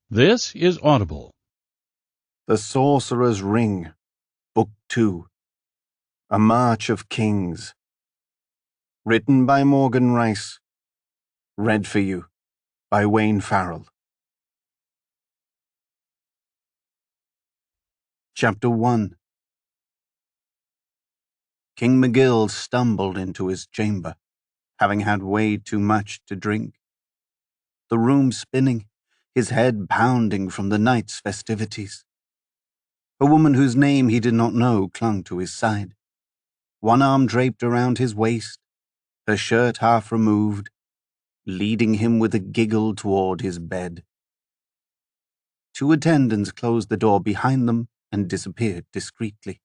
This is Audible. The Sorcerer's Ring, Book 2, A March of Kings. Written by Morgan Rice. Read for you by Wayne Farrell. Chapter 1. King McGill stumbled into his chamber, having had way too much to drink. The room spinning, his head pounding from the night's festivities. A woman whose name he did not know clung to his side, one arm draped around his waist, her shirt half removed, leading him with a giggle toward his bed. Two attendants closed the door behind them and disappeared discreetly.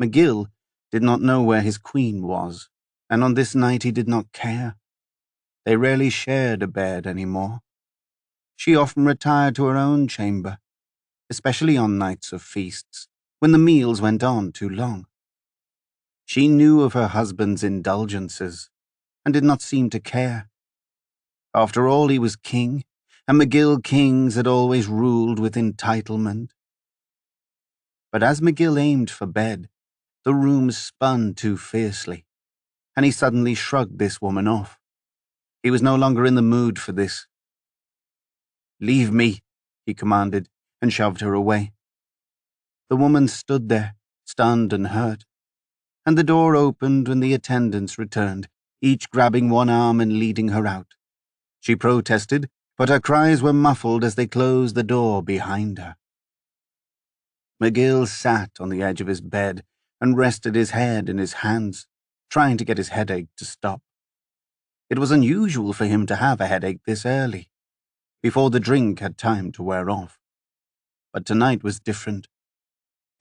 McGill did not know where his queen was, and on this night he did not care. They rarely shared a bed anymore. She often retired to her own chamber, especially on nights of feasts, when the meals went on too long. She knew of her husband's indulgences, and did not seem to care. After all, he was king, and McGill kings had always ruled with entitlement. But as McGill aimed for bed, the room spun too fiercely, and he suddenly shrugged this woman off. He was no longer in the mood for this. "Leave me," he commanded, and shoved her away. The woman stood there, stunned and hurt, and the door opened when the attendants returned, each grabbing one arm and leading her out. She protested, but her cries were muffled as they closed the door behind her. McGill sat on the edge of his bed and rested his head in his hands, trying to get his headache to stop. It was unusual for him to have a headache this early, before the drink had time to wear off. But tonight was different.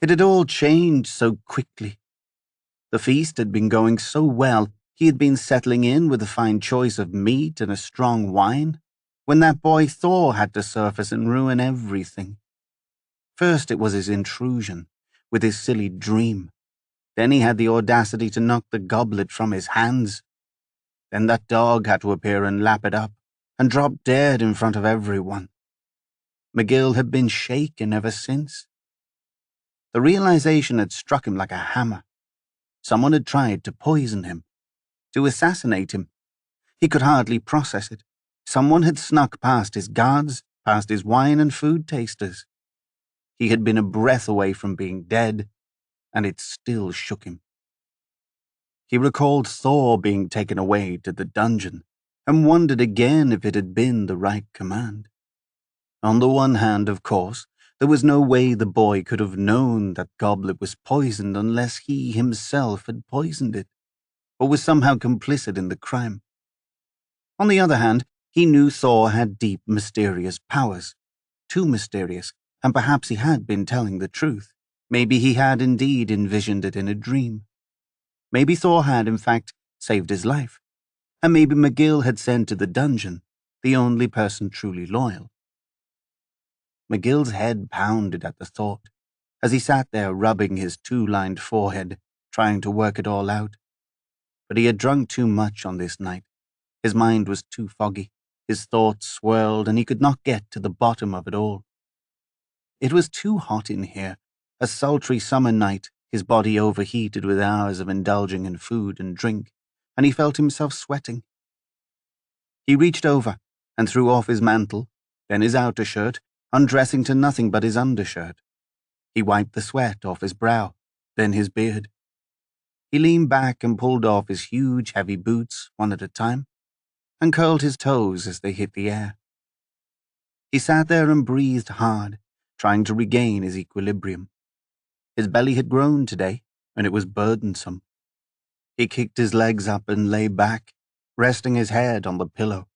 It had all changed so quickly. The feast had been going so well, he had been settling in with a fine choice of meat and a strong wine, when that boy Thor had to surface and ruin everything. First it was his intrusion, with his silly dream. Then he had the audacity to knock the goblet from his hands. Then that dog had to appear and lap it up, and drop dead in front of everyone. McGill had been shaken ever since. The realization had struck him like a hammer. Someone had tried to poison him, to assassinate him. He could hardly process it. Someone had snuck past his guards, past his wine and food tasters. He had been a breath away from being dead, and it still shook him. He recalled Thor being taken away to the dungeon, and wondered again if it had been the right command. On the one hand, of course, there was no way the boy could have known that goblet was poisoned unless he himself had poisoned it, or was somehow complicit in the crime. On the other hand, he knew Thor had deep, mysterious powers. Too mysterious, and perhaps he had been telling the truth. Maybe he had indeed envisioned it in a dream. Maybe Thor had, in fact, saved his life. And maybe McGill had sent to the dungeon the only person truly loyal. McGill's head pounded at the thought, as he sat there rubbing his two-lined forehead, trying to work it all out. But he had drunk too much on this night. His mind was too foggy, his thoughts swirled, and he could not get to the bottom of it all. It was too hot in here, a sultry summer night, his body overheated with hours of indulging in food and drink, and he felt himself sweating. He reached over and threw off his mantle, then his outer shirt, undressing to nothing but his undershirt. He wiped the sweat off his brow, then his beard. He leaned back and pulled off his huge, heavy boots, one at a time, and curled his toes as they hit the air. He sat there and breathed hard, trying to regain his equilibrium. His belly had grown today, and it was burdensome. He kicked his legs up and lay back, resting his head on the pillow.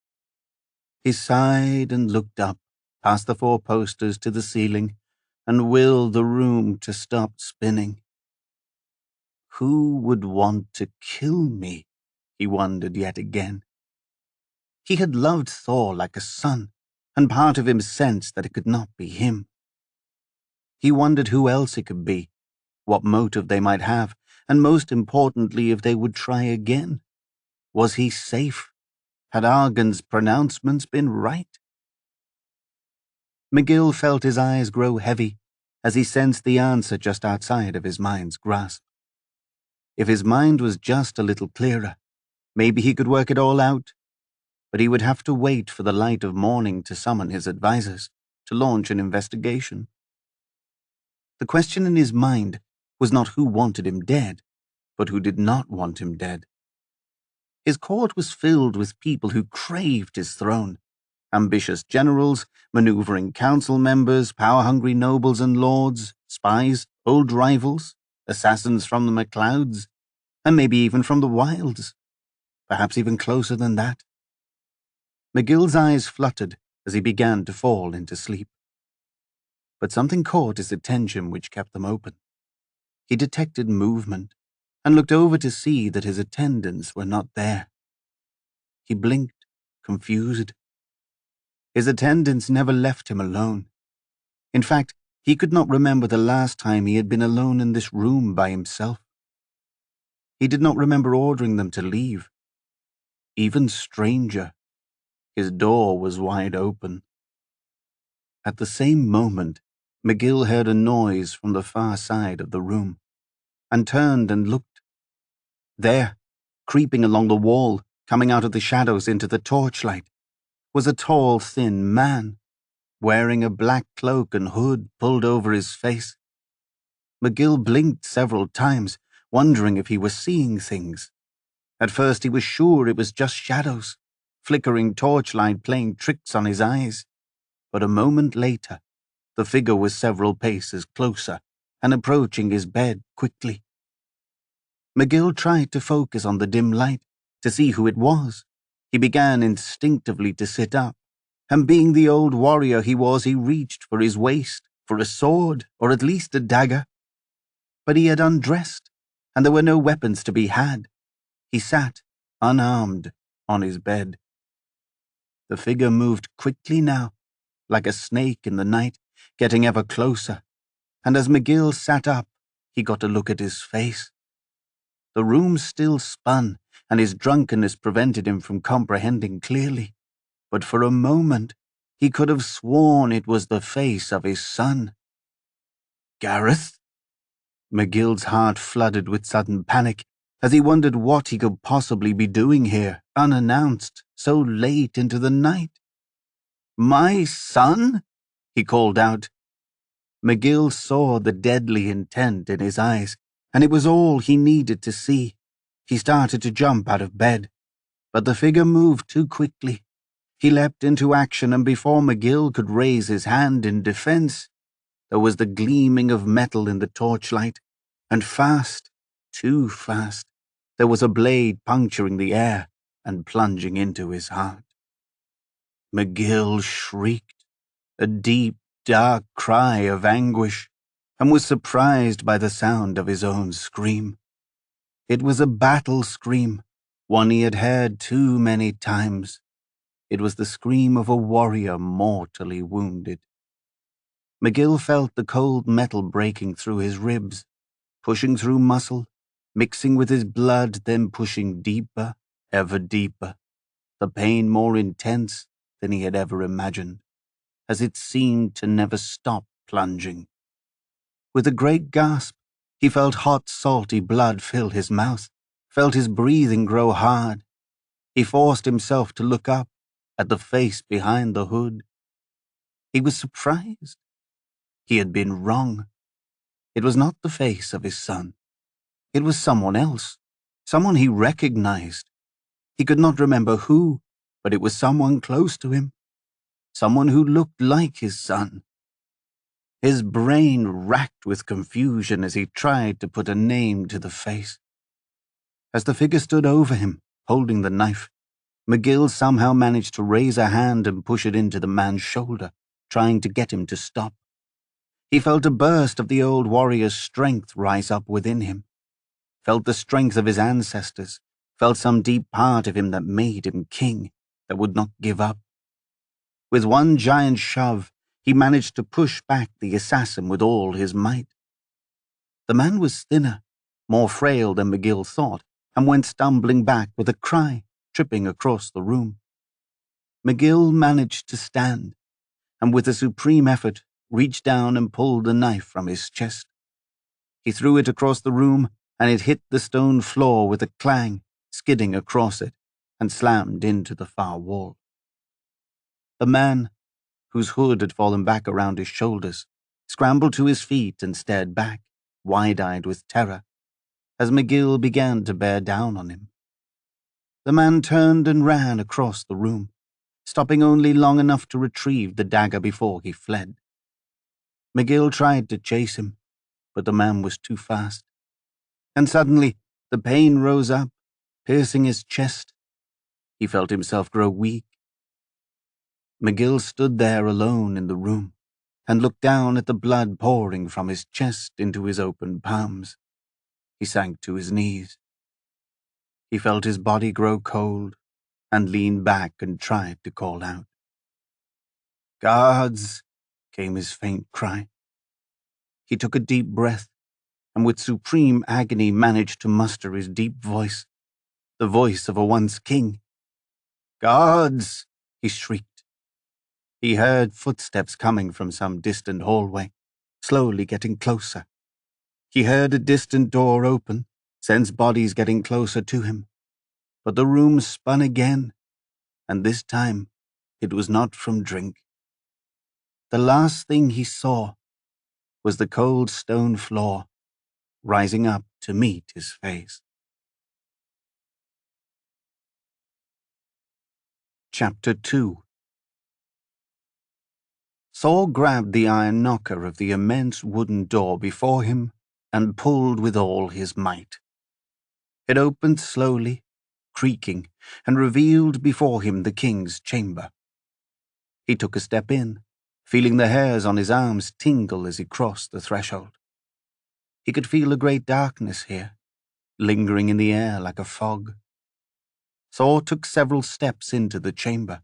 He sighed and looked up, past the 4 posters to the ceiling, and willed the room to stop spinning. Who would want to kill me? He wondered yet again. He had loved Thor like a son, and part of him sensed that it could not be him. He wondered who else it could be, what motive they might have, and most importantly, if they would try again. Was he safe? Had Argon's pronouncements been right? McGill felt his eyes grow heavy as he sensed the answer just outside of his mind's grasp. If his mind was just a little clearer, maybe he could work it all out, but he would have to wait for the light of morning to summon his advisors to launch an investigation. The question in his mind was not who wanted him dead, but who did not want him dead. His court was filled with people who craved his throne. Ambitious generals, maneuvering council members, power-hungry nobles and lords, spies, old rivals, assassins from the MacLeods, and maybe even from the wilds, perhaps even closer than that. McGill's eyes fluttered as he began to fall into sleep. But something caught his attention which kept them open. He detected movement and looked over to see that his attendants were not there. He blinked, confused. His attendants never left him alone. In fact, he could not remember the last time he had been alone in this room by himself. He did not remember ordering them to leave. Even stranger, his door was wide open. At the same moment, McGill heard a noise from the far side of the room, and turned and looked. There, creeping along the wall, coming out of the shadows into the torchlight, was a tall, thin man, wearing a black cloak and hood pulled over his face. McGill blinked several times, wondering if he was seeing things. At first he was sure it was just shadows, flickering torchlight playing tricks on his eyes. But a moment later, the figure was several paces closer and approaching his bed quickly. McGill tried to focus on the dim light to see who it was. He began instinctively to sit up, and being the old warrior he was, he reached for his waist, for a sword, or at least a dagger. But he had undressed, and there were no weapons to be had. He sat, unarmed, on his bed. The figure moved quickly now, like a snake in the night, getting ever closer, and as McGill sat up, he got a look at his face. The room still spun, and his drunkenness prevented him from comprehending clearly. But for a moment, he could have sworn it was the face of his son. Gareth? McGill's heart flooded with sudden panic, as he wondered what he could possibly be doing here, unannounced, so late into the night. My son? He called out. McGill saw the deadly intent in his eyes, and it was all he needed to see. He started to jump out of bed, but the figure moved too quickly. He leapt into action, and before McGill could raise his hand in defense, there was the gleaming of metal in the torchlight, and fast, too fast, there was a blade puncturing the air and plunging into his heart. McGill shrieked, a deep, dark cry of anguish, and was surprised by the sound of his own scream. It was a battle scream, one he had heard too many times. It was the scream of a warrior mortally wounded. McGill felt the cold metal breaking through his ribs, pushing through muscle, mixing with his blood, then pushing deeper, ever deeper, the pain more intense than he had ever imagined, as it seemed to never stop plunging. With a great gasp, he felt hot, salty blood fill his mouth, felt his breathing grow hard. He forced himself to look up at the face behind the hood. He was surprised. He had been wrong. It was not the face of his son. It was someone else, someone he recognized. He could not remember who, but it was someone close to him, someone who looked like his son. His brain racked with confusion as he tried to put a name to the face. As the figure stood over him, holding the knife, McGill somehow managed to raise a hand and push it into the man's shoulder, trying to get him to stop. He felt a burst of the old warrior's strength rise up within him, felt the strength of his ancestors, felt some deep part of him that made him king, that would not give up. With one giant shove, he managed to push back the assassin with all his might. The man was thinner, more frail than McGill thought, and went stumbling back with a cry, tripping across the room. McGill managed to stand, and with a supreme effort reached down and pulled the knife from his chest. He threw it across the room, and it hit the stone floor with a clang, skidding across it, and slammed into the far wall. The man, whose hood had fallen back around his shoulders, scrambled to his feet and stared back, wide-eyed with terror, as McGill began to bear down on him. The man turned and ran across the room, stopping only long enough to retrieve the dagger before he fled. McGill tried to chase him, but the man was too fast. And suddenly, the pain rose up, piercing his chest. He felt himself grow weak. McGill stood there alone in the room and looked down at the blood pouring from his chest into his open palms. He sank to his knees. He felt his body grow cold and leaned back and tried to call out. "Guards!" came his faint cry. He took a deep breath and with supreme agony managed to muster his deep voice, the voice of a once king. "Guards!" he shrieked. He heard footsteps coming from some distant hallway, slowly getting closer. He heard a distant door open, sensed bodies getting closer to him. But the room spun again, and this time it was not from drink. The last thing he saw was the cold stone floor rising up to meet his face. Chapter 2. Saul grabbed the iron knocker of the immense wooden door before him and pulled with all his might. It opened slowly, creaking, and revealed before him the king's chamber. He took a step in, feeling the hairs on his arms tingle as he crossed the threshold. He could feel a great darkness here, lingering in the air like a fog. Saul took several steps into the chamber,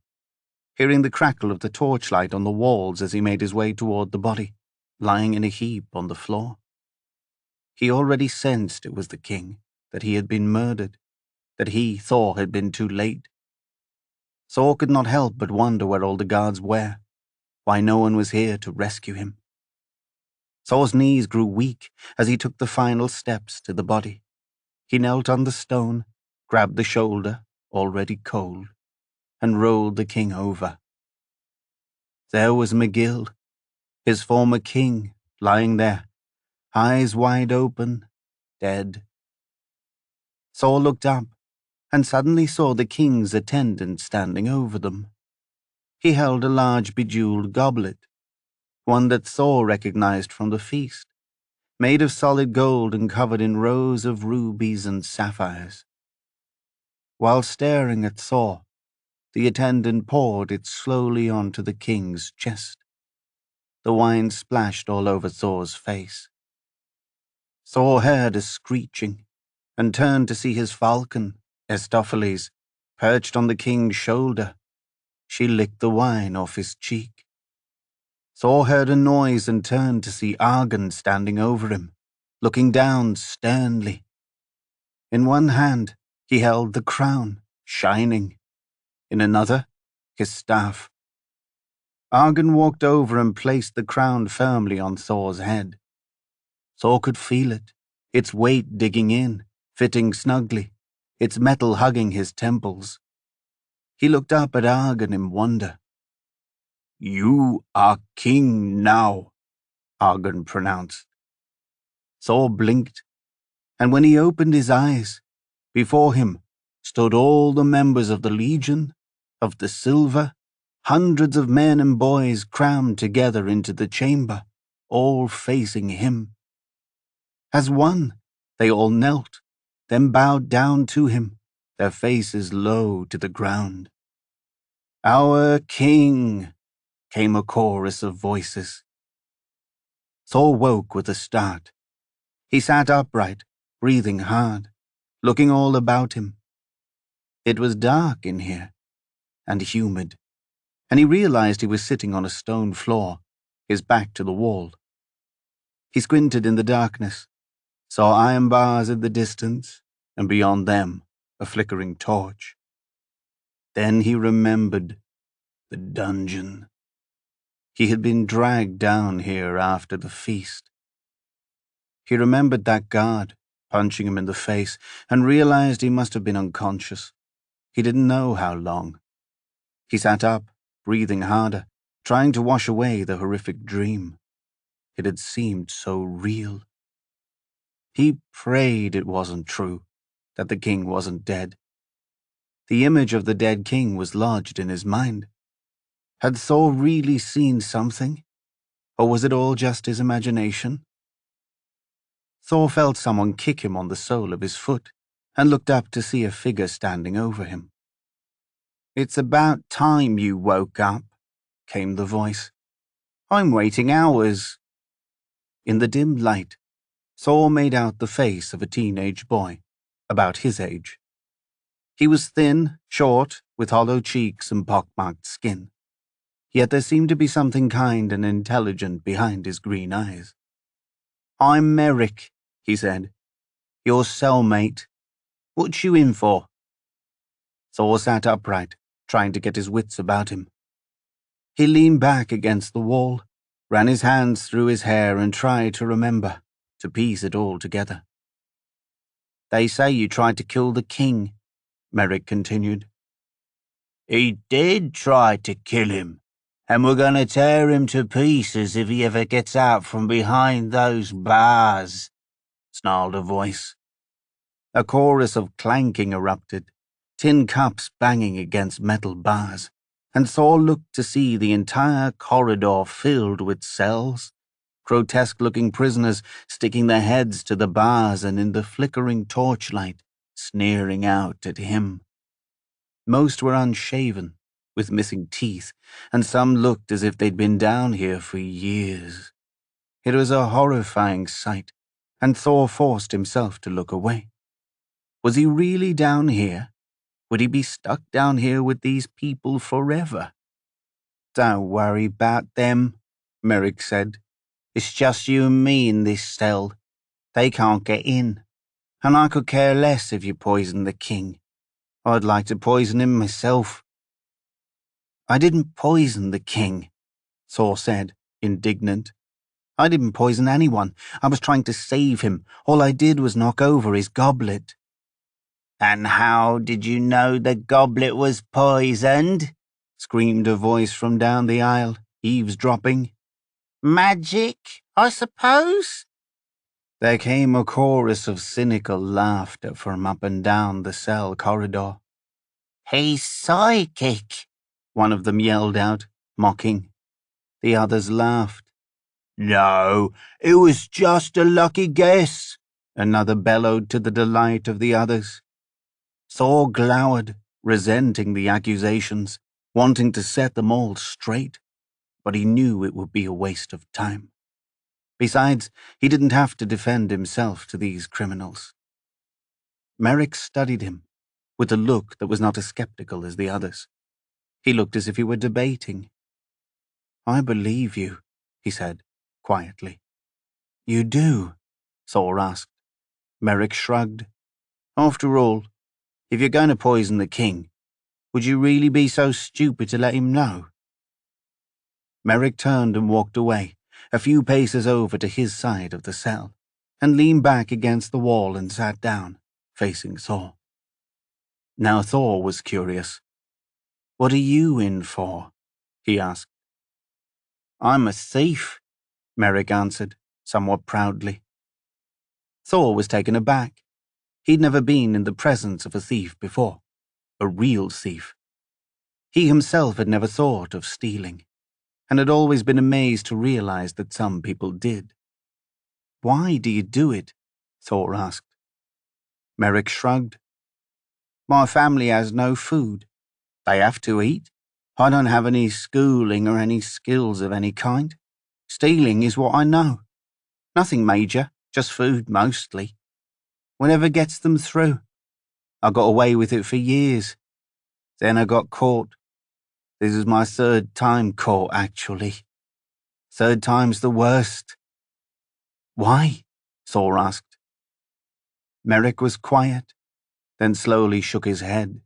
hearing the crackle of the torchlight on the walls as he made his way toward the body, lying in a heap on the floor. He already sensed it was the king, that he had been murdered, that he, Thor, had been too late. Saul could not help but wonder where all the guards were, why no one was here to rescue him. Saul's knees grew weak as he took the final steps to the body. He knelt on the stone, grabbed the shoulder, already cold, and rolled the king over. There was McGill, his former king, lying there, eyes wide open, dead. Saul looked up and suddenly saw the king's attendant standing over them. He held a large bejeweled goblet, one that Saul recognized from the feast, made of solid gold and covered in rows of rubies and sapphires. While staring at Saul, the attendant poured it slowly onto the king's chest. The wine splashed all over Thor's face. Thor heard a screeching and turned to see his falcon, Estophiles, perched on the king's shoulder. She licked the wine off his cheek. Thor heard a noise and turned to see Argon standing over him, looking down sternly. In one hand, he held the crown, shining. In another, his staff. Argon walked over and placed the crown firmly on Thor's head. Thor could feel it, its weight digging in, fitting snugly, its metal hugging his temples. He looked up at Argon in wonder. "You are king now," Argon pronounced. Thor blinked, and when he opened his eyes, before him stood all the members of the Legion, of the Silver, hundreds of men and boys crammed together into the chamber, all facing him. As one, they all knelt, then bowed down to him, their faces low to the ground. "Our king," came a chorus of voices. Thor woke with a start. He sat upright, breathing hard, looking all about him. It was dark in here, and humid, and he realized he was sitting on a stone floor, his back to the wall. He squinted in the darkness, saw iron bars in the distance, and beyond them, a flickering torch. Then he remembered the dungeon. He had been dragged down here after the feast. He remembered that guard punching him in the face and realized he must have been unconscious. He didn't know how long. He sat up, breathing harder, trying to wash away the horrific dream. It had seemed so real. He prayed it wasn't true, that the king wasn't dead. The image of the dead king was lodged in his mind. Had Thor really seen something? Or was it all just his imagination? Thor felt someone kick him on the sole of his foot and looked up to see a figure standing over him. "It's about time you woke up," came the voice. "I'm waiting hours." In the dim light, Thor made out the face of a teenage boy, about his age. He was thin, short, with hollow cheeks and pockmarked skin. Yet there seemed to be something kind and intelligent behind his green eyes. "I'm Merrick," he said. "Your cellmate. What you in for?" Thor sat upright, trying to get his wits about him. He leaned back against the wall, ran his hands through his hair and tried to remember, to piece it all together. "They say you tried to kill the king," Merrick continued. "He did try to kill him, and we're going to tear him to pieces if he ever gets out from behind those bars," snarled a voice. A chorus of clanking erupted, tin cups banging against metal bars, and Thor looked to see the entire corridor filled with cells, grotesque-looking prisoners sticking their heads to the bars and in the flickering torchlight, sneering out at him. Most were unshaven, with missing teeth, and some looked as if they'd been down here for years. It was a horrifying sight, and Thor forced himself to look away. Was he really down here? Would he be stuck down here with these people forever? "Don't worry about them," Merrick said. "It's just you and me in this cell. They can't get in. And I could care less if you poison the king. I'd like to poison him myself." "I didn't poison the king," Thor said, indignant. "I didn't poison anyone. I was trying to save him. All I did was knock over his goblet." "And how did you know the goblet was poisoned?" screamed a voice from down the aisle, eavesdropping. "Magic, I suppose?" There came a chorus of cynical laughter from up and down the cell corridor. "He's psychic," one of them yelled out, mocking. The others laughed. "No, it was just a lucky guess," another bellowed to the delight of the others. Thor glowered, resenting the accusations, wanting to set them all straight, but he knew it would be a waste of time. Besides, he didn't have to defend himself to these criminals. Merrick studied him, with a look that was not as skeptical as the others. He looked as if he were debating. "I believe you," he said, quietly. "You do?" Thor asked. Merrick shrugged. "After all, if you're going to poison the king, would you really be so stupid to let him know?" Merrick turned and walked away, a few paces over to his side of the cell, and leaned back against the wall and sat down, facing Thor. Now Thor was curious. "What are you in for?" he asked. "I'm a thief," Merrick answered, somewhat proudly. Thor was taken aback. He'd never been in the presence of a thief before, a real thief. He himself had never thought of stealing, and had always been amazed to realize that some people did. "Why do you do it?" Thor asked. Merrick shrugged. "My family has no food. They have to eat. I don't have any schooling or any skills of any kind. Stealing is what I know. Nothing major, just food mostly. Whatever gets them through. I got away with it for years. Then I got caught. This is my third time caught, actually. Third time's the worst." "Why?" Thor asked. Merrick was quiet, then slowly shook his head.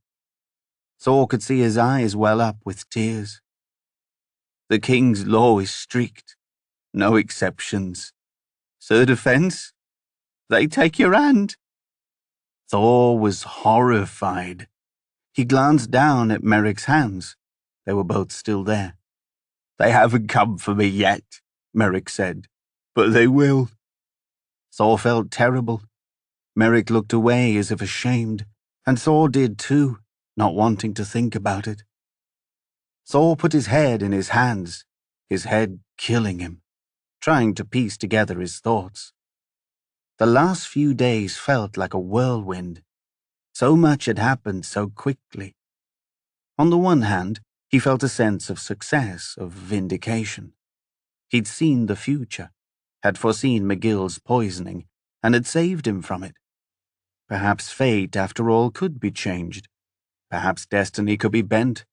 Thor could see his eyes well up with tears. The king's law is strict, no exceptions. Third offense, they take your hand." Thor was horrified. He glanced down at Merrick's hands. They were both still there. "They haven't come for me yet," Merrick said, "but they will." Thor felt terrible. Merrick looked away as if ashamed, and Thor did too, not wanting to think about it. Thor put his head in his hands, his head killing him, trying to piece together his thoughts. The last few days felt like a whirlwind. So much had happened so quickly. On the one hand, he felt a sense of success, of vindication. He'd seen the future, had foreseen McGill's poisoning, and had saved him from it. Perhaps fate, after all, could be changed. Perhaps destiny could be bent.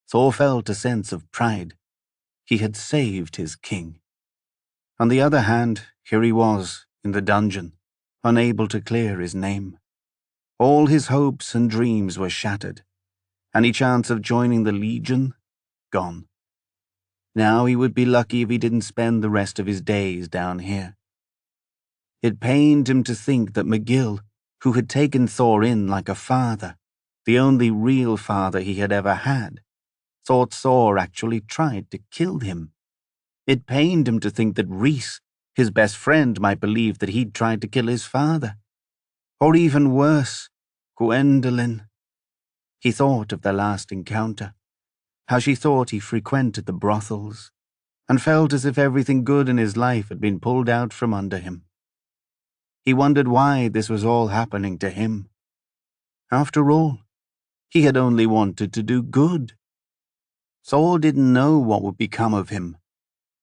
Thor felt a sense of pride. He had saved his king. On the other hand, here he was, in the dungeon, unable to clear his name. All his hopes and dreams were shattered. Any chance of joining the Legion? Gone. Now he would be lucky if he didn't spend the rest of his days down here. It pained him to think that McGill, who had taken Thor in like a father, the only real father he had ever had, thought Thor actually tried to kill him. It pained him to think that Rhys, his best friend, might believe that he'd tried to kill his father. Or even worse, Gwendolen. He thought of their last encounter, how she thought he frequented the brothels, and felt as if everything good in his life had been pulled out from under him. He wondered why this was all happening to him. After all, he had only wanted to do good. Thor didn't know what would become of him.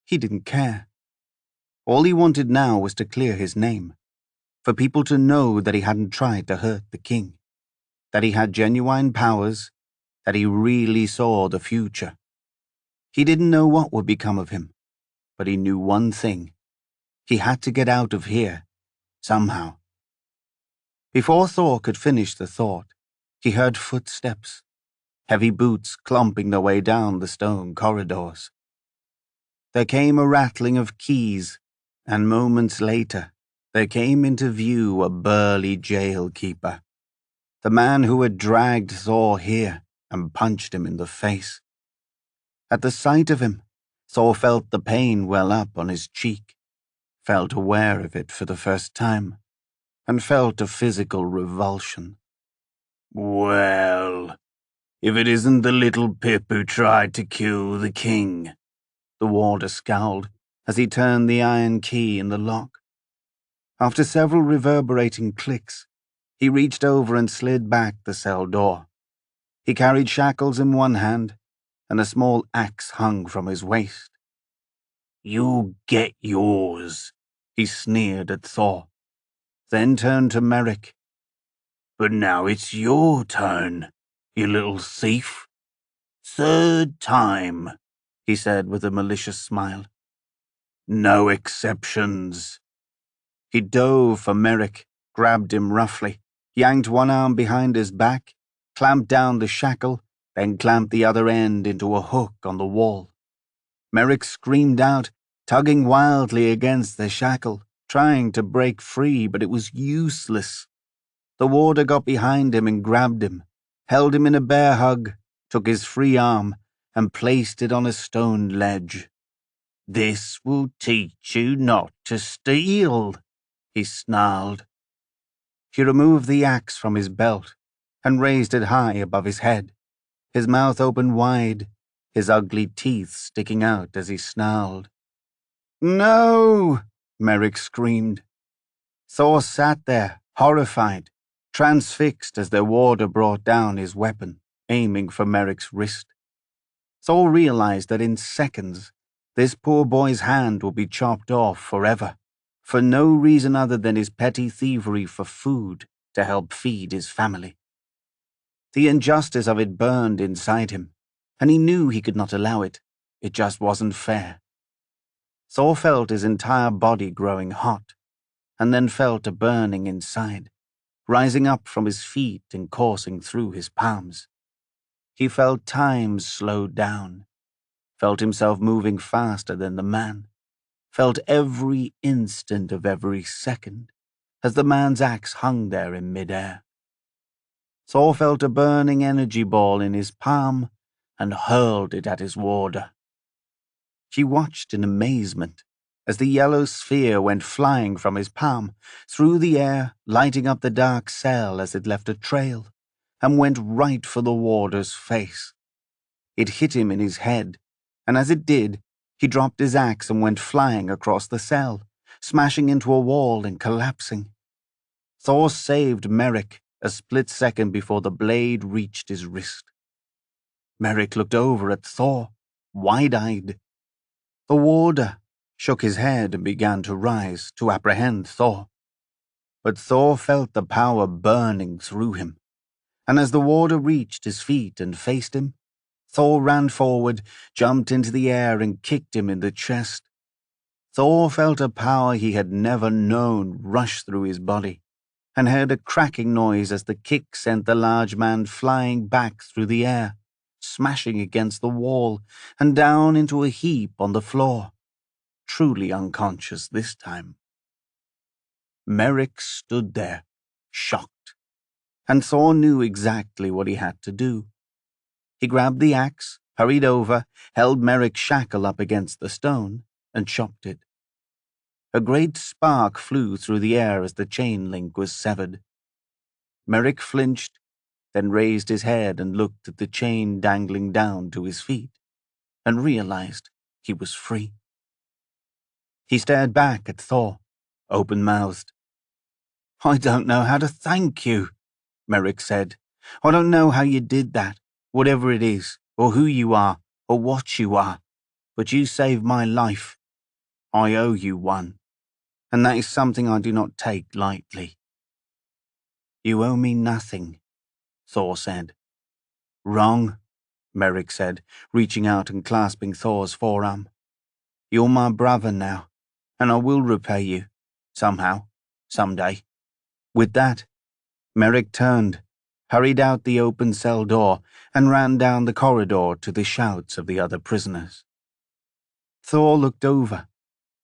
He didn't care. All he wanted now was to clear his name, for people to know that he hadn't tried to hurt the king, that he had genuine powers, that he really saw the future. He didn't know what would become of him, but he knew one thing. He had to get out of here, somehow. Before Thor could finish the thought, he heard footsteps, heavy boots clumping their way down the stone corridors. There came a rattling of keys, and moments later, there came into view a burly jailkeeper, the man who had dragged Thor here and punched him in the face. At the sight of him, Thor felt the pain well up on his cheek, felt aware of it for the first time, and felt a physical revulsion. "Well, if it isn't the little pip who tried to kill the king," the warder scowled as he turned the iron key in the lock. After several reverberating clicks, he reached over and slid back the cell door. He carried shackles in one hand, and a small axe hung from his waist. "You get yours," he sneered at Thor, then turned to Merrick. "But now it's your turn, you little thief. Third time," he said with a malicious smile. "No exceptions." He dove for Merrick, grabbed him roughly, yanked one arm behind his back, clamped down the shackle, then clamped the other end into a hook on the wall. Merrick screamed out, tugging wildly against the shackle, trying to break free, but it was useless. The warder got behind him and grabbed him, held him in a bear hug, took his free arm, and placed it on a stone ledge. "This will teach you not to steal," he snarled. He removed the axe from his belt and raised it high above his head, his mouth open wide, his ugly teeth sticking out as he snarled. "No!" Merrick screamed. Thor sat there, horrified, transfixed as their warder brought down his weapon, aiming for Merrick's wrist. Thor realized that in seconds, this poor boy's hand would be chopped off forever, for no reason other than his petty thievery for food to help feed his family. The injustice of it burned inside him, and he knew he could not allow it. It just wasn't fair. Thor felt his entire body growing hot, and then felt a burning inside, rising up from his feet and coursing through his palms. He felt time slowed down. felt himself moving faster than the man, felt every instant of every second as the man's axe hung there in midair. Thor felt a burning energy ball in his palm and hurled it at his warder. She watched in amazement as the yellow sphere went flying from his palm, through the air, lighting up the dark cell as it left a trail, and went right for the warder's face. It hit him in his head, and as it did, he dropped his axe and went flying across the cell, smashing into a wall and collapsing. Thor saved Merrick a split second before the blade reached his wrist. Merrick looked over at Thor, wide-eyed. The warder shook his head and began to rise to apprehend Thor. But Thor felt the power burning through him, and as the warder reached his feet and faced him, Thor ran forward, jumped into the air and kicked him in the chest. Thor felt a power he had never known rush through his body, and heard a cracking noise as the kick sent the large man flying back through the air, smashing against the wall and down into a heap on the floor, truly unconscious this time. Merrick stood there, shocked, and Thor knew exactly what he had to do. He grabbed the axe, hurried over, held Merrick's shackle up against the stone, and chopped it. A great spark flew through the air as the chain link was severed. Merrick flinched, then raised his head and looked at the chain dangling down to his feet, and realized he was free. He stared back at Thor, open-mouthed. "I don't know how to thank you," Merrick said. "I don't know how you did that, whatever it is, or who you are, or what you are, but you saved my life. I owe you one, and that is something I do not take lightly." "You owe me nothing," Thor said. "Wrong," Merrick said, reaching out and clasping Thor's forearm. "You're my brother now, and I will repay you, somehow, someday." With that, Merrick turned, hurried out the open cell door, and ran down the corridor to the shouts of the other prisoners. Thor looked over,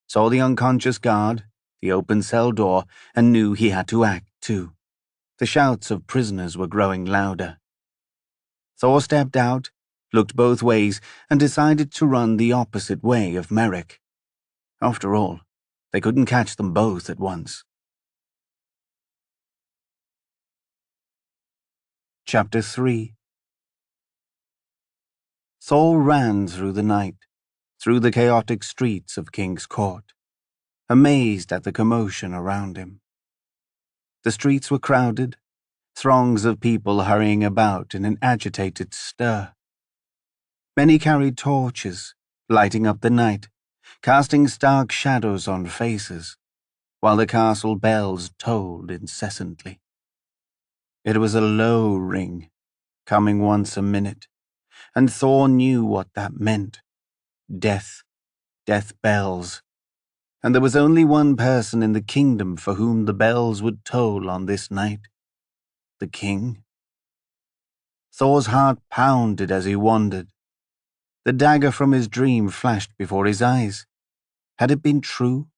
saw the unconscious guard, the open cell door, and knew he had to act too. The shouts of prisoners were growing louder. Thor stepped out, looked both ways, and decided to run the opposite way of Merrick. After all, they couldn't catch them both at once. Chapter 3. Thor ran through the night, through the chaotic streets of King's Court, amazed at the commotion around him. The streets were crowded, throngs of people hurrying about in an agitated stir. Many carried torches, lighting up the night, casting stark shadows on faces, while the castle bells tolled incessantly. It was a low ring, coming once a minute, and Thor knew what that meant. Death, death bells. And there was only one person in the kingdom for whom the bells would toll on this night. The king. Thor's heart pounded as he wondered. The dagger from his dream flashed before his eyes. Had it been true?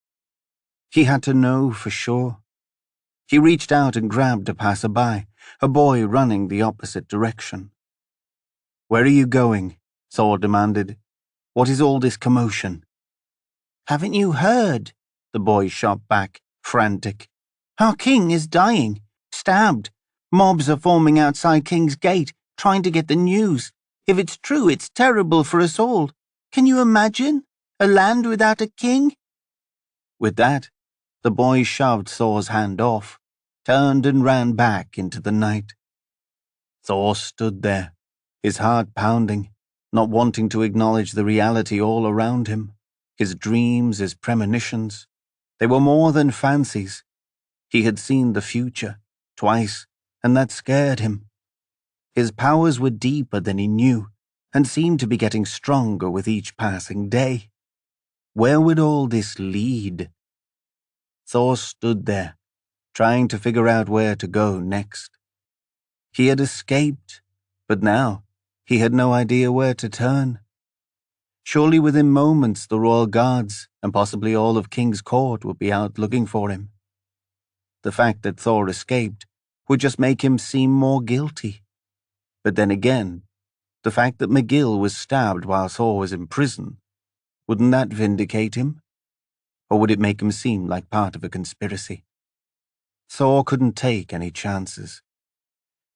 He had to know for sure. He reached out and grabbed a passerby, a boy running the opposite direction. "Where are you going?" Thor demanded. "What is all this commotion?" "Haven't you heard?" the boy shot back, frantic. "Our king is dying, stabbed. Mobs are forming outside King's Gate, trying to get the news. If it's true, it's terrible for us all. Can you imagine? A land without a king?" With that, the boy shoved Thor's hand off, turned and ran back into the night. Thor stood there, his heart pounding, not wanting to acknowledge the reality all around him. His dreams, his premonitions, they were more than fancies. He had seen the future, twice, and that scared him. His powers were deeper than he knew, and seemed to be getting stronger with each passing day. Where would all this lead? Thor stood there, trying to figure out where to go next. He had escaped, but now he had no idea where to turn. Surely within moments the royal guards and possibly all of King's court would be out looking for him. The fact that Thor escaped would just make him seem more guilty. But then again, the fact that McGill was stabbed while Thor was in prison, wouldn't that vindicate him? Or would it make him seem like part of a conspiracy? Thor couldn't take any chances.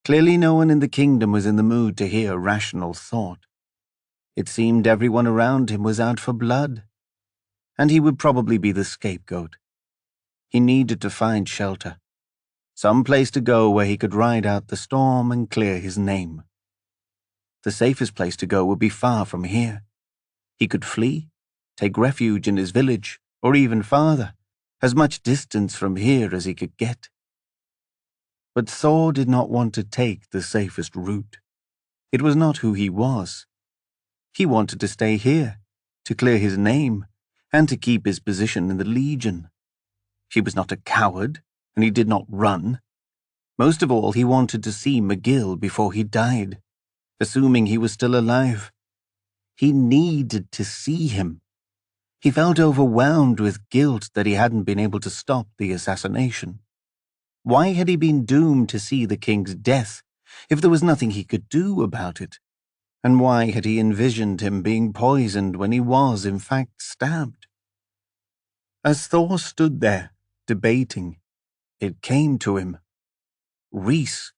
Clearly no one in the kingdom was in the mood to hear rational thought. It seemed everyone around him was out for blood, and he would probably be the scapegoat. He needed to find shelter, some place to go where he could ride out the storm and clear his name. The safest place to go would be far from here. He could flee, take refuge in his village, or even farther, as much distance from here as he could get. But Thor did not want to take the safest route. It was not who he was. He wanted to stay here, to clear his name, and to keep his position in the Legion. He was not a coward, and he did not run. Most of all, he wanted to see McGill before he died, assuming he was still alive. He needed to see him. He felt overwhelmed with guilt that he hadn't been able to stop the assassination. Why had he been doomed to see the king's death if there was nothing he could do about it? And why had he envisioned him being poisoned when he was, in fact, stabbed? As Thor stood there, debating, it came to him. Rhys.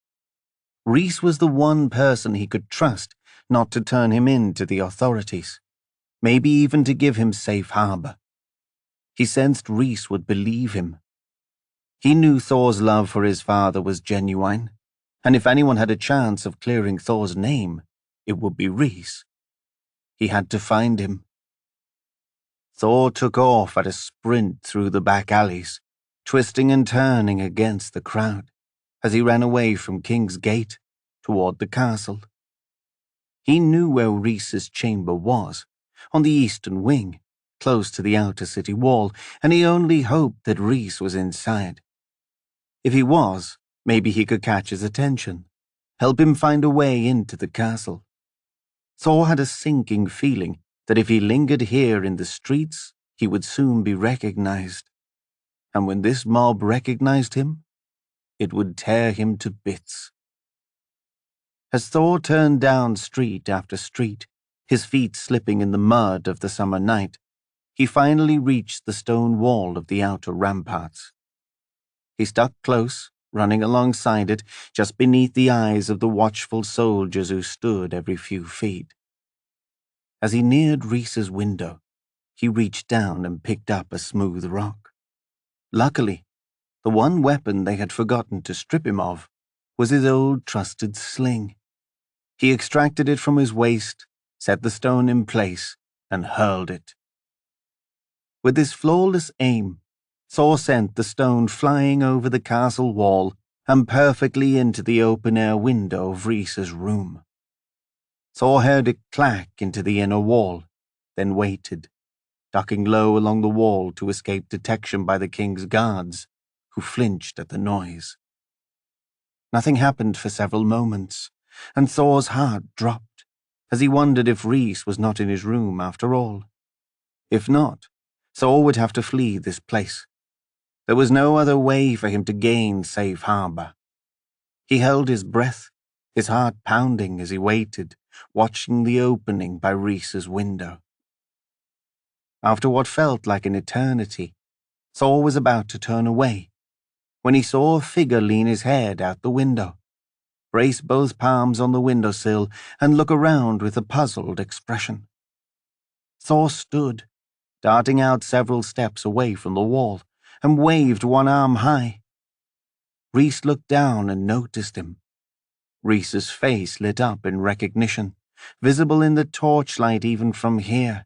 Rhys was the one person he could trust not to turn him in to the authorities, maybe even to give him safe harbor. He sensed Rhys would believe him. He knew Thor's love for his father was genuine, and if anyone had a chance of clearing Thor's name, it would be Rhys. He had to find him. Thor took off at a sprint through the back alleys, twisting and turning against the crowd, as he ran away from King's Gate toward the castle. He knew where Rhys's chamber was, on the eastern wing, close to the outer city wall, and he only hoped that Rhys was inside. If he was, maybe he could catch his attention, help him find a way into the castle. Thor had a sinking feeling that if he lingered here in the streets, he would soon be recognized. And when this mob recognized him, it would tear him to bits. As Thor turned down street after street, his feet slipping in the mud of the summer night, he finally reached the stone wall of the outer ramparts. He stuck close, running alongside it, just beneath the eyes of the watchful soldiers who stood every few feet. As he neared Rhys's window, he reached down and picked up a smooth rock. Luckily, the one weapon they had forgotten to strip him of was his old trusted sling. He extracted it from his waist, set the stone in place, and hurled it. With his flawless aim, Thor sent the stone flying over the castle wall and perfectly into the open-air window of Rhys's room. Thor heard it clack into the inner wall, then waited, ducking low along the wall to escape detection by the king's guards, who flinched at the noise. Nothing happened for several moments, and Thor's heart dropped as he wondered if Rhys was not in his room after all. If not, Thor would have to flee this place. There was no other way for him to gain safe harbor. He held his breath, his heart pounding as he waited, watching the opening by Rhys's window. After what felt like an eternity, Thor was about to turn away, when he saw a figure lean his head out the window, brace both palms on the windowsill, and look around with a puzzled expression. Thor stood, darting out several steps away from the wall, and waved one arm high. Rhys looked down and noticed him. Rhys's face lit up in recognition, visible in the torchlight even from here,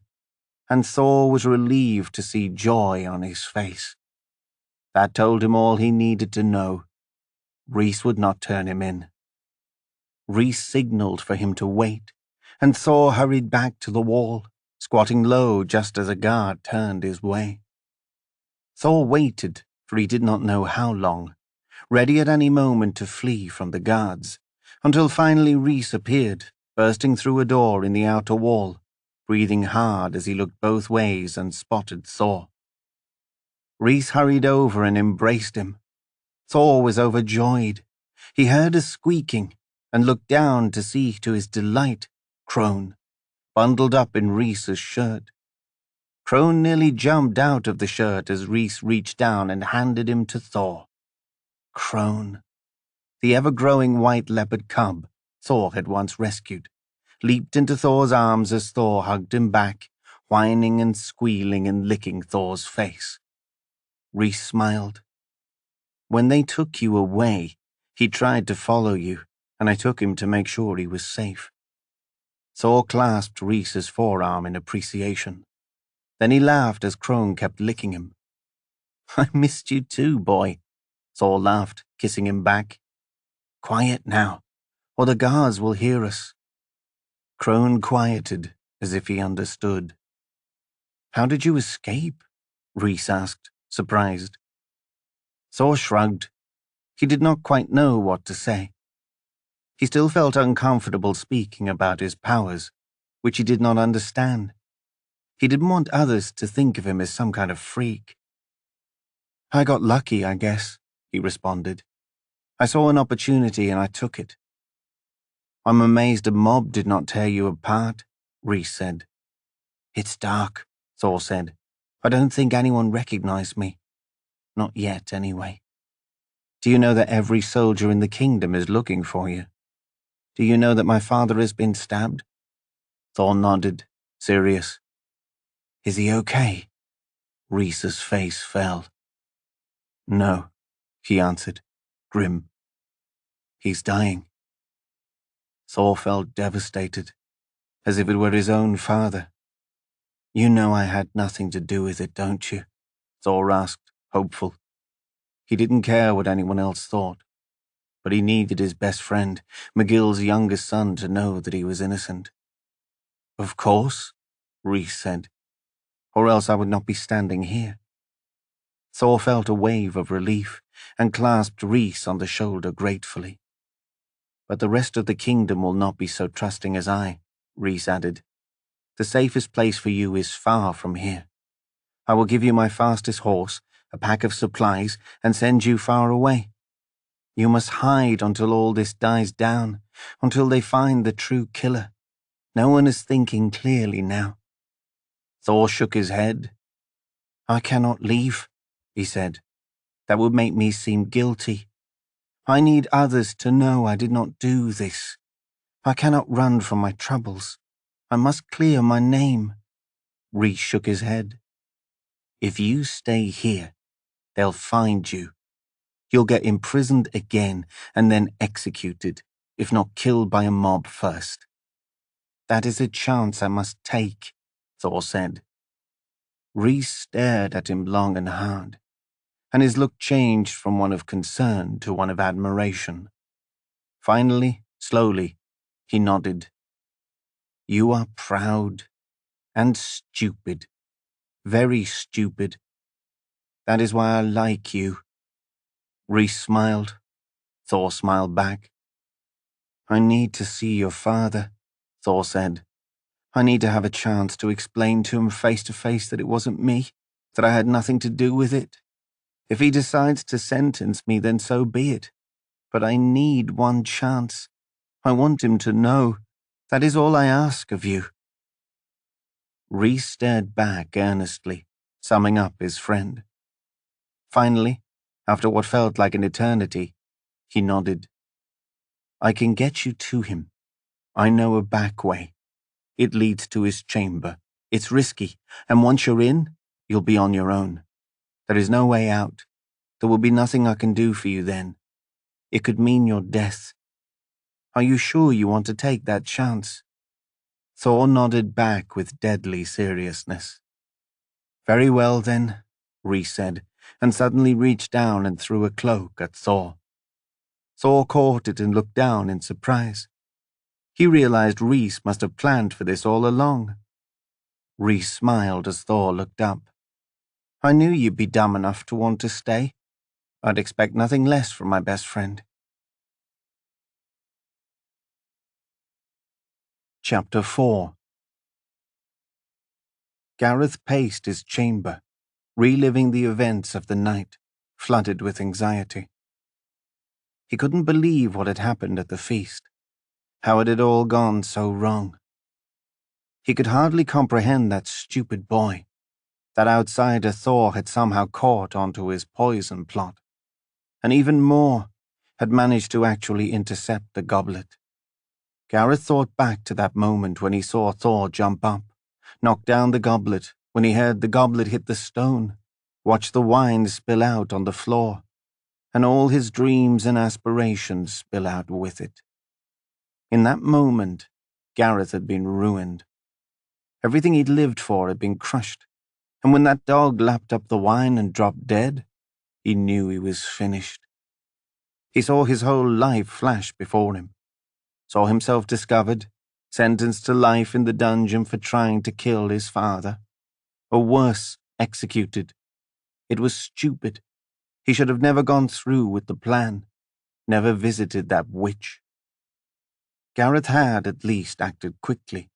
and Thor was relieved to see joy on his face. That told him all he needed to know. Rhys would not turn him in. Rhys signaled for him to wait, and Thor hurried back to the wall, squatting low just as a guard turned his way. Thor waited, for he did not know how long, ready at any moment to flee from the guards, until finally Rhys appeared, bursting through a door in the outer wall, breathing hard as he looked both ways and spotted Thor. Rhys hurried over and embraced him. Thor was overjoyed. He heard a squeaking and looked down to see, to his delight, Crone, bundled up in Rhys's shirt. Crone nearly jumped out of the shirt as Rhys reached down and handed him to Thor. Crone, the ever-growing white leopard cub Thor had once rescued, leaped into Thor's arms as Thor hugged him back, whining and squealing and licking Thor's face. Rhys smiled. When they took you away, he tried to follow you, and I took him to make sure he was safe. Thor clasped Rhys's forearm in appreciation. Then he laughed as Crone kept licking him. I missed you too, boy, Thor laughed, kissing him back. Quiet now, or the guards will hear us. Crone quieted, as if he understood. How did you escape? Rhys asked, surprised. Thor shrugged. He did not quite know what to say. He still felt uncomfortable speaking about his powers, which he did not understand. He didn't want others to think of him as some kind of freak. I got lucky, I guess, he responded. I saw an opportunity and I took it. I'm amazed a mob did not tear you apart, Rhys said. It's dark, Thor said. I don't think anyone recognized me. Not yet, anyway. Do you know that every soldier in the kingdom is looking for you? Do you know that my father has been stabbed? Thor nodded, serious. Is he okay? Rhys's face fell. No, he answered, grim. He's dying. Thor felt devastated, as if it were his own father. You know I had nothing to do with it, don't you? Thor asked, hopeful. He didn't care what anyone else thought, but he needed his best friend, McGill's youngest son, to know that he was innocent. Of course, Rhys said, or else I would not be standing here. Thor felt a wave of relief and clasped Rhys on the shoulder gratefully. But the rest of the kingdom will not be so trusting as I, Rhys added. The safest place for you is far from here. I will give you my fastest horse, a pack of supplies, and send you far away. You must hide until all this dies down, until they find the true killer. No one is thinking clearly now. Thor shook his head. I cannot leave, he said. That would make me seem guilty. I need others to know I did not do this. I cannot run from my troubles. I must clear my name. Rhys shook his head. If you stay here, they'll find you. You'll get imprisoned again and then executed, if not killed by a mob first. That is a chance I must take, Thor said. Rhys stared at him long and hard, and his look changed from one of concern to one of admiration. Finally, slowly, he nodded. You are proud and stupid, very stupid. That is why I like you. Rhys smiled. Thor smiled back. I need to see your father, Thor said. I need to have a chance to explain to him face to face that it wasn't me, that I had nothing to do with it. If he decides to sentence me, then so be it. But I need one chance. I want him to know. That is all I ask of you. Rhys stared back earnestly, summing up his friend. Finally, after what felt like an eternity, he nodded. I can get you to him. I know a back way. It leads to his chamber. It's risky, and once you're in, you'll be on your own. There is no way out. There will be nothing I can do for you then. It could mean your death. Are you sure you want to take that chance? Thor nodded back with deadly seriousness. Very well then, Rhys said, and suddenly reached down and threw a cloak at Thor. Thor caught it and looked down in surprise. He realized Rhys must have planned for this all along. Rhys smiled as Thor looked up. I knew you'd be dumb enough to want to stay. I'd expect nothing less from my best friend. Chapter 4 Gareth paced his chamber, reliving the events of the night, flooded with anxiety. He couldn't believe what had happened at the feast, how it had all gone so wrong. He could hardly comprehend that stupid boy, that outsider Thor had somehow caught onto his poison plot, and even more, had managed to actually intercept the goblet. Gareth thought back to that moment when he saw Thor jump up, knock down the goblet, when he heard the goblet hit the stone, watch the wine spill out on the floor, and all his dreams and aspirations spill out with it. In that moment, Gareth had been ruined. Everything he'd lived for had been crushed, and when that dog lapped up the wine and dropped dead, he knew he was finished. He saw his whole life flash before him, saw himself discovered, sentenced to life in the dungeon for trying to kill his father, or worse, executed. It was stupid. He should have never gone through with the plan, never visited that witch. Gareth had, at least, acted quickly,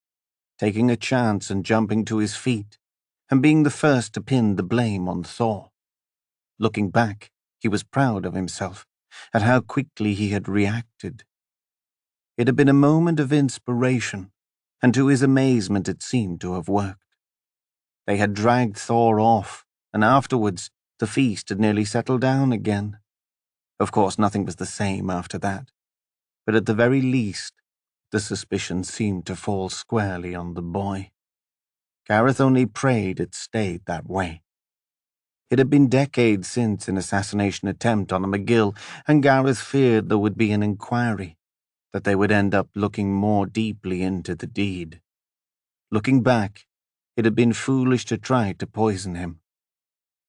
taking a chance and jumping to his feet, and being the first to pin the blame on Thor. Looking back, he was proud of himself, at how quickly he had reacted. It had been a moment of inspiration, and to his amazement it seemed to have worked. They had dragged Thor off, and afterwards the feast had nearly settled down again. Of course, nothing was the same after that, but at the very least, the suspicion seemed to fall squarely on the boy. Gareth only prayed it stayed that way. It had been decades since an assassination attempt on a McGill, and Gareth feared there would be an inquiry, that they would end up looking more deeply into the deed. Looking back, it had been foolish to try to poison him.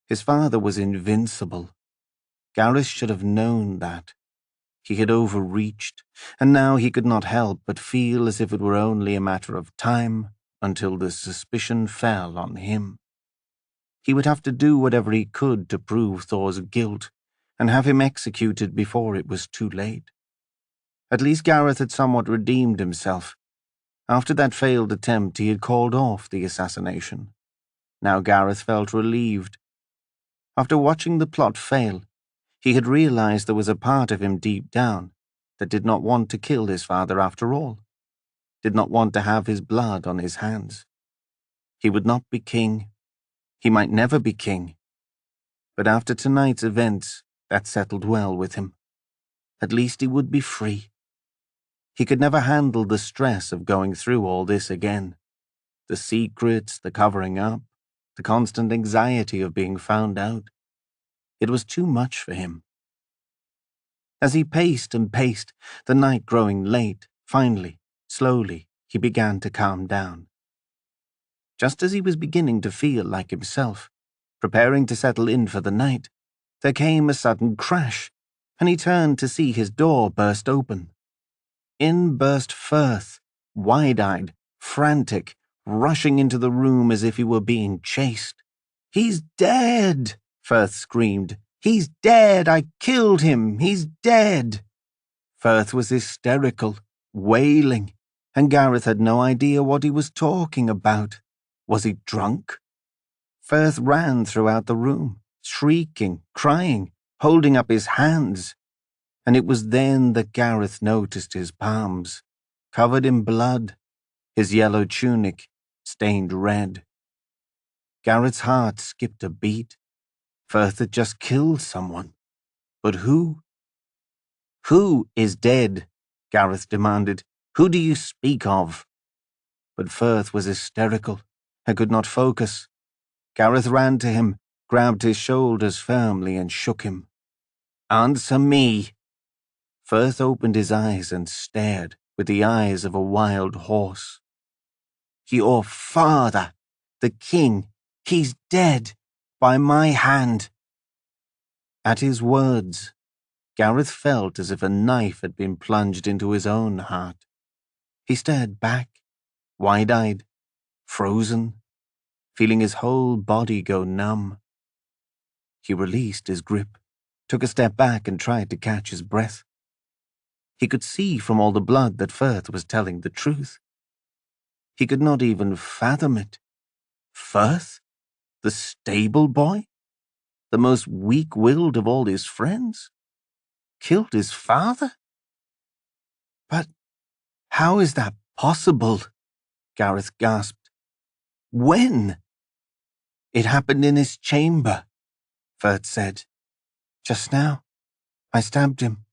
His father was invincible. Gareth should have known that. He had overreached, and now he could not help but feel as if it were only a matter of time until the suspicion fell on him. He would have to do whatever he could to prove Thor's guilt and have him executed before it was too late. At least Gareth had somewhat redeemed himself. After that failed attempt, he had called off the assassination. Now Gareth felt relieved. After watching the plot fail, he had realized there was a part of him deep down that did not want to kill his father after all, did not want to have his blood on his hands. He would not be king. He might never be king. But after tonight's events, that settled well with him. At least he would be free. He could never handle the stress of going through all this again. The secrets, the covering up, the constant anxiety of being found out. It was too much for him. As he paced and paced, the night growing late, finally, slowly, he began to calm down. Just as he was beginning to feel like himself, preparing to settle in for the night, there came a sudden crash, and he turned to see his door burst open. In burst Firth, wide-eyed, frantic, rushing into the room as if he were being chased. "He's dead!" Firth screamed. "He's dead! I killed him! He's dead!" Firth was hysterical, wailing, and Gareth had no idea what he was talking about. Was he drunk? Firth ran throughout the room, shrieking, crying, holding up his hands, and it was then that Gareth noticed his palms, covered in blood, his yellow tunic stained red. Gareth's heart skipped a beat. Firth had just killed someone. But who? "Who is dead?" Gareth demanded. "Who do you speak of?" But Firth was hysterical and could not focus. Gareth ran to him, grabbed his shoulders firmly and shook him. "Answer me!" Firth opened his eyes and stared with the eyes of a wild horse. "Your father, the king, he's dead, by my hand." At his words, Gareth felt as if a knife had been plunged into his own heart. He stared back, wide-eyed, frozen, feeling his whole body go numb. He released his grip, took a step back and tried to catch his breath. He could see from all the blood that Firth was telling the truth. He could not even fathom it. Firth? The stable boy? The most weak-willed of all his friends? Killed his father? But how is that possible? Gareth gasped. When? It happened in his chamber, Firth said. Just now. I stabbed him.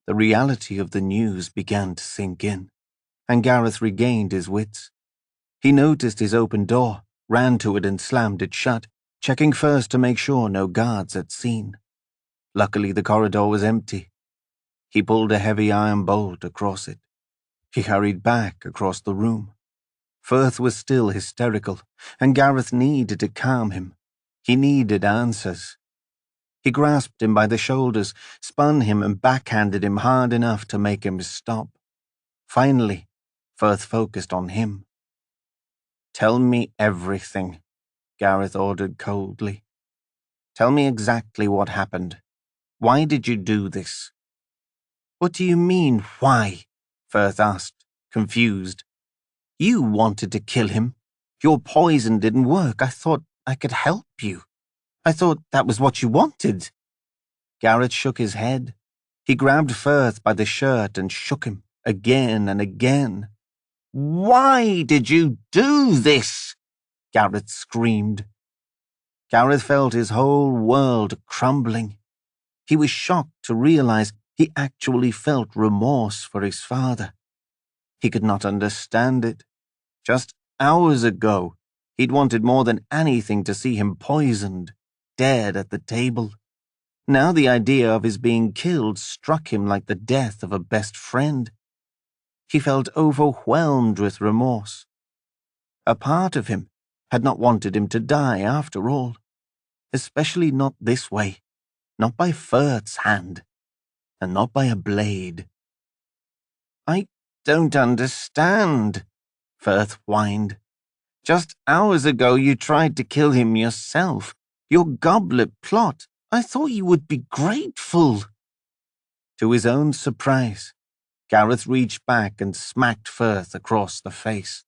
The reality of the news began to sink in, and Gareth regained his wits. He noticed his open door, ran to it and slammed it shut, checking first to make sure no guards had seen. Luckily, the corridor was empty. He pulled a heavy iron bolt across it. He hurried back across the room. Firth was still hysterical, and Gareth needed to calm him. He needed answers. He grasped him by the shoulders, spun him and backhanded him hard enough to make him stop. Finally, Firth focused on him. Tell me everything, Gareth ordered coldly. Tell me exactly what happened. Why did you do this? What do you mean, why? Firth asked, confused. You wanted to kill him. Your poison didn't work. I thought I could help you. I thought that was what you wanted. Gareth shook his head. He grabbed Firth by the shirt and shook him again and again. Why did you do this? Gareth screamed. Gareth felt his whole world crumbling. He was shocked to realize he actually felt remorse for his father. He could not understand it. Just hours ago, he'd wanted more than anything to see him poisoned, dead at the table. Now the idea of his being killed struck him like the death of a best friend. He felt overwhelmed with remorse. A part of him had not wanted him to die after all, especially not this way, not by Firth's hand, and not by a blade. I don't understand, Firth whined. Just hours ago you tried to kill him yourself. Your goblet plot. I thought you would be grateful. To his own surprise, Gareth reached back and smacked Firth across the face.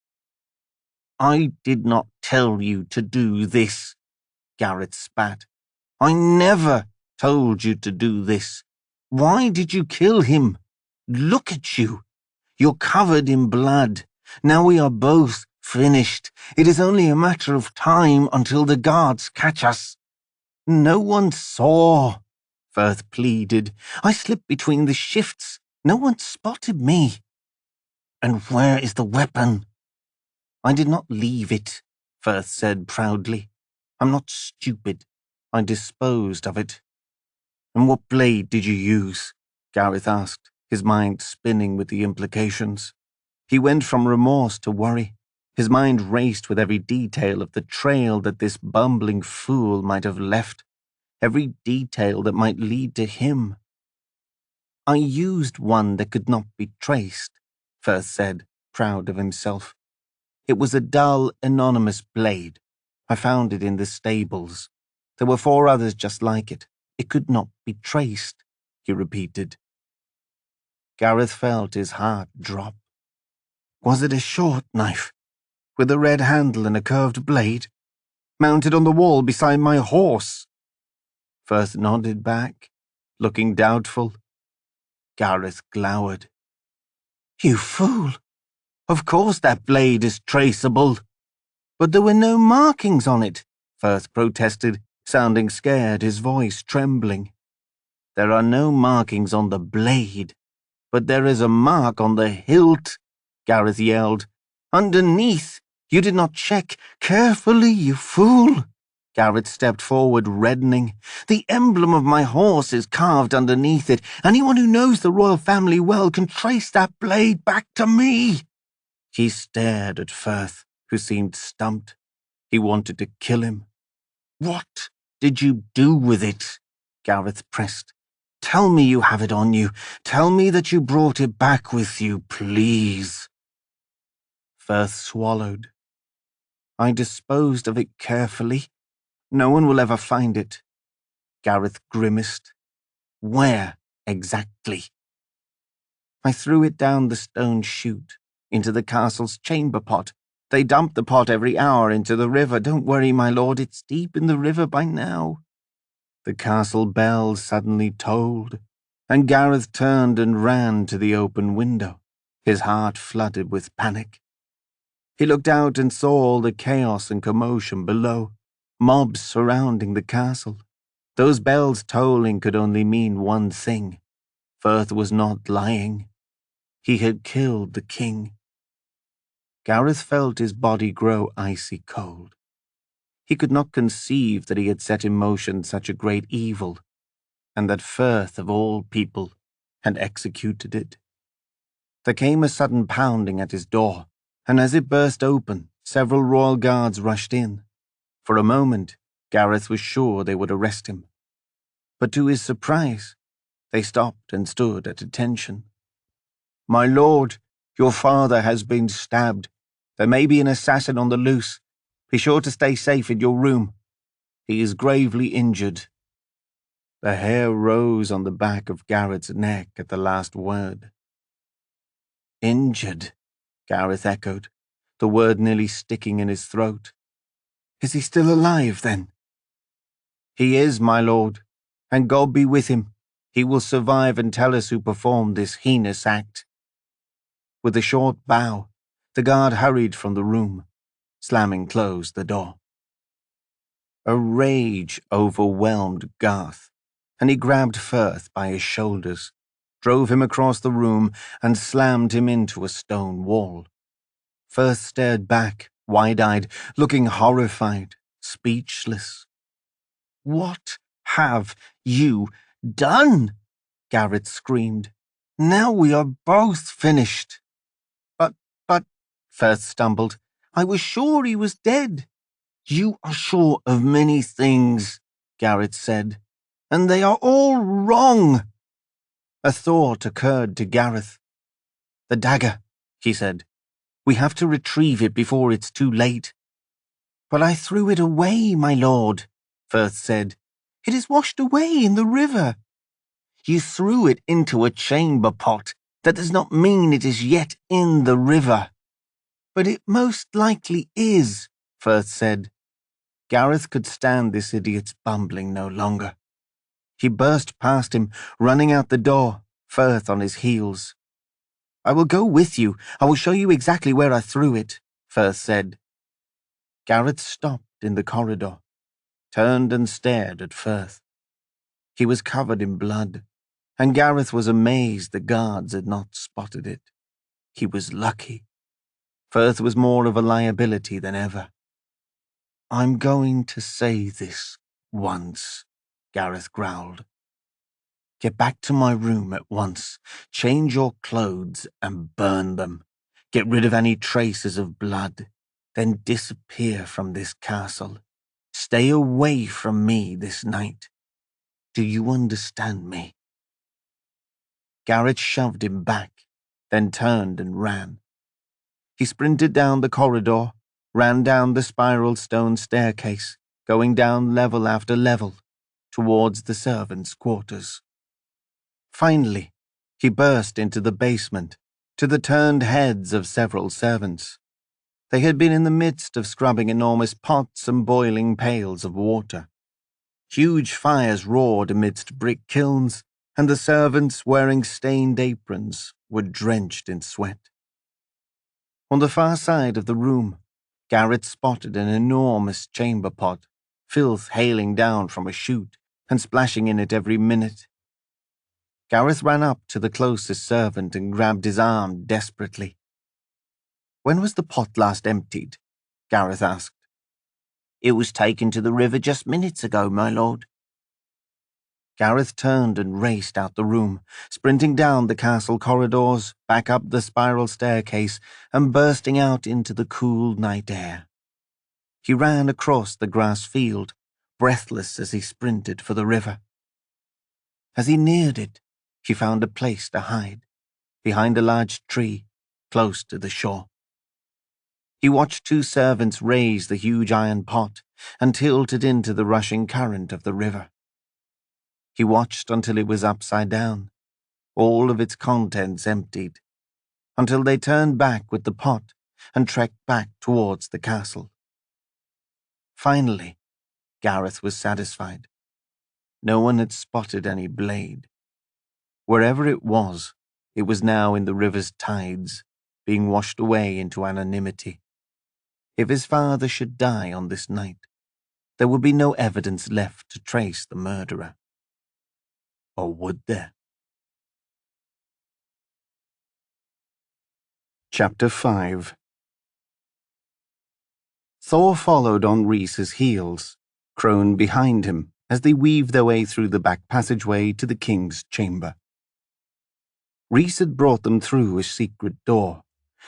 I did not tell you to do this, Gareth spat. I never told you to do this. Why did you kill him? Look at you. You're covered in blood. Now we are both finished. It is only a matter of time until the guards catch us. No one saw, Firth pleaded. I slipped between the shifts. No one spotted me. And where is the weapon? I did not leave it, Firth said proudly. I'm not stupid. I disposed of it. And what blade did you use? Gareth asked, his mind spinning with the implications. He went from remorse to worry. His mind raced with every detail of the trail that this bumbling fool might have left, every detail that might lead to him. I used one that could not be traced, Firth said, proud of himself. It was a dull, anonymous blade. I found it in the stables. There were 4 others just like it. It could not be traced, he repeated. Gareth felt his heart drop. Was it a short knife, with a red handle and a curved blade, mounted on the wall beside my horse? Firth nodded back, looking doubtful. Gareth glowered. You fool! Of course that blade is traceable. But there were no markings on it, Firth protested, sounding scared, his voice trembling. There are no markings on the blade, but there is a mark on the hilt, Gareth yelled. Underneath. You did not check carefully, you fool. Gareth stepped forward, reddening. The emblem of my horse is carved underneath it. Anyone who knows the royal family well can trace that blade back to me. He stared at Firth, who seemed stumped. He wanted to kill him. What did you do with it? Gareth pressed. Tell me you have it on you. Tell me that you brought it back with you, please. Firth swallowed. I disposed of it carefully. No one will ever find it. Gareth grimaced. Where exactly? I threw it down the stone chute, into the castle's chamber pot, They dump the pot every hour into the river. Don't worry, my lord, it's deep in the river by now. The castle bell suddenly tolled, and Gareth turned and ran to the open window, his heart flooded with panic. He looked out and saw all the chaos and commotion below, mobs surrounding the castle. Those bells tolling could only mean one thing. Firth was not lying. He had killed the king. Gareth felt his body grow icy cold. He could not conceive that he had set in motion such a great evil, and that Firth, of all people, had executed it. There came a sudden pounding at his door, and as it burst open, several royal guards rushed in. For a moment, Gareth was sure they would arrest him. But to his surprise, they stopped and stood at attention. "My lord, your father has been stabbed. There may be an assassin on the loose. Be sure to stay safe in your room. He is gravely injured." The hair rose on the back of Gareth's neck at the last word. "Injured," Gareth echoed, the word nearly sticking in his throat. "Is he still alive, then?" "He is, my lord, and God be with him. He will survive and tell us who performed this heinous act." With a short bow, the guard hurried from the room, slamming closed the door. A rage overwhelmed Garth, and he grabbed Firth by his shoulders, drove him across the room, and slammed him into a stone wall. Firth stared back, wide-eyed, looking horrified, speechless. "What have you done?" Gareth screamed. "Now we are both finished." But, Firth stumbled, "I was sure he was dead." "You are sure of many things," Gareth said, "and they are all wrong." A thought occurred to Gareth. "The dagger," he said. "We have to retrieve it before it's too late." "But I threw it away, my lord," Firth said. "It is washed away in the river." "You threw it into a chamber pot. That does not mean it is yet in the river." "But it most likely is," Firth said. Gareth could stand this idiot's bumbling no longer. He burst past him, running out the door, Firth on his heels. "I will go with you. I will show you exactly where I threw it," Firth said. Gareth stopped in the corridor, turned and stared at Firth. He was covered in blood, and Gareth was amazed the guards had not spotted it. He was lucky. Firth was more of a liability than ever. "I'm going to say this once," Gareth growled. "Get back to my room at once, change your clothes and burn them. Get rid of any traces of blood, then disappear from this castle. Stay away from me this night. Do you understand me?" Gareth shoved him back, then turned and ran. He sprinted down the corridor, ran down the spiral stone staircase, going down level after level, towards the servants' quarters. Finally, he burst into the basement, to the turned heads of several servants. They had been in the midst of scrubbing enormous pots and boiling pails of water. Huge fires roared amidst brick kilns, and the servants, wearing stained aprons, were drenched in sweat. On the far side of the room, Gareth spotted an enormous chamber pot, filth hailing down from a chute and splashing in it every minute. Gareth ran up to the closest servant and grabbed his arm desperately. "When was the pot last emptied?" Gareth asked. "It was taken to the river just minutes ago, my lord." Gareth turned and raced out the room, sprinting down the castle corridors, back up the spiral staircase, and bursting out into the cool night air. He ran across the grass field, breathless as he sprinted for the river. As he neared it, he found a place to hide, behind a large tree, close to the shore. He watched two servants raise the huge iron pot and tilt it into the rushing current of the river. He watched until it was upside down, all of its contents emptied, until they turned back with the pot and trekked back towards the castle. Finally, Gareth was satisfied. No one had spotted any blade. Wherever it was now in the river's tides, being washed away into anonymity. If his father should die on this night, there would be no evidence left to trace the murderer. Or would there? Chapter 5. Thor followed on Rhys's heels, Crone behind him, as they weaved their way through the back passageway to the king's chamber. Rhys had brought them through a secret door,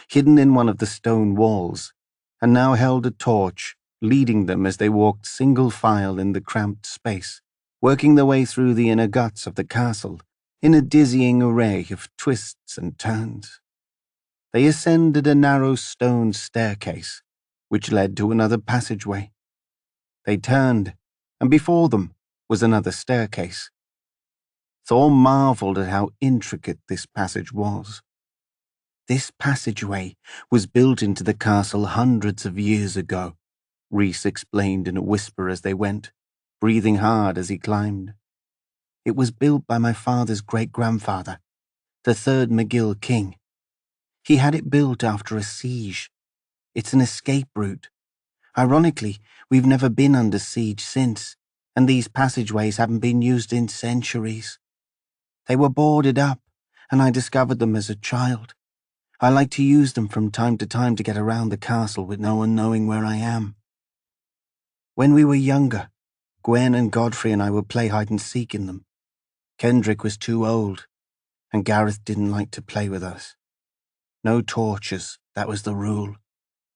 hidden in one of the stone walls, and now held a torch, leading them as they walked single file in the cramped space, working their way through the inner guts of the castle in a dizzying array of twists and turns. They ascended a narrow stone staircase, which led to another passageway. They turned, and before them was another staircase. Thor marveled at how intricate this passage was. This passageway was built into the castle hundreds of years ago, Rhys explained in a whisper as they went, breathing hard as he climbed. It was built by my father's great-grandfather, the third McGill king. He had it built after a siege. It's an escape route. Ironically, we've never been under siege since, and these passageways haven't been used in centuries. They were boarded up, and I discovered them as a child. I like to use them from time to time to get around the castle with no one knowing where I am. When we were younger, Gwen and Godfrey and I would play hide-and-seek in them. Kendrick was too old, and Gareth didn't like to play with us. No torches, that was the rule.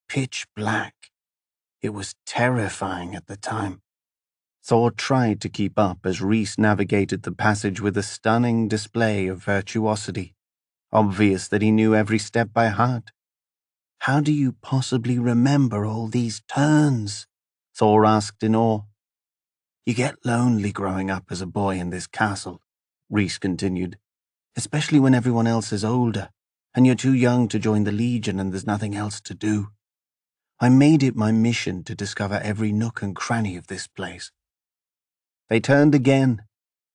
Pitch black. It was terrifying at the time. Thor tried to keep up as Rhys navigated the passage with a stunning display of virtuosity. Obvious that he knew every step by heart. How do you possibly remember all these turns? Thor asked in awe. You get lonely growing up as a boy in this castle, Rhys continued, especially when everyone else is older, and you're too young to join the Legion and there's nothing else to do. I made it my mission to discover every nook and cranny of this place. They turned again,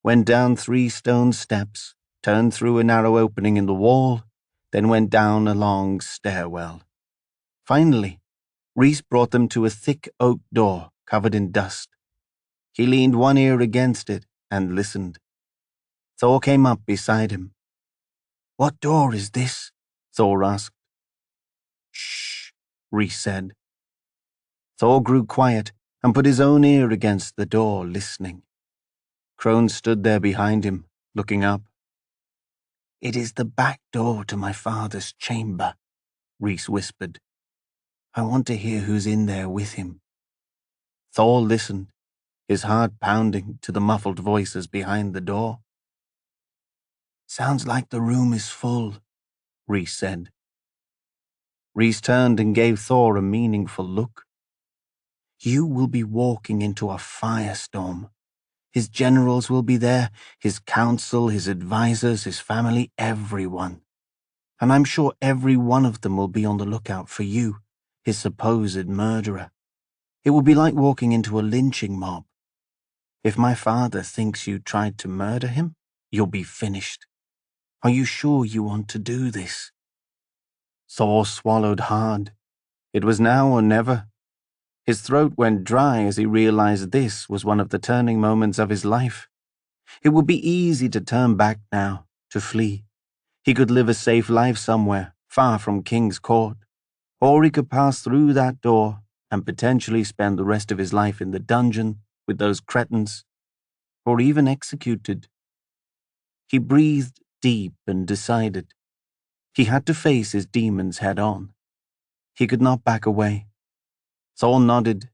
went down 3 stone steps, turned through a narrow opening in the wall, then went down a long stairwell. Finally, Rhys brought them to a thick oak door covered in dust. He leaned one ear against it and listened. Thor came up beside him. What door is this? Thor asked. Shh, Rhys said. Thor grew quiet and put his own ear against the door, listening. Crone stood there behind him, looking up. It is the back door to my father's chamber, Rhys whispered. I want to hear who's in there with him. Thor listened, his heart pounding to the muffled voices behind the door. Sounds like the room is full, Rhys said. Rhys turned and gave Thor a meaningful look. You will be walking into a firestorm. His generals will be there, his council, his advisors, his family, everyone. And I'm sure every one of them will be on the lookout for you, his supposed murderer. It will be like walking into a lynching mob. If my father thinks you tried to murder him, you'll be finished. Are you sure you want to do this? Thor swallowed hard. It was now or never. His throat went dry as he realized this was one of the turning moments of his life. It would be easy to turn back now, to flee. He could live a safe life somewhere, far from King's Court. Or he could pass through that door and potentially spend the rest of his life in the dungeon with those cretins, or even executed. He breathed deep and decided. He had to face his demons head on. He could not back away. Thor nodded.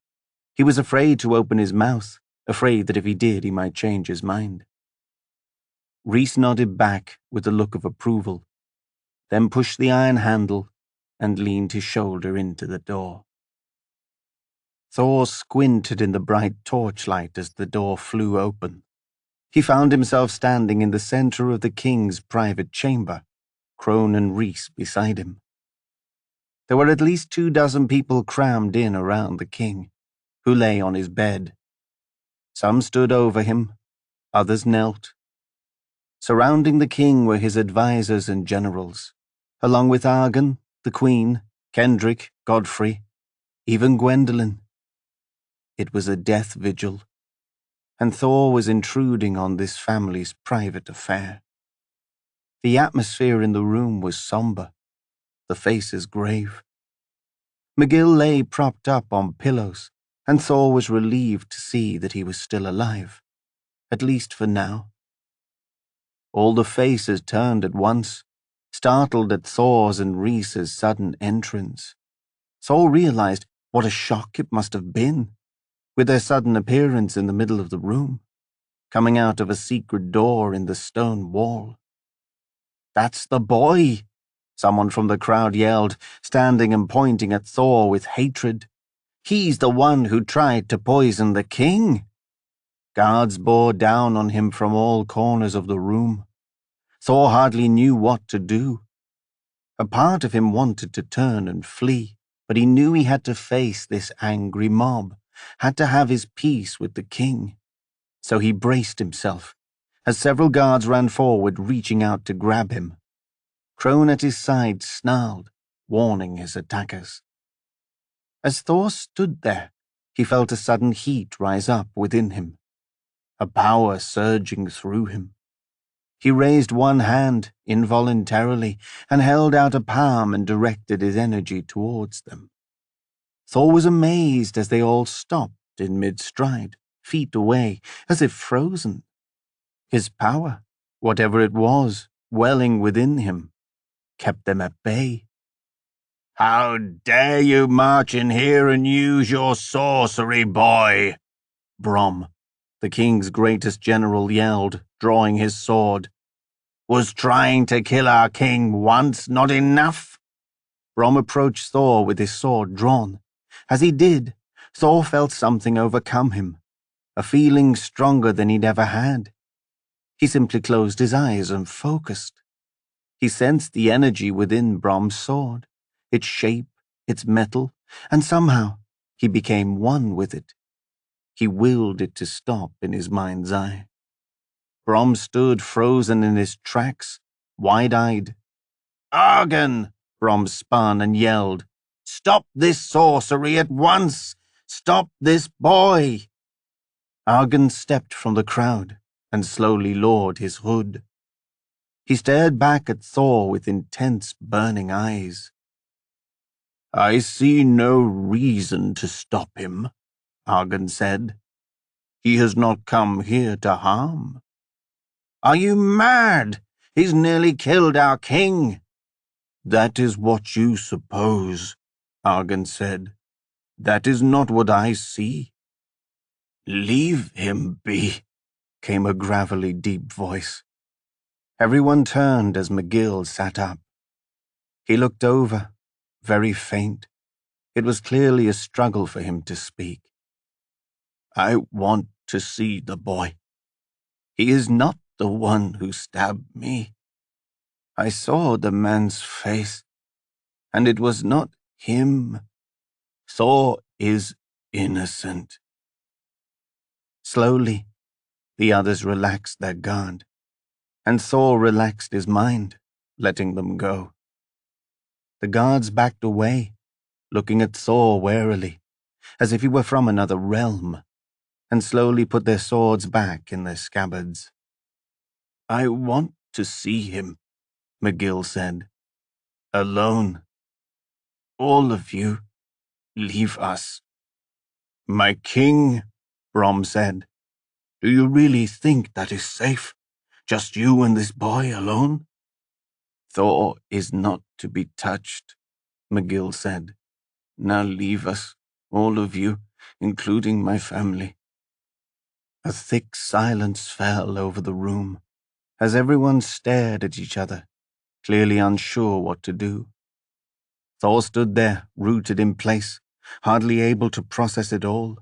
He was afraid to open his mouth, afraid that if he did, he might change his mind. Rhys nodded back with a look of approval, then pushed the iron handle and leaned his shoulder into the door. Thor squinted in the bright torchlight as the door flew open. He found himself standing in the center of the king's private chamber, Crone and Rhys beside him. There were at least 24 people crammed in around the king, who lay on his bed. Some stood over him, others knelt. Surrounding the king were his advisers and generals, along with Argan, the queen, Kendrick, Godfrey, even Gwendolen. It was a death vigil, and Thor was intruding on this family's private affair. The atmosphere in the room was somber, the faces grave. McGill lay propped up on pillows, and Thor was relieved to see that he was still alive, at least for now. All the faces turned at once, startled at Thor's and Rhys's sudden entrance. Thor realized what a shock it must have been, with their sudden appearance in the middle of the room, coming out of a secret door in the stone wall. "That's the boy!" someone from the crowd yelled, standing and pointing at Thor with hatred. "He's the one who tried to poison the king!" Guards bore down on him from all corners of the room. Thor hardly knew what to do. A part of him wanted to turn and flee, but he knew he had to face this angry mob, had to have his peace with the king. So he braced himself, as several guards ran forward, reaching out to grab him. Crone at his side snarled, warning his attackers. As Thor stood there, he felt a sudden heat rise up within him, a power surging through him. He raised one hand involuntarily and held out a palm and directed his energy towards them. Thor was amazed as they all stopped in mid-stride, feet away, as if frozen. His power, whatever it was, welling within him, kept them at bay. "How dare you march in here and use your sorcery, boy?" Brom, the king's greatest general, yelled, drawing his sword. "Was trying to kill our king once not enough?" Brom approached Thor with his sword drawn. As he did, Thor felt something overcome him, a feeling stronger than he'd ever had. He simply closed his eyes and focused. He sensed the energy within Brom's sword, its shape, its metal, and somehow he became one with it. He willed it to stop in his mind's eye. Brom stood frozen in his tracks, wide-eyed. "Argan!" Brom spun and yelled. "Stop this sorcery at once! Stop this boy!" Argan stepped from the crowd and slowly lowered his hood. He stared back at Thor with intense, burning eyes. "I see no reason to stop him," Argan said. "He has not come here to harm." "Are you mad? He's nearly killed our king." "That is what you suppose," Argan said. "That is not what I see." "Leave him be," came a gravelly, deep voice. Everyone turned as McGill sat up. He looked over, very faint. It was clearly a struggle for him to speak. "I want to see the boy. He is not the one who stabbed me. I saw the man's face, and it was not him. Thor is innocent." Slowly, the others relaxed their guard, and Thor relaxed his mind, letting them go. The guards backed away, looking at Thor warily, as if he were from another realm, and slowly put their swords back in their scabbards. "I want to see him," McGill said. "Alone. All of you, leave us." "My king," Brom said. "Do you really think that is safe? Just you and this boy alone?" "Thor is not to be touched," McGill said. "Now leave us, all of you, including my family." A thick silence fell over the room, as everyone stared at each other, clearly unsure what to do. Thor stood there, rooted in place, hardly able to process it all.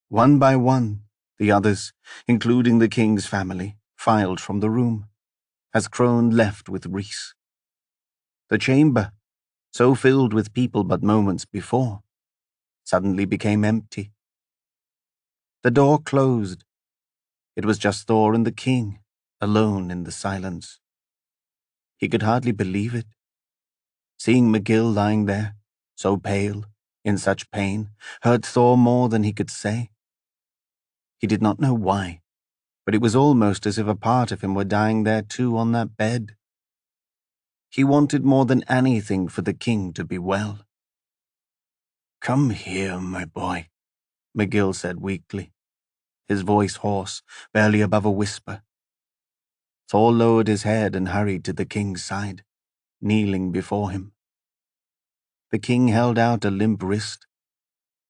One by one, the others, including the king's family, filed from the room, as Crone left with Rhys. The chamber, so filled with people but moments before, suddenly became empty. The door closed. It was just Thor and the king, alone in the silence. He could hardly believe it. Seeing McGill lying there, so pale, in such pain, hurt Thor more than he could say. He did not know why, but it was almost as if a part of him were dying there too on that bed. He wanted more than anything for the king to be well. "Come here, my boy," McGill said weakly, his voice hoarse, barely above a whisper. Thor lowered his head and hurried to the king's side, kneeling before him. The king held out a limp wrist.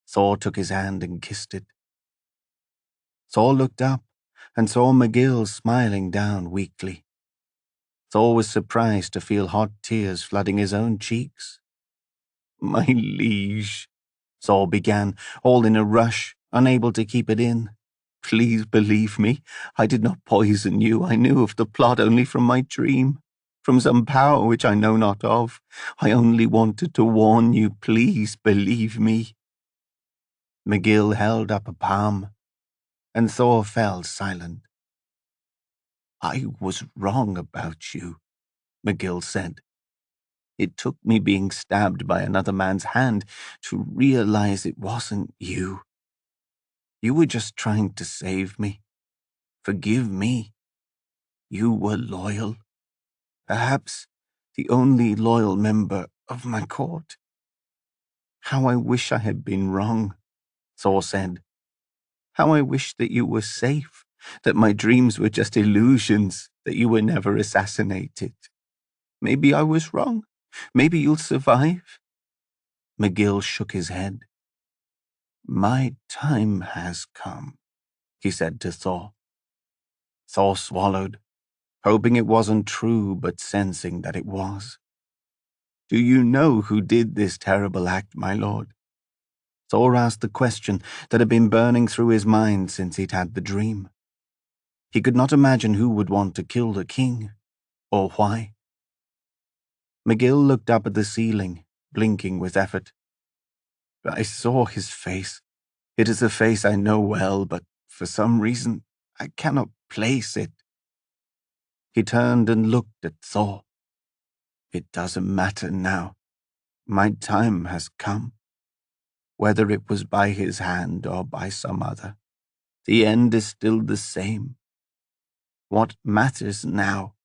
Thor took his hand and kissed it. Thor looked up and saw McGill smiling down weakly. Thor was surprised to feel hot tears flooding his own cheeks. "My liege," Thor began, all in a rush, unable to keep it in. "Please believe me. I did not poison you. I knew of the plot only from my dream, from some power which I know not of. I only wanted to warn you. Please believe me." McGill held up a palm, and Thor fell silent. "I was wrong about you," McGill said. "It took me being stabbed by another man's hand to realize it wasn't you. You were just trying to save me. Forgive me. You were loyal. Perhaps the only loyal member of my court." "How I wish I had been wrong," Thor said. "How I wish that you were safe, that my dreams were just illusions, that you were never assassinated. Maybe I was wrong. Maybe you'll survive." McGill shook his head. "My time has come," he said to Thor. Thor swallowed, hoping it wasn't true, but sensing that it was. "Do you know who did this terrible act, my lord?" Thor asked the question that had been burning through his mind since he'd had the dream. He could not imagine who would want to kill the king, or why. McGill looked up at the ceiling, blinking with effort. "I saw his face. It is a face I know well, but for some reason I cannot place it." He turned and looked at Thor. "It doesn't matter now. My time has come. Whether it was by his hand or by some other, the end is still the same. What matters now,"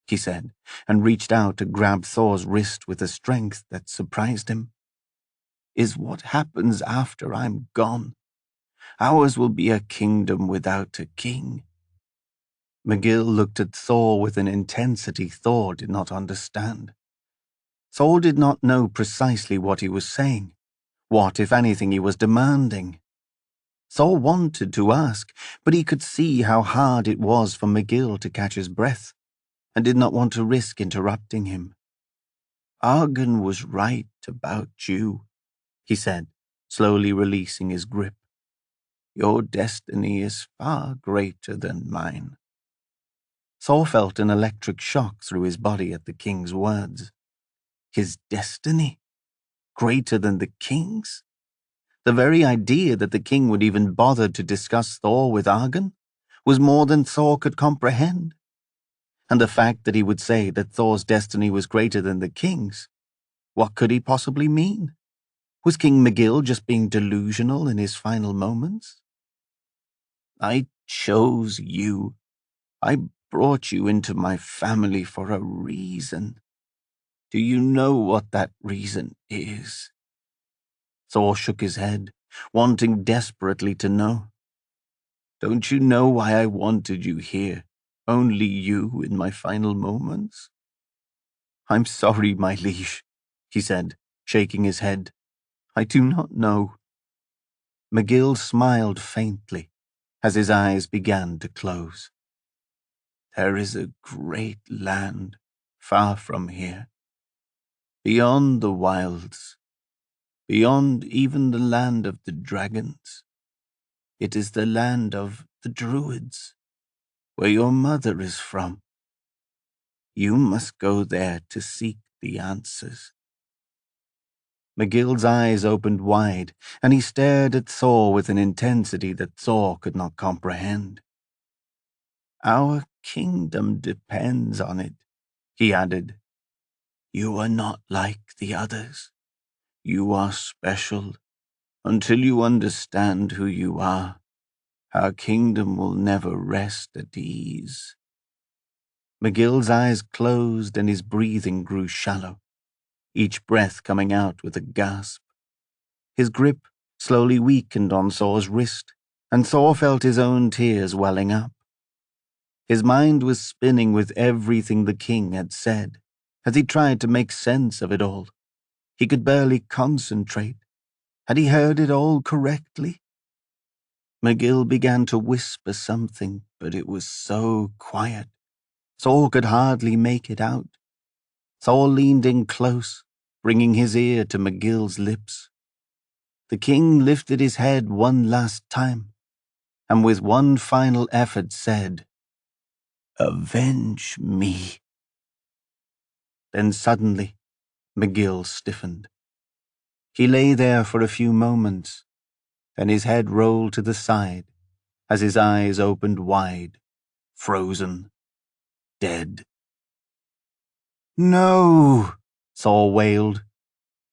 he said, and reached out to grab Thor's wrist with a strength that surprised him, "is what happens after I'm gone. Ours will be a kingdom without a king." McGill looked at Thor with an intensity Thor did not understand. Thor did not know precisely what he was saying, what, if anything, he was demanding. Thor wanted to ask, but he could see how hard it was for McGill to catch his breath, and did not want to risk interrupting him. "Argon was right about you," he said, slowly releasing his grip. "Your destiny is far greater than mine." Thor felt an electric shock through his body at the king's words. His destiny? Greater than the king's? The very idea that the king would even bother to discuss Thor with Argon was more than Thor could comprehend. And the fact that he would say that Thor's destiny was greater than the king's, what could he possibly mean? Was King McGill just being delusional in his final moments? "I chose you. I brought you into my family for a reason. Do you know what that reason is?" Thor shook his head, wanting desperately to know. "Don't you know why I wanted you here, only you in my final moments?" "I'm sorry, my liege," he said, shaking his head. "I do not know." McGill smiled faintly as his eyes began to close. "There is a great land far from here, beyond the wilds, beyond even the land of the dragons. It is the land of the druids, where your mother is from. You must go there to seek the answers. McGill's eyes opened wide, and he stared at Thor with an intensity that Thor could not comprehend. "Our kingdom depends on it," he added. "You are not like the others. You are special. Until you understand who you are, our kingdom will never rest at ease." McGill's eyes closed and his breathing grew shallow, each breath coming out with a gasp. His grip slowly weakened on Thor's wrist, and Thor felt his own tears welling up. His mind was spinning with everything the king had said, as he tried to make sense of it all. He could barely concentrate. Had he heard it all correctly? McGill began to whisper something, but it was so quiet. Thor could hardly make it out. Thor leaned in close, bringing his ear to McGill's lips. The king lifted his head one last time, and with one final effort said, "Avenge me." Then suddenly, McGill stiffened. He lay there for a few moments, then his head rolled to the side as his eyes opened wide, frozen, dead. "No!" Thor wailed.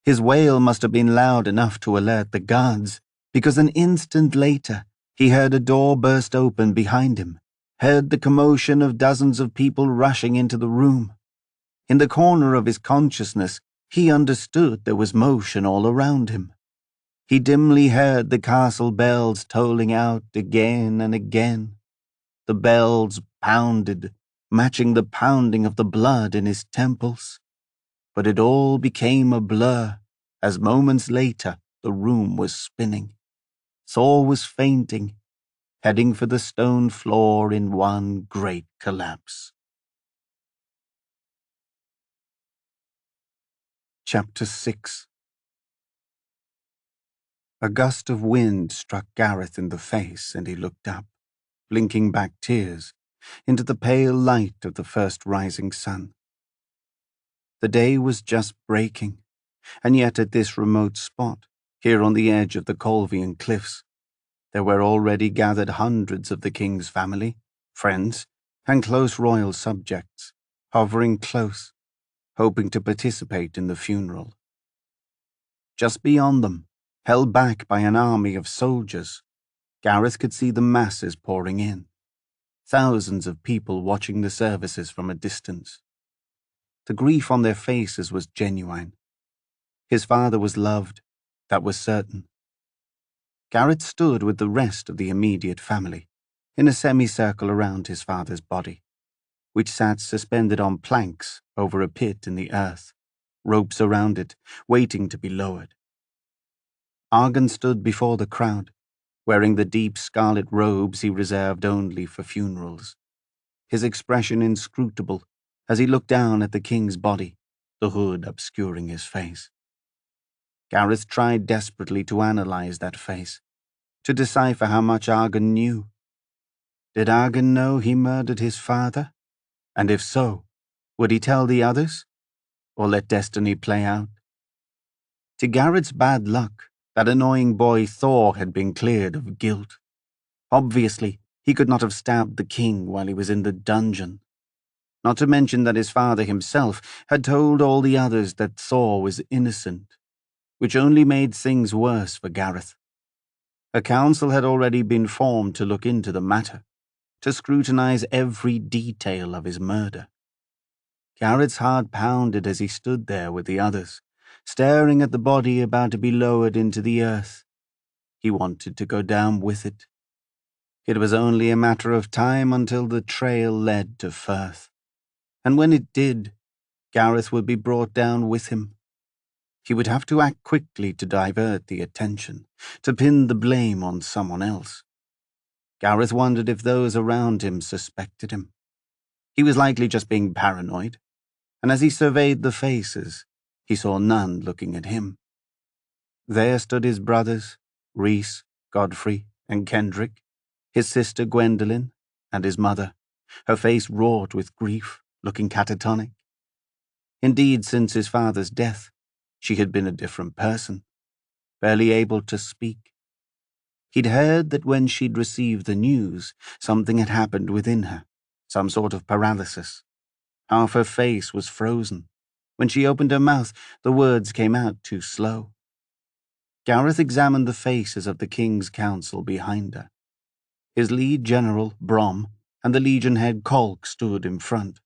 His wail must have been loud enough to alert the guards, because an instant later he heard a door burst open behind him, heard the commotion of dozens of people rushing into the room. In the corner of his consciousness, he understood there was motion all around him. He dimly heard the castle bells tolling out again and again. The bells pounded, matching the pounding of the blood in his temples. But it all became a blur as moments later the room was spinning. Thor was fainting, heading for the stone floor in one great collapse. Chapter 6. A gust of wind struck Gareth in the face, and he looked up, blinking back tears, into the pale light of the first rising sun. The day was just breaking, and yet at this remote spot, here on the edge of the Colvian cliffs, there were already gathered hundreds of the king's family, friends, and close royal subjects, hovering close, hoping to participate in the funeral. Just beyond them, held back by an army of soldiers, Gareth could see the masses pouring in, thousands of people watching the services from a distance. The grief on their faces was genuine. His father was loved, that was certain. Gareth stood with the rest of the immediate family, in a semicircle around his father's body, which sat suspended on planks over a pit in the earth, ropes around it, waiting to be lowered. Argon stood before the crowd, wearing the deep scarlet robes he reserved only for funerals, his expression inscrutable as he looked down at the king's body, the hood obscuring his face. Gareth tried desperately to analyze that face, to decipher how much Argon knew. Did Argon know he murdered his father? And if so, would he tell the others, or let destiny play out? To Gareth's bad luck, that annoying boy Thor had been cleared of guilt. Obviously, he could not have stabbed the king while he was in the dungeon. Not to mention that his father himself had told all the others that Thor was innocent, which only made things worse for Gareth. A council had already been formed to look into the matter, to scrutinize every detail of his murder. Gareth's heart pounded as he stood there with the others, staring at the body about to be lowered into the earth. He wanted to go down with it. It was only a matter of time until the trail led to Firth, and when it did, Gareth would be brought down with him. He would have to act quickly to divert the attention, to pin the blame on someone else. Gareth wondered if those around him suspected him. He was likely just being paranoid, and as he surveyed the faces, he saw none looking at him. There stood his brothers, Rhys, Godfrey, and Kendrick, his sister Gwendolen, and his mother, her face wrought with grief, looking catatonic. Indeed, since his father's death, She had been a different person, barely able to speak. He'd heard that when she'd received the news, something had happened within her, some sort of paralysis. Half her face was frozen. When she opened her mouth, the words came out too slow. Gareth examined the faces of the king's council behind her. His lead general, Brom, and the legion head Kolk stood in front,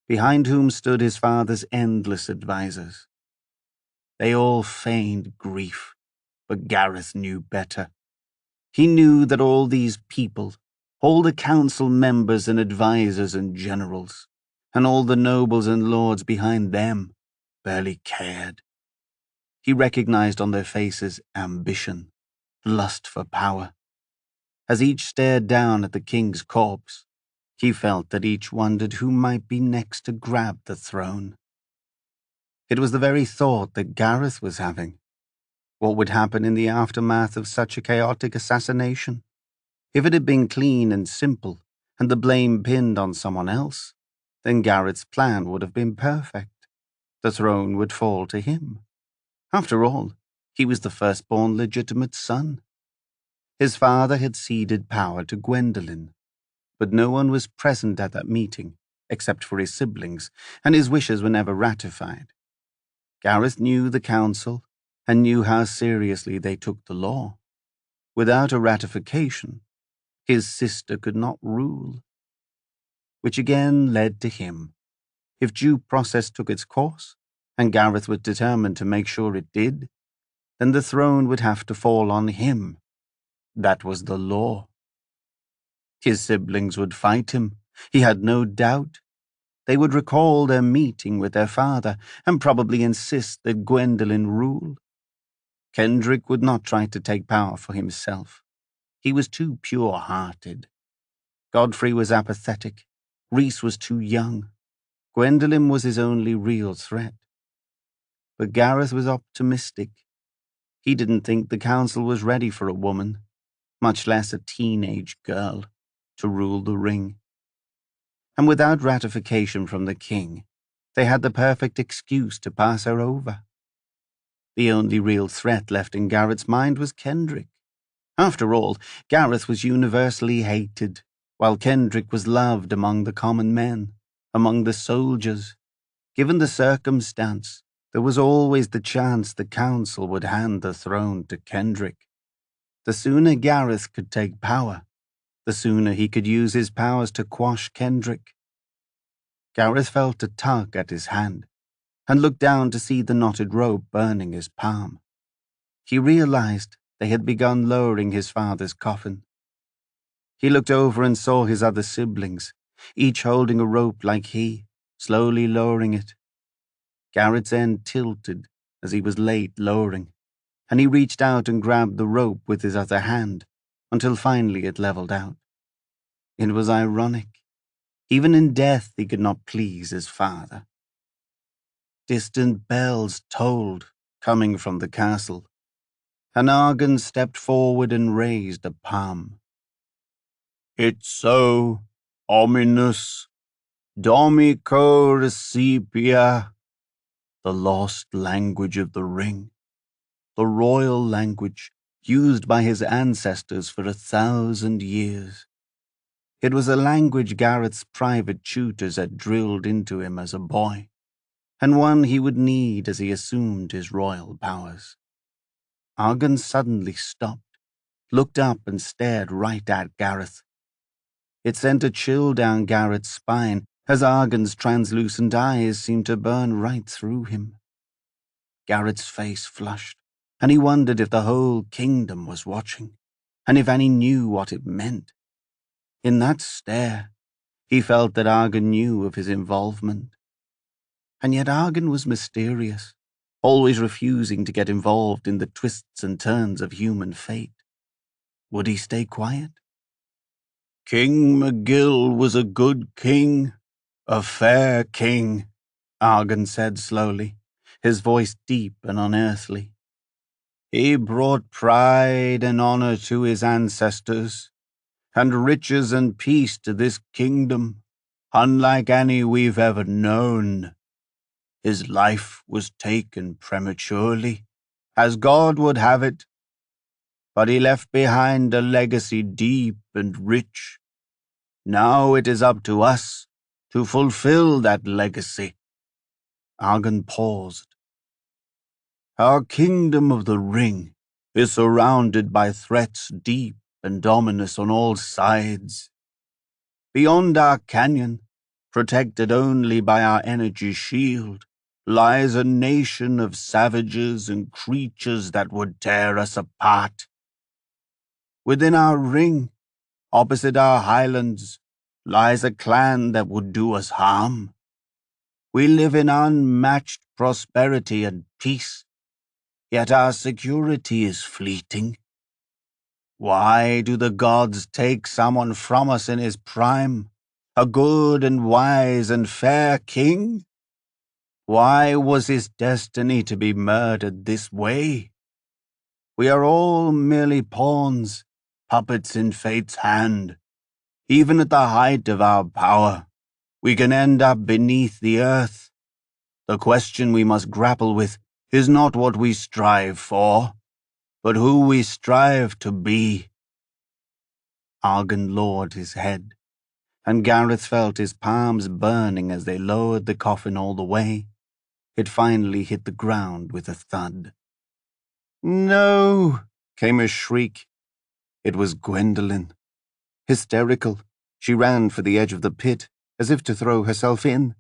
behind whom stood his father's endless advisers. They all feigned grief, but Gareth knew better. He knew that all these people, all the council members and advisers and generals, and all the nobles and lords behind them, barely cared. He recognized on their faces ambition, lust for power. As each stared down at the king's corpse, he felt that each wondered who might be next to grab the throne. It was the very thought that Gareth was having. What would happen in the aftermath of such a chaotic assassination? If it had been clean and simple, and the blame pinned on someone else, then Gareth's plan would have been perfect. The throne would fall to him. After all, he was the firstborn legitimate son. His father had ceded power to Gwendolen, but no one was present at that meeting, except for his siblings, and his wishes were never ratified. Gareth knew the council, and knew how seriously they took the law. Without a ratification, his sister could not rule. Which again led to him. If due process took its course, and Gareth was determined to make sure it did, then the throne would have to fall on him. That was the law. His siblings would fight him, he had no doubt. They would recall their meeting with their father and probably insist that Gwendolen rule. Kendrick would not try to take power for himself. He was too pure-hearted. Godfrey was apathetic. Rhys was too young. Gwendolen was his only real threat. But Gareth was optimistic. He didn't think the council was ready for a woman, much less a teenage girl, to rule the ring. And without ratification from the king, they had the perfect excuse to pass her over. The only real threat left in Gareth's mind was Kendrick. After all, Gareth was universally hated, while Kendrick was loved among the common men, among the soldiers. Given the circumstance, there was always the chance the council would hand the throne to Kendrick. The sooner Gareth could take power, the sooner he could use his powers to quash Kendrick. Gareth felt a tug at his hand, and looked down to see the knotted rope burning his palm. He realized they had begun lowering his father's coffin. He looked over and saw his other siblings, each holding a rope like he, slowly lowering it. Gareth's end tilted as he was late lowering, and he reached out and grabbed the rope with his other hand, until finally it leveled out. It was ironic. Even in death he could not please his father. Distant bells tolled, coming from the castle, and Argan stepped forward and raised a palm. "It's so ominous. Domico recipia," the lost language of the ring, the royal language used by his ancestors for 1,000 years. It was a language Gareth's private tutors had drilled into him as a boy, and one he would need as he assumed his royal powers. Argan suddenly stopped, looked up and stared right at Gareth. It sent a chill down Gareth's spine as Argan's translucent eyes seemed to burn right through him. Gareth's face flushed, and he wondered if the whole kingdom was watching, and if any knew what it meant. In that stare, he felt that Argan knew of his involvement. And yet Argan was mysterious, always refusing to get involved in the twists and turns of human fate. Would he stay quiet? "King McGill was a good king, a fair king," Argan said slowly, his voice deep and unearthly. "He brought pride and honor to his ancestors, and riches and peace to this kingdom, unlike any we've ever known. His life was taken prematurely, as God would have it, but he left behind a legacy deep and rich. Now it is up to us to fulfill that legacy." Argan paused. "Our kingdom of the ring is surrounded by threats deep and ominous on all sides. Beyond our canyon, protected only by our energy shield, lies a nation of savages and creatures that would tear us apart. Within our ring, opposite our highlands, lies a clan that would do us harm. We live in unmatched prosperity and peace, yet our security is fleeting. Why do the gods take someone from us in his prime, a good and wise and fair king? Why was his destiny to be murdered this way? We are all merely pawns, puppets in fate's hand. Even at the height of our power, we can end up beneath the earth. The question we must grapple with is not what we strive for, but who we strive to be." Argan lowered his head, and Gareth felt his palms burning as they lowered the coffin all the way. It finally hit the ground with a thud. "No!" came a shriek. It was Gwendolen. Hysterical, she ran for the edge of the pit, as if to throw herself in.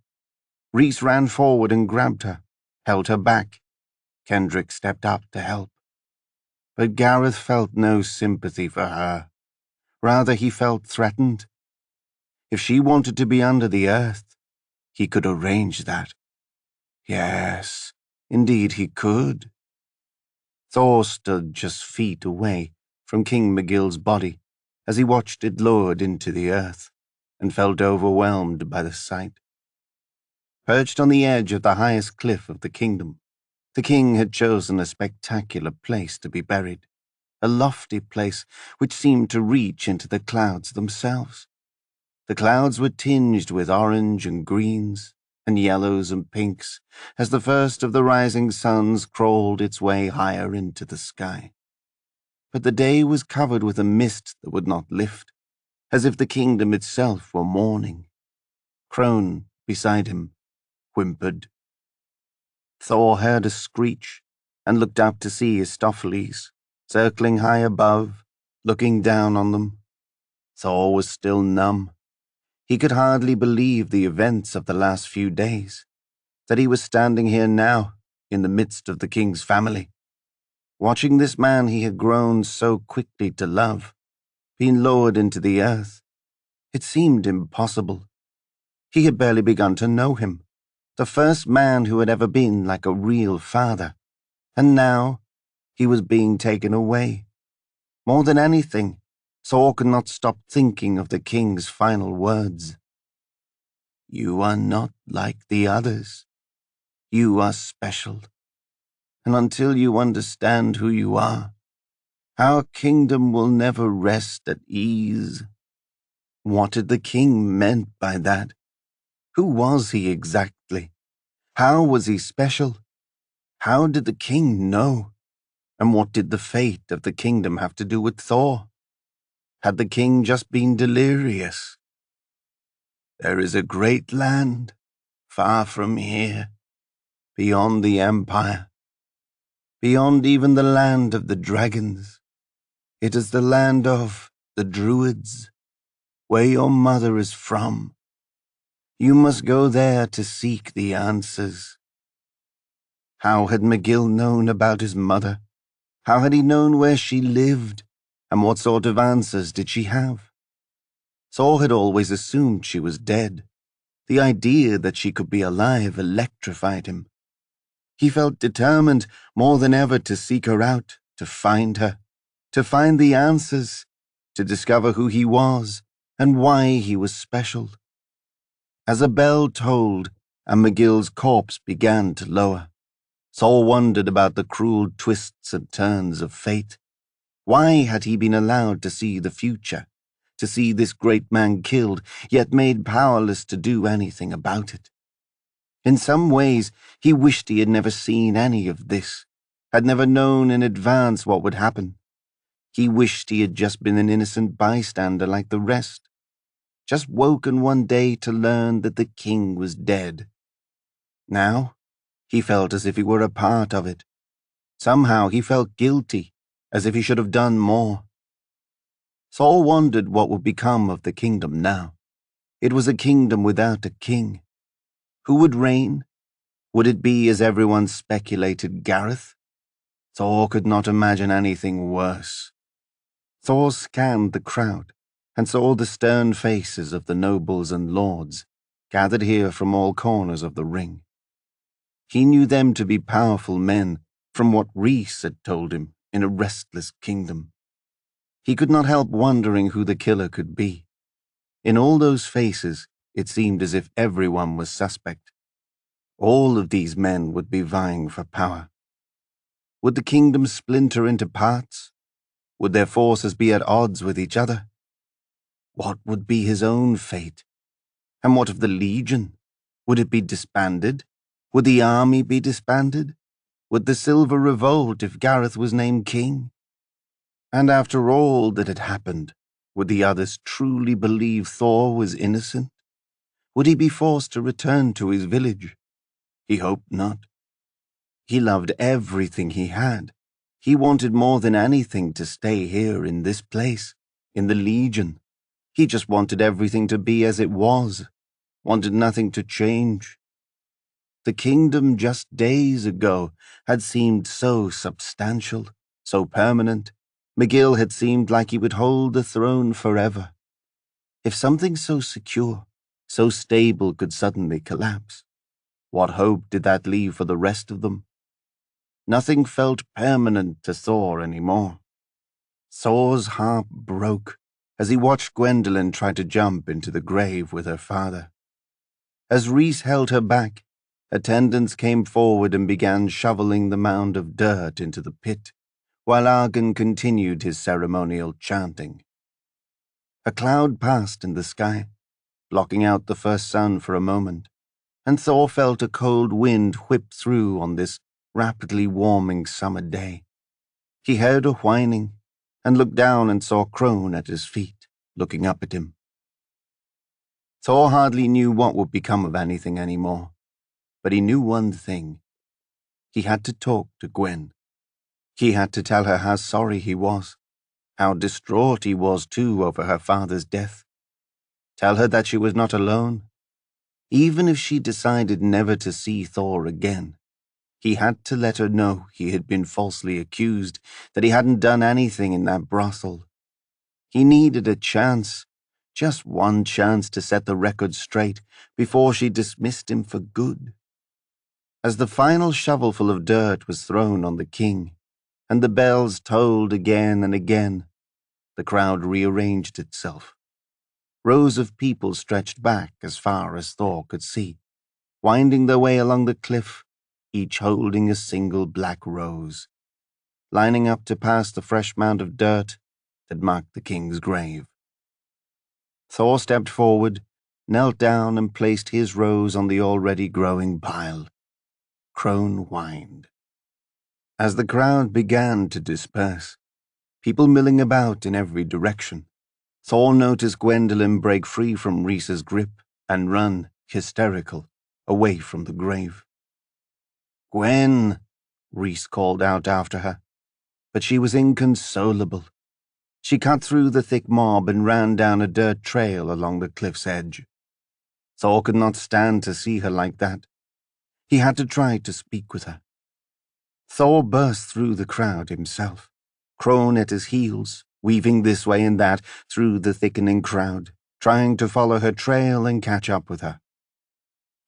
Rhys ran forward and grabbed her, held her back. Kendrick stepped up to help. But Gareth felt no sympathy for her. Rather, he felt threatened. If she wanted to be under the earth, he could arrange that. Yes, indeed he could. Thor stood just feet away from King McGill's body as he watched it lowered into the earth and felt overwhelmed by the sight. Perched on the edge of the highest cliff of the kingdom, the king had chosen a spectacular place to be buried, a lofty place which seemed to reach into the clouds themselves. The clouds were tinged with orange and greens and yellows and pinks as the first of the rising suns crawled its way higher into the sky. But the day was covered with a mist that would not lift, as if the kingdom itself were mourning. Crone, beside him, whimpered. Thor heard a screech and looked up to see Istophiles, circling high above, looking down on them. Thor was still numb. He could hardly believe the events of the last few days, that he was standing here now, in the midst of the king's family, watching this man he had grown so quickly to love, being lowered into the earth. It seemed impossible. He had barely begun to know him, the first man who had ever been like a real father, and now he was being taken away. More than anything, Thor could not stop thinking of the king's final words. "You are not like the others. You are special. And until you understand who you are, our kingdom will never rest at ease." What had the king meant by that? Who was he exactly? How was he special? How did the king know? And what did the fate of the kingdom have to do with Thor? Had the king just been delirious? "There is a great land, far from here, beyond the empire, beyond even the land of the dragons. It is the land of the druids, where your mother is from. You must go there to seek the answers." How had McGill known about his mother? How had he known where she lived? And what sort of answers did she have? Thor had always assumed she was dead. The idea that she could be alive electrified him. He felt determined more than ever to seek her out, to find her, to find the answers, to discover who he was and why he was special. As a bell tolled and McGill's corpse began to lower, Thor wondered about the cruel twists and turns of fate. Why had he been allowed to see the future, to see this great man killed, yet made powerless to do anything about it? In some ways, he wished he had never seen any of this, had never known in advance what would happen. He wished he had just been an innocent bystander like the rest, just woken one day to learn that the king was dead. Now, he felt as if he were a part of it. Somehow he felt guilty, as if he should have done more. Saul wondered what would become of the kingdom now. It was a kingdom without a king. Who would reign? Would it be, as everyone speculated, Gareth? Thor could not imagine anything worse. Thor scanned the crowd and saw the stern faces of the nobles and lords gathered here from all corners of the ring. He knew them to be powerful men from what Rhys had told him in a restless kingdom. He could not help wondering who the killer could be. In all those faces, it seemed as if everyone was suspect. All of these men would be vying for power. Would the kingdom splinter into parts? Would their forces be at odds with each other? What would be his own fate? And what of the Legion? Would it be disbanded? Would the army be disbanded? Would the Silver revolt if Gareth was named king? And after all that had happened, would the others truly believe Thor was innocent? Would he be forced to return to his village? He hoped not. He loved everything he had. He wanted more than anything to stay here in this place, in the Legion. He just wanted everything to be as it was, wanted nothing to change. The kingdom just days ago had seemed so substantial, so permanent. McGill had seemed like he would hold the throne forever. If something so secure, so stable could suddenly collapse, what hope did that leave for the rest of them? Nothing felt permanent to Thor anymore. Thor's heart broke as he watched Gwendolen try to jump into the grave with her father. As Rhys held her back, attendants came forward and began shoveling the mound of dirt into the pit, while Argon continued his ceremonial chanting. A cloud passed in the sky, blocking out the first sun for a moment, and Thor felt a cold wind whip through on this rapidly warming summer day. He heard a whining, and looked down and saw Crone at his feet, looking up at him. Thor hardly knew what would become of anything anymore, but he knew one thing. He had to talk to Gwen. He had to tell her how sorry he was, how distraught he was too over her father's death. Tell her that she was not alone. Even if she decided never to see Thor again, he had to let her know he had been falsely accused, that he hadn't done anything in that brothel. He needed a chance, just one chance to set the record straight before she dismissed him for good. As the final shovelful of dirt was thrown on the king, and the bells tolled again and again, the crowd rearranged itself. Rows of people stretched back as far as Thor could see, winding their way along the cliff, each holding a single black rose, lining up to pass the fresh mound of dirt that marked the king's grave. Thor stepped forward, knelt down and placed his rose on the already growing pile. Crone whined. As the crowd began to disperse, people milling about in every direction, Thor noticed Gwendolen break free from Rhys's grip and run, hysterical, away from the grave. "Gwen," Rhys called out after her, but she was inconsolable. She cut through the thick mob and ran down a dirt trail along the cliff's edge. Thor could not stand to see her like that. He had to try to speak with her. Thor burst through the crowd himself, Crone at his heels, weaving this way and that through the thickening crowd, trying to follow her trail and catch up with her.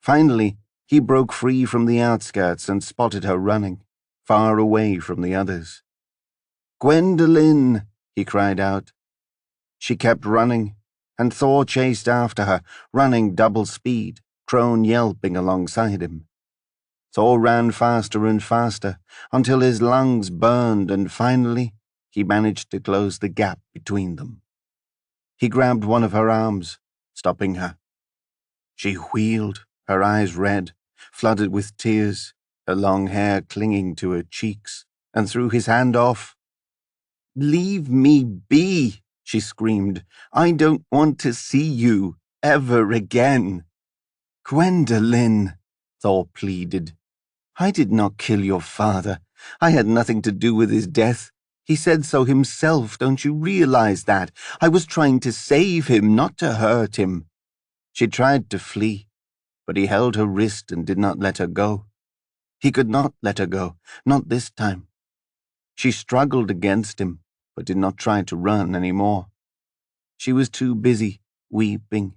Finally, he broke free from the outskirts and spotted her running, far away from the others. "Gwendolen!" he cried out. She kept running, and Thor chased after her, running double speed, Crone yelping alongside him. Thor ran faster and faster, until his lungs burned, and finally he managed to close the gap between them. He grabbed one of her arms, stopping her. She wheeled, her eyes red, flooded with tears, her long hair clinging to her cheeks, and threw his hand off. "Leave me be," she screamed. "I don't want to see you ever again." "Gwendolen," Thor pleaded. "I did not kill your father. I had nothing to do with his death. He said so himself, don't you realize that? I was trying to save him, not to hurt him." She tried to flee, but he held her wrist and did not let her go. He could not let her go, not this time. She struggled against him, but did not try to run any more. She was too busy, weeping.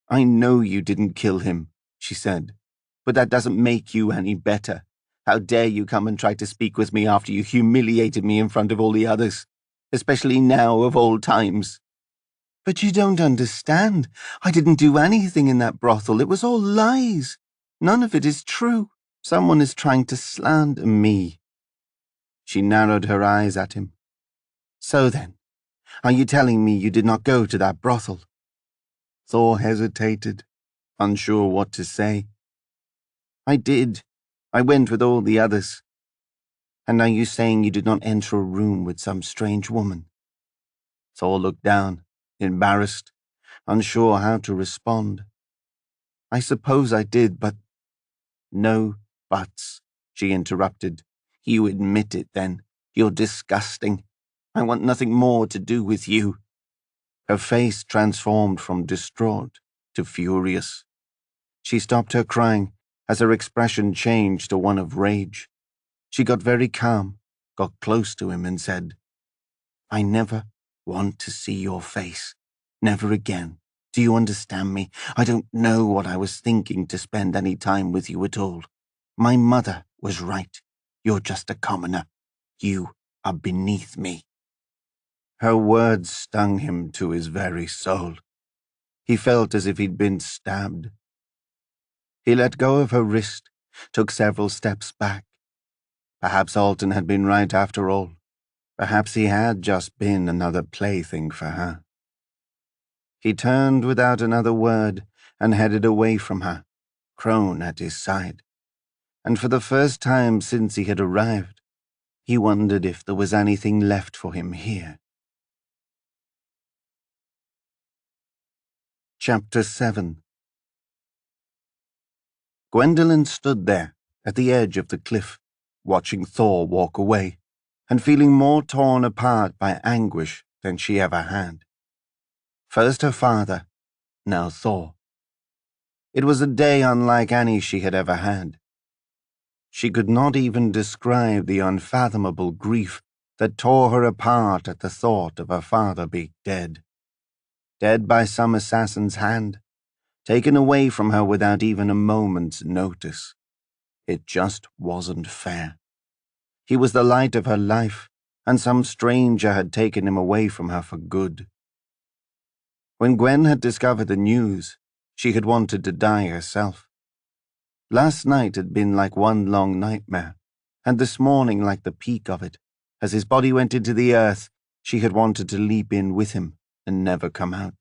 "I know you didn't kill him," she said, "but that doesn't make you any better. How dare you come and try to speak with me after you humiliated me in front of all the others, especially now of all times?" "But you don't understand. I didn't do anything in that brothel. It was all lies. None of it is true. Someone is trying to slander me." She narrowed her eyes at him. "So then, are you telling me you did not go to that brothel?" Thor hesitated, unsure what to say. "I did. I went with all the others." "And are you saying you did not enter a room with some strange woman?" Thor looked down, embarrassed, unsure how to respond. "I suppose I did, but—" "No buts," she interrupted. "You admit it, then. You're disgusting. I want nothing more to do with you." Her face transformed from distraught to furious. She stopped her crying as her expression changed to one of rage. She got very calm, got close to him and said, "I never want to see your face. Never again. Do you understand me? I don't know what I was thinking to spend any time with you at all. My mother was right. You're just a commoner. You are beneath me." Her words stung him to his very soul. He felt as if he'd been stabbed. He let go of her wrist, took several steps back. Perhaps Alton had been right after all. Perhaps he had just been another plaything for her. He turned without another word and headed away from her, Crone at his side. And for the first time since he had arrived, he wondered if there was anything left for him here. Chapter 7. Gwendolen stood there at the edge of the cliff, watching Thor walk away, and feeling more torn apart by anguish than she ever had. First her father, now Thor. It was a day unlike any she had ever had. She could not even describe the unfathomable grief that tore her apart at the thought of her father being dead. Dead by some assassin's hand, taken away from her without even a moment's notice. It just wasn't fair. He was the light of her life, and some stranger had taken him away from her for good. When Gwen had discovered the news, she had wanted to die herself. Last night had been like one long nightmare, and this morning like the peak of it. As his body went into the earth, she had wanted to leap in with him and never come out.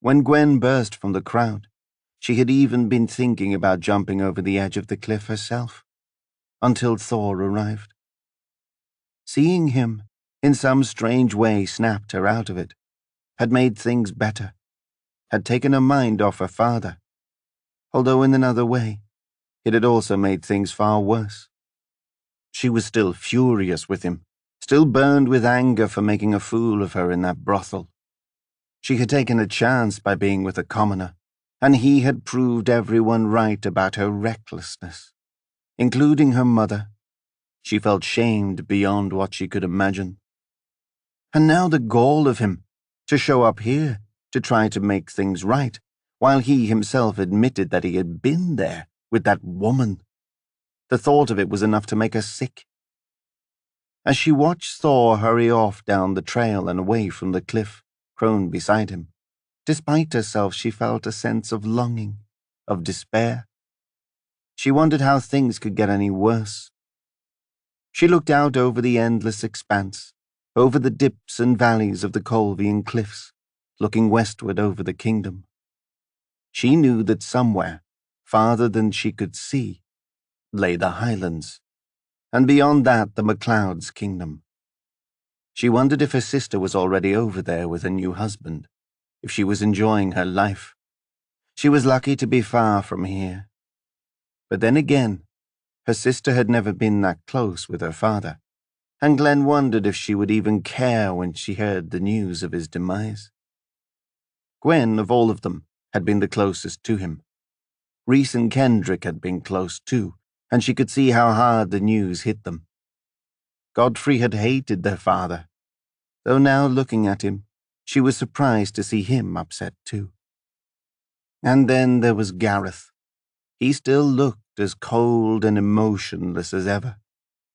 When Gwen burst from the crowd, she had even been thinking about jumping over the edge of the cliff herself, until Thor arrived. Seeing him, in some strange way, snapped her out of it, had made things better, had taken her mind off her father, although in another way, it had also made things far worse. She was still furious with him, still burned with anger for making a fool of her in that brothel. She had taken a chance by being with a commoner, and he had proved everyone right about her recklessness, including her mother. She felt shamed beyond what she could imagine. And now the gall of him, to show up here, to try to make things right, while he himself admitted that he had been there with that woman. The thought of it was enough to make her sick. As she watched Thor hurry off down the trail and away from the cliff, Crone beside him, despite herself she felt a sense of longing, of despair. She wondered how things could get any worse. She looked out over the endless expanse, over the dips and valleys of the Colvian cliffs, looking westward over the kingdom. She knew that somewhere, farther than she could see, lay the highlands, and beyond that the MacLeod's kingdom. She wondered if her sister was already over there with a new husband, if she was enjoying her life. She was lucky to be far from here. But then again, her sister had never been that close with her father, and Glenn wondered if she would even care when she heard the news of his demise. Gwen, of all of them, had been the closest to him. Rhys and Kendrick had been close too, and she could see how hard the news hit them. Godfrey had hated their father, though now looking at him, she was surprised to see him upset too. And then there was Gareth. He still looked as cold and emotionless as ever,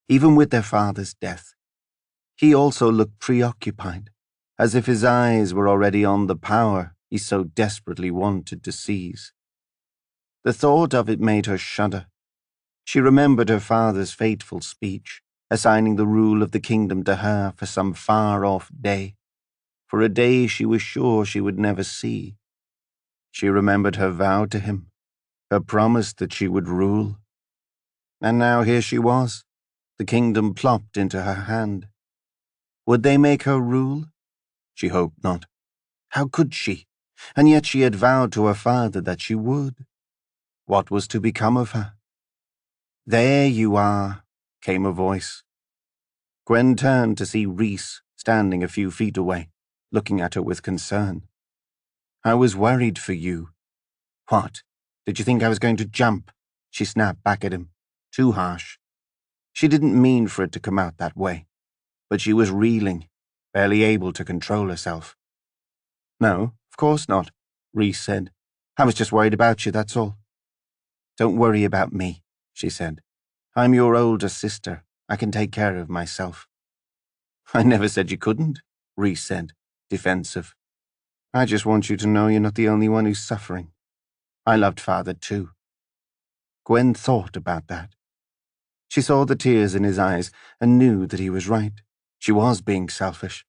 even with their father's death. He also looked preoccupied, as if his eyes were already on the power he so desperately wanted to seize. The thought of it made her shudder. She remembered her father's fateful speech, assigning the rule of the kingdom to her for some far-off day, for a day she was sure she would never see. She remembered her vow to him, her promise that she would rule. And now here she was, the kingdom plopped into her hand. Would they make her rule? She hoped not. How could she? And yet she had vowed to her father that she would. What was to become of her? "There you are," came a voice. Gwen turned to see Rhys standing a few feet away, looking at her with concern. "I was worried for you." "What? Did you think I was going to jump?" She snapped back at him. Too harsh. She didn't mean for it to come out that way, but she was reeling, barely able to control herself. "No, of course not," Rhys said. "I was just worried about you, that's all." "Don't worry about me," she said. "I'm your older sister. I can take care of myself." "I never said you couldn't," Rhys said, defensive. "I just want you to know you're not the only one who's suffering. I loved father too." Gwen thought about that. She saw the tears in his eyes and knew that he was right. She was being selfish.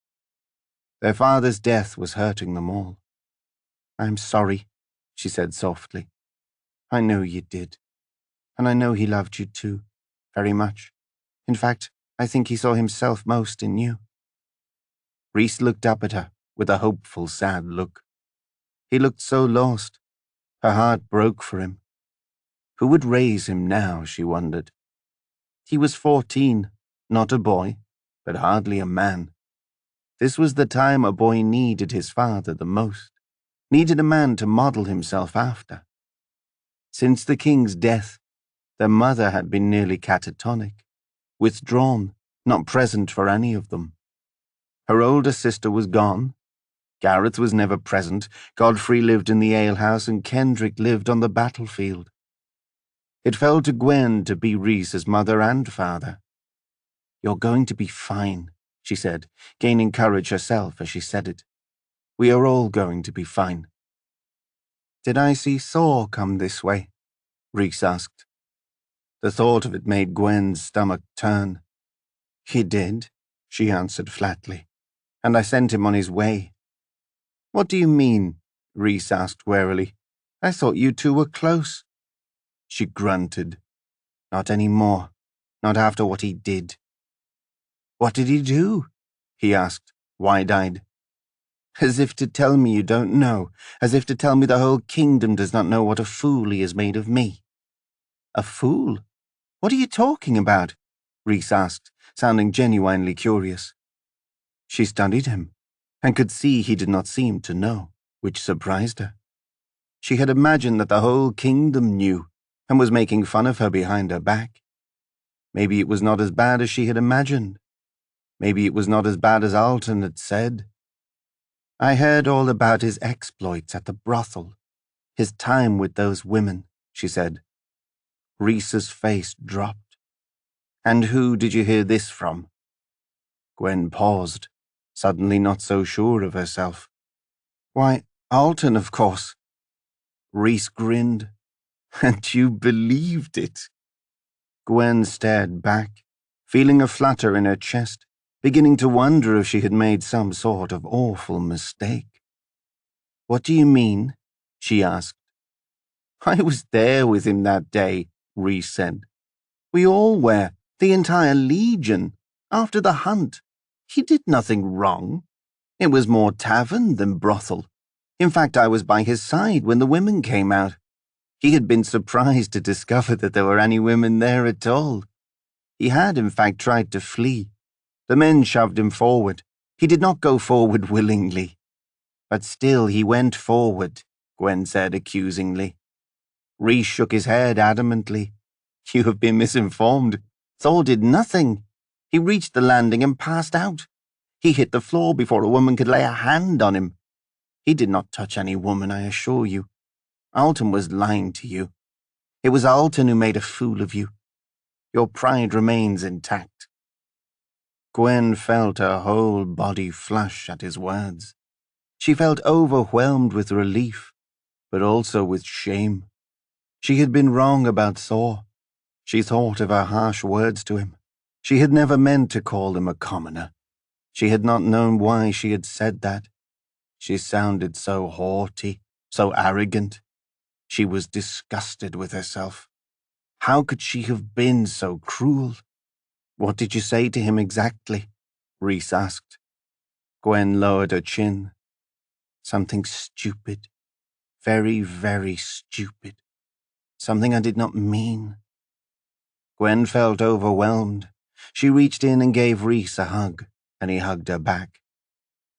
Their father's death was hurting them all. "I'm sorry," she said softly. "I know you did. And I know he loved you too, very much. In fact, I think he saw himself most in you." Rhys looked up at her with a hopeful, sad look. He looked so lost. Her heart broke for him. Who would raise him now, she wondered. He was 14, not a boy, but hardly a man. This was the time a boy needed his father the most, needed a man to model himself after. Since the king's death, their mother had been nearly catatonic, withdrawn, not present for any of them. Her older sister was gone. Gareth was never present. Godfrey lived in the alehouse and Kendrick lived on the battlefield. It fell to Gwen to be Rhys's mother and father. "You're going to be fine," she said, gaining courage herself as she said it. "We are all going to be fine." "Did I see Thor come this way?" Rhys asked. The thought of it made Gwen's stomach turn. "He did," she answered flatly, "and I sent him on his way." "What do you mean?" Rhys asked warily. "I thought you two were close." She grunted. "Not anymore. Not after what he did." "What did he do?" he asked, wide-eyed. "As if to tell me you don't know, as if to tell me the whole kingdom does not know what a fool he has made of me." "A fool? What are you talking about?" Rhys asked, sounding genuinely curious. She studied him, and could see he did not seem to know, which surprised her. She had imagined that the whole kingdom knew, and was making fun of her behind her back. Maybe it was not as bad as she had imagined. Maybe it was not as bad as Alton had said. "I heard all about his exploits at the brothel, his time with those women," she said. Rhys's face dropped. "And who did you hear this from?" Gwen paused, suddenly not so sure of herself. "Why, Alton, of course." Rhys grinned. "And you believed it?" Gwen stared back, feeling a flutter in her chest, beginning to wonder if she had made some sort of awful mistake. "What do you mean?" she asked. I was there with him that day, Rhys said. We all were, the entire legion, after the hunt. He did nothing wrong. It was more tavern than brothel. In fact, I was by his side when the women came out. He had been surprised to discover that there were any women there at all. He had, in fact, tried to flee. The men shoved him forward. He did not go forward willingly. But still he went forward, Gwen said accusingly. Rhys shook his head adamantly. You have been misinformed. Thor did nothing. He reached the landing and passed out. He hit the floor before a woman could lay a hand on him. He did not touch any woman, I assure you. Alton was lying to you. It was Alton who made a fool of you. Your pride remains intact. Gwen felt her whole body flush at his words. She felt overwhelmed with relief, but also with shame. She had been wrong about Thor. She thought of her harsh words to him. She had never meant to call him a commoner. She had not known why she had said that. She sounded so haughty, so arrogant. She was disgusted with herself. How could she have been so cruel? What did you say to him exactly? Rhys asked. Gwen lowered her chin. Something stupid. Very, very stupid. Something I did not mean. Gwen felt overwhelmed. She reached in and gave Rhys a hug, and he hugged her back.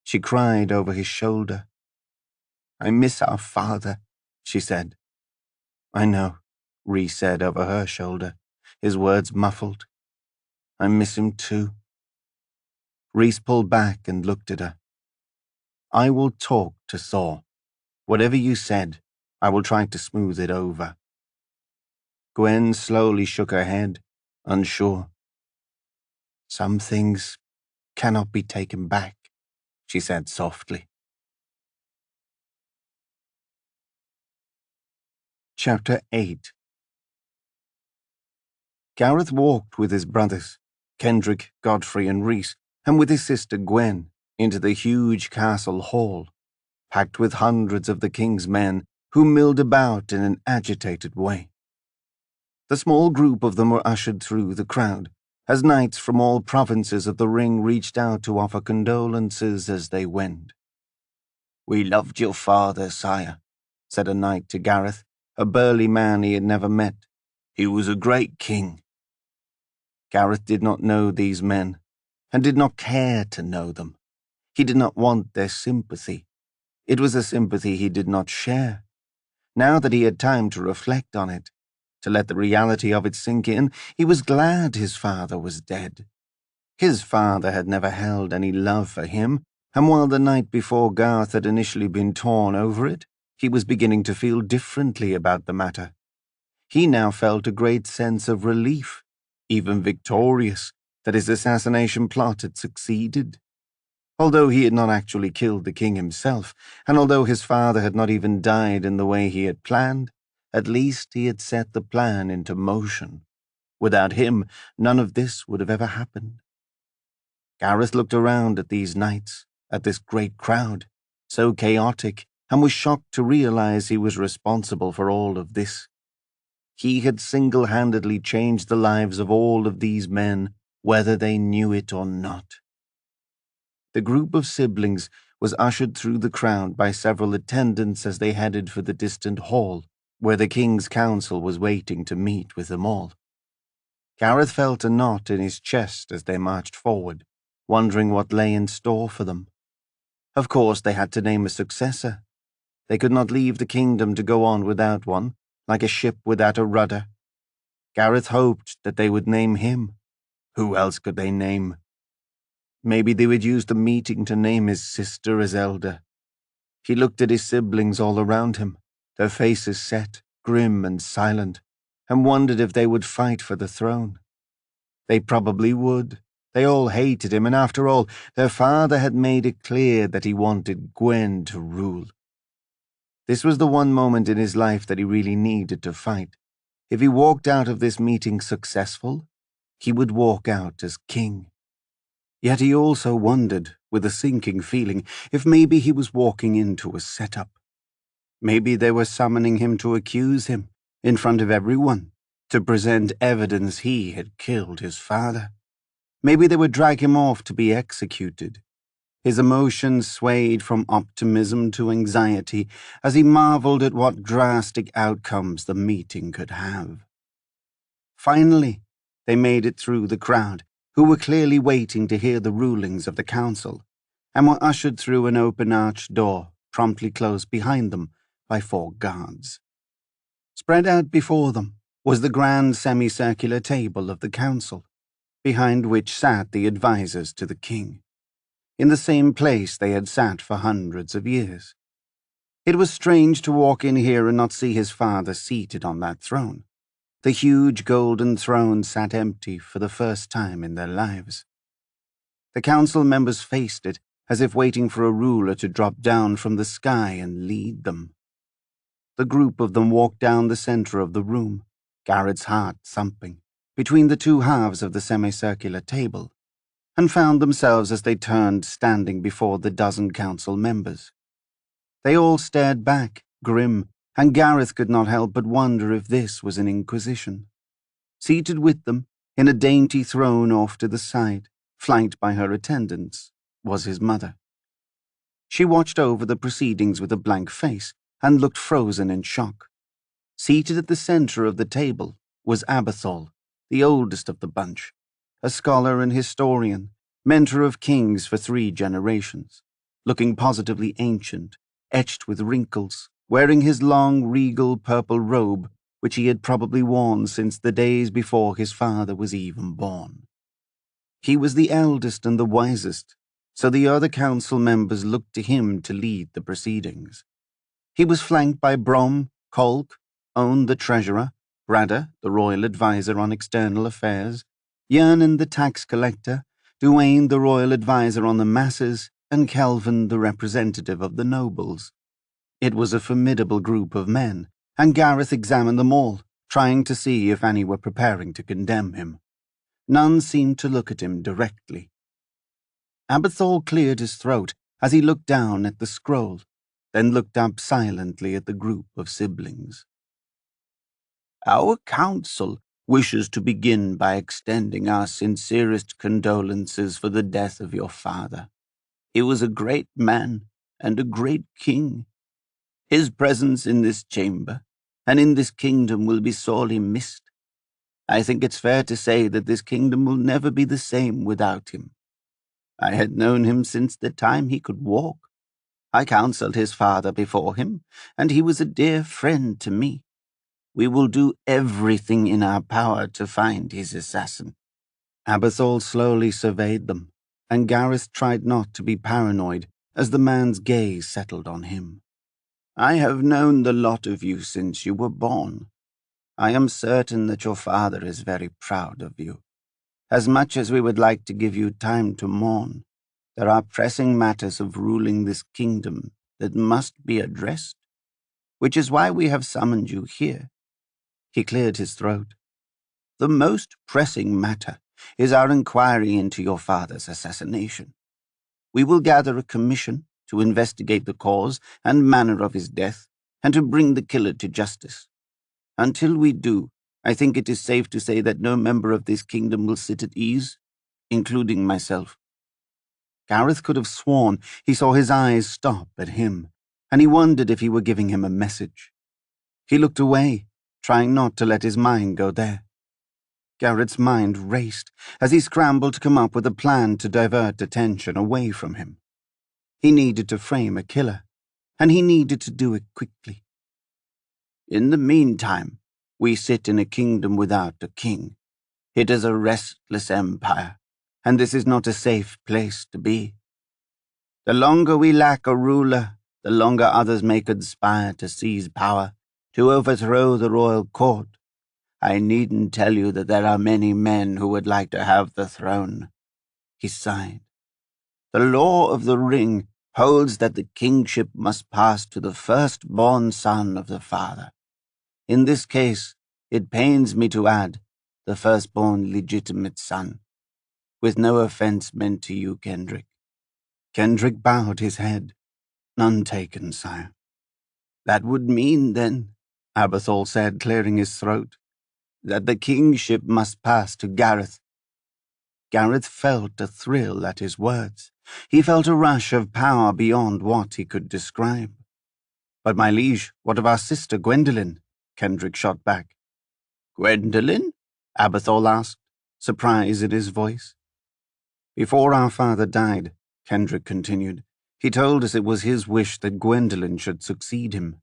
She cried over his shoulder. I miss our father, she said. I know, Rhys said over her shoulder, his words muffled. I miss him too. Rhys pulled back and looked at her. I will talk to Thor. Whatever you said, I will try to smooth it over. Gwen slowly shook her head, unsure. Some things cannot be taken back, she said softly. Chapter 8. Gareth walked with his brothers, Kendrick, Godfrey, and Rhys, and with his sister Gwen, into the huge castle hall, packed with hundreds of the king's men who milled about in an agitated way. The small group of them were ushered through the crowd, as knights from all provinces of the ring reached out to offer condolences as they went. We loved your father, sire, said a knight to Gareth, a burly man he had never met. He was a great king. Gareth did not know these men, and did not care to know them. He did not want their sympathy. It was a sympathy he did not share. Now that he had time to reflect on it, to let the reality of it sink in, he was glad his father was dead. His father had never held any love for him, and while the night before Garth had initially been torn over it, he was beginning to feel differently about the matter. He now felt a great sense of relief, even victorious, that his assassination plot had succeeded. Although he had not actually killed the king himself, and although his father had not even died in the way he had planned, at least he had set the plan into motion. Without him, none of this would have ever happened. Gareth looked around at these knights, at this great crowd, so chaotic, and was shocked to realize he was responsible for all of this. He had single-handedly changed the lives of all of these men, whether they knew it or not. The group of siblings was ushered through the crowd by several attendants as they headed for the distant hall, where the king's council was waiting to meet with them all. Gareth felt a knot in his chest as they marched forward, wondering what lay in store for them. Of course, they had to name a successor. They could not leave the kingdom to go on without one, like a ship without a rudder. Gareth hoped that they would name him. Who else could they name? Maybe they would use the meeting to name his sister as elder. He looked at his siblings all around him, their faces set, grim and silent, and wondered if they would fight for the throne. They probably would. They all hated him, and after all, their father had made it clear that he wanted Gwen to rule. This was the one moment in his life that he really needed to fight. If he walked out of this meeting successful, he would walk out as king. Yet he also wondered, with a sinking feeling, if maybe he was walking into a setup. Maybe they were summoning him to accuse him, in front of everyone, to present evidence he had killed his father. Maybe they would drag him off to be executed. His emotions swayed from optimism to anxiety as he marveled at what drastic outcomes the meeting could have. Finally, they made it through the crowd, who were clearly waiting to hear the rulings of the council, and were ushered through an open arched door, promptly closed behind them by 4 guards. Spread out before them was the grand semicircular table of the council, behind which sat the advisers to the king, in the same place they had sat for hundreds of years. It was strange to walk in here and not see his father seated on that throne. The huge golden throne sat empty for the first time in their lives. The council members faced it, as if waiting for a ruler to drop down from the sky and lead them. The group of them walked down the center of the room, Garrett's heart thumping, between the 2 halves of the semicircular table, and found themselves as they turned standing before the dozen council members. They all stared back, grim, and Gareth could not help but wonder if this was an inquisition. Seated with them, in a dainty throne off to the side, flanked by her attendants, was his mother. She watched over the proceedings with a blank face and looked frozen in shock. Seated at the center of the table was Abathol, the oldest of the bunch, a scholar and historian, mentor of kings for 3 generations, looking positively ancient, etched with wrinkles, wearing his long, regal purple robe, which he had probably worn since the days before his father was even born. He was the eldest and the wisest, so the other council members looked to him to lead the proceedings. He was flanked by Brom, Kolk, Owen the treasurer, Bradda, the royal advisor on external affairs, Yernan the tax collector, Duane the royal advisor on the masses, and Kelvin the representative of the nobles. It was a formidable group of men, and Gareth examined them all, trying to see if any were preparing to condemn him. None seemed to look at him directly. Abathol cleared his throat as he looked down at the scroll, then looked up silently at the group of siblings. Our council wishes to begin by extending our sincerest condolences for the death of your father. He was a great man and a great king. His presence in this chamber and in this kingdom will be sorely missed. I think it's fair to say that this kingdom will never be the same without him. I had known him since the time he could walk. I counseled his father before him, and he was a dear friend to me. We will do everything in our power to find his assassin. Abathol slowly surveyed them, and Gareth tried not to be paranoid as the man's gaze settled on him. I have known the lot of you since you were born. I am certain that your father is very proud of you. As much as we would like to give you time to mourn, there are pressing matters of ruling this kingdom that must be addressed, which is why we have summoned you here. He cleared his throat. The most pressing matter is our inquiry into your father's assassination. We will gather a commission to investigate the cause and manner of his death and to bring the killer to justice. Until we do, I think it is safe to say that no member of this kingdom will sit at ease, including myself. Gareth could have sworn he saw his eyes stop at him, and he wondered if he were giving him a message. He looked away, trying not to let his mind go there. Garrett's mind raced as he scrambled to come up with a plan to divert attention away from him. He needed to frame a killer, and he needed to do it quickly. In the meantime, we sit in a kingdom without a king. It is a restless empire, and this is not a safe place to be. The longer we lack a ruler, the longer others may conspire to seize power, to overthrow the royal court. I needn't tell you that there are many men who would like to have the throne. He sighed. The law of the ring holds that the kingship must pass to the firstborn son of the father. In this case, it pains me to add, the firstborn legitimate son, with no offense meant to you, Kendrick. Kendrick bowed his head. None taken, sire. That would mean, then, Abathol said, clearing his throat, that the kingship must pass to Gareth. Gareth felt a thrill at his words. He felt a rush of power beyond what he could describe. But my liege, what of our sister Gwendolen? Kendrick shot back. Gwendolen? Abathol asked, surprise in his voice. Before our father died, Kendrick continued, he told us it was his wish that Gwendolen should succeed him.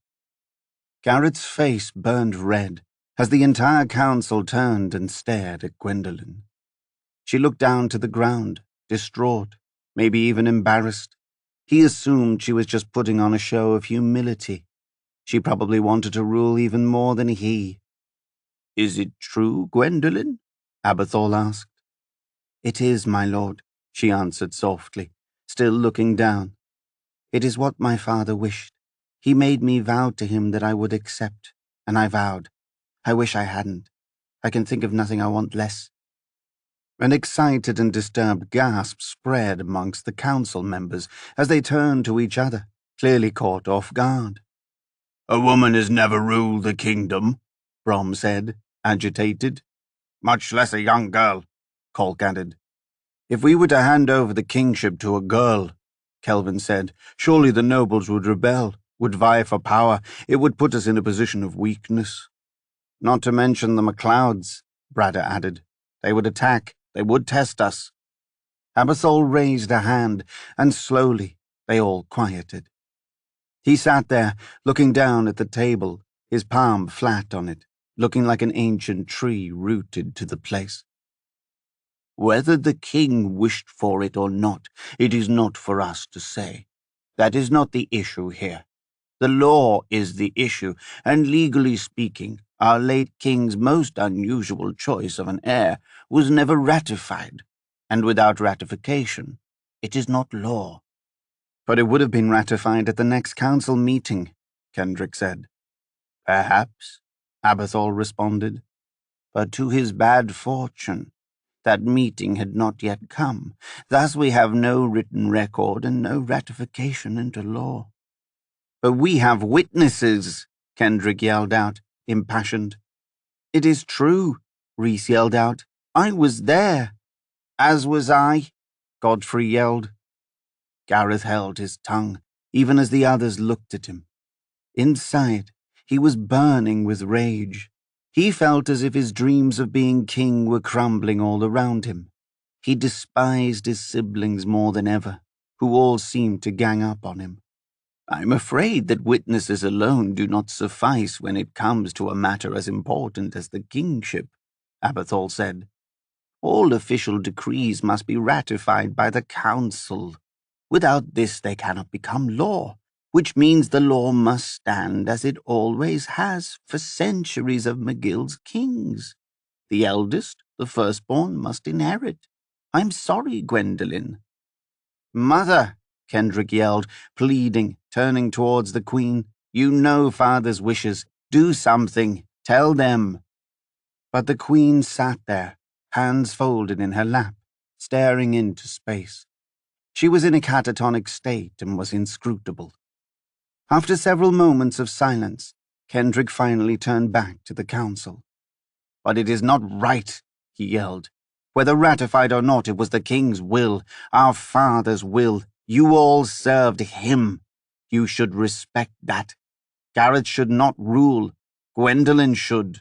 Gareth's face burned red as the entire council turned and stared at Gwendolen. She looked down to the ground, distraught, maybe even embarrassed. He assumed she was just putting on a show of humility. She probably wanted to rule even more than he. Is it true, Gwendolen? Abathol asked. It is, my lord, she answered softly, still looking down. It is what my father wished. He made me vow to him that I would accept, and I vowed. I wish I hadn't. I can think of nothing I want less. An excited and disturbed gasp spread amongst the council members as they turned to each other, clearly caught off guard. A woman has never ruled the kingdom, Brom said, agitated. Much less a young girl, Colk added. If we were to hand over the kingship to a girl, Kelvin said, surely the nobles would rebel, would vie for power. It would put us in a position of weakness. Not to mention the MacLeods, Bradder added. They would attack. They would test us. Abathol raised a hand, and slowly they all quieted. He sat there, looking down at the table, his palm flat on it, looking like an ancient tree rooted to the place. Whether the king wished for it or not, it is not for us to say. That is not the issue here. The law is the issue, and legally speaking, our late king's most unusual choice of an heir was never ratified, and without ratification, it is not law. But it would have been ratified at the next council meeting, Kendrick said. Perhaps, Abathol responded, but to his bad fortune, that meeting had not yet come. Thus we have no written record and no ratification into law. But we have witnesses, Kendrick yelled out, impassioned. It is true, Rhys yelled out. I was there. As was I, Godfrey yelled. Gareth held his tongue, even as the others looked at him. Inside, he was burning with rage. He felt as if his dreams of being king were crumbling all around him. He despised his siblings more than ever, who all seemed to gang up on him. I'm afraid that witnesses alone do not suffice when it comes to a matter as important as the kingship, Abathol said. All official decrees must be ratified by the council. Without this they cannot become law, which means the law must stand as it always has for centuries of McGill's kings. The eldest, the firstborn, must inherit. I'm sorry, Gwendolen. Mother, Kendrick yelled, pleading, turning towards the Queen. You know father's wishes. Do something. Tell them. But the Queen sat there, hands folded in her lap, staring into space. She was in a catatonic state and was inscrutable. After several moments of silence, Kendrick finally turned back to the council. But it is not right, he yelled. Whether ratified or not, it was the king's will, our father's will. You all served him. You should respect that. Gareth should not rule. Gwendolen should.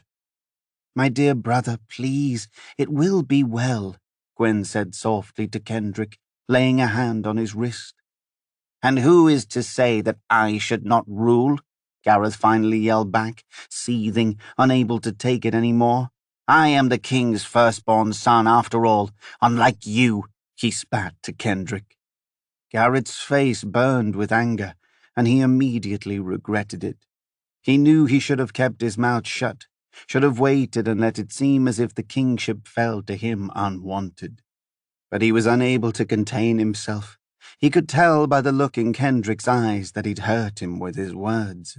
My dear brother, please, it will be well, Gwen said softly to Kendrick, laying a hand on his wrist. And who is to say that I should not rule? Gareth finally yelled back, seething, unable to take it any more. I am the king's firstborn son, after all, unlike you, he spat to Kendrick. Gareth's face burned with anger, and he immediately regretted it. He knew he should have kept his mouth shut, should have waited and let it seem as if the kingship fell to him unwanted. But he was unable to contain himself. He could tell by the look in Kendrick's eyes that he'd hurt him with his words.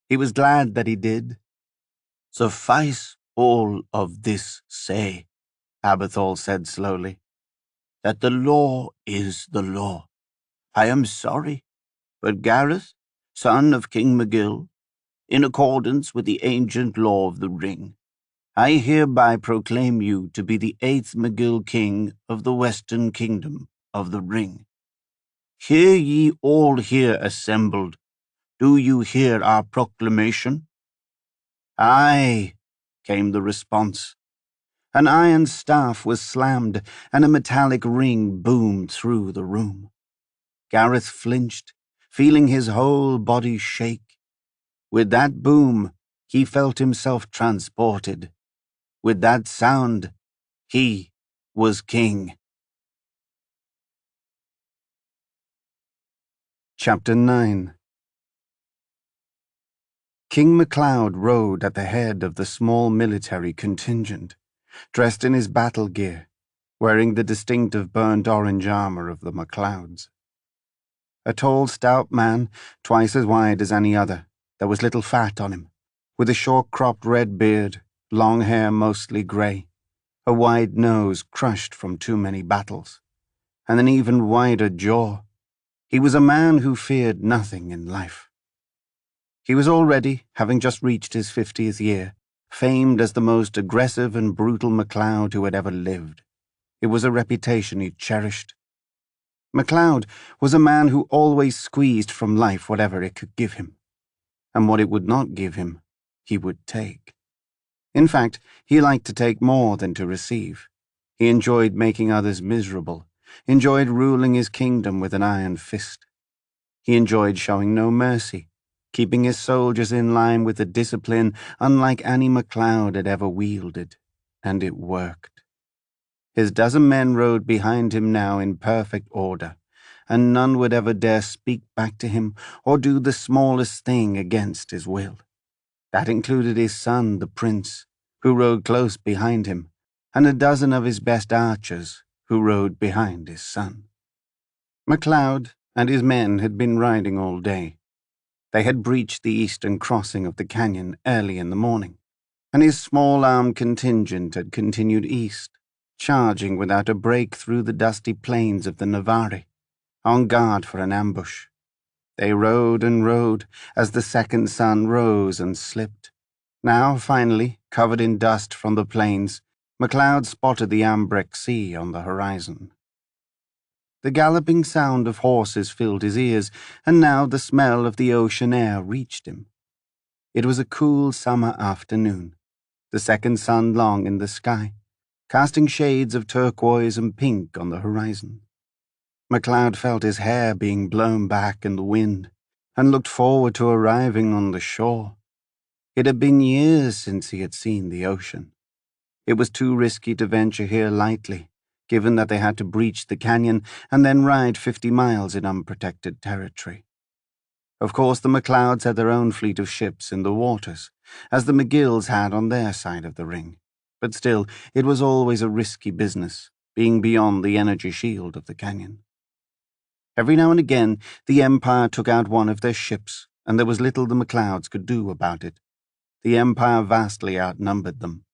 He was glad that he did. Suffice all of this say, Abathol said slowly, that the law is the law. I am sorry, but Gareth, son of King McGill, In accordance with the ancient law of the ring, I hereby proclaim you to be the 8th McGill King of the Western Kingdom of the Ring. Hear ye all here assembled, do you hear our proclamation?" "Aye," came the response. An iron staff was slammed, and a metallic ring boomed through the room. Gareth flinched, feeling his whole body shake. With that boom, he felt himself transported. With that sound, he was king. Chapter 9. King MacLeod rode at the head of the small military contingent, dressed in his battle gear, wearing the distinctive burnt orange armor of the MacLeods. A tall, stout man, twice as wide as any other. There was little fat on him, with a short-cropped red beard, long hair mostly grey, a wide nose crushed from too many battles, and an even wider jaw. He was a man who feared nothing in life. He was already, having just reached his 50th year, famed as the most aggressive and brutal MacLeod who had ever lived. It was a reputation he cherished. MacLeod was a man who always squeezed from life whatever it could give him, and what it would not give him, he would take. In fact, he liked to take more than to receive. He enjoyed making others miserable, enjoyed ruling his kingdom with an iron fist. He enjoyed showing no mercy, keeping his soldiers in line with a discipline unlike any MacLeod had ever wielded, and it worked. His dozen men rode behind him now in perfect order, and none would ever dare speak back to him or do the smallest thing against his will. That included his son, the prince, who rode close behind him, and a dozen of his best archers, who rode behind his son. MacLeod and his men had been riding all day. They had breached the eastern crossing of the canyon early in the morning, and his small armed contingent had continued east, charging without a break through the dusty plains of the Navarre, on guard for an ambush. They rode and rode as the second sun rose and slipped. Now, finally, covered in dust from the plains, MacLeod spotted the Ambrec Sea on the horizon. The galloping sound of horses filled his ears, and now the smell of the ocean air reached him. It was a cool summer afternoon, the second sun long in the sky, casting shades of turquoise and pink on the horizon. MacLeod felt his hair being blown back in the wind, and looked forward to arriving on the shore. It had been years since he had seen the ocean. It was too risky to venture here lightly, given that they had to breach the canyon and then ride 50 miles in unprotected territory. Of course, the MacLeods had their own fleet of ships in the waters, as the McGills had on their side of the ring. But still, it was always a risky business, being beyond the energy shield of the canyon. Every now and again, the Empire took out one of their ships, and there was little the MacLeods could do about it. The Empire vastly outnumbered them.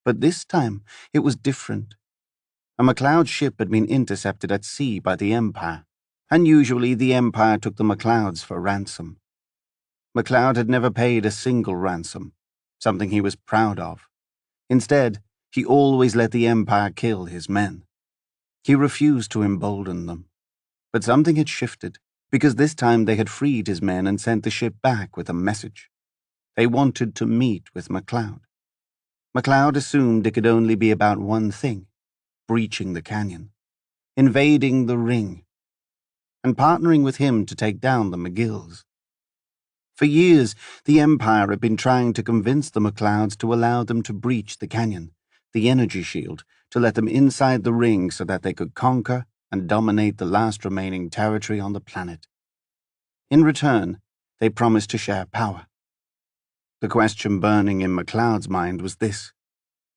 But this time, it was different. A MacLeod ship had been intercepted at sea by the Empire, and usually the Empire took the MacLeods for ransom. MacLeod had never paid a single ransom, something he was proud of. Instead, he always let the Empire kill his men. He refused to embolden them. But something had shifted, because this time they had freed his men and sent the ship back with a message. They wanted to meet with MacLeod. MacLeod assumed it could only be about one thing: breaching the canyon, invading the ring, and partnering with him to take down the McGills. For years, the Empire had been trying to convince the MacLeods to allow them to breach the canyon, the energy shield, to let them inside the ring so that they could conquer and dominate the last remaining territory on the planet. In return, they promised to share power. The question burning in MacLeod's mind was this: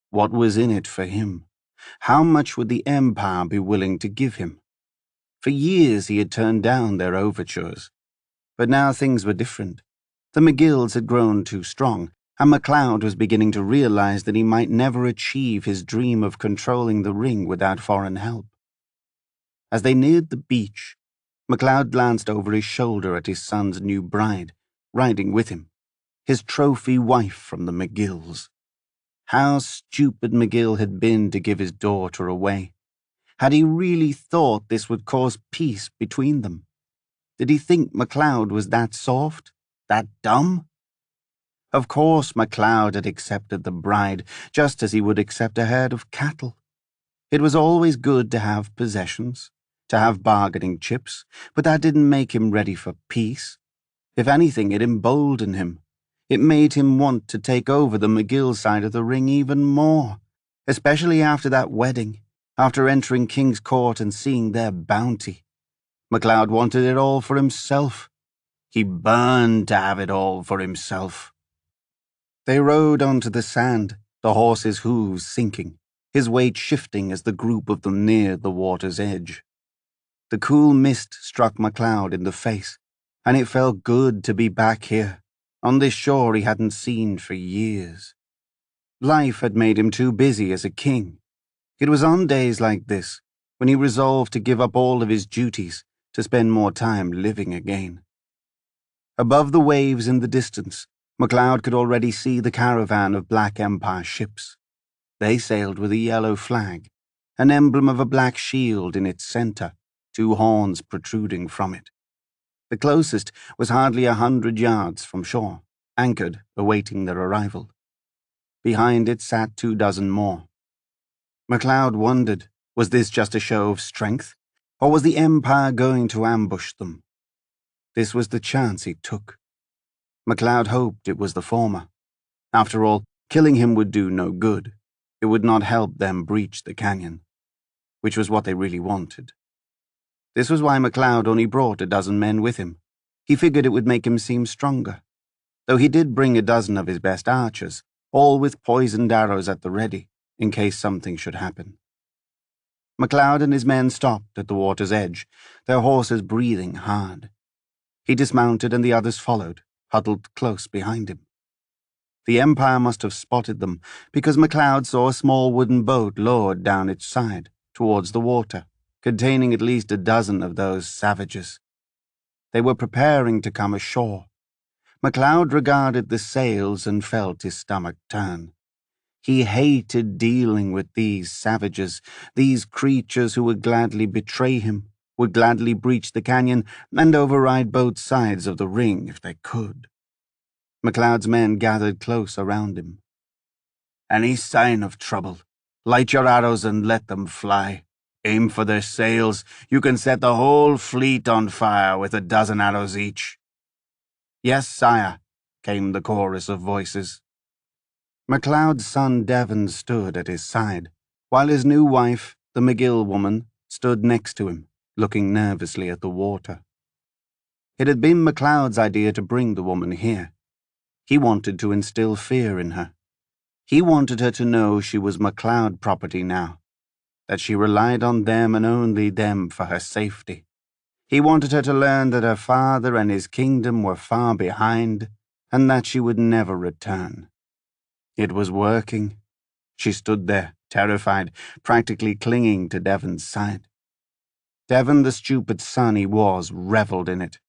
what was in it for him? How much would the Empire be willing to give him? For years he had turned down their overtures. But now things were different. The McGills had grown too strong, and MacLeod was beginning to realize that he might never achieve his dream of controlling the ring without foreign help. As they neared the beach, MacLeod glanced over his shoulder at his son's new bride, riding with him. his trophy wife from the McGills. How stupid McGill had been to give his daughter away. Had he really thought this would cause peace between them? Did he think MacLeod was that soft? That dumb? Of course MacLeod had accepted the bride, just as he would accept a herd of cattle. It was always good to have possessions, to have bargaining chips, but that didn't make him ready for peace. If anything, it emboldened him. It made him want to take over the McGill side of the ring even more, especially after that wedding, after entering King's Court and seeing their bounty. MacLeod wanted it all for himself. He burned to have it all for himself. They rode onto the sand, the horse's hooves sinking, his weight shifting as the group of them neared the water's edge. The cool mist struck MacLeod in the face, and it felt good to be back here, on this shore he hadn't seen for years. Life had made him too busy as a king. It was on days like this, when he resolved to give up all of his duties, to spend more time living again. Above the waves in the distance, MacLeod could already see the caravan of Black Empire ships. They sailed with a yellow flag, an emblem of a black shield in its center, 2 horns protruding from it. The closest was hardly 100 yards from shore, anchored, awaiting their arrival. Behind it sat 24 more. MacLeod wondered, was this just a show of strength, or was the Empire going to ambush them? This was the chance he took. MacLeod hoped it was the former. After all, killing him would do no good. It would not help them breach the canyon, which was what they really wanted. This was why MacLeod only brought 12 men with him. He figured it would make him seem stronger, though he did bring 12 of his best archers, all with poisoned arrows at the ready, in case something should happen. MacLeod and his men stopped at the water's edge, their horses breathing hard. He dismounted and the others followed, huddled close behind him. The Empire must have spotted them, because MacLeod saw a small wooden boat lowered down its side, towards the water, containing at least 12 of those savages. They were preparing to come ashore. MacLeod regarded the sails and felt his stomach turn. He hated dealing with these savages, these creatures who would gladly betray him, would gladly breach the canyon and override both sides of the ring if they could. MacLeod's men gathered close around him. "Any sign of trouble, light your arrows and let them fly. Aim for their sails. You can set the whole fleet on fire with 12 arrows each." "Yes, sire," came the chorus of voices. MacLeod's son Devon stood at his side, while his new wife, the McGill woman, stood next to him, looking nervously at the water. It had been MacLeod's idea to bring the woman here. He wanted to instill fear in her. He wanted her to know she was MacLeod property now, that she relied on them and only them for her safety. He wanted her to learn that her father and his kingdom were far behind, and that she would never return. It was working. She stood there, terrified, practically clinging to Devon's side. Devon, the stupid son he was, reveled in it.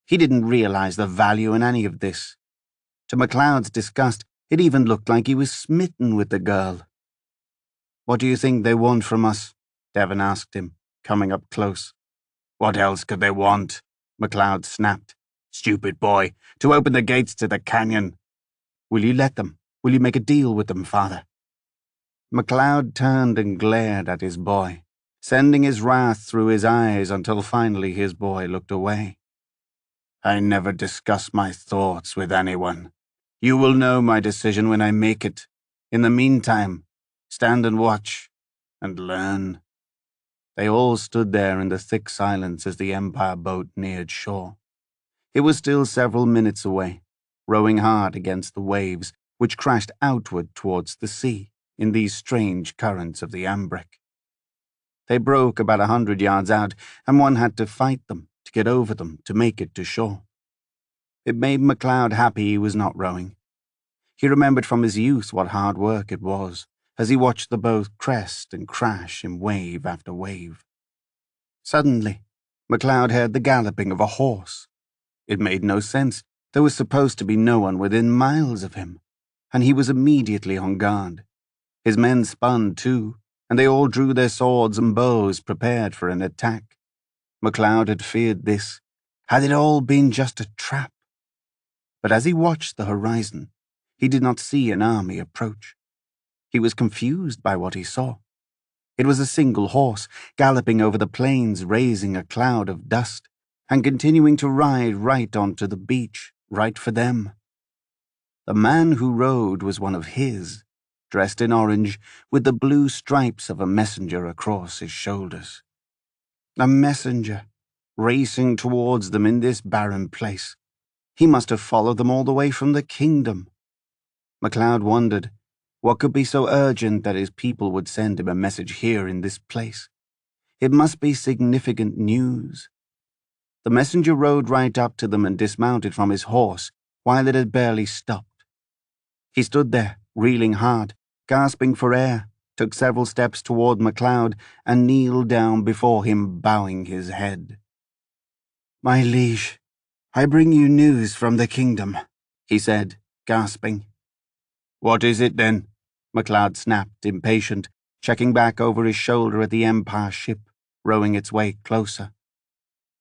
He didn't realize the value in any of this. To MacLeod's disgust, it even looked like he was smitten with the girl. "What do you think they want from us?" Devon asked him, coming up close. "What else could they want?" MacLeod snapped. "Stupid boy, to open the gates to the canyon." "Will you let them? Will you make a deal with them, father?" MacLeod turned and glared at his boy, sending his wrath through his eyes until finally his boy looked away. "I never discuss my thoughts with anyone. You will know my decision when I make it. In the meantime, stand and watch, and learn." They all stood there in the thick silence as the Empire boat neared shore. It was still several minutes away, rowing hard against the waves, which crashed outward towards the sea in these strange currents of the Ambrick. They broke about 100 yards out, and one had to fight them, to get over them, to make it to shore. It made MacLeod happy he was not rowing. He remembered from his youth what hard work it was, as he watched the boat crest and crash in wave after wave. Suddenly, MacLeod heard the galloping of a horse. It made no sense. There was supposed to be no one within miles of him, and he was immediately on guard. His men spun too, and they all drew their swords and bows, prepared for an attack. MacLeod had feared this. Had it all been just a trap? But as he watched the horizon, he did not see an army approach. He was confused by what he saw. It was a single horse, galloping over the plains, raising a cloud of dust, and continuing to ride right onto the beach, right for them. The man who rode was one of his, dressed in orange, with the blue stripes of a messenger across his shoulders. A messenger, racing towards them in this barren place. He must have followed them all the way from the kingdom. MacLeod wondered, what could be so urgent that his people would send him a message here in this place? It must be significant news. The messenger rode right up to them and dismounted from his horse while it had barely stopped. He stood there, reeling hard, gasping for air, took several steps toward MacLeod, and kneeled down before him, bowing his head. "My liege, I bring you news from the kingdom," he said, gasping. "What is it, then?" MacLeod snapped, impatient, checking back over his shoulder at the Empire ship, rowing its way closer.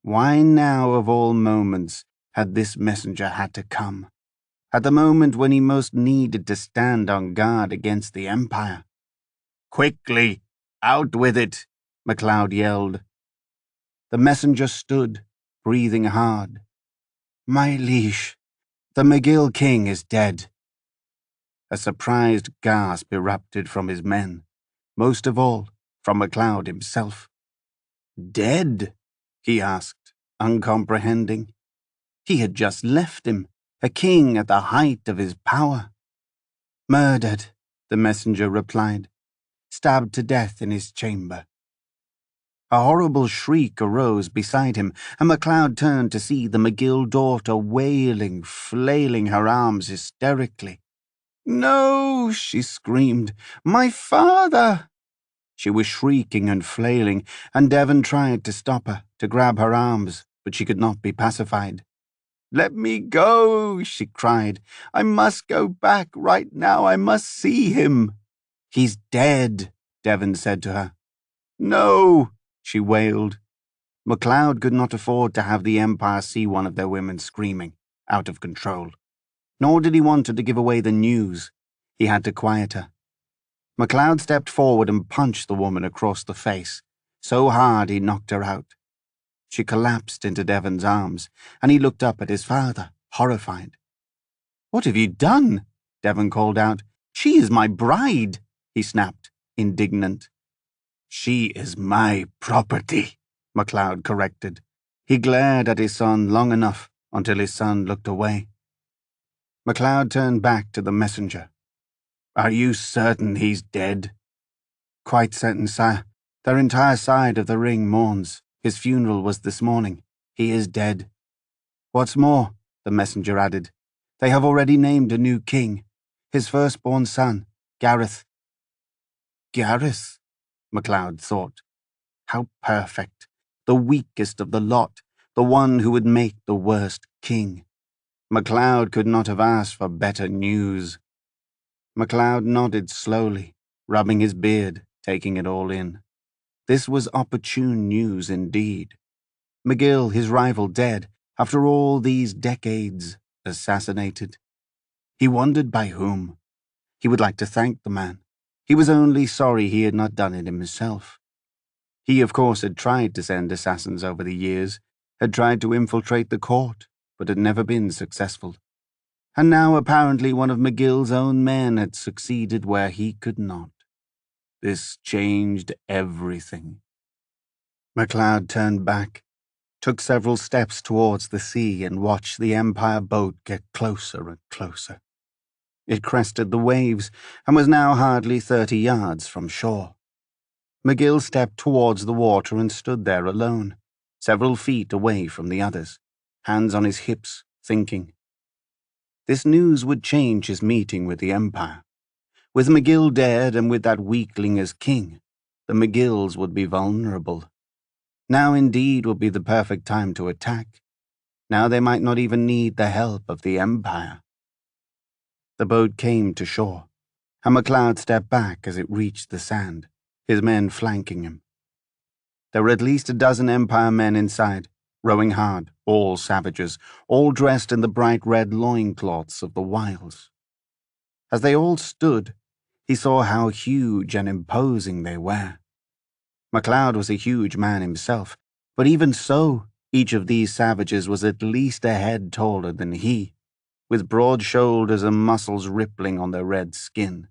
Why now, of all moments, had this messenger had to come? At the moment when he most needed to stand on guard against the Empire. "Quickly, out with it," MacLeod yelled. The messenger stood, breathing hard. "My liege, the McGill king is dead." A surprised gasp erupted from his men, most of all from MacLeod himself. "Dead?" he asked, uncomprehending. He had just left him, a king at the height of his power. "Murdered," the messenger replied, "stabbed to death in his chamber." A horrible shriek arose beside him, and MacLeod turned to see the McGill daughter wailing, flailing her arms hysterically. "No!" she screamed. "My father!" She was shrieking and flailing, and Devon tried to stop her, to grab her arms, but she could not be pacified. "Let me go," she cried. "I must go back right now. I must see him." "He's dead," Devon said to her. "No," she wailed. MacLeod could not afford to have the Empire see one of their women screaming, out of control. Nor did he want her to give away the news. He had to quiet her. MacLeod stepped forward and punched the woman across the face, so hard he knocked her out. She collapsed into Devon's arms, and he looked up at his father, horrified. "What have you done?" Devon called out. "She is my bride," he snapped, indignant. "She is my property," MacLeod corrected. He glared at his son long enough until his son looked away. MacLeod turned back to the messenger. "Are you certain he's dead?" "Quite certain, sire. Their entire side of the ring mourns. His funeral was this morning. He is dead. What's more," the messenger added, "they have already named a new king. His firstborn son, Gareth." "Gareth?" MacLeod thought. How perfect. The weakest of the lot, the one who would make the worst king. MacLeod could not have asked for better news. MacLeod nodded slowly, rubbing his beard, taking it all in. This was opportune news indeed. McGill, his rival, dead, after all these decades, assassinated. He wondered by whom. He would like to thank the man. He was only sorry he had not done it himself. He, of course, had tried to send assassins over the years, had tried to infiltrate the court, but had never been successful. And now apparently one of McGill's own men had succeeded where he could not. This changed everything. MacLeod turned back, took several steps towards the sea, and watched the Empire boat get closer and closer. It crested the waves and was now hardly 30 yards from shore. McGill stepped towards the water and stood there alone, several feet away from the others, hands on his hips, thinking. This news would change his meeting with the Empire. With McGill dead and with that weakling as king, the McGills would be vulnerable. Now indeed would be the perfect time to attack. Now they might not even need the help of the Empire. The boat came to shore, and MacLeod stepped back as it reached the sand, his men flanking him. There were at least a dozen Empire men inside, rowing hard, all savages, all dressed in the bright red loincloths of the wilds. As they all stood, he saw how huge and imposing they were. MacLeod was a huge man himself, but even so, each of these savages was at least a head taller than he, with broad shoulders and muscles rippling on their red skin.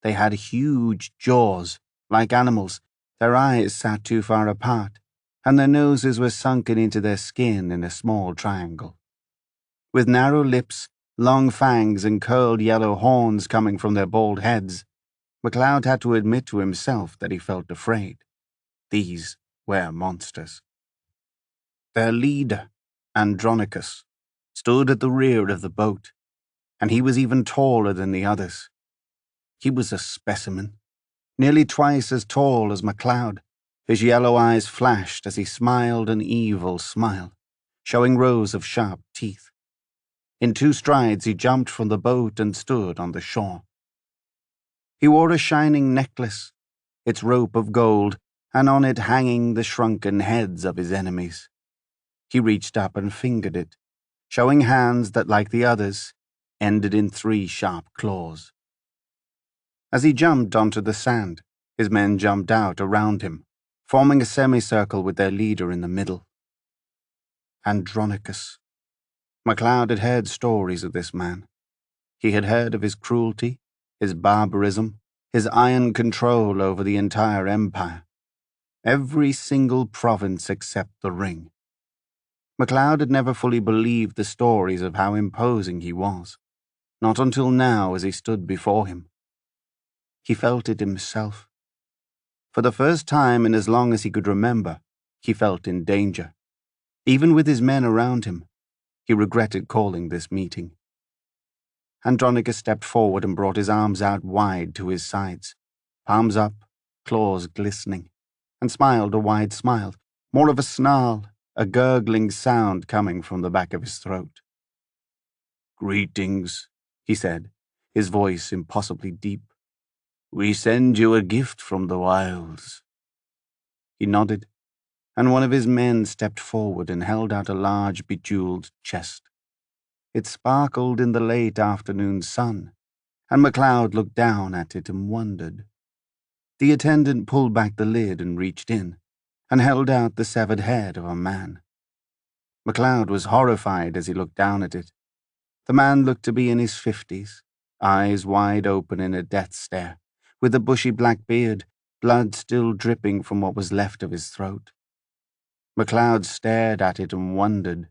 They had huge jaws, like animals. Their eyes sat too far apart, and their noses were sunken into their skin in a small triangle. With narrow lips, long fangs, and curled yellow horns coming from their bald heads, MacLeod had to admit to himself that he felt afraid. These were monsters. Their leader, Andronicus, stood at the rear of the boat, and he was even taller than the others. He was a specimen, nearly twice as tall as MacLeod. His yellow eyes flashed as he smiled an evil smile, showing rows of sharp teeth. In 2 strides he jumped from the boat and stood on the shore. He wore a shining necklace, its rope of gold, and on it hanging the shrunken heads of his enemies. He reached up and fingered it, showing hands that, like the others, ended in 3 sharp claws. As he jumped onto the sand, his men jumped out around him, forming a semicircle with their leader in the middle. Andronicus. MacLeod had heard stories of this man. He had heard of his cruelty, his barbarism, his iron control over the entire empire. Every single province except the Ring. MacLeod had never fully believed the stories of how imposing he was, not until now as he stood before him. He felt it himself. For the first time in as long as he could remember, he felt in danger. Even with his men around him, he regretted calling this meeting. Andronicus stepped forward and brought his arms out wide to his sides, palms up, claws glistening, and smiled a wide smile, more of a snarl, a gurgling sound coming from the back of his throat. "Greetings," he said, his voice impossibly deep. "We send you a gift from the wilds." He nodded, and one of his men stepped forward and held out a large bejeweled chest. It sparkled in the late afternoon sun, and MacLeod looked down at it and wondered. The attendant pulled back the lid and reached in, and held out the severed head of a man. MacLeod was horrified as he looked down at it. The man looked to be in his 50s, eyes wide open in a death stare, with a bushy black beard, blood still dripping from what was left of his throat. MacLeod stared at it and wondered.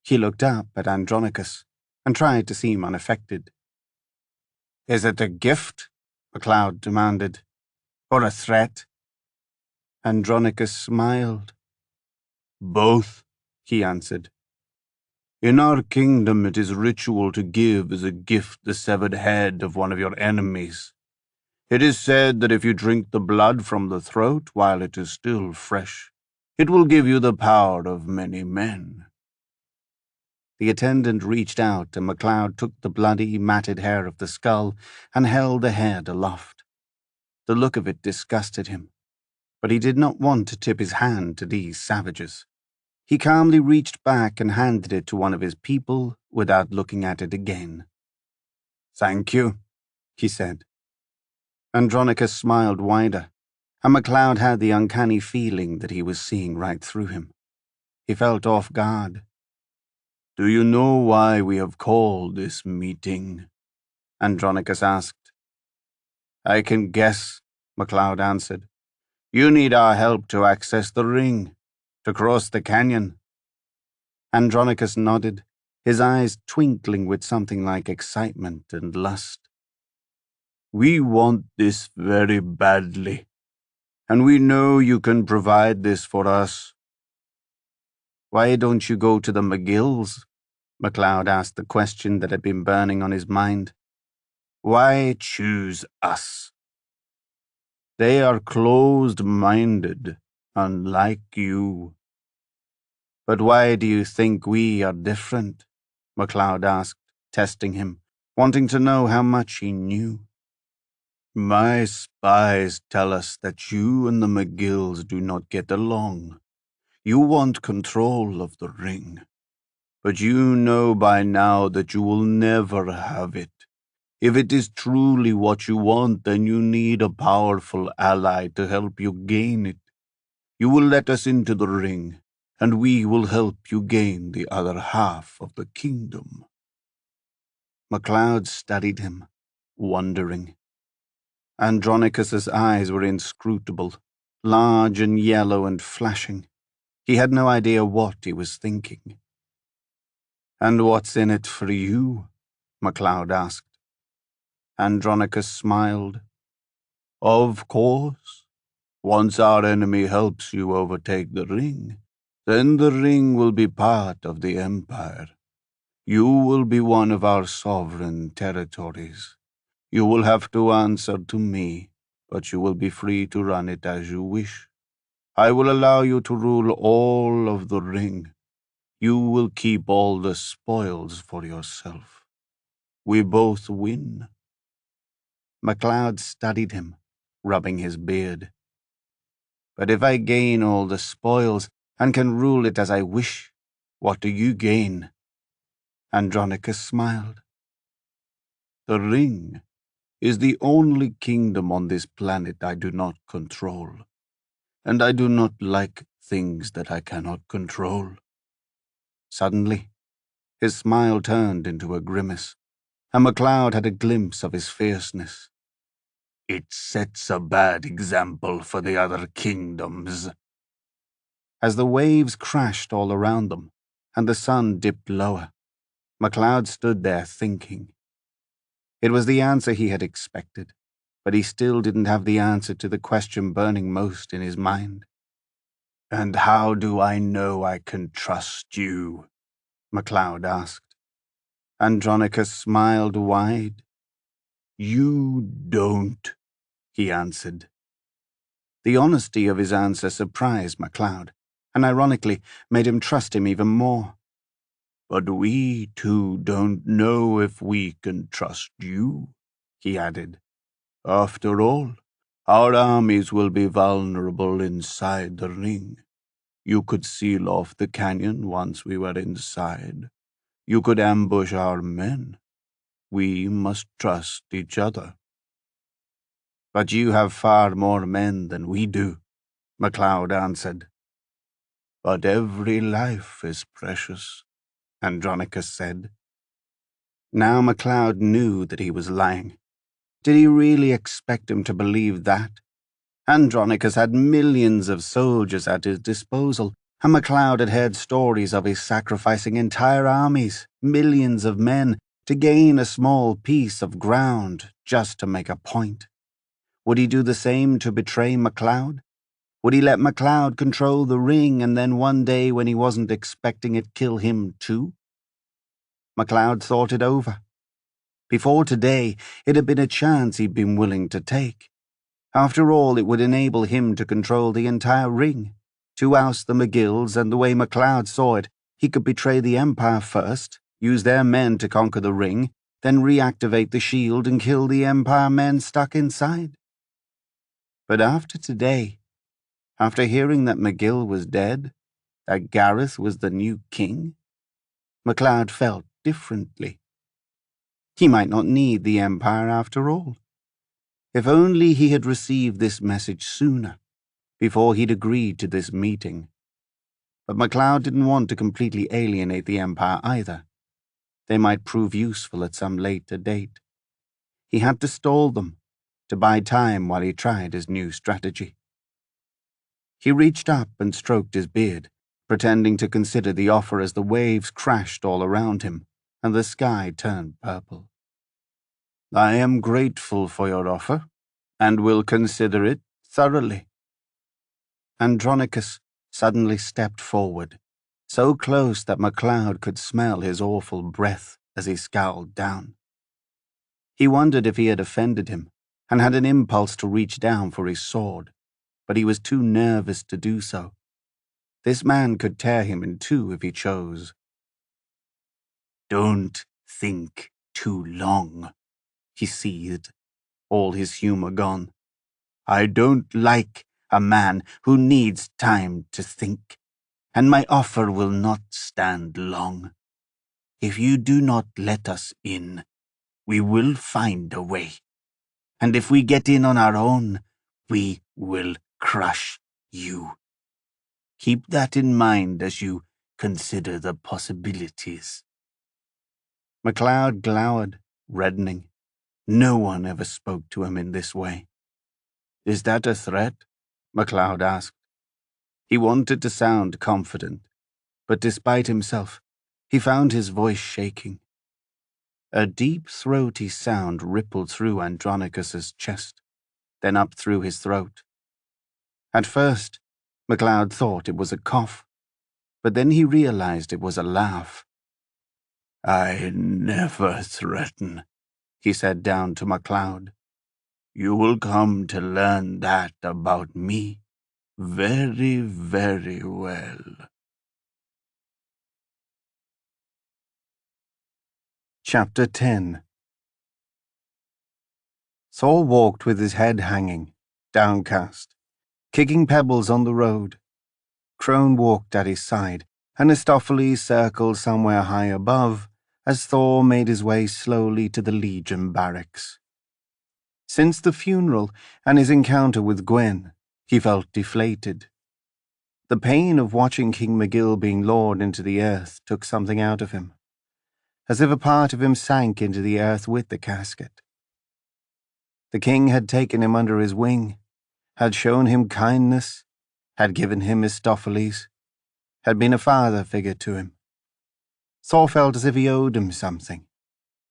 He looked up at Andronicus and tried to seem unaffected. "Is it a gift?" MacLeod demanded. "Or a threat?" Andronicus smiled. "Both," he answered. "In our kingdom it is ritual to give as a gift the severed head of one of your enemies. It is said that if you drink the blood from the throat while it is still fresh, it will give you the power of many men." The attendant reached out, and MacLeod took the bloody, matted hair of the skull and held the head aloft. The look of it disgusted him, but he did not want to tip his hand to these savages. He calmly reached back and handed it to one of his people without looking at it again. "Thank you," he said. Andronicus smiled wider, and MacLeod had the uncanny feeling that he was seeing right through him. He felt off guard. "Do you know why we have called this meeting?" Andronicus asked. "I can guess," MacLeod answered. "You need our help to access the ring, to cross the canyon." Andronicus nodded, his eyes twinkling with something like excitement and lust. "We want this very badly, and we know you can provide this for us." "Why don't you go to the McGills?" MacLeod asked the question that had been burning on his mind. "Why choose us?" "They are closed-minded, unlike you." But why do you think we are different? MacLeod asked, testing him, wanting to know how much he knew. My spies tell us that you and the McGills do not get along. You want control of the ring. But you know by now that you will never have it. If it is truly what you want, then you need a powerful ally to help you gain it. You will let us into the ring, and we will help you gain the other half of the kingdom. MacLeod studied him, wondering. Andronicus's eyes were inscrutable, large and yellow and flashing. He had no idea what he was thinking. And what's in it for you? MacLeod asked. Andronicus smiled. Of course. Once our enemy helps you overtake the ring, then the ring will be part of the empire. You will be one of our sovereign territories. You will have to answer to me, but you will be free to run it as you wish. I will allow you to rule all of the ring. You will keep all the spoils for yourself. We both win. MacLeod studied him, rubbing his beard. But if I gain all the spoils and can rule it as I wish, what do you gain? Andronicus smiled. The ring is the only kingdom on this planet I do not control, and I do not like things that I cannot control. Suddenly, his smile turned into a grimace, and MacLeod had a glimpse of his fierceness. It sets a bad example for the other kingdoms. As the waves crashed all around them, and the sun dipped lower, MacLeod stood there thinking. It was the answer he had expected, but he still didn't have the answer to the question burning most in his mind. And how do I know I can trust you? MacLeod asked. Andronicus smiled wide. You don't, he answered. The honesty of his answer surprised MacLeod, and ironically made him trust him even more. But we too don't know if we can trust you, he added. After all, our armies will be vulnerable inside the ring. You could seal off the canyon once we were inside. You could ambush our men. We must trust each other. But you have far more men than we do, MacLeod answered. But every life is precious, Andronicus said. Now MacLeod knew that he was lying. Did he really expect him to believe that? Andronicus had millions of soldiers at his disposal, and MacLeod had heard stories of his sacrificing entire armies, millions of men, to gain a small piece of ground just to make a point. Would he do the same to betray MacLeod? Would he let MacLeod control the ring and then one day when he wasn't expecting it kill him too? MacLeod thought it over. Before today, it had been a chance he'd been willing to take. After all, it would enable him to control the entire ring, to oust the McGills, and the way MacLeod saw it, he could betray the Empire first, use their men to conquer the ring, then reactivate the shield and kill the Empire men stuck inside. But after today, after hearing that McGill was dead, that Gareth was the new king, MacLeod felt differently. He might not need the Empire after all. If only he had received this message sooner, before he'd agreed to this meeting. But MacLeod didn't want to completely alienate the Empire either. They might prove useful at some later date. He had to stall them, to buy time while he tried his new strategy. He reached up and stroked his beard, pretending to consider the offer as the waves crashed all around him and the sky turned purple. I am grateful for your offer, and will consider it thoroughly. Andronicus suddenly stepped forward, so close that MacLeod could smell his awful breath as he scowled down. He wondered if he had offended him, and had an impulse to reach down for his sword, but he was too nervous to do so. This man could tear him in two if he chose. "Don't think too long," he seethed, all his humor gone. "I don't like a man who needs time to think, and my offer will not stand long. If you do not let us in, we will find a way, and if we get in on our own, we will crush you. Keep that in mind as you consider the possibilities." MacLeod glowered, reddening. No one ever spoke to him in this way. "Is that a threat?" MacLeod asked. He wanted to sound confident, but despite himself, he found his voice shaking. A deep, throaty sound rippled through Andronicus's chest, then up through his throat. At first, MacLeod thought it was a cough, but then he realized it was a laugh. "I never threaten," he said down to MacLeod. "You will come to learn that about me very, very well." Chapter 10. Thor walked with his head hanging, downcast, kicking pebbles on the road. Crone walked at his side, and Aristophanes circled somewhere high above as Thor made his way slowly to the Legion barracks. Since the funeral and his encounter with Gwen, he felt deflated. The pain of watching King McGill being lowered into the earth took something out of him, as if a part of him sank into the earth with the casket. The king had taken him under his wing, had shown him kindness, had given him Aristophanes, had been a father figure to him. Thor felt as if he owed him something,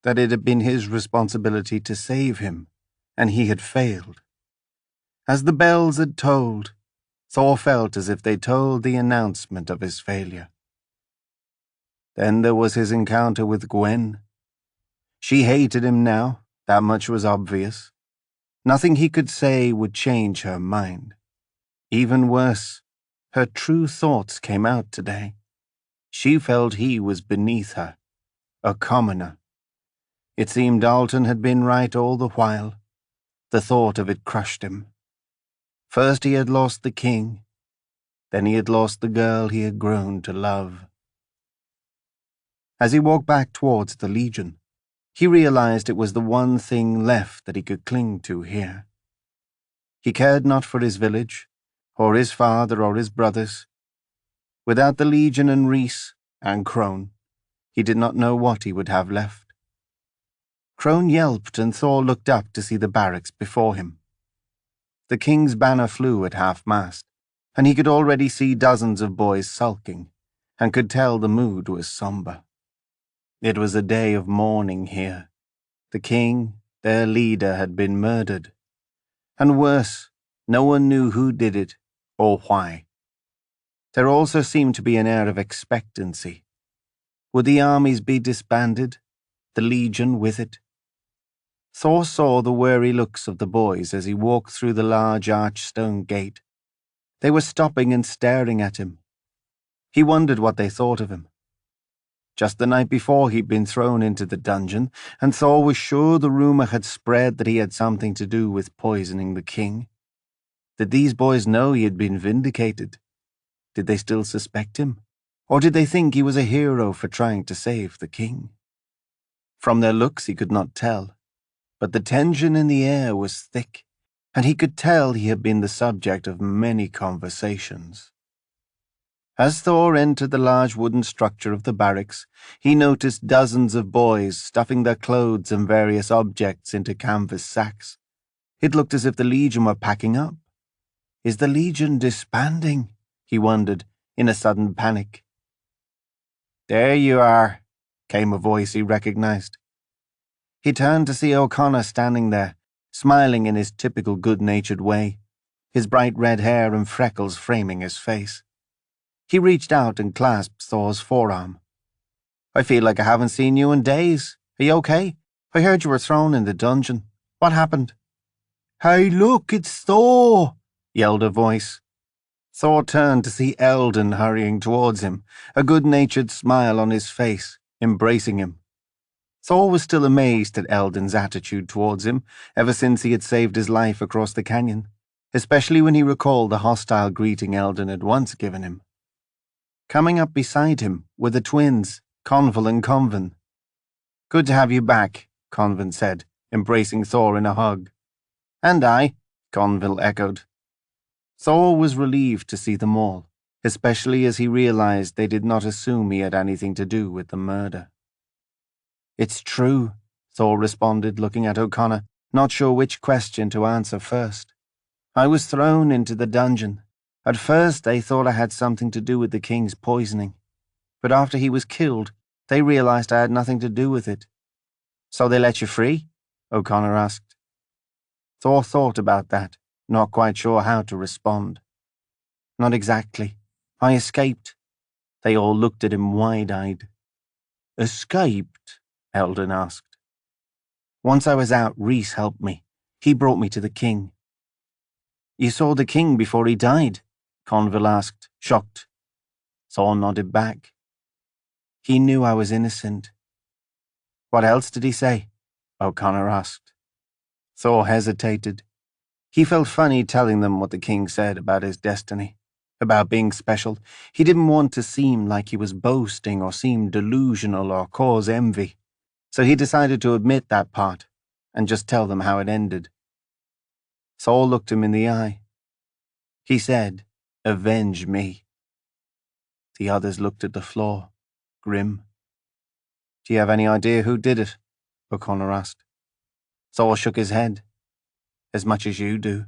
that it had been his responsibility to save him, and he had failed. As the bells had tolled, Thor felt as if they told the announcement of his failure. Then there was his encounter with Gwen. She hated him now, that much was obvious. Nothing he could say would change her mind. Even worse, her true thoughts came out today. She felt he was beneath her, a commoner. It seemed Dalton had been right all the while. The thought of it crushed him. First he had lost the king, then he had lost the girl he had grown to love. As he walked back towards the Legion, he realized it was the one thing left that he could cling to here. He cared not for his village, or his father or his brothers. Without the Legion and Rhys and Crone, he did not know what he would have left. Crone yelped and Thor looked up to see the barracks before him. The king's banner flew at half-mast, and he could already see dozens of boys sulking, and could tell the mood was somber. It was a day of mourning here. The king, their leader, had been murdered. And worse, no one knew who did it or why. There also seemed to be an air of expectancy. Would the armies be disbanded, the Legion with it? Thor saw the wary looks of the boys as he walked through the large arched stone gate. They were stopping and staring at him. He wondered what they thought of him. Just the night before he'd been thrown into the dungeon, and Thor was sure the rumor had spread that he had something to do with poisoning the king. Did these boys know he had been vindicated? Did they still suspect him? Or did they think he was a hero for trying to save the king? From their looks he could not tell, but the tension in the air was thick, and he could tell he had been the subject of many conversations. As Thor entered the large wooden structure of the barracks, he noticed dozens of boys stuffing their clothes and various objects into canvas sacks. It looked as if the Legion were packing up. Is the Legion disbanding? He wondered, in a sudden panic. "There you are," came a voice he recognized. He turned to see O'Connor standing there, smiling in his typical good-natured way, his bright red hair and freckles framing his face. He reached out and clasped Thor's forearm. "I feel like I haven't seen you in days. Are you okay? I heard you were thrown in the dungeon. What happened?" "Hey, look, it's Thor!" yelled a voice. Thor turned to see Eldon hurrying towards him, a good-natured smile on his face, embracing him. Thor was still amazed at Eldon's attitude towards him ever since he had saved his life across the canyon, especially when he recalled the hostile greeting Eldon had once given him. Coming up beside him were the twins, Conval and Convan. "Good to have you back," Convan said, embracing Thor in a hug. "And I," Conval echoed. Thor was relieved to see them all, especially as he realized they did not assume he had anything to do with the murder. "It's true," Thor responded, looking at O'Connor, not sure which question to answer first. "I was thrown into the dungeon. At first they thought I had something to do with the king's poisoning, but after he was killed, they realized I had nothing to do with it." "So they let you free?" O'Connor asked. Thor thought about that, not quite sure how to respond. "Not exactly. I escaped." They all looked at him wide-eyed. "Escaped?" Eldon asked. "Once I was out, Rhys helped me. He brought me to the king." "You saw the king before he died?" Conval asked, shocked. Thor nodded back. "He knew I was innocent." "What else did he say?" O'Connor asked. Thor hesitated. He felt funny telling them what the king said about his destiny, about being special. He didn't want to seem like he was boasting or seem delusional or cause envy, so he decided to admit that part and just tell them how it ended. Thor looked him in the eye. He said, "Avenge me." The others looked at the floor, grim. "Do you have any idea who did it?" O'Connor asked. Thor shook his head. "As much as you do."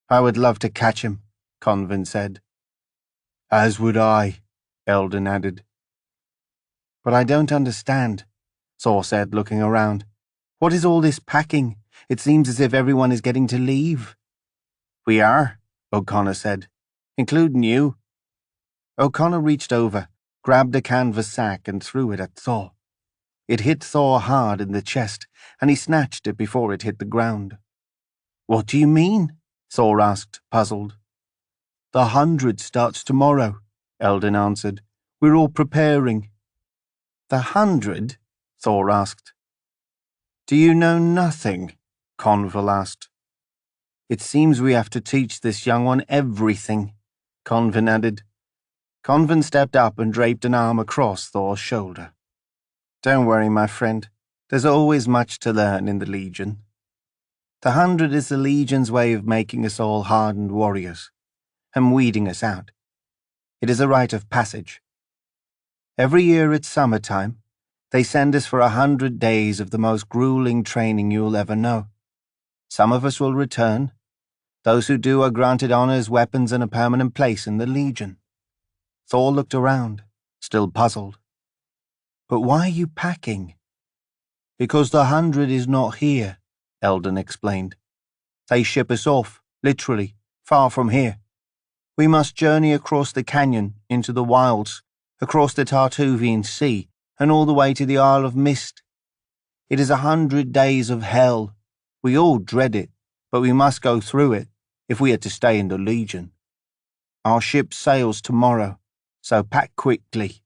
"I would love to catch him," Convan said. "As would I," Eldon added. "But I don't understand," Thor said, looking around. "What is all this packing? It seems as if everyone is getting to leave." "We are," O'Connor said, "including you." O'Connor reached over, grabbed a canvas sack and threw it at Thor. It hit Thor hard in the chest, and he snatched it before it hit the ground. "What do you mean?" Thor asked, puzzled. "The 100 starts tomorrow," Eldon answered. "We're all preparing." "The 100?" Thor asked. "Do you know nothing?" Conval asked. "It seems we have to teach this young one everything," Convan added. Convan stepped up and draped an arm across Thor's shoulder. "Don't worry, my friend. There's always much to learn in the Legion. The 100 is the Legion's way of making us all hardened warriors and weeding us out. It is a rite of passage. Every year at summertime, they send us for 100 days of the most grueling training you'll ever know. Some of us will return. Those who do are granted honors, weapons, and a permanent place in the Legion." Thor looked around, still puzzled. "But why are you packing?" "Because the 100 is not here," Eldon explained. "They ship us off, literally, far from here. We must journey across the canyon, into the wilds, across the Tartuvian Sea, and all the way to the Isle of Mist. It is 100 days of hell. We all dread it, but we must go through it if we are to stay in the Legion. Our ship sails tomorrow, so pack quickly."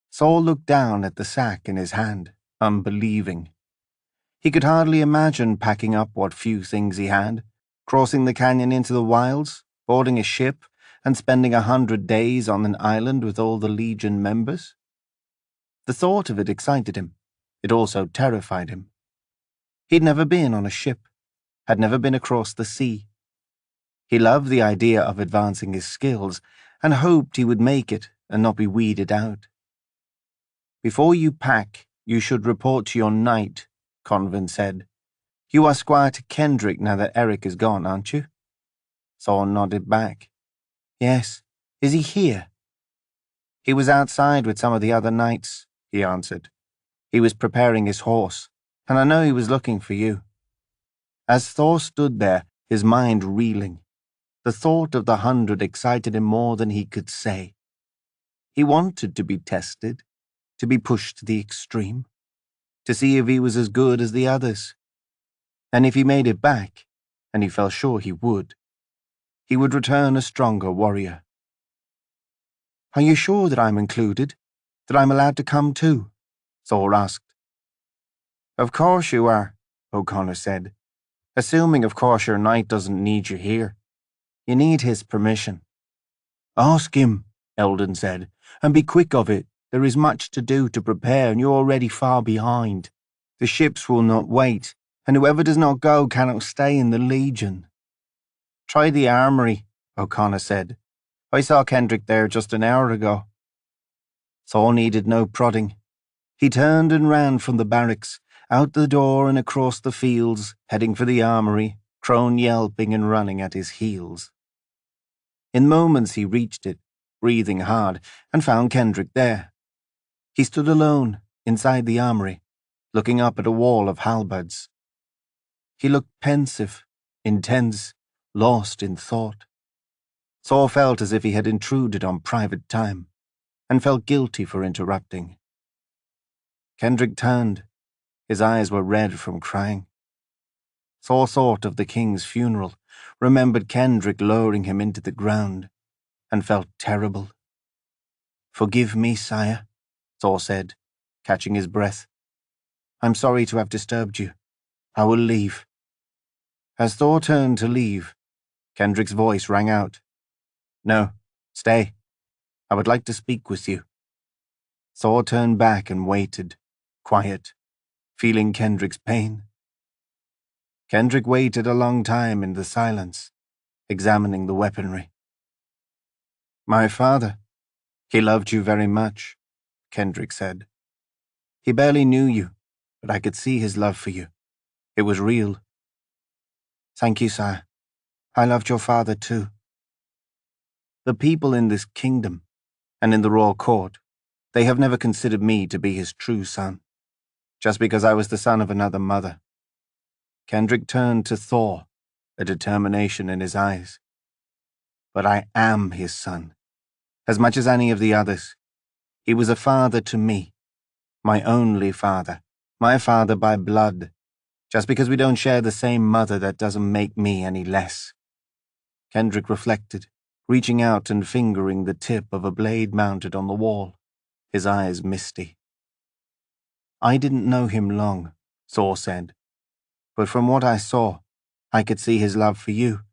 Thor looked down at the sack in his hand, unbelieving. He could hardly imagine packing up what few things he had, crossing the canyon into the wilds, boarding a ship, and spending 100 days on an island with all the Legion members. The thought of it excited him. It also terrified him. He'd never been on a ship, had never been across the sea. He loved the idea of advancing his skills and hoped he would make it and not be weeded out. "Before you pack, you should report to your knight," Convan said. "You are squire to Kendrick now that Eric is gone, aren't you?" Thor nodded back. "Yes. Is he here?" "He was outside with some of the other knights," he answered. "He was preparing his horse, and I know he was looking for you." As Thor stood there, his mind reeling, the thought of the 100 excited him more than he could say. He wanted to be tested, to be pushed to the extreme, to see if he was as good as the others. And if he made it back, and he felt sure he would, he would return a stronger warrior. "Are you sure that I'm included? That I'm allowed to come too?" Thor asked. "Of course you are," O'Connor said. "Assuming, of course, your knight doesn't need you here. You need his permission." "Ask him," Eldon said, "and be quick of it. There is much to do to prepare, and you're already far behind. The ships will not wait, and whoever does not go cannot stay in the Legion." "Try the armory," O'Connor said. "I saw Kendrick there just an hour ago." Thor needed no prodding. He turned and ran from the barracks, out the door and across the fields, heading for the armory, Crone yelping and running at his heels. In moments he reached it, breathing hard, and found Kendrick there. He stood alone, inside the armory, looking up at a wall of halberds. He looked pensive, intense, lost in thought. Thor felt as if he had intruded on private time, and felt guilty for interrupting. Kendrick turned. His eyes were red from crying. Thor thought of the king's funeral, remembered Kendrick lowering him into the ground, and felt terrible. "Forgive me, sire," Thor said, catching his breath. "I'm sorry to have disturbed you. I will leave." As Thor turned to leave, Kendrick's voice rang out. "No, stay. I would like to speak with you." Thor turned back and waited, quiet, feeling Kendrick's pain. Kendrick waited a long time in the silence, examining the weaponry. "My father, he loved you very much," Kendrick said. "He barely knew you, but I could see his love for you. It was real." "Thank you, sire. I loved your father too." "The people in this kingdom, and in the royal court, they have never considered me to be his true son, just because I was the son of another mother." Kendrick turned to Thor, a determination in his eyes. "But I am his son, as much as any of the others. He was a father to me, my only father, my father by blood. Just because we don't share the same mother, that doesn't make me any less." Kendrick reflected, reaching out and fingering the tip of a blade mounted on the wall, his eyes misty. "I didn't know him long," Thor said, "but from what I saw, I could see his love for you,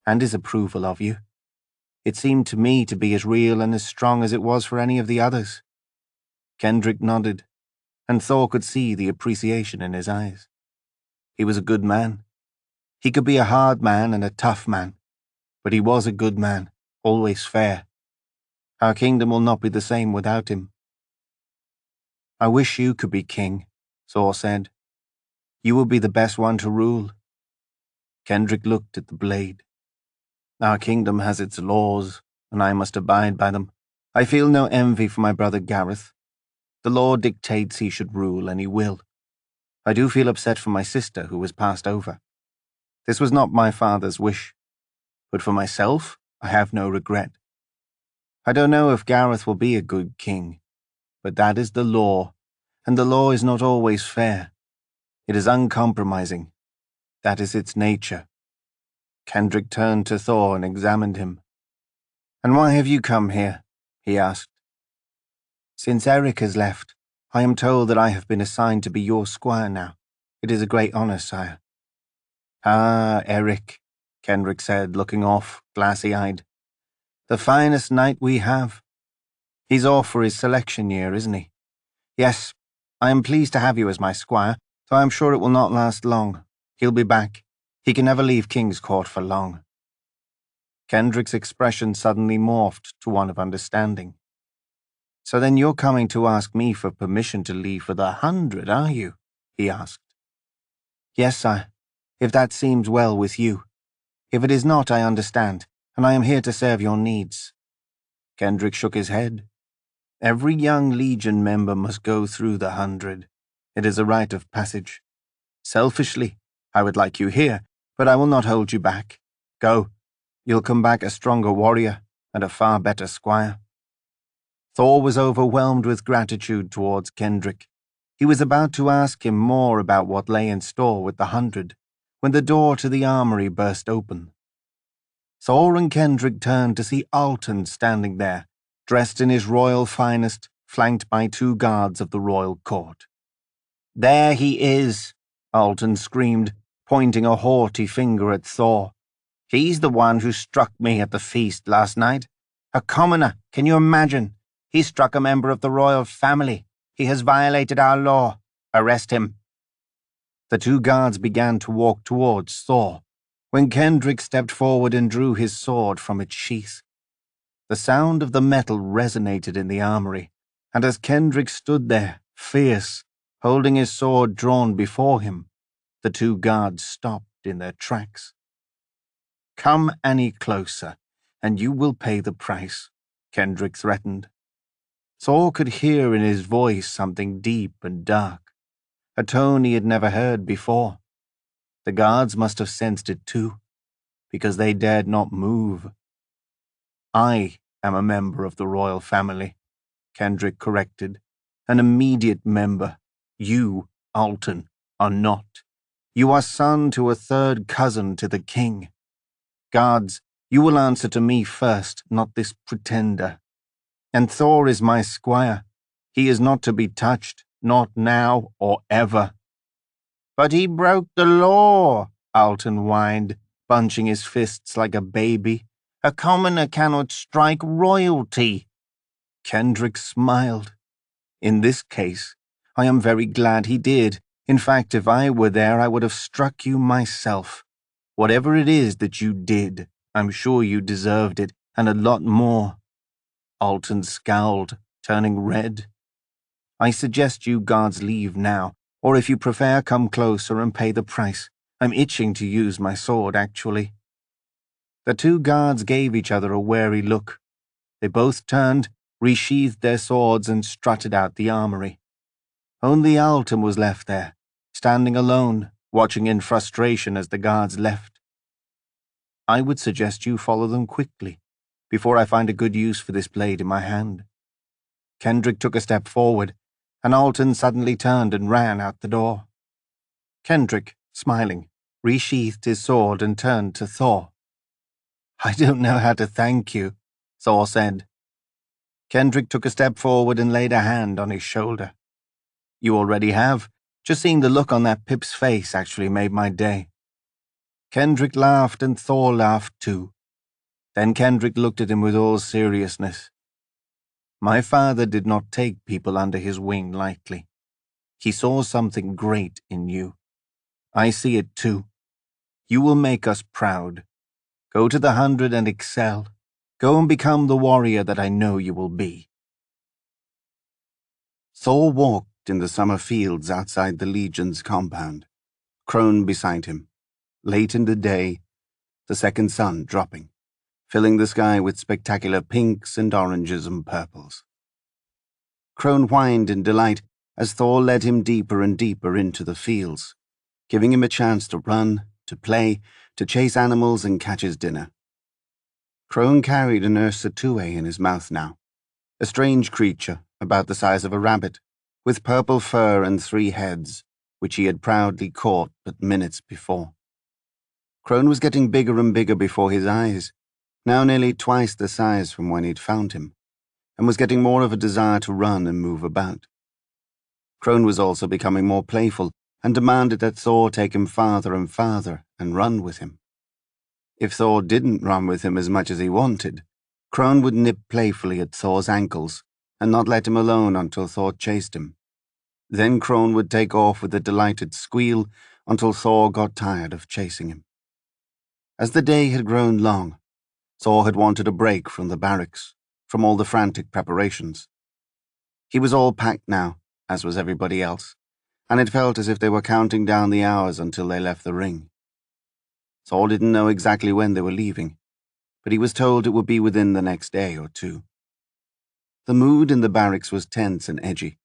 and his approval of you. It seemed to me to be as real and as strong as it was for any of the others." Kendrick nodded, and Thor could see the appreciation in his eyes. He was a good man. He could be a hard man and a tough man, but he was a good man, always fair. Our kingdom will not be the same without him. "I wish you could be king," Thor said. "You would be the best one to rule." Kendrick looked at the blade. "Our kingdom has its laws, and I must abide by them. I feel no envy for my brother Gareth. The law dictates he should rule, and he will. I do feel upset for my sister, who was passed over. This was not my father's wish. But for myself, I have no regret. I don't know if Gareth will be a good king, but that is the law, and the law is not always fair. It is uncompromising. That is its nature." Kendrick turned to Thor and examined him. "And why have you come here?" he asked. "Since Eric has left, I am told that I have been assigned to be your squire now. It is a great honor, sire." "Ah, Eric," Kendrick said, looking off, glassy-eyed. "The finest knight we have. He's off for his selection year, isn't he? Yes, I am pleased to have you as my squire, though I am sure it will not last long. He'll be back. He can never leave King's Court for long." Kendrick's expression suddenly morphed to one of understanding. "So then you're coming to ask me for permission to leave for the 100, are you?" he asked. "Yes, sire, if that seems well with you. If it is not, I understand, and I am here to serve your needs." Kendrick shook his head. "Every young Legion member must go through the 100. It is a rite of passage. Selfishly, I would like you here, but I will not hold you back. Go. You'll come back a stronger warrior and a far better squire." Thor was overwhelmed with gratitude towards Kendrick. He was about to ask him more about what lay in store with the 100, when the door to the armory burst open. Thor and Kendrick turned to see Alton standing there, dressed in his royal finest, flanked by 2 guards of the royal court. "There he is," Alton screamed, pointing a haughty finger at Thor. "He's the one who struck me at the feast last night. A commoner, can you imagine? He struck a member of the royal family. He has violated our law. Arrest him." The 2 guards began to walk towards Thor, when Kendrick stepped forward and drew his sword from its sheath. The sound of the metal resonated in the armory, and as Kendrick stood there, fierce, holding his sword drawn before him, the 2 guards stopped in their tracks. "Come any closer, and you will pay the price," Kendrick threatened. Thor could hear in his voice something deep and dark, a tone he had never heard before. The guards must have sensed it too, because they dared not move. "I am a member of the royal family," Kendrick corrected. "An immediate member. You, Alton, are not. You are son to a 3rd cousin to the king. Guards, you will answer to me first, not this pretender. And Thor is my squire. He is not to be touched, not now or ever." "But he broke the law," Alton whined, bunching his fists like a baby. "A commoner cannot strike royalty." Kendrick smiled. "In this case, I am very glad he did. In fact, if I were there, I would have struck you myself. Whatever it is that you did, I'm sure you deserved it, and a lot more." Alton scowled, turning red. "I suggest you guards leave now, or if you prefer, come closer and pay the price. I'm itching to use my sword, actually." The 2 guards gave each other a wary look. They both turned, resheathed their swords, and strutted out the armory. Only Alton was left there, standing alone, watching in frustration as the guards left. "I would suggest you follow them quickly, before I find a good use for this blade in my hand." Kendrick took a step forward, and Alton suddenly turned and ran out the door. Kendrick, smiling, resheathed his sword and turned to Thor. "I don't know how to thank you," Thor said. Kendrick took a step forward and laid a hand on his shoulder. "You already have. Just seeing the look on that Pip's face actually made my day." Kendrick laughed and Thor laughed too. Then Kendrick looked at him with all seriousness. "My father did not take people under his wing lightly. He saw something great in you. I see it too. You will make us proud. Go to the 100 and excel. Go and become the warrior that I know you will be." Thor walked in the summer fields outside the Legion's compound, Crone beside him. Late in the day, the second sun dropping, filling the sky with spectacular pinks and oranges and purples. Crone whined in delight as Thor led him deeper and deeper into the fields, giving him a chance to run, to play, to chase animals and catch his dinner. Crone carried an Ursatue in his mouth now, a strange creature about the size of a rabbit, with purple fur and 3 heads, which he had proudly caught but minutes before. Crone was getting bigger and bigger before his eyes, now nearly twice the size from when he'd found him, and was getting more of a desire to run and move about. Crone was also becoming more playful and demanded that Thor take him farther and farther and run with him. If Thor didn't run with him as much as he wanted, Crone would nip playfully at Thor's ankles and not let him alone until Thor chased him. Then Crone would take off with a delighted squeal until Thor got tired of chasing him. As the day had grown long, Thor had wanted a break from the barracks, from all the frantic preparations. He was all packed now, as was everybody else, and it felt as if they were counting down the hours until they left the ring. Thor didn't know exactly when they were leaving, but he was told it would be within the next day or 2. The mood in the barracks was tense and edgy,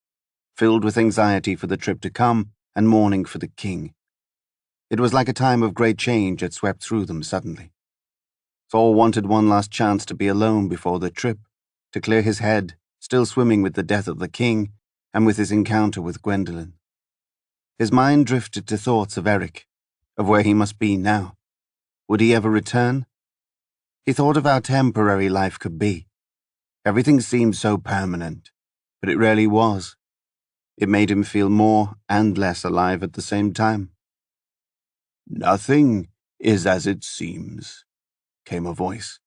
filled with anxiety for the trip to come and mourning for the king. It was like a time of great change had swept through them suddenly. Thor wanted one last chance to be alone before the trip, to clear his head, still swimming with the death of the king and with his encounter with Gwendolen. His mind drifted to thoughts of Eric, of where he must be now. Would he ever return? He thought of how temporary life could be. Everything seemed so permanent, but it really was. It made him feel more and less alive at the same time. "Nothing is as it seems," came a voice.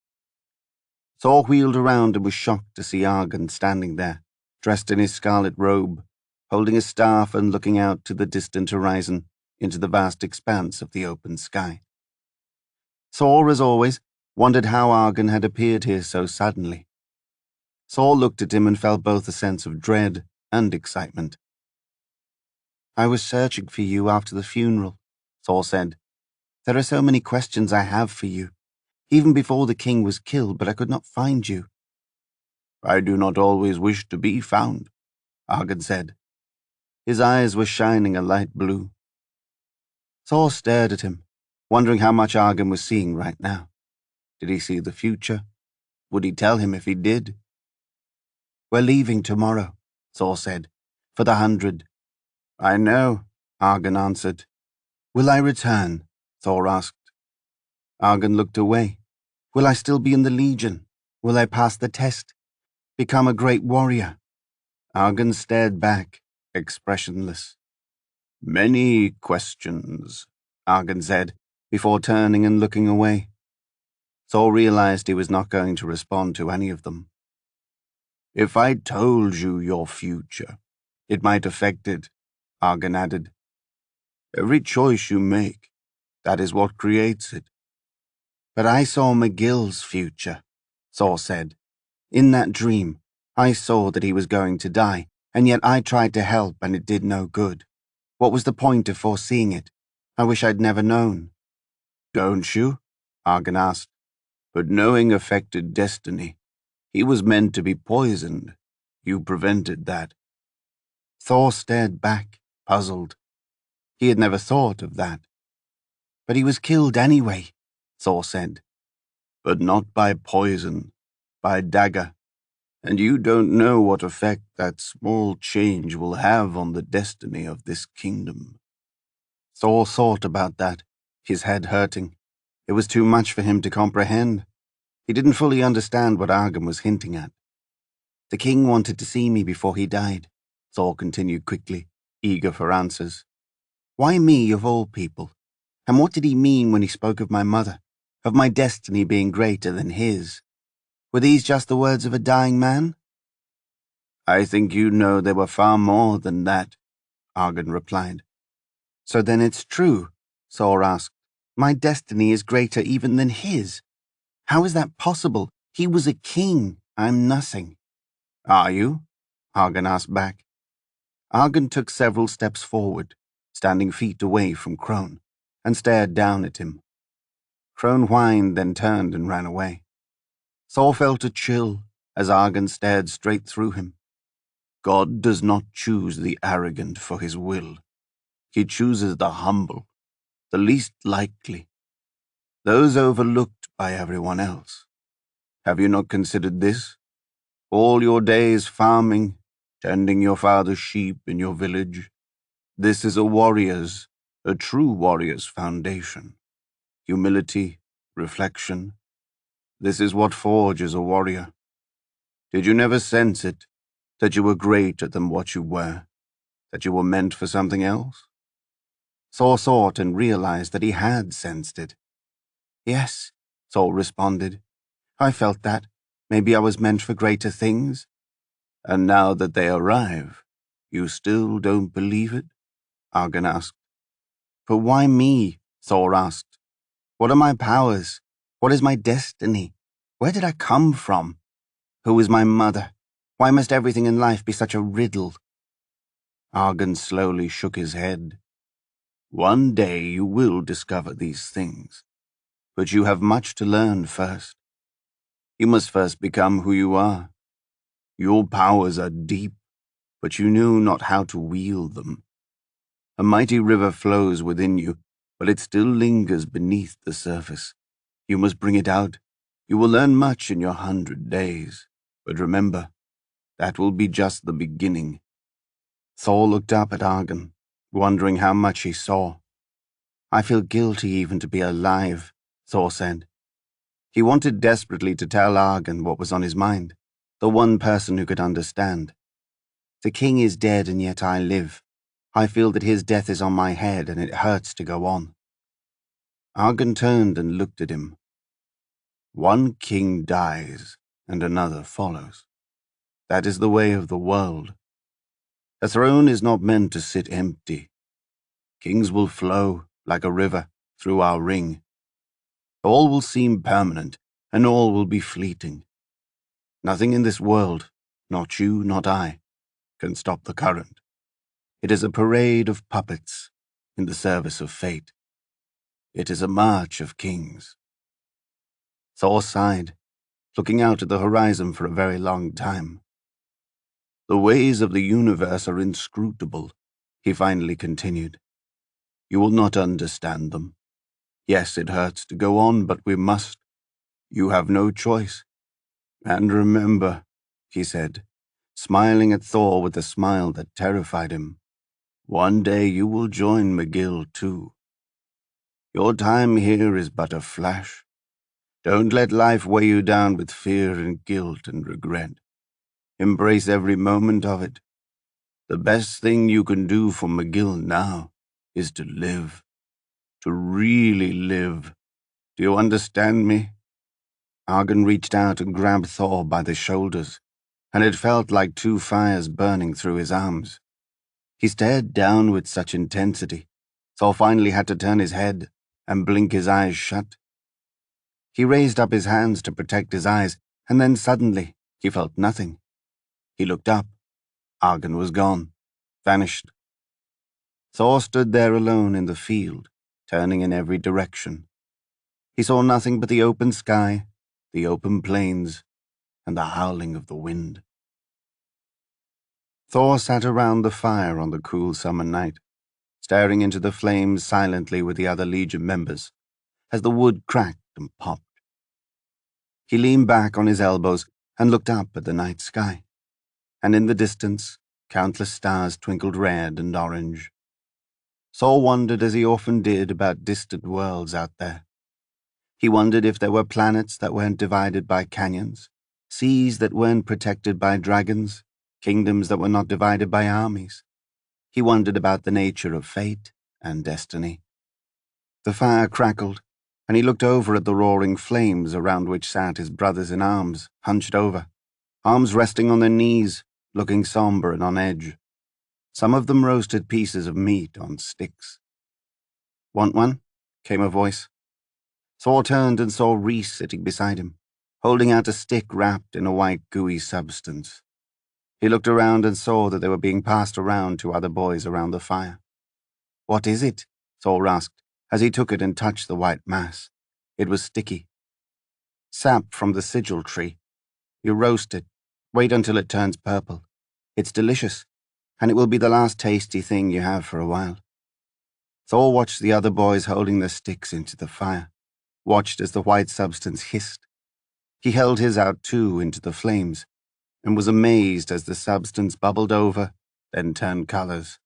Thor wheeled around and was shocked to see Argon standing there, dressed in his scarlet robe, holding his staff and looking out to the distant horizon into the vast expanse of the open sky. Thor, as always, wondered how Argon had appeared here so suddenly. Thor looked at him and felt both a sense of dread and excitement. "I was searching for you after the funeral," Thor said. "There are so many questions I have for you, even before the king was killed, but I could not find you." "I do not always wish to be found," Argon said. His eyes were shining a light blue. Thor stared at him, wondering how much Argon was seeing right now. Did he see the future? Would he tell him if he did? "We're leaving tomorrow," Thor said, "for the 100. "I know," Argon answered. "Will I return?" Thor asked. Argon looked away. "Will I still be in the Legion? Will I pass the test? Become a great warrior?" Argon stared back, expressionless. "Many questions," Argon said, before turning and looking away. Thor realized he was not going to respond to any of them. "If I told you your future, it might affect it," Argon added. "Every choice you make, that is what creates it." "But I saw McGill's future," Thor said. "In that dream, I saw that he was going to die, and yet I tried to help and it did no good. What was the point of foreseeing it? I wish I'd never known." "Don't you?" Argon asked. "But knowing affected destiny. He was meant to be poisoned. You prevented that." Thor stared back, puzzled. He had never thought of that. "But he was killed anyway," Thor said. "But not by poison, by dagger. And you don't know what effect that small change will have on the destiny of this kingdom." Thor thought about that, his head hurting. It was too much for him to comprehend. He didn't fully understand what Argon was hinting at. "The king wanted to see me before he died," Thor continued quickly, eager for answers. "Why me, of all people? And what did he mean when he spoke of my mother, of my destiny being greater than his? Were these just the words of a dying man?" "I think you know they were far more than that," Argon replied. "So then it's true?" Thor asked. "My destiny is greater even than his. How is that possible? He was a king. I'm nothing." "Are you?" Argon asked back. Argon took several steps forward, standing feet away from Crone, and stared down at him. Crone whined, then turned and ran away. Thor felt a chill as Argon stared straight through him. "God does not choose the arrogant for his will. He chooses the humble, the least likely, those overlooked by everyone else. Have you not considered this? All your days farming, tending your father's sheep in your village. This is a true warrior's foundation. Humility, reflection. This is what forges a warrior. Did you never sense it, that you were greater than what you were, that you were meant for something else?" Thor thought and realized that he had sensed it. "Yes," Thor responded. "I felt that. Maybe I was meant for greater things." "And now that they arrive, you still don't believe it?" Argon asked. "But why me?" Thor asked. "What are my powers? What is my destiny? Where did I come from? Who is my mother? Why must everything in life be such a riddle?" Argon slowly shook his head. "One day you will discover these things, but you have much to learn first. You must first become who you are. Your powers are deep, but you know not how to wield them. A mighty river flows within you, but it still lingers beneath the surface. You must bring it out. You will learn much in your 100 days, but remember, that will be just the beginning." Thor looked up at Argon, wondering how much he saw. "I feel guilty even to be alive," Thor said. He wanted desperately to tell Argan what was on his mind, the one person who could understand. The king is dead and yet I live. I feel that his death is on my head and it hurts to go on. Argan turned and looked at him. One king dies and another follows. That is the way of the world. A throne is not meant to sit empty. Kings will flow, like a river, through our ring. All will seem permanent, and all will be fleeting. Nothing in this world, not you, not I, can stop the current. It is a parade of puppets in the service of fate. It is a march of kings. Thor sighed, looking out at the horizon for a very long time. The ways of the universe are inscrutable, he finally continued. You will not understand them. Yes, it hurts to go on, but we must. You have no choice. And remember, he said, smiling at Thor with a smile that terrified him, one day you will join McGill too. Your time here is but a flash. Don't let life weigh you down with fear and guilt and regret. Embrace every moment of it. The best thing you can do for McGill now is to live. To really live. Do you understand me? Argan reached out and grabbed Thor by the shoulders, and it felt like two fires burning through his arms. He stared down with such intensity, Thor finally had to turn his head and blink his eyes shut. He raised up his hands to protect his eyes, and then suddenly he felt nothing. He looked up. Argan was gone, vanished. Thor stood there alone in the field, turning in every direction. He saw nothing but the open sky, the open plains, and the howling of the wind. Thor sat around the fire on the cool summer night, staring into the flames silently with the other Legion members, as the wood cracked and popped. He leaned back on his elbows and looked up at the night sky, and in the distance, countless stars twinkled red and orange. Thor wondered, as he often did, about distant worlds out there. He wondered if there were planets that weren't divided by canyons, seas that weren't protected by dragons, kingdoms that were not divided by armies. He wondered about the nature of fate and destiny. The fire crackled, and he looked over at the roaring flames around which sat his brothers in arms, hunched over, arms resting on their knees, looking somber and on edge. Some of them roasted pieces of meat on sticks. Want one? Came a voice. Thor turned and saw Rhys sitting beside him, holding out a stick wrapped in a white gooey substance. He looked around and saw that they were being passed around to other boys around the fire. What is it? Thor asked, as he took it and touched the white mass. It was sticky. Sap from the sigil tree. You roast it. Wait until it turns purple. It's delicious, and it will be the last tasty thing you have for a while. Thor watched the other boys holding their sticks into the fire, watched as the white substance hissed. He held his out too into the flames, and was amazed as the substance bubbled over, then turned colors.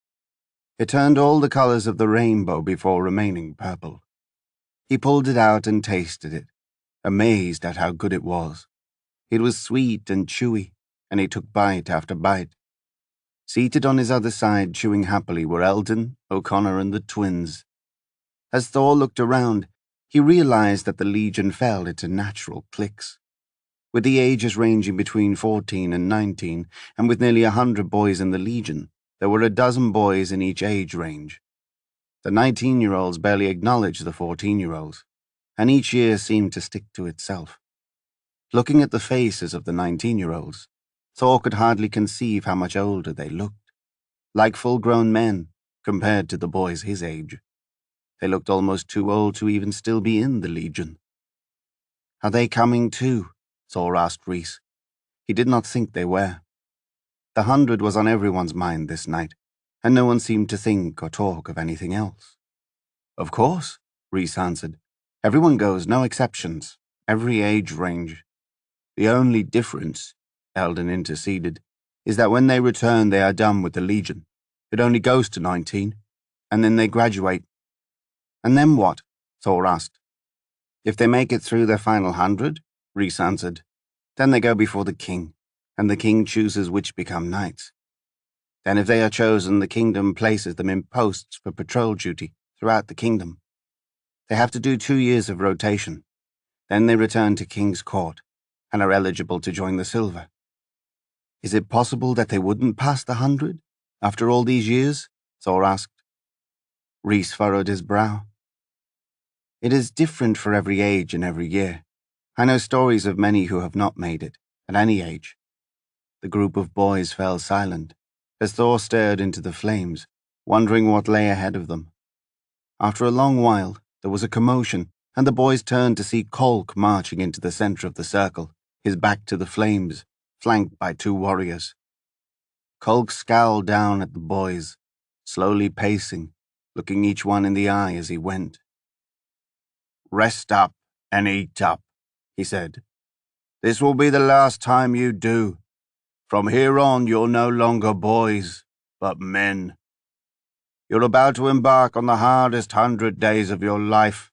It turned all the colors of the rainbow before remaining purple. He pulled it out and tasted it, amazed at how good it was. It was sweet and chewy, and he took bite after bite. Seated on his other side, chewing happily, were Eldon, O'Connor, and the twins. As Thor looked around, he realized that the Legion fell into natural cliques. With the ages ranging between 14 and 19, and with nearly 100 boys in the Legion, there were a dozen boys in each age range. The 19-year-olds barely acknowledged the 14-year-olds, and each year seemed to stick to itself. Looking at the faces of the 19-year-olds, Thor could hardly conceive how much older they looked. Like full-grown men, compared to the boys his age. They looked almost too old to even still be in the Legion. Are they coming too? Thor asked Rhys. He did not think they were. The 100 was on everyone's mind this night, and no one seemed to think or talk of anything else. Of course, Rhys answered. Everyone goes, no exceptions. Every age range. The only difference, Eldon interceded, is that when they return they are done with the Legion. It only goes to 19, and then they graduate. And then what? Thor asked. If they make it through their final 100, Rhys answered, then they go before the king, and the king chooses which become knights. Then if they are chosen, the kingdom places them in posts for patrol duty throughout the kingdom. They have to do 2 years of rotation. Then they return to King's Court and are eligible to join the Silver. Is it possible that they wouldn't pass the 100 after all these years? Thor asked. Rhys furrowed his brow. It is different for every age and every year. I know stories of many who have not made it, at any age. The group of boys fell silent as Thor stared into the flames, wondering what lay ahead of them. After a long while, there was a commotion, and the boys turned to see Kolk marching into the center of the circle, his back to the flames, flanked by 2 warriors. Kolk scowled down at the boys, slowly pacing, looking each one in the eye as he went. Rest up and eat up, he said. This will be the last time you do. From here on, you're no longer boys, but men. You're about to embark on the hardest 100 days of your life.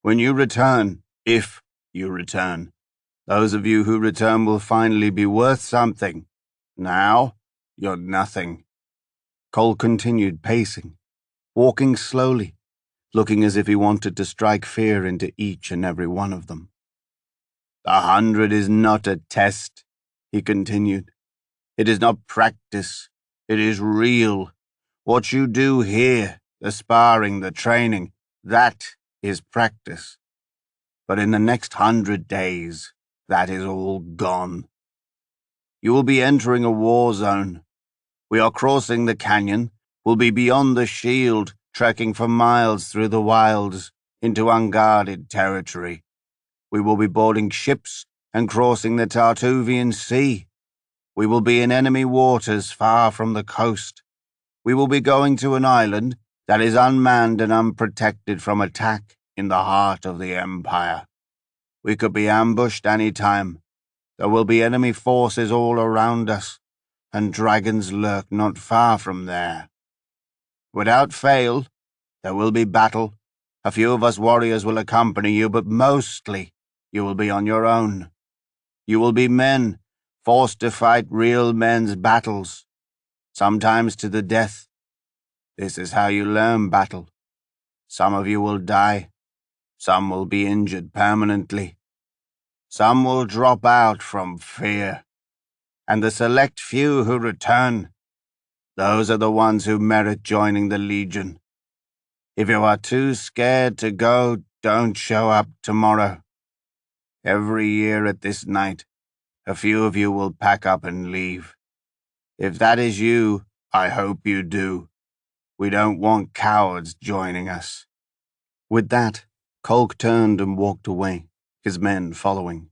When you return, if you return, those of you who return will finally be worth something. Now, you're nothing. Cole continued pacing, walking slowly, looking as if he wanted to strike fear into each and every one of them. The 100 is not a test, he continued. It is not practice. It is real. What you do here, the sparring, the training, that is practice. But in the next 100 days, that is all gone. You will be entering a war zone. We are crossing the canyon, will be beyond the shield, trekking for miles through the wilds into unguarded territory. We will be boarding ships and crossing the Tartuvian Sea. We will be in enemy waters far from the coast. We will be going to an island that is unmanned and unprotected from attack in the heart of the Empire. We could be ambushed any time. There will be enemy forces all around us, and dragons lurk not far from there. Without fail, there will be battle. A few of us warriors will accompany you, but mostly you will be on your own. You will be men, forced to fight real men's battles, sometimes to the death. This is how you learn battle. Some of you will die. Some will be injured permanently. Some will drop out from fear. And the select few who return, those are the ones who merit joining the Legion. If you are too scared to go, don't show up tomorrow. Every year at this night, a few of you will pack up and leave. If that is you, I hope you do. We don't want cowards joining us. With that, Kolk turned and walked away, his men following.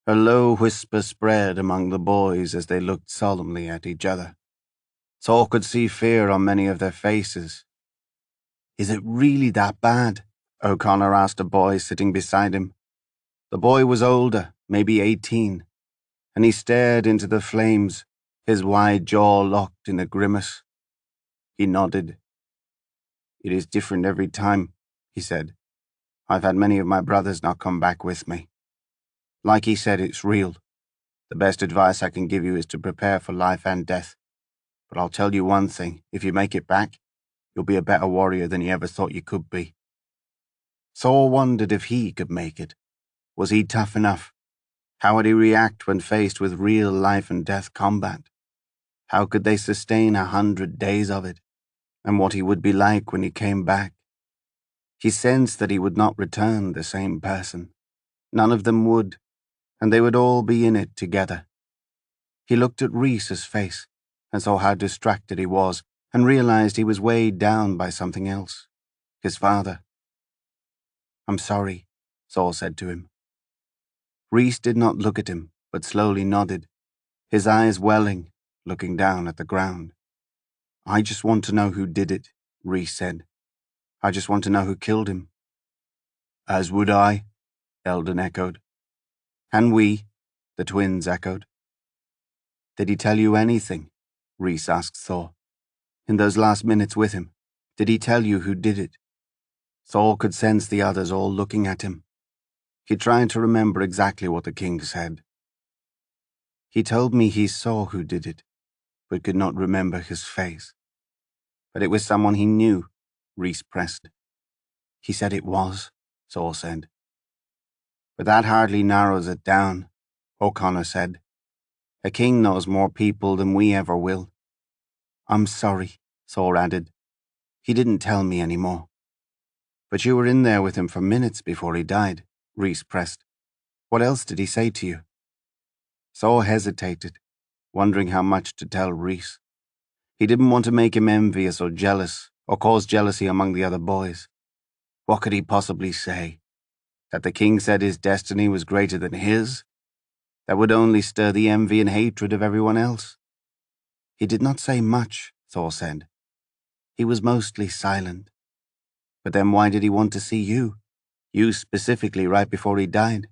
A low whisper spread among the boys as they looked solemnly at each other. Thor could see fear on many of their faces. Is it really that bad? O'Connor asked a boy sitting beside him. The boy was older, maybe 18, and he stared into the flames, his wide jaw locked in a grimace. He nodded. It is different every time, he said. I've had many of my brothers not come back with me. Like he said, it's real. The best advice I can give you is to prepare for life and death. But I'll tell you one thing, if you make it back, you'll be a better warrior than you ever thought you could be. Thor wondered if he could make it. Was he tough enough? How would he react when faced with real life and death combat? How could they sustain 100 days of it? And what he would be like when he came back? He sensed that he would not return the same person. None of them would, and they would all be in it together. He looked at Rhys's face and saw how distracted he was, and realized he was weighed down by something else. His father. I'm sorry, Thor said to him. Rhys did not look at him, but slowly nodded, his eyes welling, looking down at the ground. I just want to know who did it, Rhys said. I just want to know who killed him. As would I, Eldon echoed. And we, the twins echoed. Did he tell you anything? Rhys asked Thor. In those last minutes with him, did he tell you who did it? Thor could sense the others all looking at him. He tried to remember exactly what the king said. He told me he saw who did it, but could not remember his face. But it was someone he knew, Rhys pressed. He said it was, Thor said. But that hardly narrows it down, O'Connor said. A king knows more people than we ever will. I'm sorry, Thor added. He didn't tell me any more. But you were in there with him for minutes before he died, Rhys pressed. What else did he say to you? Thor hesitated, wondering how much to tell Rhys. He didn't want to make him envious or jealous, or cause jealousy among the other boys. What could he possibly say? That the king said his destiny was greater than his? That would only stir the envy and hatred of everyone else. He did not say much, Thor said. He was mostly silent. But then why did he want to see you? You specifically right before he died.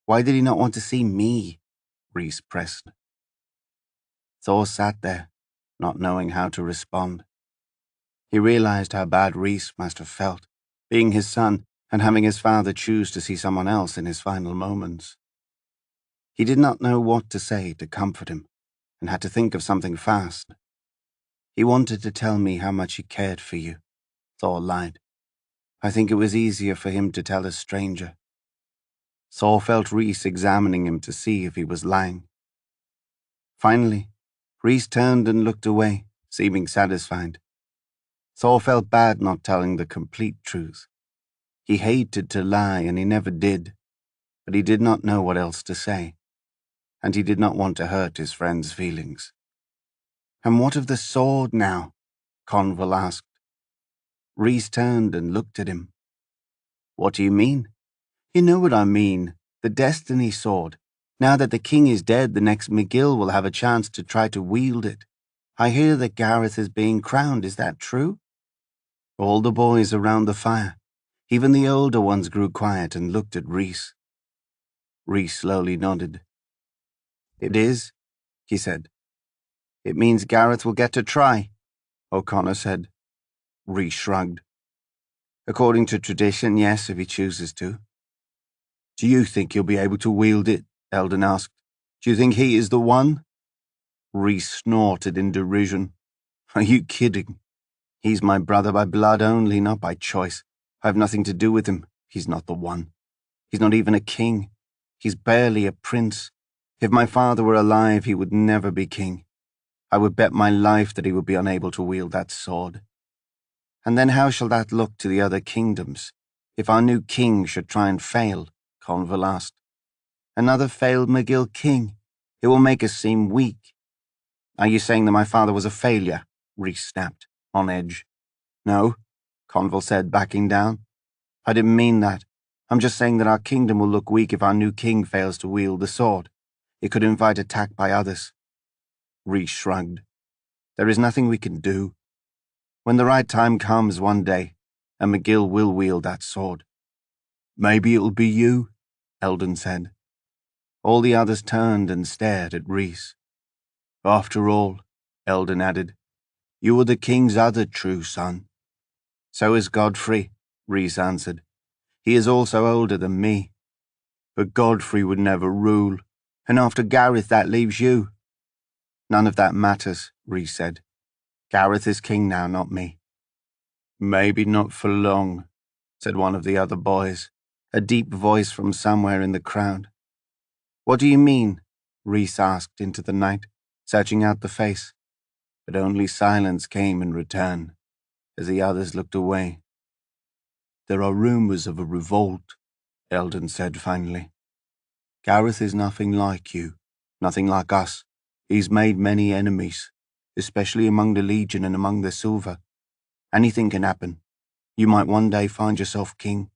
Why did he not want to see me? Rhys pressed. Thor sat there, not knowing how to respond. He realized how bad Rhys must have felt, being his son and having his father choose to see someone else in his final moments. He did not know what to say to comfort him, and had to think of something fast. He wanted to tell me how much he cared for you, Thor lied. I think it was easier for him to tell a stranger. Thor felt Rhys examining him to see if he was lying. Finally, Rhys turned and looked away, seeming satisfied. Thor felt bad not telling the complete truth. He hated to lie, and he never did, but he did not know what else to say, and he did not want to hurt his friend's feelings. And what of the sword now? Conval asked. Rhys turned and looked at him. What do you mean? You know what I mean, the destiny sword. Now that the king is dead, the next McGill will have a chance to try to wield it. I hear that Gareth is being crowned, is that true? All the boys around the fire, even the older ones, grew quiet and looked at Rhys. Rhys slowly nodded. It is, he said. It means Gareth will get to try, O'Connor said. Rhys shrugged. According to tradition, yes, if he chooses to. Do you think he'll be able to wield it? Eldon asked. Do you think he is the one? Rhys snorted in derision. Are you kidding? He's my brother by blood only, not by choice. I have nothing to do with him. He's not the one. He's not even a king. He's barely a prince. If my father were alive, he would never be king. I would bet my life that he would be unable to wield that sword. And then how shall that look to the other kingdoms? If our new king should try and fail, Conval asked. Another failed McGill king. It will make us seem weak. Are you saying that my father was a failure? Rhys snapped, on edge. No, Conval said, backing down. I didn't mean that. I'm just saying that our kingdom will look weak if our new king fails to wield the sword. It could invite attack by others. Rhys shrugged. There is nothing we can do. When the right time comes one day, and McGill will wield that sword. Maybe it'll be you, Eldon said. All the others turned and stared at Rhys. After all, Eldon added, you are the king's other true son. So is Godfrey, Rhys answered. He is also older than me. But Godfrey would never rule, and after Gareth that leaves you. None of that matters, Rhys said. Gareth is king now, not me. Maybe not for long, said one of the other boys, a deep voice from somewhere in the crowd. What do you mean? Rhys asked into the night, searching out the face, but only silence came in return, as the others looked away. There are rumors of a revolt, Eldon said finally. Gareth is nothing like you, nothing like us. He's made many enemies, especially among the Legion and among the Silver. Anything can happen. You might one day find yourself king.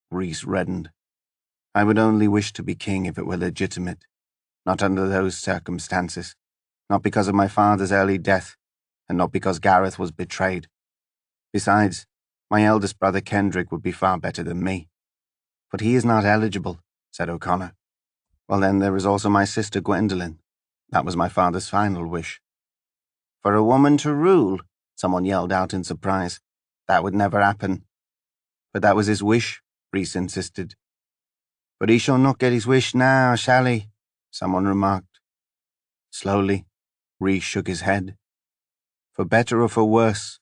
Rhys reddened. I would only wish to be king if it were legitimate, not under those circumstances, not because of my father's early death, and not because Gareth was betrayed. Besides, my eldest brother Kendrick would be far better than me. But he is not eligible, said O'Connor. Well then, there is also my sister Gwendolen. That was my father's final wish. For a woman to rule, someone yelled out in surprise. That would never happen. But that was his wish, Rhys insisted. But he shall not get his wish now, shall he? Someone remarked. Slowly, Rhys shook his head. For better or for worse,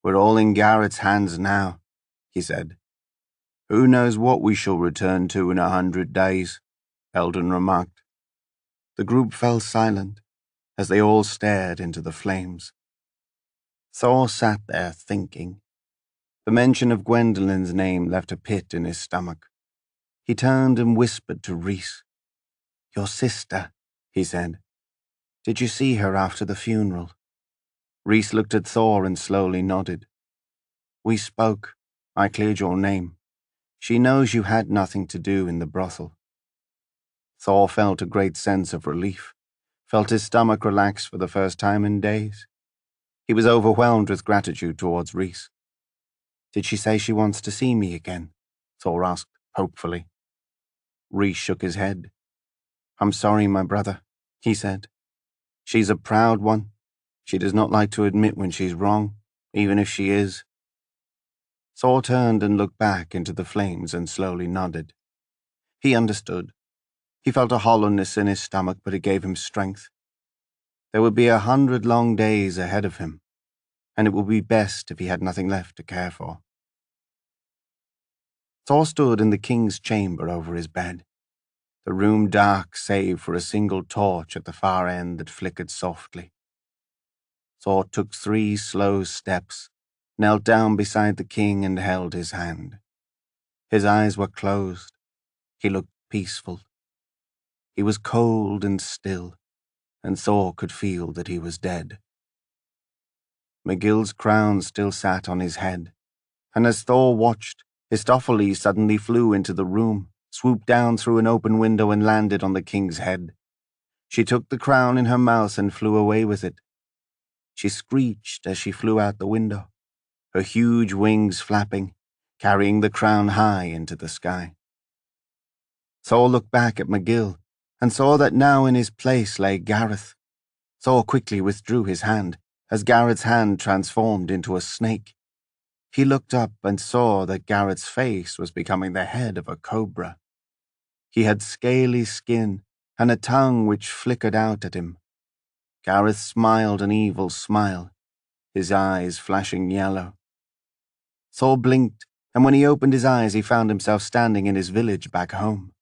we're all in Garrett's hands now, he said. Who knows what we shall return to in 100 days, Eldon remarked. The group fell silent as they all stared into the flames. Thor sat there thinking. The mention of Gwendolyn's name left a pit in his stomach. He turned and whispered to Rhys. Your sister, he said. Did you see her after the funeral? Rhys looked at Thor and slowly nodded. We spoke. I cleared your name. She knows you had nothing to do in the brothel. Thor felt a great sense of relief, felt his stomach relax for the first time in days. He was overwhelmed with gratitude towards Rhys. Did she say she wants to see me again? Thor asked, hopefully. Rhys shook his head. I'm sorry, my brother, he said. She's a proud one. She does not like to admit when she's wrong, even if she is. Thor turned and looked back into the flames and slowly nodded. He understood. He felt a hollowness in his stomach, but it gave him strength. There would be 100 long days ahead of him, and it would be best if he had nothing left to care for. Thor stood in the king's chamber over his bed, the room dark save for a single torch at the far end that flickered softly. Thor took 3 slow steps, knelt down beside the king and held his hand. His eyes were closed. He looked peaceful. He was cold and still, and Thor could feel that he was dead. McGill's crown still sat on his head, and as Thor watched, Histopheles suddenly flew into the room, swooped down through an open window and landed on the king's head. She took the crown in her mouth and flew away with it. She screeched as she flew out the window, her huge wings flapping, carrying the crown high into the sky. Thor looked back at McGill and saw that now in his place lay Gareth. Thor quickly withdrew his hand as Gareth's hand transformed into a snake. He looked up and saw that Gareth's face was becoming the head of a cobra. He had scaly skin and a tongue which flickered out at him. Gareth smiled an evil smile, his eyes flashing yellow. Thor blinked, and when he opened his eyes he found himself standing in his village back home.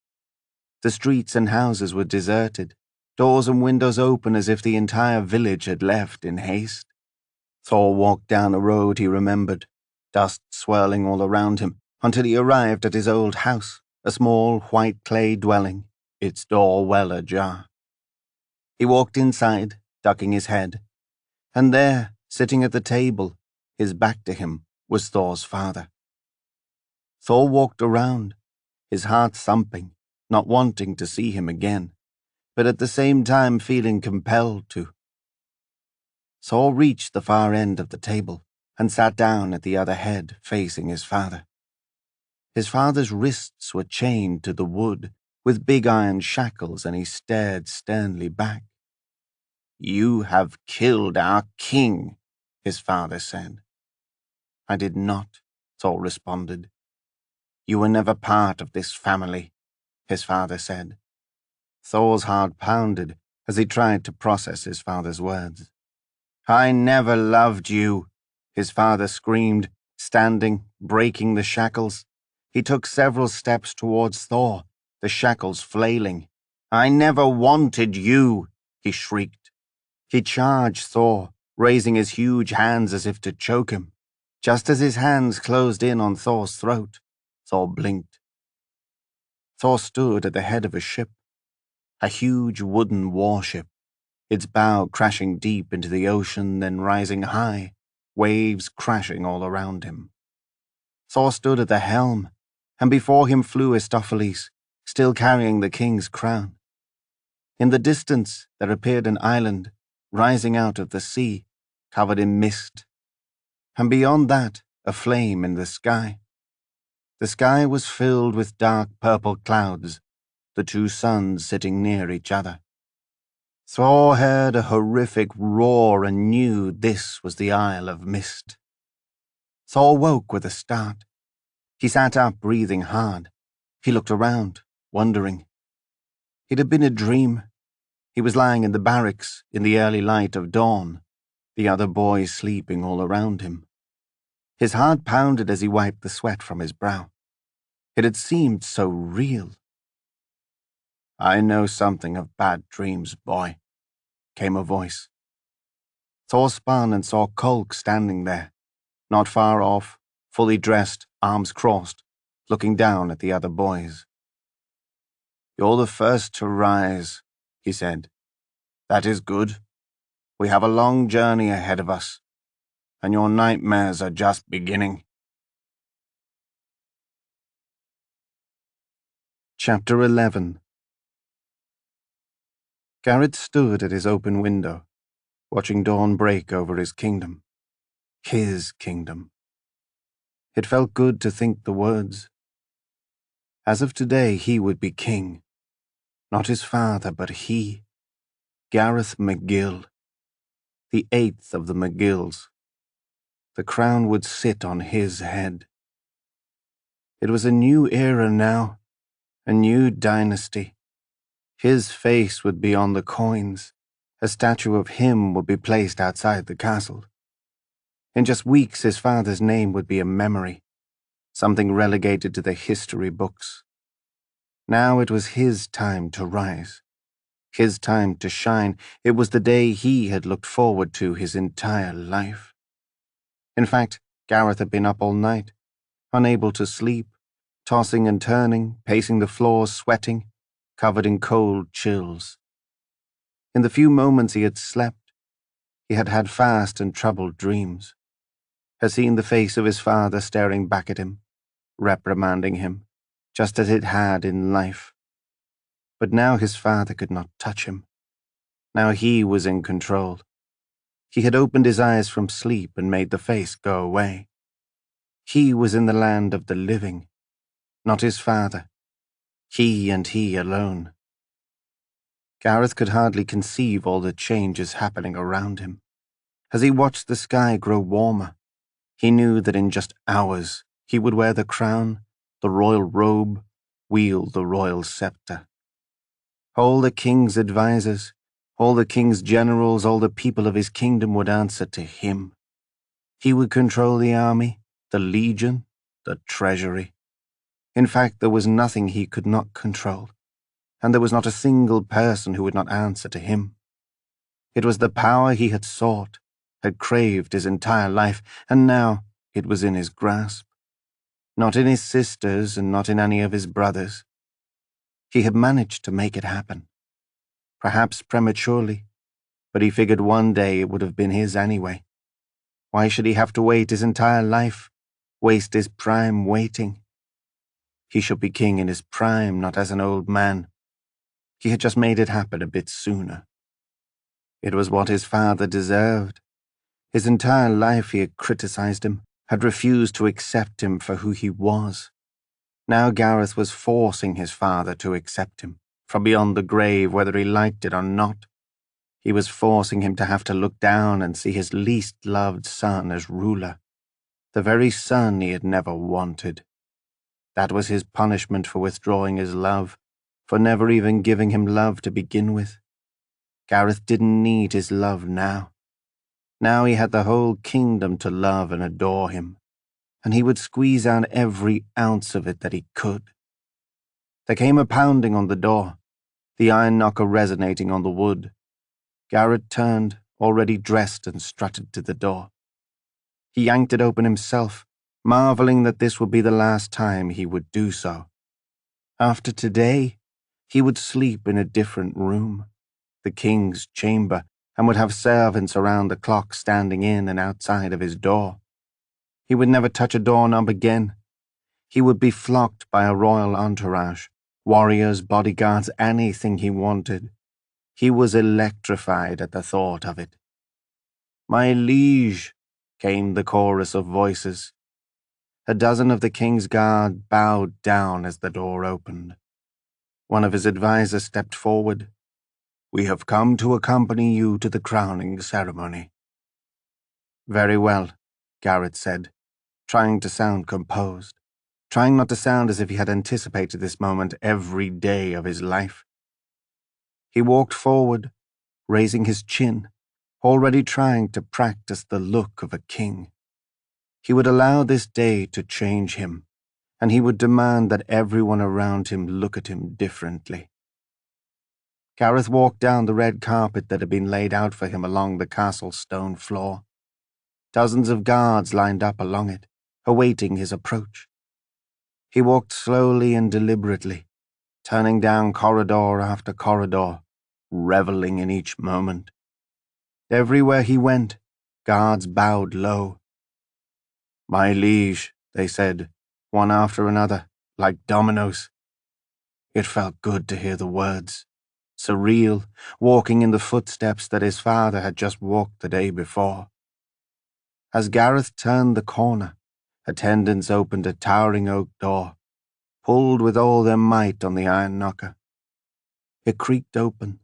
The streets and houses were deserted, doors and windows open as if the entire village had left in haste. Thor walked down a road he remembered, dust swirling all around him, until he arrived at his old house, a small white clay dwelling, its door well ajar. He walked inside, ducking his head, and there, sitting at the table, his back to him, was Thor's father. Thor walked around, his heart thumping, not wanting to see him again, but at the same time feeling compelled to. Thor reached the far end of the table and sat down at the other head, facing his father. His father's wrists were chained to the wood with big iron shackles, and he stared sternly back. You have killed our king, his father said. I did not, Thor responded. You were never part of this family, his father said. Thor's heart pounded as he tried to process his father's words. I never loved you, his father screamed, standing, breaking the shackles. He took several steps towards Thor, the shackles flailing. I never wanted you, he shrieked. He charged Thor, raising his huge hands as if to choke him. Just as his hands closed in on Thor's throat, Thor blinked. Thor stood at the head of a ship, a huge wooden warship, its bow crashing deep into the ocean, then rising high, waves crashing all around him. Thor stood at the helm, and before him flew Histopheles, still carrying the king's crown. In the distance there appeared an island, rising out of the sea, covered in mist, and beyond that a flame in the sky. The sky was filled with dark purple clouds, the 2 suns sitting near each other. Thor heard a horrific roar and knew this was the Isle of Mist. Thor woke with a start. He sat up, breathing hard. He looked around, wondering. It had been a dream. He was lying in the barracks in the early light of dawn, the other boys sleeping all around him. His heart pounded as he wiped the sweat from his brow. It had seemed so real. "I know something of bad dreams, boy," came a voice. Thor spun and saw Kolk standing there, not far off, fully dressed, arms crossed, looking down at the other boys. "You're the first to rise," he said. "That is good. We have a long journey ahead of us, and your nightmares are just beginning." Chapter 11. Garrett stood at his open window, watching dawn break over his kingdom. His kingdom. It felt good to think the words. As of today, he would be king. Not his father, but he, Gareth McGill, the eighth of the McGills. The crown would sit on his head. It was a new era now, a new dynasty. His face would be on the coins. A statue of him would be placed outside the castle. In just weeks, his father's name would be a memory, something relegated to the history books. Now it was his time to rise, his time to shine. It was the day he had looked forward to his entire life. In fact, Gareth had been up all night, unable to sleep, tossing and turning, pacing the floor, sweating, covered in cold chills. In the few moments he had slept, he had had fast and troubled dreams, had seen the face of his father staring back at him, reprimanding him, just as it had in life. But now his father could not touch him. Now he was in control. He had opened his eyes from sleep and made the face go away. He was in the land of the living, not his father. He and he alone. Gareth could hardly conceive all the changes happening around him. As he watched the sky grow warmer, he knew that in just hours he would wear the crown, the royal robe, wield the royal scepter. All the king's advisors, all the king's generals, all the people of his kingdom would answer to him. He would control the army, the legion, the treasury. In fact, there was nothing he could not control, and there was not a single person who would not answer to him. It was the power he had sought, had craved his entire life, and now it was in his grasp. Not in his sisters and not in any of his brothers. He had managed to make it happen. Perhaps prematurely, but he figured one day it would have been his anyway. Why should he have to wait his entire life, waste his prime waiting? He should be king in his prime, not as an old man. He had just made it happen a bit sooner. It was what his father deserved. His entire life he had criticized him, had refused to accept him for who he was. Now Gareth was forcing his father to accept him, from beyond the grave, whether he liked it or not. He was forcing him to have to look down and see his least loved son as ruler, the very son he had never wanted. That was his punishment for withdrawing his love, for never even giving him love to begin with. Gareth didn't need his love now. Now he had the whole kingdom to love and adore him, and he would squeeze out every ounce of it that he could. There came a pounding on the door, the iron knocker resonating on the wood. Gareth turned, already dressed, and strutted to the door. He yanked it open himself, marveling that this would be the last time he would do so. After today, he would sleep in a different room, the king's chamber, and would have servants around the clock standing in and outside of his door. He would never touch a doorknob again. He would be flocked by a royal entourage, warriors, bodyguards, anything he wanted. He was electrified at the thought of it. "My liege," came the chorus of voices. A dozen of the king's guard bowed down as the door opened. One of his advisors stepped forward. "We have come to accompany you to the crowning ceremony." "Very well," Gareth said, trying to sound composed. trying not to sound as if he had anticipated this moment every day of his life. He walked forward, raising his chin, already trying to practice the look of a king. He would allow this day to change him, and he would demand that everyone around him look at him differently. Gareth walked down the red carpet that had been laid out for him along the castle stone floor. Dozens of guards lined up along it, awaiting his approach. He walked slowly and deliberately, turning down corridor after corridor, reveling in each moment. Everywhere he went, guards bowed low. "My liege," they said, one after another, like dominoes. It felt good to hear the words, surreal, walking in the footsteps that his father had just walked the day before. As Gareth turned the corner, attendants opened a towering oak door, pulled with all their might on the iron knocker. It creaked open,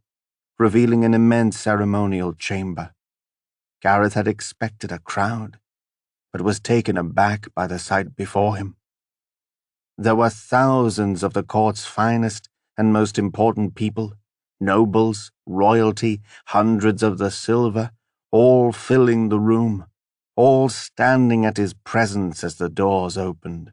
revealing an immense ceremonial chamber. Gareth had expected a crowd, but was taken aback by the sight before him. There were thousands of the court's finest and most important people, nobles, royalty, hundreds of the silver, all filling the room, all standing at his presence as the doors opened.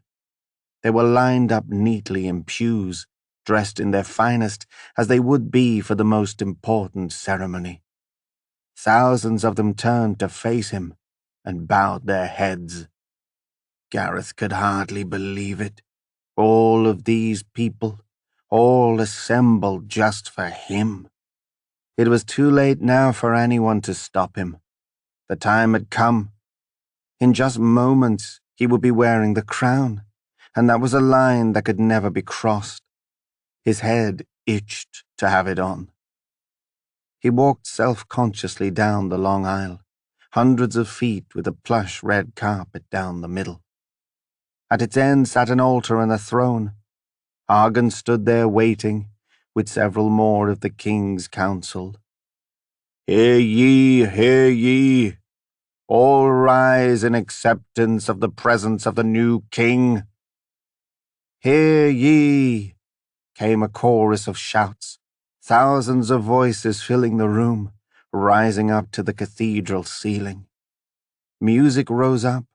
They were lined up neatly in pews, dressed in their finest as they would be for the most important ceremony. Thousands of them turned to face him and bowed their heads. Gareth could hardly believe it. All of these people, all assembled just for him. It was too late now for anyone to stop him. The time had come. In just moments, he would be wearing the crown, and that was a line that could never be crossed. His head itched to have it on. He walked self-consciously down the long aisle, hundreds of feet with a plush red carpet down the middle. At its end sat an altar and a throne. Argan stood there waiting, with several more of the king's council. "Hear ye, hear ye! All rise in acceptance of the presence of the new king." "Hear ye!" came a chorus of shouts, thousands of voices filling the room, rising up to the cathedral ceiling. Music rose up,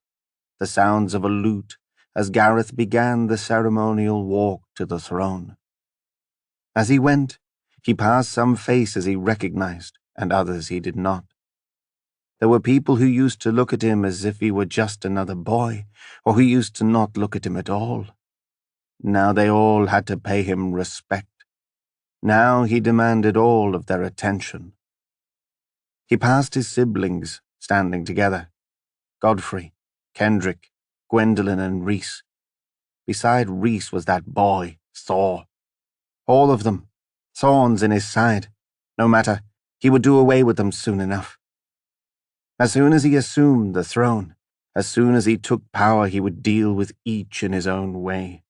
the sounds of a lute, as Gareth began the ceremonial walk to the throne. As he went, he passed some faces he recognized, and others he did not. There were people who used to look at him as if he were just another boy, or who used to not look at him at all. Now they all had to pay him respect. Now he demanded all of their attention. He passed his siblings, standing together. Godfrey, Kendrick, Gwendolyn and Rhys. Beside Rhys was that boy, Thor. All of them, thorns in his side. No matter, he would do away with them soon enough. As soon as he assumed the throne, as soon as he took power, he would deal with each in his own way.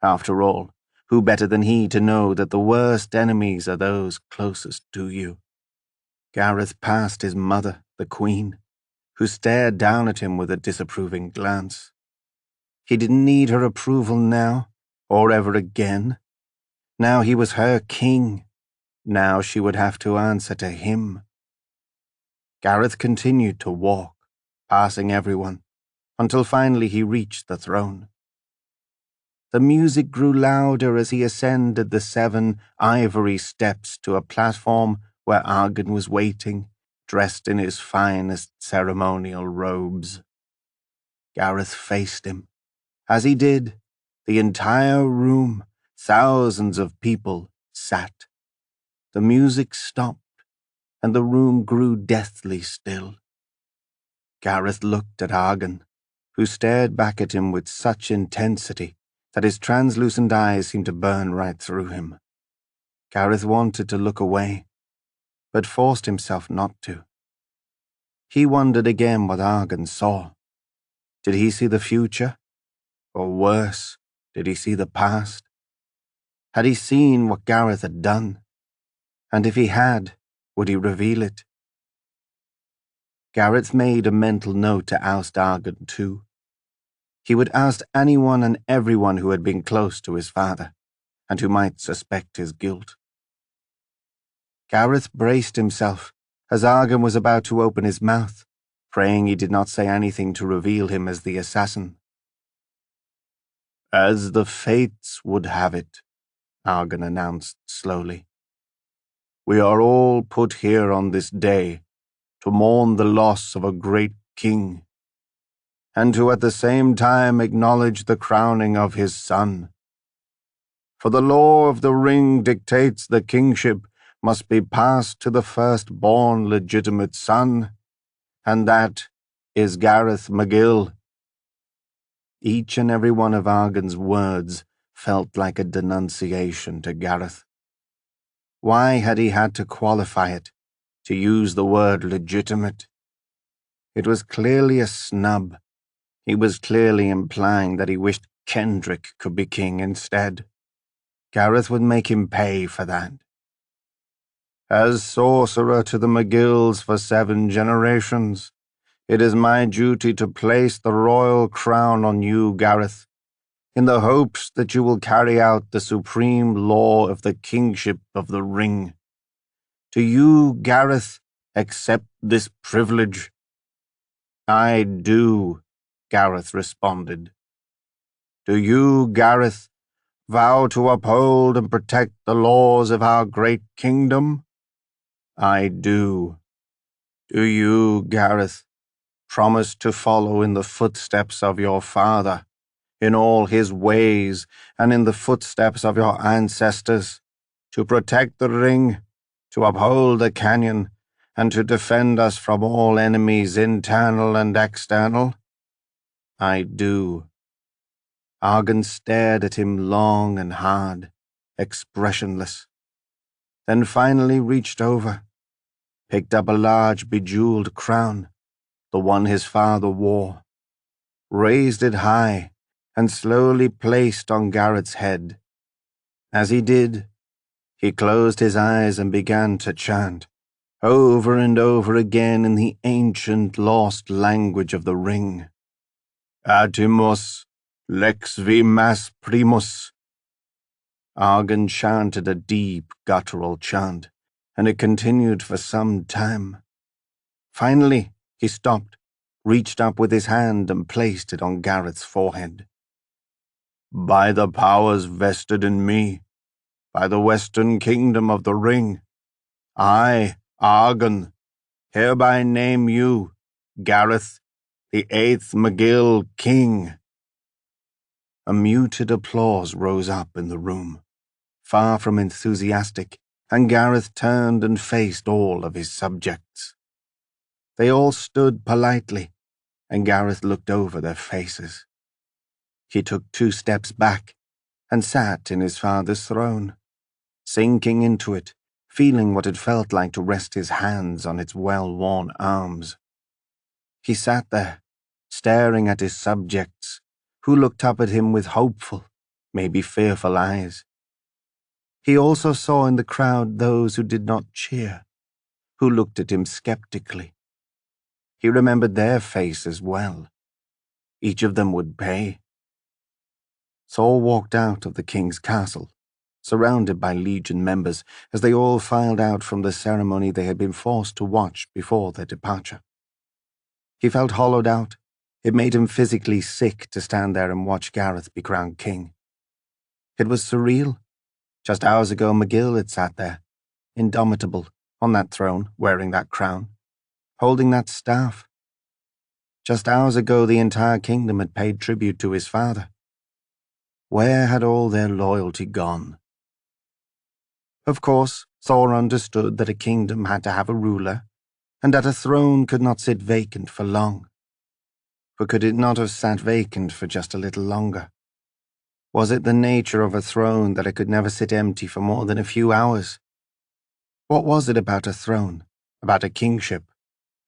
After all, who better than he to know that the worst enemies are those closest to you? Gareth passed his mother, the queen, who stared down at him with a disapproving glance. He didn't need her approval now, or ever again. Now he was her king. Now she would have to answer to him. Gareth continued to walk, passing everyone, until finally he reached the throne. The music grew louder as he ascended the 7 ivory steps to a platform where Argan was waiting, dressed in his finest ceremonial robes. Gareth faced him. As he did, the entire room, thousands of people, sat. The music stopped, and the room grew deathly still. Gareth looked at Argan, who stared back at him with such intensity that his translucent eyes seemed to burn right through him. Gareth wanted to look away, but forced himself not to. He wondered again what Argan saw. Did he see the future? Or worse, did he see the past? Had he seen what Gareth had done? And if he had, would he reveal it? Gareth made a mental note to oust Argan too. He would ask anyone and everyone who had been close to his father, and who might suspect his guilt. Gareth braced himself as Argan was about to open his mouth, praying he did not say anything to reveal him as the assassin. "As the fates would have it," Argan announced slowly, "we are all put here on this day to mourn the loss of a great king, and to at the same time acknowledge the crowning of his son. For the law of the ring dictates the kingship must be passed to the firstborn legitimate son, and that is Gareth McGill." Each and every one of Argan's words felt like a denunciation to Gareth. Why had he had to qualify it, to use the word legitimate? It was clearly a snub. He was clearly implying that he wished Kendrick could be king instead. Gareth would make him pay for that. "As sorcerer to the McGills for 7 generations, it is my duty to place the royal crown on you, Gareth, in the hopes that you will carry out the supreme law of the kingship of the ring. Do you, Gareth, accept this privilege?" "I do," Gareth responded. "Do you, Gareth, vow to uphold and protect the laws of our great kingdom?" "I do." "Do you, Gareth, promise to follow in the footsteps of your father, in all his ways, and in the footsteps of your ancestors, to protect the ring, to uphold the canyon, and to defend us from all enemies, internal and external?" "I do." Argan stared at him long and hard, expressionless, then finally reached over, picked up a large bejeweled crown, the one his father wore, raised it high, and slowly placed on Gareth's head. As he did, he closed his eyes and began to chant, over and over again in the ancient lost language of the ring. "Atimus, lex vi mas primus." Argan chanted a deep, guttural chant, and it continued for some time. Finally, he stopped, reached up with his hand and placed it on Gareth's forehead. "By the powers vested in me, by the western kingdom of the ring, I, Argan, hereby name you, Gareth, the 8th McGill King." A muted applause rose up in the room, far from enthusiastic, and Gareth turned and faced all of his subjects. They all stood politely, and Gareth looked over their faces. He took 2 steps back and sat in his father's throne, sinking into it, feeling what it felt like to rest his hands on its well-worn arms. He sat there, staring at his subjects, who looked up at him with hopeful, maybe fearful eyes. He also saw in the crowd those who did not cheer, who looked at him skeptically. He remembered their faces well. Each of them would pay. Saul walked out of the king's castle, surrounded by Legion members, as they all filed out from the ceremony they had been forced to watch before their departure. He felt hollowed out. It made him physically sick to stand there and watch Gareth be crowned king. It was surreal. Just hours ago, McGill had sat there, indomitable, on that throne, wearing that crown, holding that staff. Just hours ago, the entire kingdom had paid tribute to his father. Where had all their loyalty gone? Of course, Thor understood that a kingdom had to have a ruler, and that a throne could not sit vacant for long. But could it not have sat vacant for just a little longer? Was it the nature of a throne that it could never sit empty for more than a few hours? What was it about a throne, about a kingship,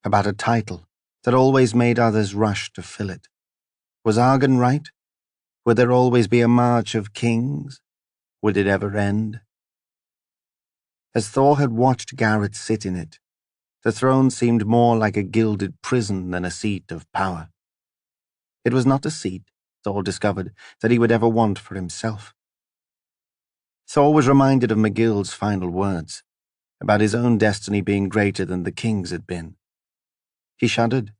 about a title, that always made others rush to fill it? Was Argan right? Would there always be a march of kings? Would it ever end? As Thor had watched Gareth sit in it, the throne seemed more like a gilded prison than a seat of power. It was not a seat, Thor discovered that he would ever want for himself. Thor was reminded of McGill's final words, about his own destiny being greater than the king's had been. He shuddered.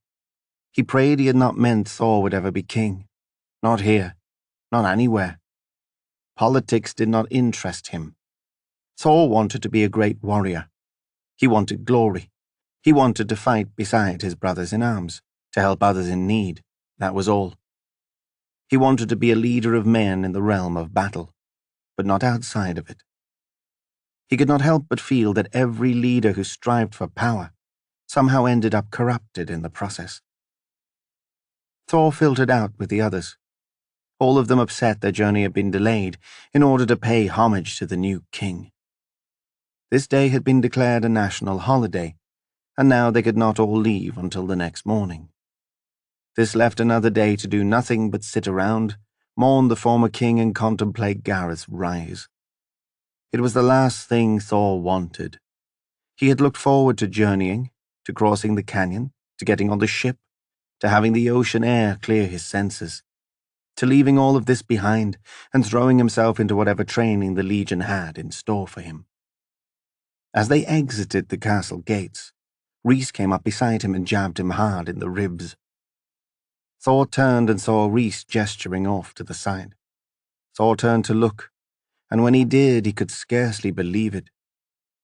He prayed he had not meant Thor would ever be king. Not here. Not anywhere. Politics did not interest him. Thor wanted to be a great warrior. He wanted glory. He wanted to fight beside his brothers in arms, to help others in need. That was all. He wanted to be a leader of men in the realm of battle, but not outside of it. He could not help but feel that every leader who strived for power somehow ended up corrupted in the process. Thor filtered out with the others. All of them upset their journey had been delayed in order to pay homage to the new king. This day had been declared a national holiday, and now they could not all leave until the next morning. This left another day to do nothing but sit around, mourn the former king, and contemplate Gareth's rise. It was the last thing Thor wanted. He had looked forward to journeying, to crossing the canyon, to getting on the ship, to having the ocean air clear his senses, to leaving all of this behind and throwing himself into whatever training the Legion had in store for him. As they exited the castle gates, Rhys came up beside him and jabbed him hard in the ribs. Thor turned and saw Rhys gesturing off to the side. Thor turned to look, and when he did, he could scarcely believe it.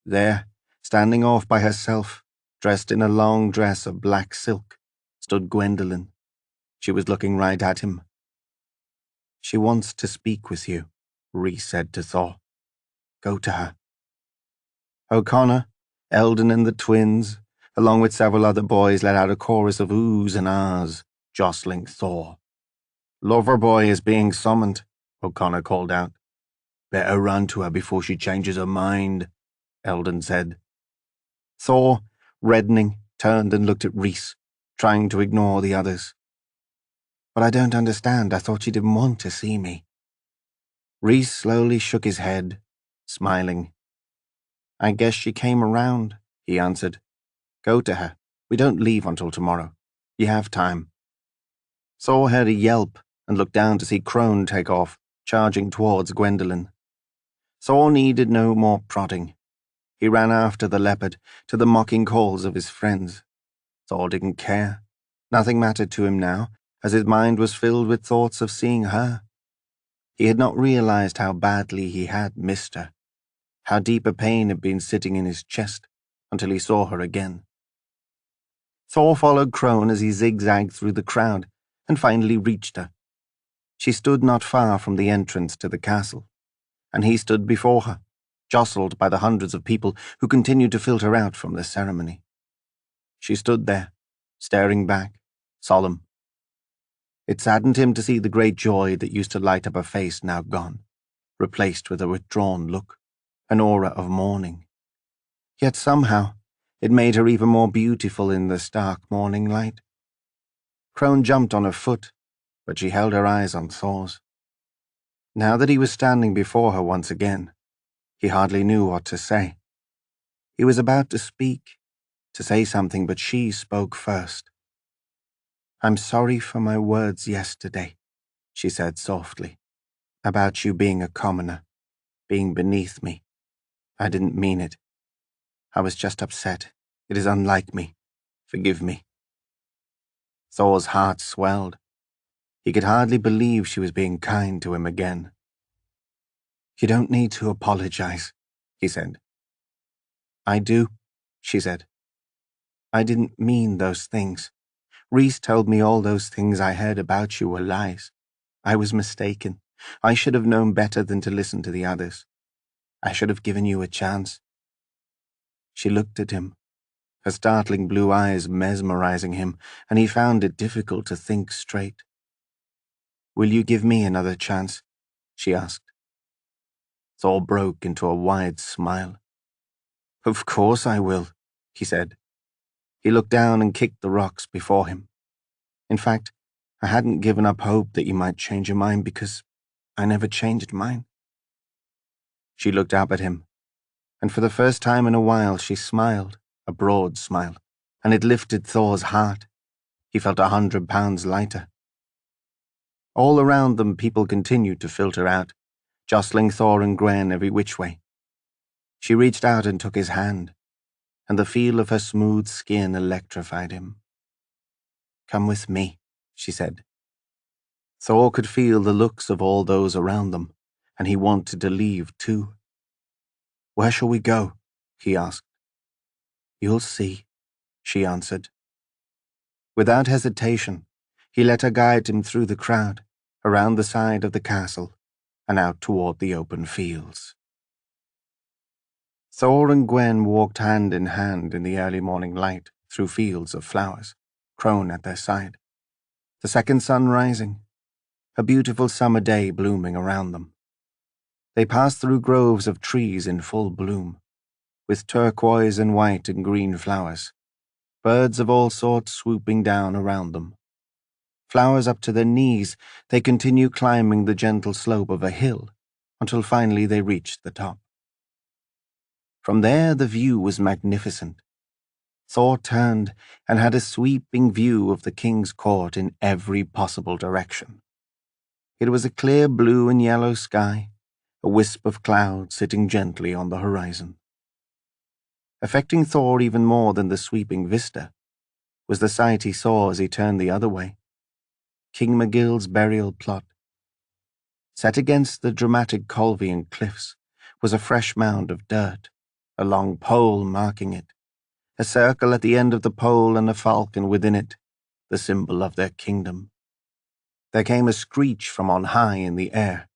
There, standing off by herself, dressed in a long dress of black silk, stood Gwendolen. She was looking right at him. "She wants to speak with you," Rhys said to Thor. "Go to her." O'Connor, Eldon and the twins, along with several other boys, let out a chorus of oohs and ahs, jostling Thor. "Loverboy is being summoned," O'Connor called out. "Better run to her before she changes her mind," Eldon said. Thor, reddening, turned and looked at Rhys, trying to ignore the others. "But I don't understand. I thought she didn't want to see me." Rhys slowly shook his head, smiling. "I guess she came around," he answered. "Go to her. We don't leave until tomorrow. You have time." Thor heard a yelp and looked down to see Crone take off, charging towards Gwendolen. Thor needed no more prodding. He ran after the leopard, to the mocking calls of his friends. Thor didn't care. Nothing mattered to him now, as his mind was filled with thoughts of seeing her. He had not realized how badly he had missed her, how deep a pain had been sitting in his chest, until he saw her again. Thor followed Crone as he zigzagged through the crowd, and finally reached her. She stood not far from the entrance to the castle, and he stood before her, jostled by the hundreds of people who continued to filter out from the ceremony. She stood there, staring back, solemn. It saddened him to see the great joy that used to light up her face now gone, replaced with a withdrawn look, an aura of mourning. Yet somehow, it made her even more beautiful in the stark morning light. Crone jumped on her foot, but she held her eyes on Thor's. Now that he was standing before her once again, he hardly knew what to say. He was about to speak, to say something, but she spoke first. "I'm sorry for my words yesterday," she said softly, "about you being a commoner, being beneath me. I didn't mean it. I was just upset. It is unlike me. Forgive me." Thor's heart swelled. He could hardly believe she was being kind to him again. "You don't need to apologize," he said. "I do," she said. "I didn't mean those things. Rhys told me all those things I heard about you were lies. I was mistaken. I should have known better than to listen to the others. I should have given you a chance." She looked at him, her startling blue eyes mesmerizing him, and he found it difficult to think straight. "Will you give me another chance?" she asked. Thor broke into a wide smile. "Of course I will," he said. He looked down and kicked the rocks before him. "In fact, I hadn't given up hope that you might change your mind because I never changed mine." She looked up at him, and for the first time in a while she smiled, a broad smile, and it lifted Thor's heart. He felt 100 pounds lighter. All around them people continued to filter out, jostling Thor and Gwen every which way. She reached out and took his hand, and the feel of her smooth skin electrified him. "Come with me," she said. Thor could feel the looks of all those around them, and he wanted to leave too. "Where shall we go?" he asked. "You'll see," she answered. Without hesitation, he let her guide him through the crowd, around the side of the castle, and out toward the open fields. Thor and Gwen walked hand in hand in the early morning light through fields of flowers, Crone at their side. The second sun rising, a beautiful summer day blooming around them. They passed through groves of trees in full bloom, with turquoise and white and green flowers, birds of all sorts swooping down around them. Flowers up to their knees, they continued climbing the gentle slope of a hill until finally they reached the top. From there the view was magnificent. Thor turned and had a sweeping view of the king's court in every possible direction. It was a clear blue and yellow sky, a wisp of cloud sitting gently on the horizon. Affecting Thor even more than the sweeping vista was the sight he saw as he turned the other way. King Magill's burial plot. Set against the dramatic Colvian cliffs was a fresh mound of dirt, a long pole marking it, a circle at the end of the pole and a falcon within it, the symbol of their kingdom. There came a screech from on high in the air,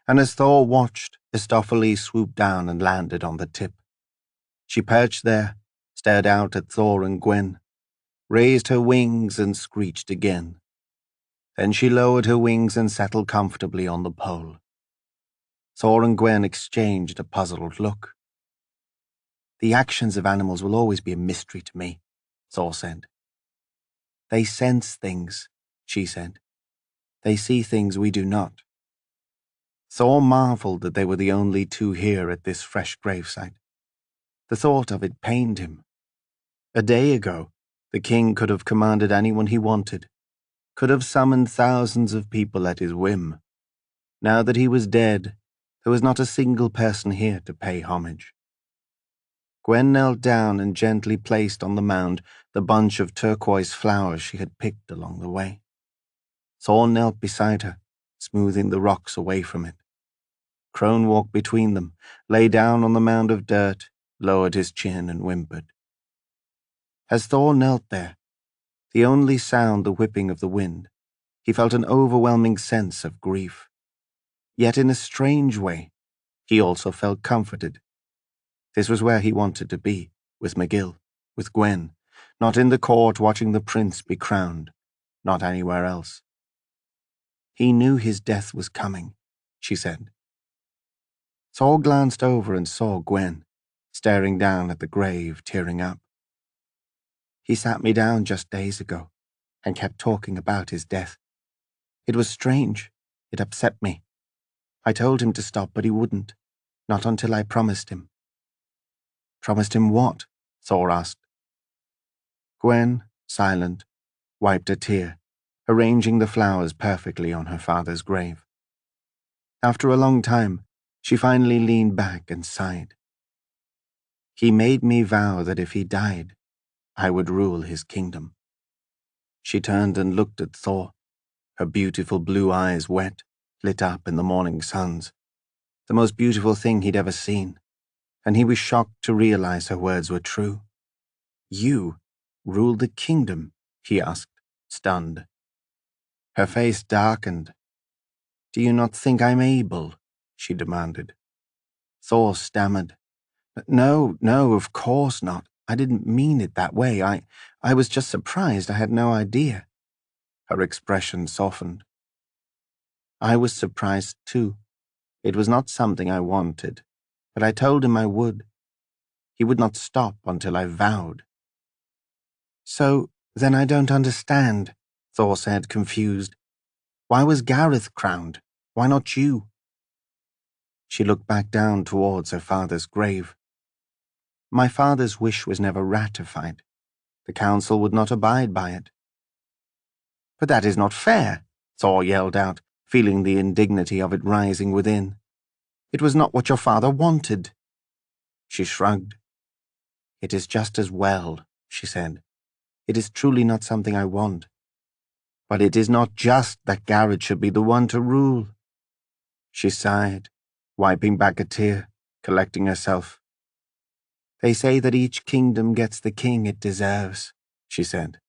and as Thor watched, Istophilis swooped down and landed on the tip. She perched there, stared out at Thor and Gwen, raised her wings and screeched again. Then she lowered her wings and settled comfortably on the pole. Thor and Gwen exchanged a puzzled look. "The actions of animals will always be a mystery to me," Thor said. "They sense things," she said. "They see things we do not." Thor marveled that they were the only two here at this fresh gravesite. The thought of it pained him. A day ago, the king could have commanded anyone he wanted, could have summoned thousands of people at his whim. Now that he was dead, there was not a single person here to pay homage. Gwen knelt down and gently placed on the mound the bunch of turquoise flowers she had picked along the way. Thor knelt beside her, smoothing the rocks away from it. Crone walked between them, lay down on the mound of dirt, lowered his chin and whimpered. As Thor knelt there, the only sound the whipping of the wind, he felt an overwhelming sense of grief. Yet in a strange way, he also felt comforted. This was where he wanted to be, with Magill, with Gwen, not in the court watching the prince be crowned, not anywhere else. He knew his death was coming, she said. Thor glanced over and saw Gwen, staring down at the grave, tearing up. "He sat me down just days ago and kept talking about his death. It was strange. It upset me. I told him to stop, but he wouldn't, not until I promised him." "Promised him what?" Thor asked. Gwen, silent, wiped a tear, arranging the flowers perfectly on her father's grave. After a long time, she finally leaned back and sighed. "He made me vow that if he died, I would rule his kingdom." She turned and looked at Thor, her beautiful blue eyes wet, lit up in the morning suns, the most beautiful thing he'd ever seen, and he was shocked to realize her words were true. "You rule the kingdom?" he asked, stunned. Her face darkened. "Do you not think I'm able?" she demanded. Thor stammered. No, of course not. I didn't mean it that way. I was just surprised. I had no idea." Her expression softened. "I was surprised too. It was not something I wanted, but I told him I would. He would not stop until I vowed." "So, then I don't understand," Thor said, confused. "Why was Gareth crowned? Why not you?" She looked back down towards her father's grave. "My father's wish was never ratified. The council would not abide by it." "But that is not fair," Thor yelled out. feeling the indignity of it rising within. "It was not what your father wanted." She shrugged. "It is just as well," she said. "It is truly not something I want. But it is not just that Garrett should be the one to rule." She sighed, wiping back a tear, collecting herself. "They say that each kingdom gets the king it deserves," she said.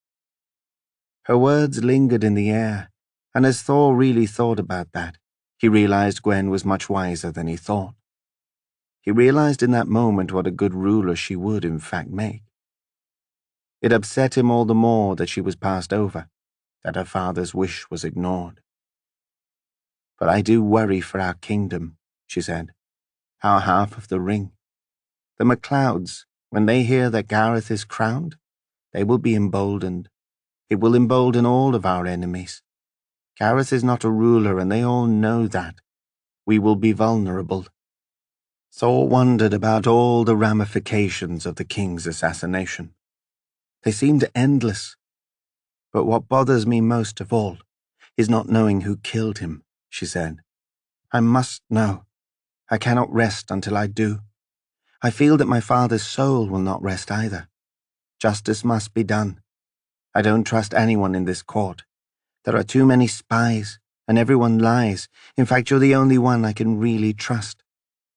Her words lingered in the air, and as Thor really thought about that, he realized Gwen was much wiser than he thought. He realized in that moment what a good ruler she would in fact make. It upset him all the more that she was passed over, that her father's wish was ignored. "But I do worry for our kingdom," she said. "Our half of the ring. The MacLeods, when they hear that Gareth is crowned, they will be emboldened. It will embolden all of our enemies. Gareth is not a ruler, and they all know that. We will be vulnerable." Thor wondered about all the ramifications of the king's assassination. They seemed endless. "But what bothers me most of all is not knowing who killed him," she said. "I must know. I cannot rest until I do. I feel that my father's soul will not rest either. Justice must be done. I don't trust anyone in this court. There are too many spies, and everyone lies. In fact, you're the only one I can really trust.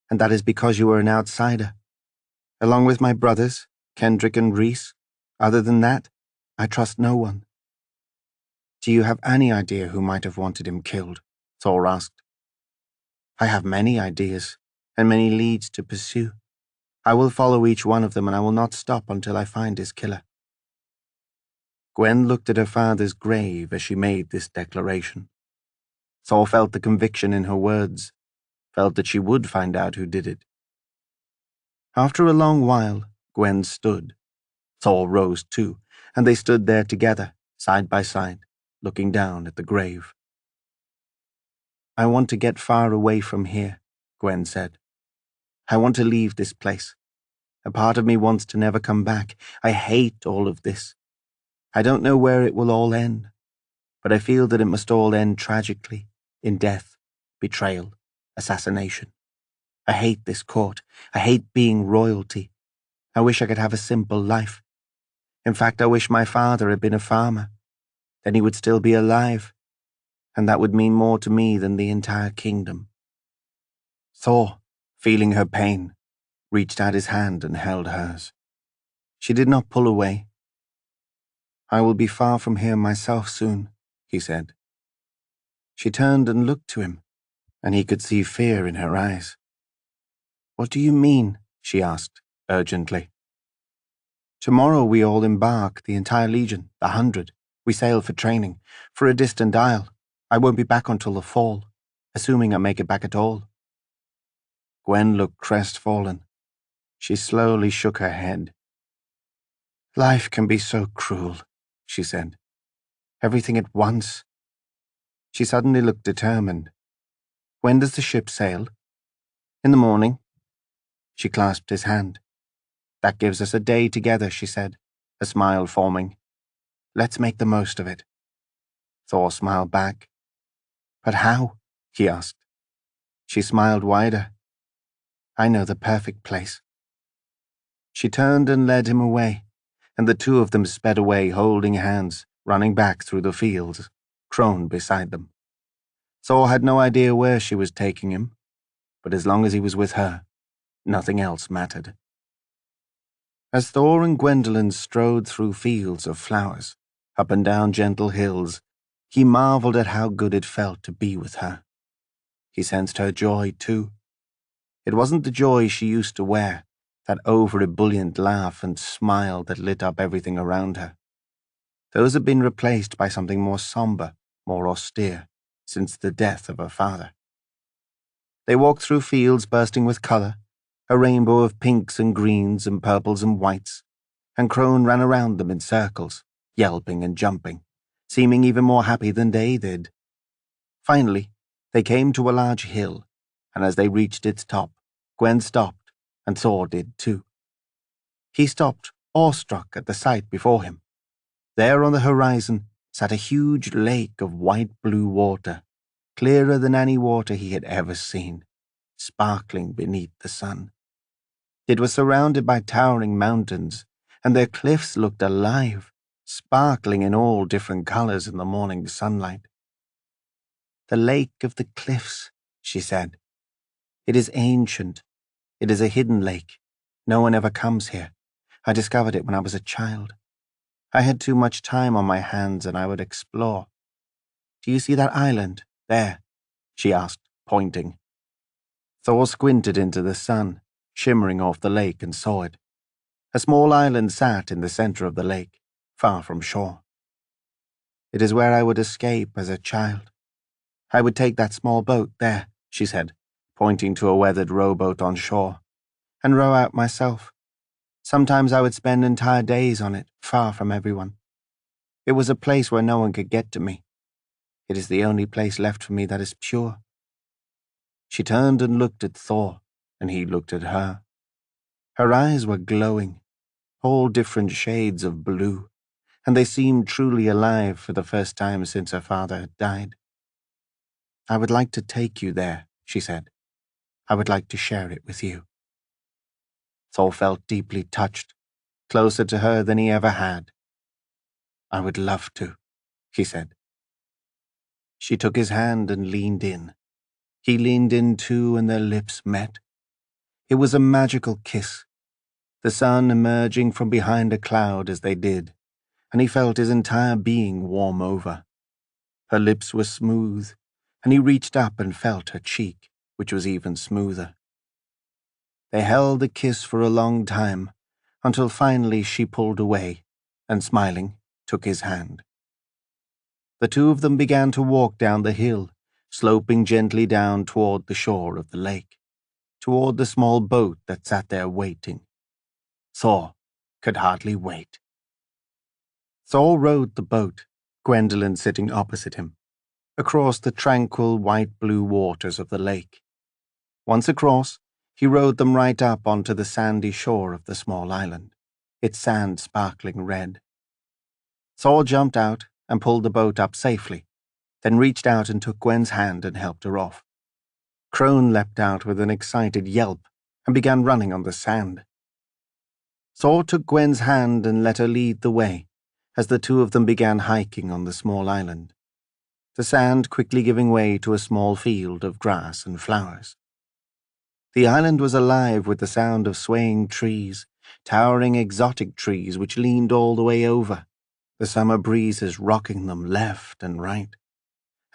And that is because you are an outsider. Along with my brothers, Kendrick and Rhys. Other than that, I trust no one." "Do you have any idea who might have wanted him killed?" Thor asked. "I have many ideas, and many leads to pursue. I will follow each one of them, and I will not stop until I find his killer." Gwen looked at her father's grave as she made this declaration. Thor felt the conviction in her words, felt that she would find out who did it. After a long while, Gwen stood. Thor rose too, and they stood there together, side by side, looking down at the grave. "I want to get far away from here," Gwen said. "I want to leave this place. A part of me wants to never come back. I hate all of this. I don't know where it will all end, but I feel that it must all end tragically, in death, betrayal, assassination. I hate this court. I hate being royalty. I wish I could have a simple life. In fact, I wish my father had been a farmer. Then he would still be alive, and that would mean more to me than the entire kingdom." Thor, feeling her pain, reached out his hand and held hers. She did not pull away. "I will be far from here myself soon," he said. She turned and looked to him, and he could see fear in her eyes. "What do you mean?" she asked, urgently. "Tomorrow we all embark, the entire legion, the 100. We sail for training, for a distant isle. I won't be back until the fall, assuming I make it back at all." Gwen looked crestfallen. She slowly shook her head. "Life can be so cruel," she said. "Everything at once." She suddenly looked determined. "When does the ship sail?" "In the morning." She clasped his hand. "That gives us a day together," she said, a smile forming. "Let's make the most of it." Thor smiled back. "But how?" he asked. She smiled wider. "I know the perfect place." She turned and led him away, and the two of them sped away holding hands, running back through the fields, Crone beside them. Thor had no idea where she was taking him, but as long as he was with her, nothing else mattered. As Thor and Gwendolen strode through fields of flowers, up and down gentle hills, he marveled at how good it felt to be with her. He sensed her joy, too. It wasn't the joy she used to wear, that over-ebullient laugh and smile that lit up everything around her. Those had been replaced by something more somber, more austere, since the death of her father. They walked through fields bursting with color, a rainbow of pinks and greens and purples and whites, and Crone ran around them in circles, yelping and jumping, seeming even more happy than they did. Finally, they came to a large hill, and as they reached its top, Gwen stopped, and Thor did too. He stopped, awestruck at the sight before him. There on the horizon sat a huge lake of white-blue water, clearer than any water he had ever seen, sparkling beneath the sun. It was surrounded by towering mountains, and their cliffs looked alive, sparkling in all different colors in the morning sunlight. "The lake of the cliffs," she said. "It is ancient. It is a hidden lake. No one ever comes here. I discovered it when I was a child. I had too much time on my hands and I would explore. Do you see that island? There," she asked, pointing. Thor squinted into the sun, shimmering off the lake, and saw it. A small island sat in the center of the lake, far from shore. "It is where I would escape as a child. I would take that small boat there," she said, pointing to a weathered rowboat on shore, "and row out myself. Sometimes I would spend entire days on it, far from everyone. It was a place where no one could get to me. It is the only place left for me that is pure." She turned and looked at Thor, and he looked at her. Her eyes were glowing, all different shades of blue, and they seemed truly alive for the first time since her father had died. "I would like to take you there," she said. "I would like to share it with you." Thor felt deeply touched, closer to her than he ever had. "I would love to," he said. She took his hand and leaned in. He leaned in too, and their lips met. It was a magical kiss, the sun emerging from behind a cloud as they did, and he felt his entire being warm over. Her lips were smooth, and he reached up and felt her cheek, which was even smoother. They held the kiss for a long time, until finally she pulled away, and smiling, took his hand. The two of them began to walk down the hill, sloping gently down toward the shore of the lake, toward the small boat that sat there waiting. Thor could hardly wait. Thor rowed the boat, Gwendolen sitting opposite him, across the tranquil white-blue waters of the lake. Once across, he rowed them right up onto the sandy shore of the small island, its sand sparkling red. Thor jumped out and pulled the boat up safely, then reached out and took Gwen's hand and helped her off. Crone leapt out with an excited yelp and began running on the sand. Thor took Gwen's hand and let her lead the way as the two of them began hiking on the small island, the sand quickly giving way to a small field of grass and flowers. The island was alive with the sound of swaying trees, towering exotic trees which leaned all the way over, the summer breezes rocking them left and right.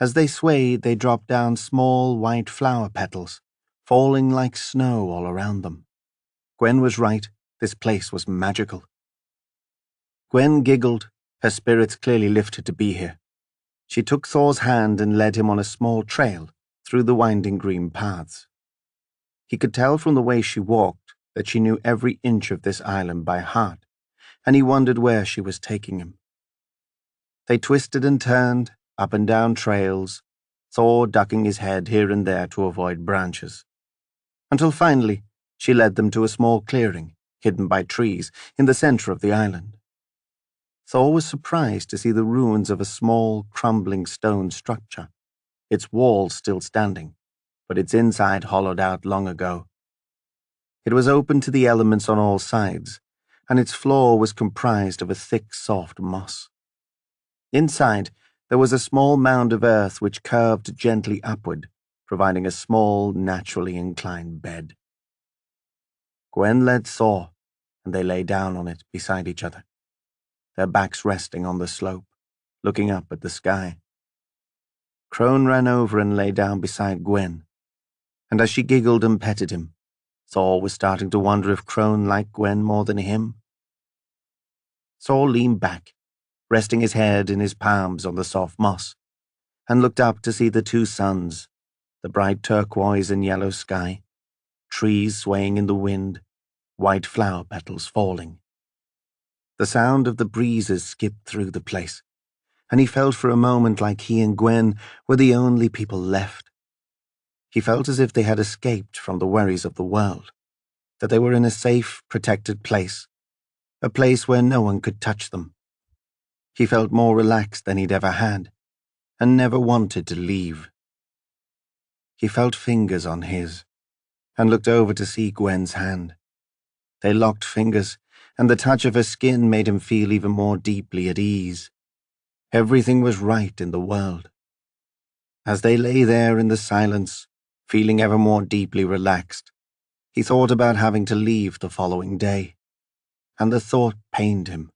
As they swayed, they dropped down small white flower petals, falling like snow all around them. Gwen was right, this place was magical. Gwen giggled, her spirits clearly lifted to be here. She took Thor's hand and led him on a small trail through the winding green paths. He could tell from the way she walked that she knew every inch of this island by heart, and he wondered where she was taking him. They twisted and turned, up and down trails, Thor ducking his head here and there to avoid branches, until finally she led them to a small clearing, hidden by trees, in the center of the island. Thor was surprised to see the ruins of a small, crumbling stone structure, its walls still standing, but its inside hollowed out long ago. It was open to the elements on all sides, and its floor was comprised of a thick, soft moss. Inside, there was a small mound of earth which curved gently upward, providing a small, naturally inclined bed. Gwen led Thor, and they lay down on it beside each other, their backs resting on the slope, looking up at the sky. Crone ran over and lay down beside Gwen, and as she giggled and petted him, Thor was starting to wonder if Crone liked Gwen more than him. Thor leaned back, resting his head in his palms on the soft moss, and looked up to see the two suns, the bright turquoise and yellow sky, trees swaying in the wind, white flower petals falling. The sound of the breezes skipped through the place, and he felt for a moment like he and Gwen were the only people left. He felt as if they had escaped from the worries of the world, that they were in a safe, protected place, a place where no one could touch them. He felt more relaxed than he'd ever had, and never wanted to leave. He felt fingers on his, and looked over to see Gwen's hand. They locked fingers, and the touch of her skin made him feel even more deeply at ease. Everything was right in the world. As they lay there in the silence, feeling ever more deeply relaxed, he thought about having to leave the following day, and the thought pained him.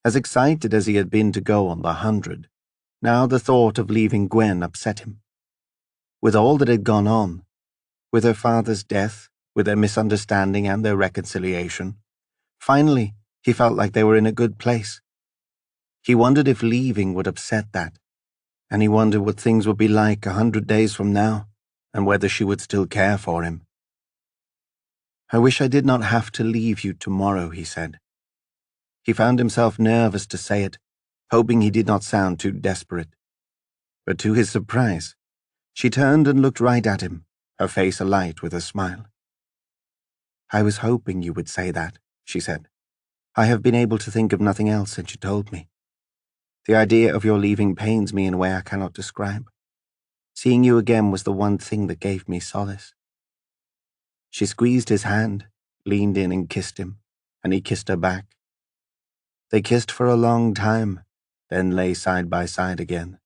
As excited as he had been to go on the 100, now the thought of leaving Gwen upset him. With all that had gone on, with her father's death, with their misunderstanding and their reconciliation, finally he felt like they were in a good place. He wondered if leaving would upset that, and he wondered what things would be like 100 days from now, and whether she would still care for him. "I wish I did not have to leave you tomorrow," he said. He found himself nervous to say it, hoping he did not sound too desperate. But to his surprise, she turned and looked right at him, her face alight with a smile. "I was hoping you would say that," she said. "I have been able to think of nothing else since you told me. The idea of your leaving pains me in a way I cannot describe. Seeing you again was the one thing that gave me solace." She squeezed his hand, leaned in and kissed him, and he kissed her back. They kissed for a long time, then lay side by side again.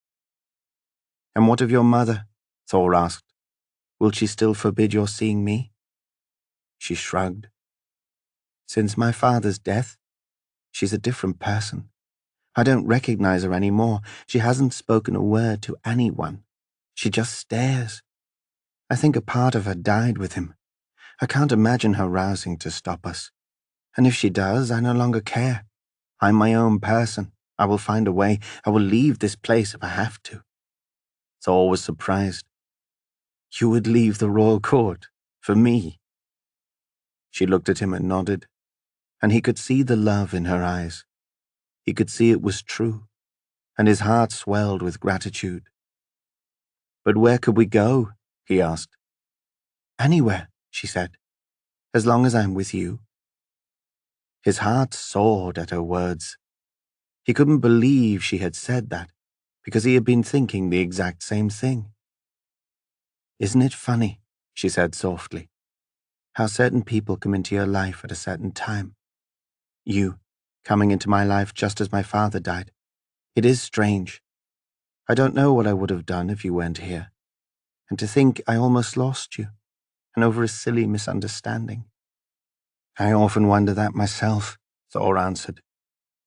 "And what of your mother?" Thor asked. "Will she still forbid your seeing me?" She shrugged. "Since my father's death, she's a different person. I don't recognize her anymore. She hasn't spoken a word to anyone. She just stares. I think a part of her died with him. I can't imagine her rousing to stop us. And if she does, I no longer care. I'm my own person. I will find a way. I will leave this place if I have to." Thor was surprised. "You would leave the royal court? For me?" She looked at him and nodded, and he could see the love in her eyes. He could see it was true, and his heart swelled with gratitude. "But where could we go?" he asked. "Anywhere," she said, "as long as I'm with you." His heart soared at her words. He couldn't believe she had said that, because he had been thinking the exact same thing. "Isn't it funny," she said softly, "how certain people come into your life at a certain time? You, coming into my life just as my father died. It is strange. I don't know what I would have done if you weren't here. And to think I almost lost you, and over a silly misunderstanding." "I often wonder that myself," Thor answered.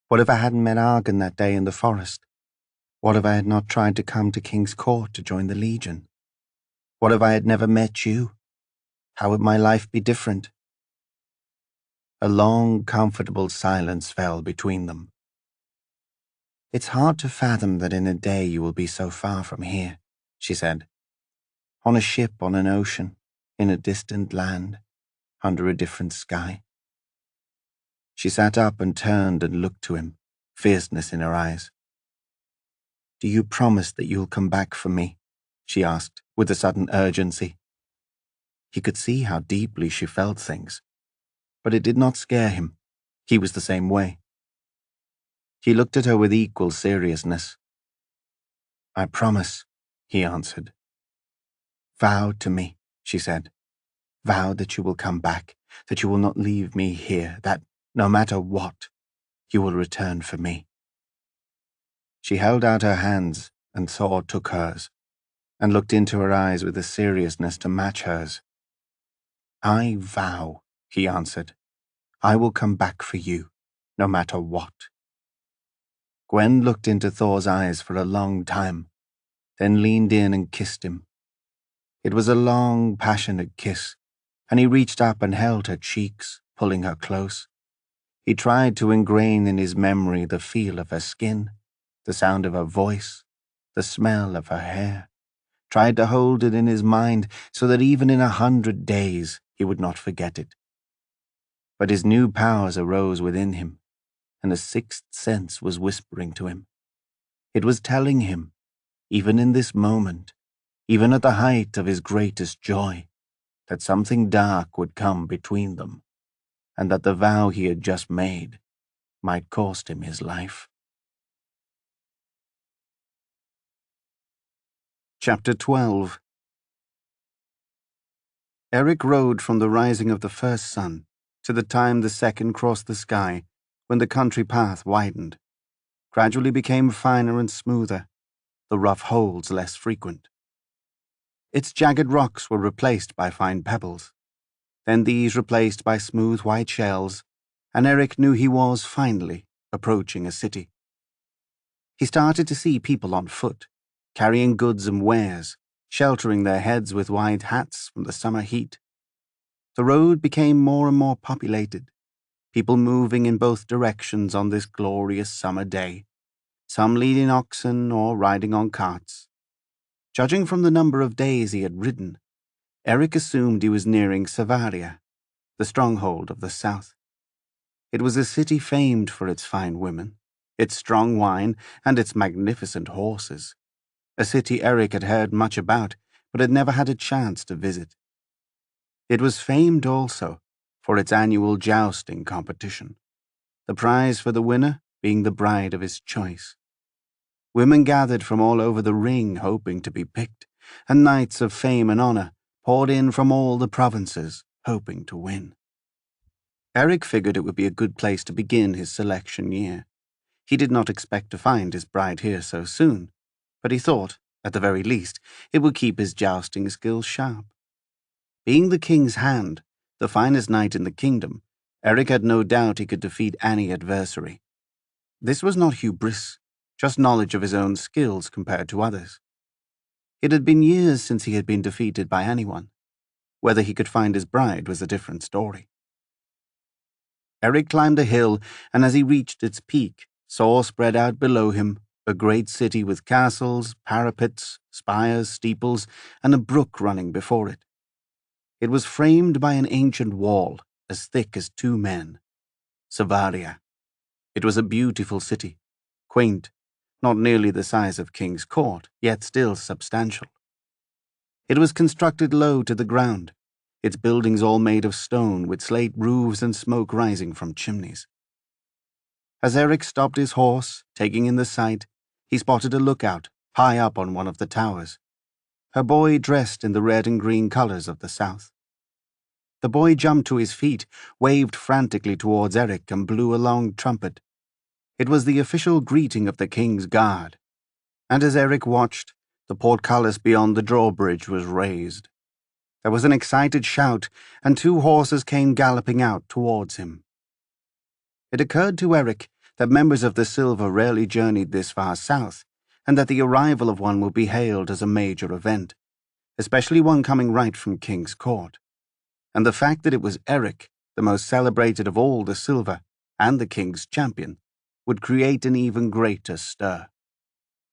"What if I hadn't met Argon that day in the forest? What if I had not tried to come to King's Court to join the Legion? What if I had never met you? How would my life be different?" A long, comfortable silence fell between them. "It's hard to fathom that in a day you will be so far from here," she said. "On a ship on an ocean, in a distant land, under a different sky." She sat up and turned and looked to him, fierceness in her eyes. "Do you promise that you'll come back for me?" she asked, with a sudden urgency. He could see how deeply she felt things, but it did not scare him. He was the same way. He looked at her with equal seriousness. "I promise," he answered. "Vow to me," she said. "Vow that you will come back, that you will not leave me here, that, no matter what, you will return for me." She held out her hands, and Thor took hers, and looked into her eyes with a seriousness to match hers. "I vow," he answered. "I will come back for you, no matter what." Gwen looked into Thor's eyes for a long time, then leaned in and kissed him. It was a long, passionate kiss, and he reached up and held her cheeks, pulling her close. He tried to ingrain in his memory the feel of her skin, the sound of her voice, the smell of her hair, tried to hold it in his mind so that even in 100 days he would not forget it. But his new powers arose within him, and a sixth sense was whispering to him. It was telling him, even in this moment, even at the height of his greatest joy, that something dark would come between them, and that the vow he had just made might cost him his life. Chapter 12. Eric rode from the rising of the first sun to the time the second crossed the sky, when the country path widened, gradually became finer and smoother, the rough holes less frequent. Its jagged rocks were replaced by fine pebbles, then these replaced by smooth white shells, and Eric knew he was, finally, approaching a city. He started to see people on foot, carrying goods and wares, sheltering their heads with wide hats from the summer heat. The road became more and more populated, people moving in both directions on this glorious summer day, some leading oxen or riding on carts. Judging from the number of days he had ridden, Eric assumed he was nearing Savaria, the stronghold of the south. It was a city famed for its fine women, its strong wine, and its magnificent horses. A city Eric had heard much about, but had never had a chance to visit. It was famed also for its annual jousting competition, the prize for the winner being the bride of his choice. Women gathered from all over the ring hoping to be picked, and knights of fame and honor poured in from all the provinces hoping to win. Eric figured it would be a good place to begin his selection year. He did not expect to find his bride here so soon, but he thought, at the very least, it would keep his jousting skills sharp. Being the king's hand, the finest knight in the kingdom, Eric had no doubt he could defeat any adversary. This was not hubris, just knowledge of his own skills compared to others. It had been years since he had been defeated by anyone. Whether he could find his bride was a different story. Eric climbed a hill, and as he reached its peak, saw spread out below him a great city with castles, parapets, spires, steeples, and a brook running before it. It was framed by an ancient wall, as thick as 2 men. Savaria. It was a beautiful city, quaint, not nearly the size of King's Court, yet still substantial. It was constructed low to the ground, its buildings all made of stone with slate roofs and smoke rising from chimneys. As Eric stopped his horse, taking in the sight, he spotted a lookout high up on one of the towers, her boy dressed in the red and green colors of the south. The boy jumped to his feet, waved frantically towards Eric, and blew a long trumpet. It was the official greeting of the king's guard, and as Eric watched, the portcullis beyond the drawbridge was raised. There was an excited shout, and 2 horses came galloping out towards him. It occurred to Eric that members of the Silver rarely journeyed this far south, and that the arrival of one would be hailed as a major event, especially one coming right from King's Court. And the fact that it was Eric, the most celebrated of all the Silver, and the king's champion, would create an even greater stir.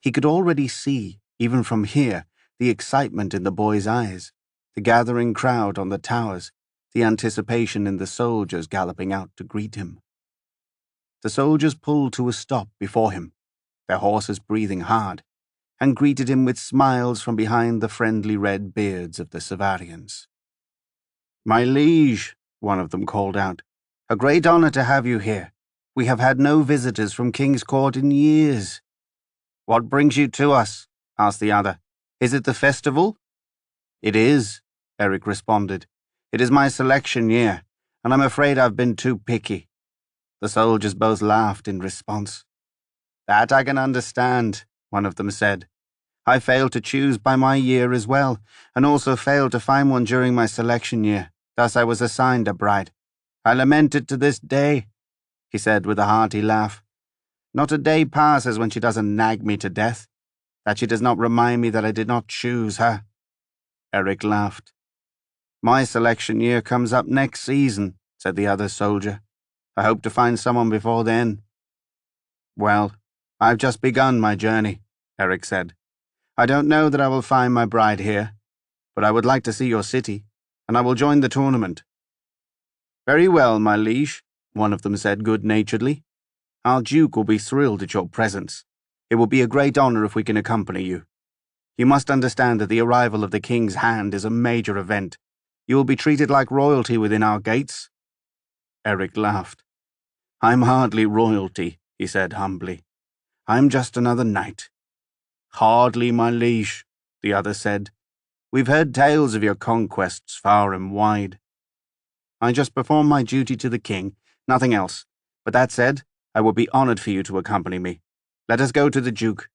He could already see, even from here, the excitement in the boy's eyes, the gathering crowd on the towers, the anticipation in the soldiers galloping out to greet him. The soldiers pulled to a stop before him, their horses breathing hard, and greeted him with smiles from behind the friendly red beards of the Savarians. "My liege," one of them called out, "a great honor to have you here. We have had no visitors from King's Court in years." "What brings you to us?" asked the other. "Is it the festival?" "It is," Eric responded. "It is my selection year, and I'm afraid I've been too picky." The soldiers both laughed in response. "That I can understand," one of them said. "I failed to choose by my year as well, and also failed to find one during my selection year. Thus I was assigned a bride. I lament it to this day," he said with a hearty laugh. "Not a day passes when she doesn't nag me to death, that she does not remind me that I did not choose her." Eric laughed. "My selection year comes up next season," said the other soldier. "I hope to find someone before then." "Well, I've just begun my journey," Eric said. "I don't know that I will find my bride here, but I would like to see your city, and I will join the tournament." "Very well, my liege," one of them said good-naturedly. "Our duke will be thrilled at your presence. It will be a great honor if we can accompany you. You must understand that the arrival of the king's hand is a major event. You will be treated like royalty within our gates." Eric laughed. "I'm hardly royalty," he said humbly. "I'm just another knight." "Hardly, my liege," the other said. We've heard tales of your conquests far and wide. I just perform my duty to the king, nothing else. But that said, I would be honored for you to accompany me. Let us go to the Duke."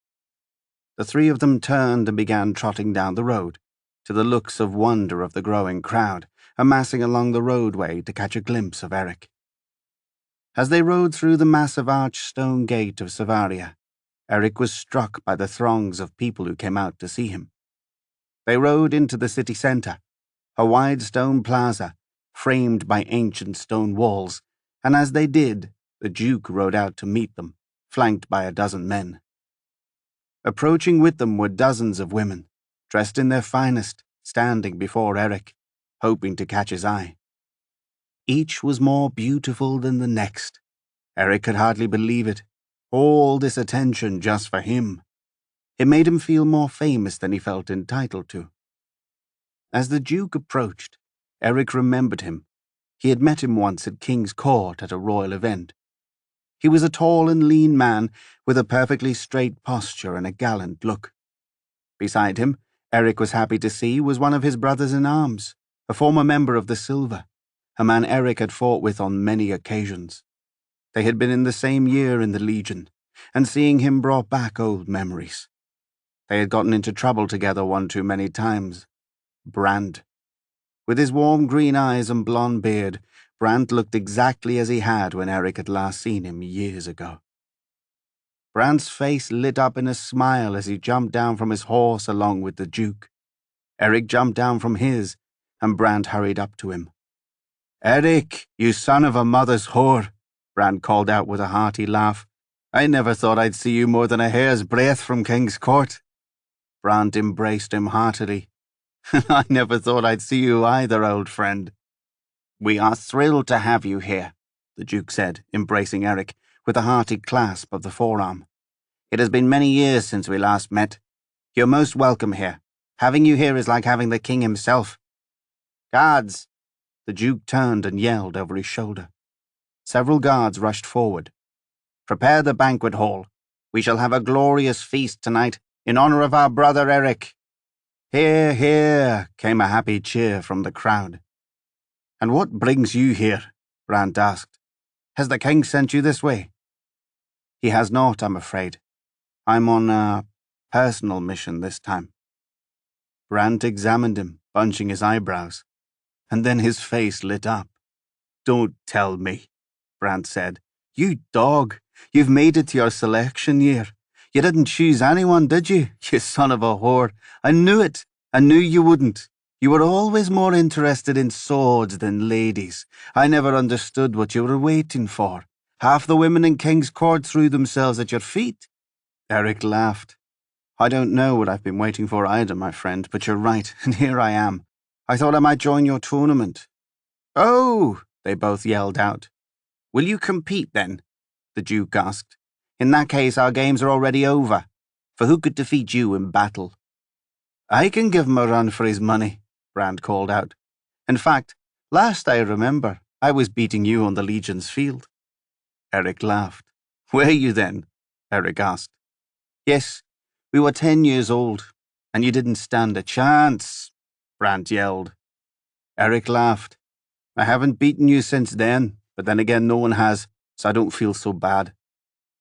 The three of them turned and began trotting down the road, to the looks of wonder of the growing crowd, amassing along the roadway to catch a glimpse of Eric. As they rode through the massive arched stone gate of Savaria, Eric was struck by the throngs of people who came out to see him. They rode into the city centre, a wide stone plaza, framed by ancient stone walls, and as they did, the Duke rode out to meet them, flanked by a dozen men. Approaching with them were dozens of women, dressed in their finest, standing before Eric, hoping to catch his eye. Each was more beautiful than the next. Eric could hardly believe it. All this attention just for him. It made him feel more famous than he felt entitled to. As the Duke approached, Eric remembered him. He had met him once at King's Court at a royal event. He was a tall and lean man with a perfectly straight posture and a gallant look. Beside him, Eric was happy to see, was one of his brothers-in-arms, a former member of the Silver, a man Eric had fought with on many occasions. They had been in the same year in the Legion, and seeing him brought back old memories. They had gotten into trouble together one too many times. Brand. With his warm green eyes and blonde beard, Brant looked exactly as he had when Eric had last seen him years ago. Brant's face lit up in a smile as he jumped down from his horse along with the Duke. Eric jumped down from his, and Brant hurried up to him. "Eric, you son of a mother's whore," Brant called out with a hearty laugh. "I never thought I'd see you more than a hair's breadth from King's Court." Brant embraced him heartily. "I never thought I'd see you either, old friend." "We are thrilled to have you here," the Duke said, embracing Eric with a hearty clasp of the forearm. "It has been many years since we last met. You're most welcome here. Having you here is like having the king himself." "Guards!" The Duke turned and yelled over his shoulder. Several guards rushed forward. "Prepare the banquet hall. We shall have a glorious feast tonight in honor of our brother Eric." "Hear, hear," came a happy cheer from the crowd. "And what brings you here?" Brant asked. "Has the king sent you this way?" "He has not, I'm afraid. I'm on a personal mission this time." Brant examined him, bunching his eyebrows, and then his face lit up. "Don't tell me," Brant said. "You dog, you've made it to your selection year. You didn't choose anyone, did you, you son of a whore? I knew it. I knew you wouldn't. You were always more interested in swords than ladies. I never understood what you were waiting for. Half the women in King's Court threw themselves at your feet." Eric laughed. "I don't know what I've been waiting for either, my friend, but you're right, and here I am. I thought I might join your tournament." "Oh!" they both yelled out. "Will you compete then?" the Duke asked. "In that case, our games are already over, for who could defeat you in battle?" "I can give him a run for his money," Brand called out. "In fact, last I remember, I was beating you on the Legion's field." Eric laughed. "Were you then?" Eric asked. "Yes, we were 10 years old, and you didn't stand a chance," Brand yelled. Eric laughed. "I haven't beaten you since then, but then again no one has, so I don't feel so bad.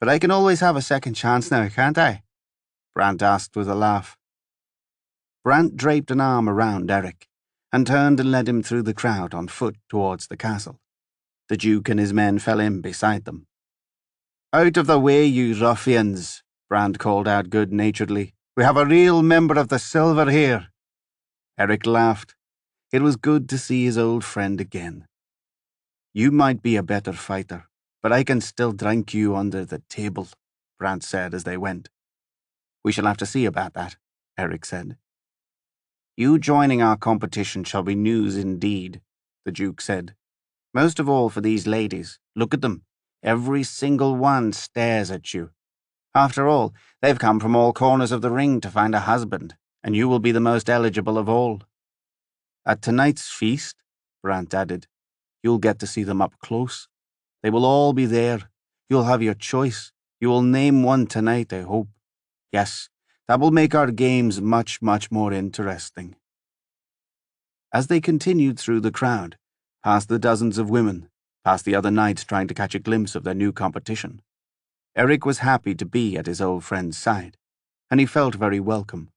But I can always have a second chance now, can't I?" Brant asked with a laugh. Brant draped an arm around Eric, and turned and led him through the crowd on foot towards the castle. The Duke and his men fell in beside them. "Out of the way, you ruffians," Brand called out good-naturedly. "We have a real member of the Silver here." Eric laughed. It was good to see his old friend again. "You might be a better fighter, but I can still drink you under the table," Brand said as they went. "We shall have to see about that," Eric said. "You joining our competition shall be news indeed," the Duke said. "Most of all for these ladies. Look at them. Every single one stares at you. After all, they've come from all corners of the ring to find a husband, and you will be the most eligible of all. At tonight's feast," Brant added, "you'll get to see them up close. They will all be there. You'll have your choice. You will name one tonight, I hope. Yes, that will make our games much, much more interesting." As they continued through the crowd, past the dozens of women, past the other knights trying to catch a glimpse of their new competition, Eric was happy to be at his old friend's side, and he felt very welcome.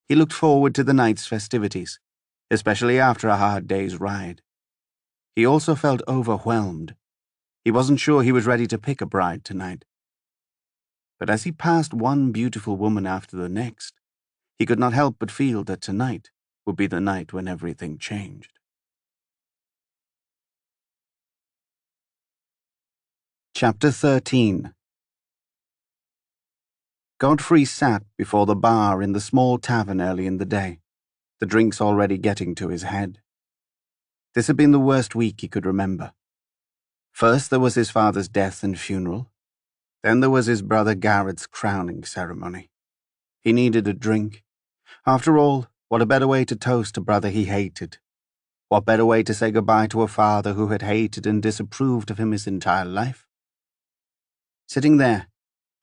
He looked forward to the night's festivities, especially after a hard day's ride. He also felt overwhelmed. He wasn't sure he was ready to pick a bride tonight. But as he passed one beautiful woman after the next, he could not help but feel that tonight would be the night when everything changed. Chapter 13. Godfrey sat before the bar in the small tavern early in the day, the drinks already getting to his head. This had been the worst week he could remember. First there was his father's death and funeral. Then there was his brother Garrett's crowning ceremony. He needed a drink. After all, what a better way to toast a brother he hated? What better way to say goodbye to a father who had hated and disapproved of him his entire life? Sitting there,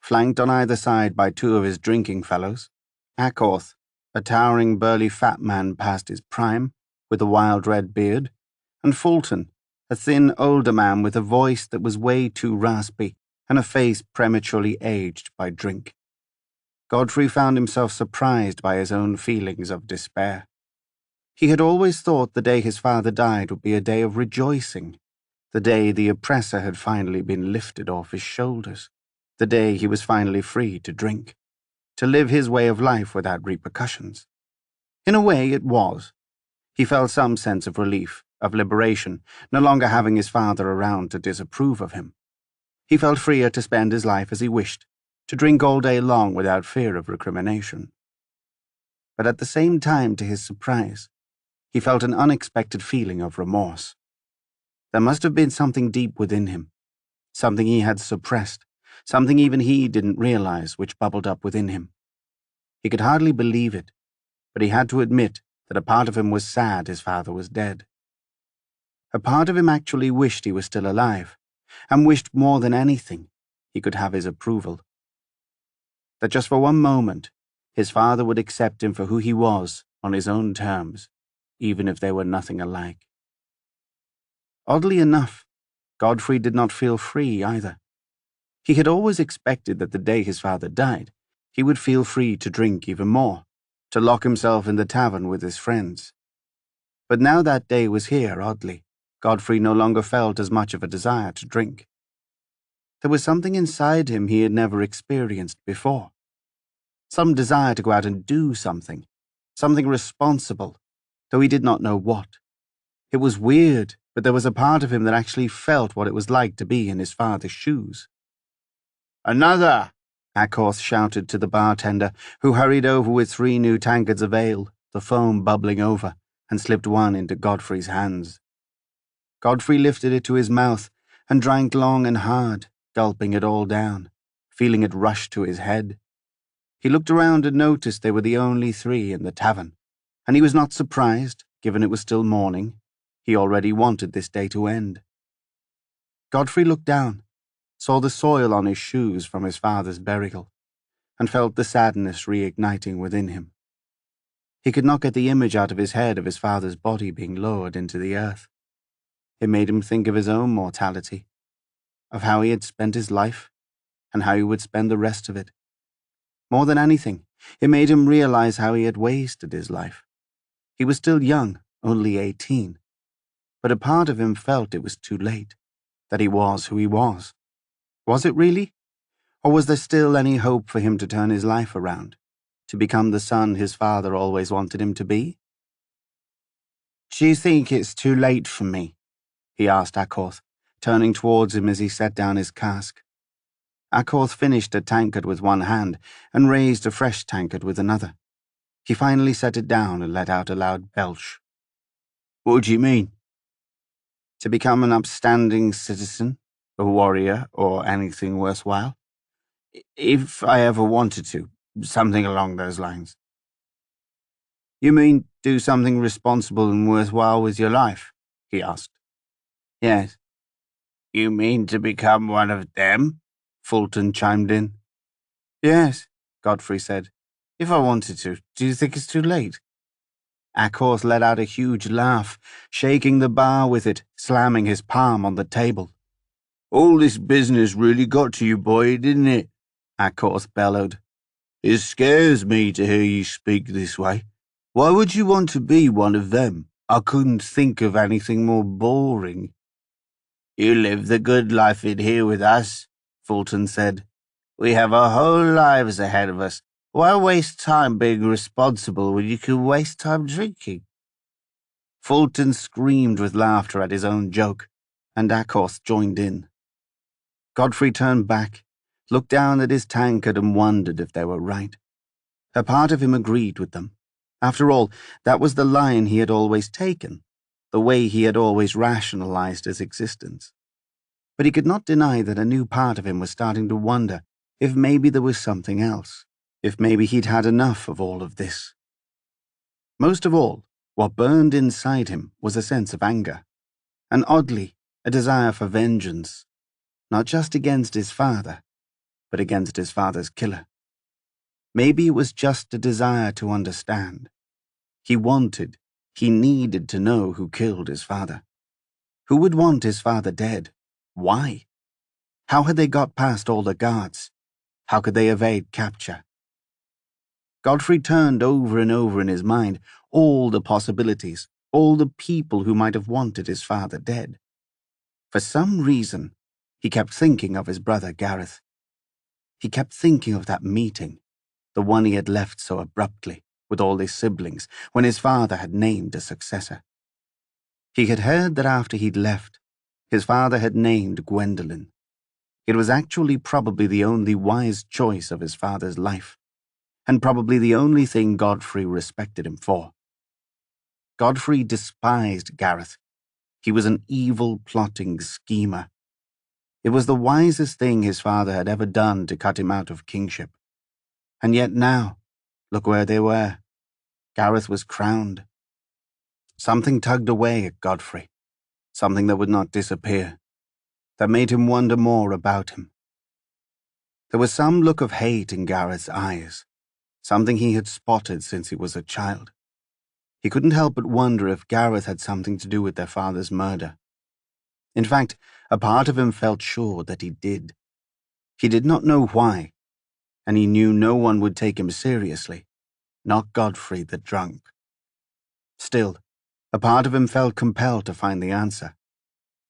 flanked on either side by two of his drinking fellows, Acorth, a towering burly fat man past his prime, with a wild red beard, and Fulton, a thin older man with a voice that was way too raspy and a face prematurely aged by drink. Godfrey found himself surprised by his own feelings of despair. He had always thought the day his father died would be a day of rejoicing, the day the oppressor had finally been lifted off his shoulders, the day he was finally free to drink, to live his way of life without repercussions. In a way, it was. He felt some sense of relief, of liberation, no longer having his father around to disapprove of him. He felt freer to spend his life as he wished, to drink all day long without fear of recrimination. But at the same time, to his surprise, he felt an unexpected feeling of remorse. There must have been something deep within him, something he had suppressed, something even he didn't realize which bubbled up within him. He could hardly believe it, but he had to admit that a part of him was sad his father was dead. A part of him actually wished he was still alive, and wished more than anything he could have his approval. That just for one moment, his father would accept him for who he was on his own terms, even if they were nothing alike. Oddly enough, Godfrey did not feel free either. He had always expected that the day his father died, he would feel free to drink even more, to lock himself in the tavern with his friends. But now that day was here, oddly, Godfrey no longer felt as much of a desire to drink. There was something inside him he had never experienced before. Some desire to go out and do something responsible, though he did not know what. It was weird, but there was a part of him that actually felt what it was like to be in his father's shoes. "Another!" Acorth shouted to the bartender, who hurried over with 3 new tankards of ale, the foam bubbling over, and slipped one into Godfrey's hands. Godfrey lifted it to his mouth and drank long and hard, gulping it all down, feeling it rush to his head. He looked around and noticed they were the only 3 in the tavern, and he was not surprised, given it was still morning. He already wanted this day to end. Godfrey looked down, saw the soil on his shoes from his father's burial, and felt the sadness reigniting within him. He could not get the image out of his head of his father's body being lowered into the earth. It made him think of his own mortality, of how he had spent his life, and how he would spend the rest of it. More than anything, it made him realize how he had wasted his life. He was still young, only 18, but a part of him felt it was too late, that he was who he was. Was it really? Or was there still any hope for him to turn his life around, to become the son his father always wanted him to be? "Do you think it's too late for me?" he asked Acorth, turning towards him as he set down his cask. Acorth finished a tankard with one hand and raised a fresh tankard with another. He finally set it down and let out a loud belch. "What do you mean?" "To become an upstanding citizen, a warrior, or anything worthwhile. If I ever wanted to, something along those lines." "You mean do something responsible and worthwhile with your life?" he asked. "Yes." "You mean to become one of them?" Fulton chimed in. "Yes," Godfrey said. "If I wanted to, do you think it's too late?" Akhorth let out a huge laugh, shaking the bar with it, slamming his palm on the table. "All this business really got to you, boy, didn't it?" Akhorth bellowed. "It scares me to hear you speak this way. Why would you want to be one of them? I couldn't think of anything more boring." "You live the good life in here with us," Fulton said. "We have our whole lives ahead of us. Why waste time being responsible when you can waste time drinking?" Fulton screamed with laughter at his own joke, and Akhorth joined in. Godfrey turned back, looked down at his tankard and wondered if they were right. A part of him agreed with them. After all, that was the line he had always taken, the way he had always rationalized his existence. But he could not deny that a new part of him was starting to wonder if maybe there was something else, if maybe he'd had enough of all of this. Most of all, what burned inside him was a sense of anger, and oddly, a desire for vengeance, not just against his father, but against his father's killer. Maybe it was just a desire to understand. He needed to know who killed his father. Who would want his father dead? Why? How had they got past all the guards? How could they evade capture? Godfrey turned over and over in his mind all the possibilities, all the people who might have wanted his father dead. For some reason, he kept thinking of his brother Gareth. He kept thinking of that meeting, the one he had left so abruptly, with all his siblings, when his father had named a successor. He had heard that after he'd left, his father had named Gwendolen. It was actually probably the only wise choice of his father's life, and probably the only thing Godfrey respected him for. Godfrey despised Gareth. He was an evil, plotting schemer. It was the wisest thing his father had ever done to cut him out of kingship. And yet now, look where they were. Gareth was crowned. Something tugged away at Godfrey, something that would not disappear, that made him wonder more about him. There was some look of hate in Gareth's eyes, something he had spotted since he was a child. He couldn't help but wonder if Gareth had something to do with their father's murder. In fact, a part of him felt sure that he did. He did not know why, and he knew no one would take him seriously, not Godfrey the drunk. Still, a part of him felt compelled to find the answer.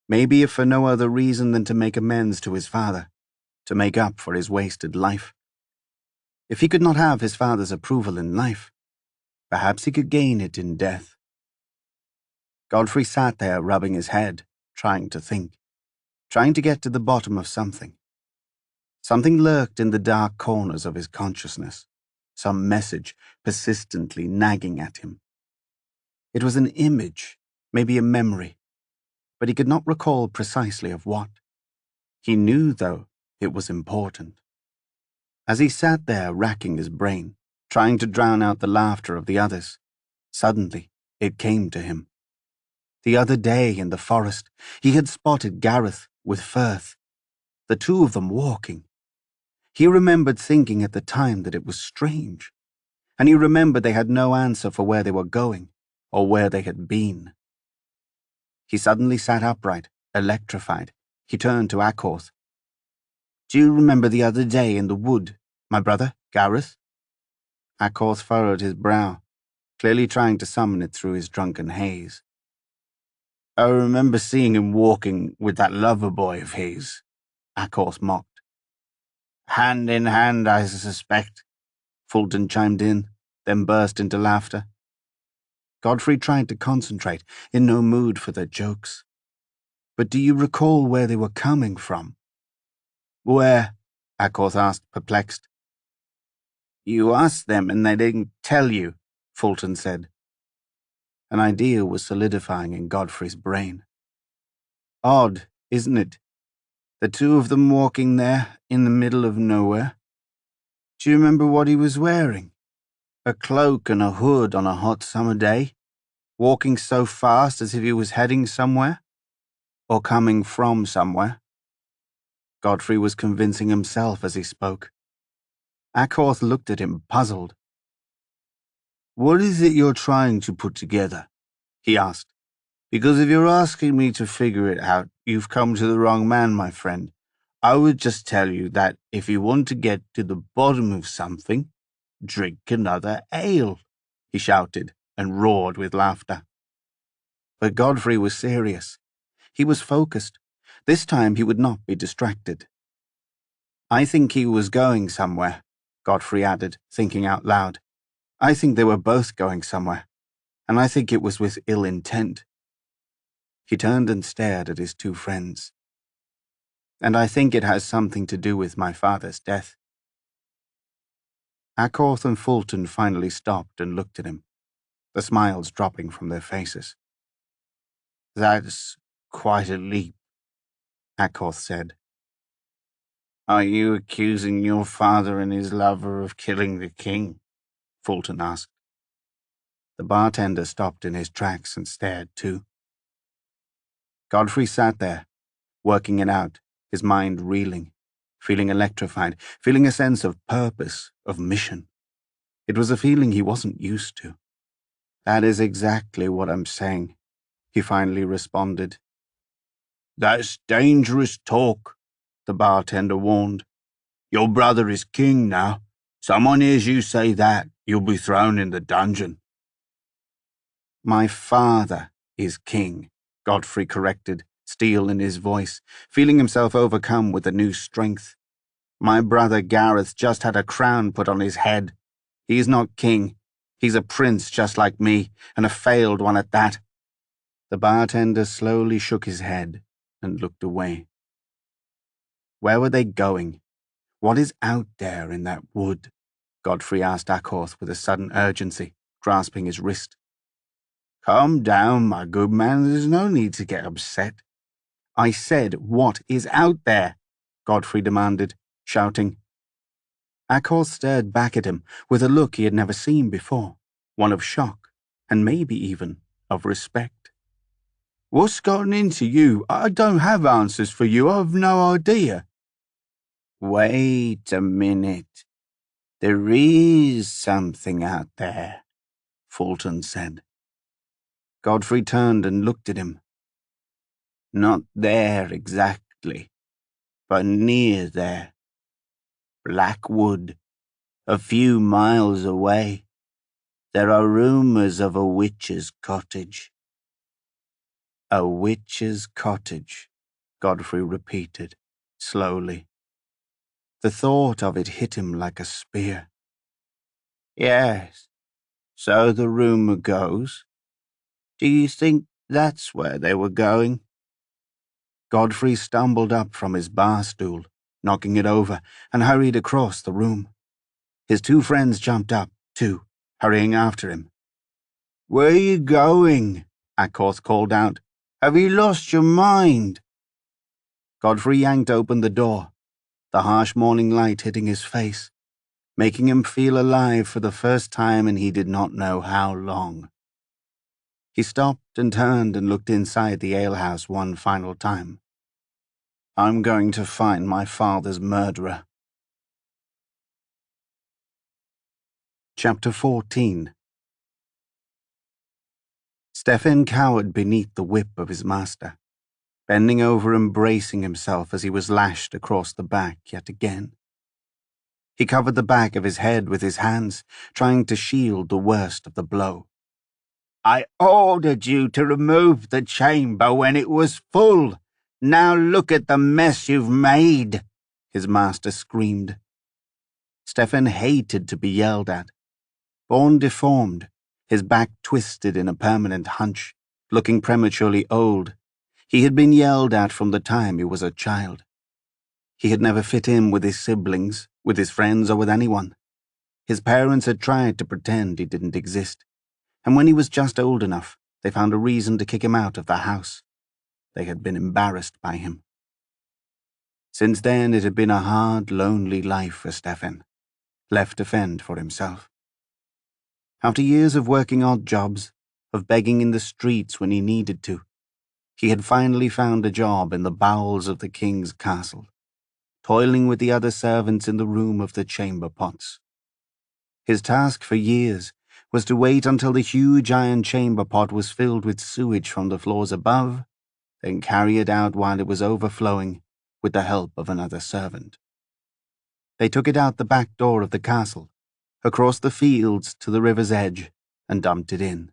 Maybe if for no other reason than to make amends to his father, to make up for his wasted life. If he could not have his father's approval in life, perhaps he could gain it in death. Godfrey sat there rubbing his head, trying to think, trying to get to the bottom of something. Something lurked in the dark corners of his consciousness, some message persistently nagging at him. It was an image, maybe a memory, but he could not recall precisely of what. He knew, though, it was important. As he sat there racking his brain, trying to drown out the laughter of the others, suddenly it came to him. The other day in the forest, he had spotted Gareth with Firth, the two of them walking. He remembered thinking at the time that it was strange, and he remembered they had no answer for where they were going or where they had been. He suddenly sat upright, electrified. He turned to Akhorth. "Do you remember the other day in the wood, my brother, Gareth?" Akhorth furrowed his brow, clearly trying to summon it through his drunken haze. "I remember seeing him walking with that lover boy of his," Akhorth mocked. "Hand in hand, I suspect," Fulton chimed in, then burst into laughter. Godfrey tried to concentrate, in no mood for their jokes. "But do you recall where they were coming from?" "Where?" Akhorth asked, perplexed. "You asked them and they didn't tell you," Fulton said. An idea was solidifying in Godfrey's brain. Odd, isn't it? The two of them walking there in the middle of nowhere. Do you remember what he was wearing? A cloak and a hood on a hot summer day, walking so fast as if he was heading somewhere, or coming from somewhere. Godfrey was convincing himself as he spoke. Akhorth looked at him, puzzled. What is it you're trying to put together? He asked. Because if you're asking me to figure it out, you've come to the wrong man, my friend. I would just tell you that if you want to get to the bottom of something, drink another ale, he shouted and roared with laughter. But Godfrey was serious. He was focused. This time he would not be distracted. I think he was going somewhere, Godfrey added, thinking out loud. I think they were both going somewhere, and I think it was with ill intent. He turned and stared at his two friends. And I think it has something to do with my father's death. Acorth and Fulton finally stopped and looked at him, the smiles dropping from their faces. That's quite a leap, Acorth said. Are you accusing your father and his lover of killing the king? Fulton asked. The bartender stopped in his tracks and stared too. Godfrey sat there, working it out, his mind reeling, feeling electrified, feeling a sense of purpose, of mission. It was a feeling he wasn't used to. That is exactly what I'm saying, he finally responded. That's dangerous talk, the bartender warned. Your brother is king now. Someone hears you say that, you'll be thrown in the dungeon. My father is king, Godfrey corrected, steel in his voice, feeling himself overcome with a new strength. My brother Gareth just had a crown put on his head. He's not king. He's a prince just like me, and a failed one at that. The bartender slowly shook his head and looked away. Where were they going? What is out there in that wood? Godfrey asked Acorth with a sudden urgency, grasping his wrist. Calm down, my good man. There's no need to get upset. I said, what is out there? Godfrey demanded, shouting. Acorth stared back at him with a look he had never seen before, one of shock, and maybe even of respect. What's gotten into you? I don't have answers for you. I've no idea. Wait a minute. There is something out there, Fulton said. Godfrey turned and looked at him. Not there exactly, but near there. Blackwood, a few miles away. There are rumors of a witch's cottage. A witch's cottage, Godfrey repeated, slowly. The thought of it hit him like a spear. Yes, so the rumor goes. Do you think that's where they were going? Godfrey stumbled up from his bar stool, knocking it over, and hurried across the room. His two friends jumped up, too, hurrying after him. Where are you going? Acorth called out. Have you lost your mind? Godfrey yanked open the door, the harsh morning light hitting his face, making him feel alive for the first time in he did not know how long. He stopped and turned and looked inside the alehouse one final time. I'm going to find my father's murderer. Chapter 14. Stefan cowered beneath the whip of his master, bending over and bracing himself as he was lashed across the back yet again. He covered the back of his head with his hands, trying to shield the worst of the blow. I ordered you to remove the chamber when it was full. Now look at the mess you've made, his master screamed. Stefan hated to be yelled at. Born deformed, his back twisted in a permanent hunch, looking prematurely old, he had been yelled at from the time he was a child. He had never fit in with his siblings, with his friends, or with anyone. His parents had tried to pretend he didn't exist, and when he was just old enough, they found a reason to kick him out of the house. They had been embarrassed by him. Since then, it had been a hard, lonely life for Stefan, left to fend for himself. After years of working odd jobs, of begging in the streets when he needed to, he had finally found a job in the bowels of the king's castle, toiling with the other servants in the room of the chamber pots. His task for years was to wait until the huge iron chamber pot was filled with sewage from the floors above, then carry it out while it was overflowing with the help of another servant. They took it out the back door of the castle, across the fields to the river's edge, and dumped it in.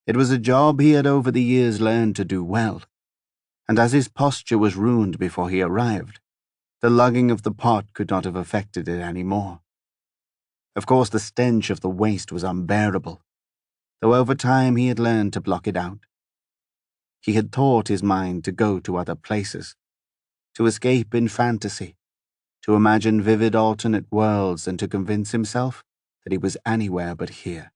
It was a job he had over the years learned to do well, and as his posture was ruined before he arrived, the lugging of the pot could not have affected it any more. Of course, the stench of the waste was unbearable, though over time he had learned to block it out. He had taught his mind to go to other places, to escape in fantasy, to imagine vivid alternate worlds, and to convince himself that he was anywhere but here.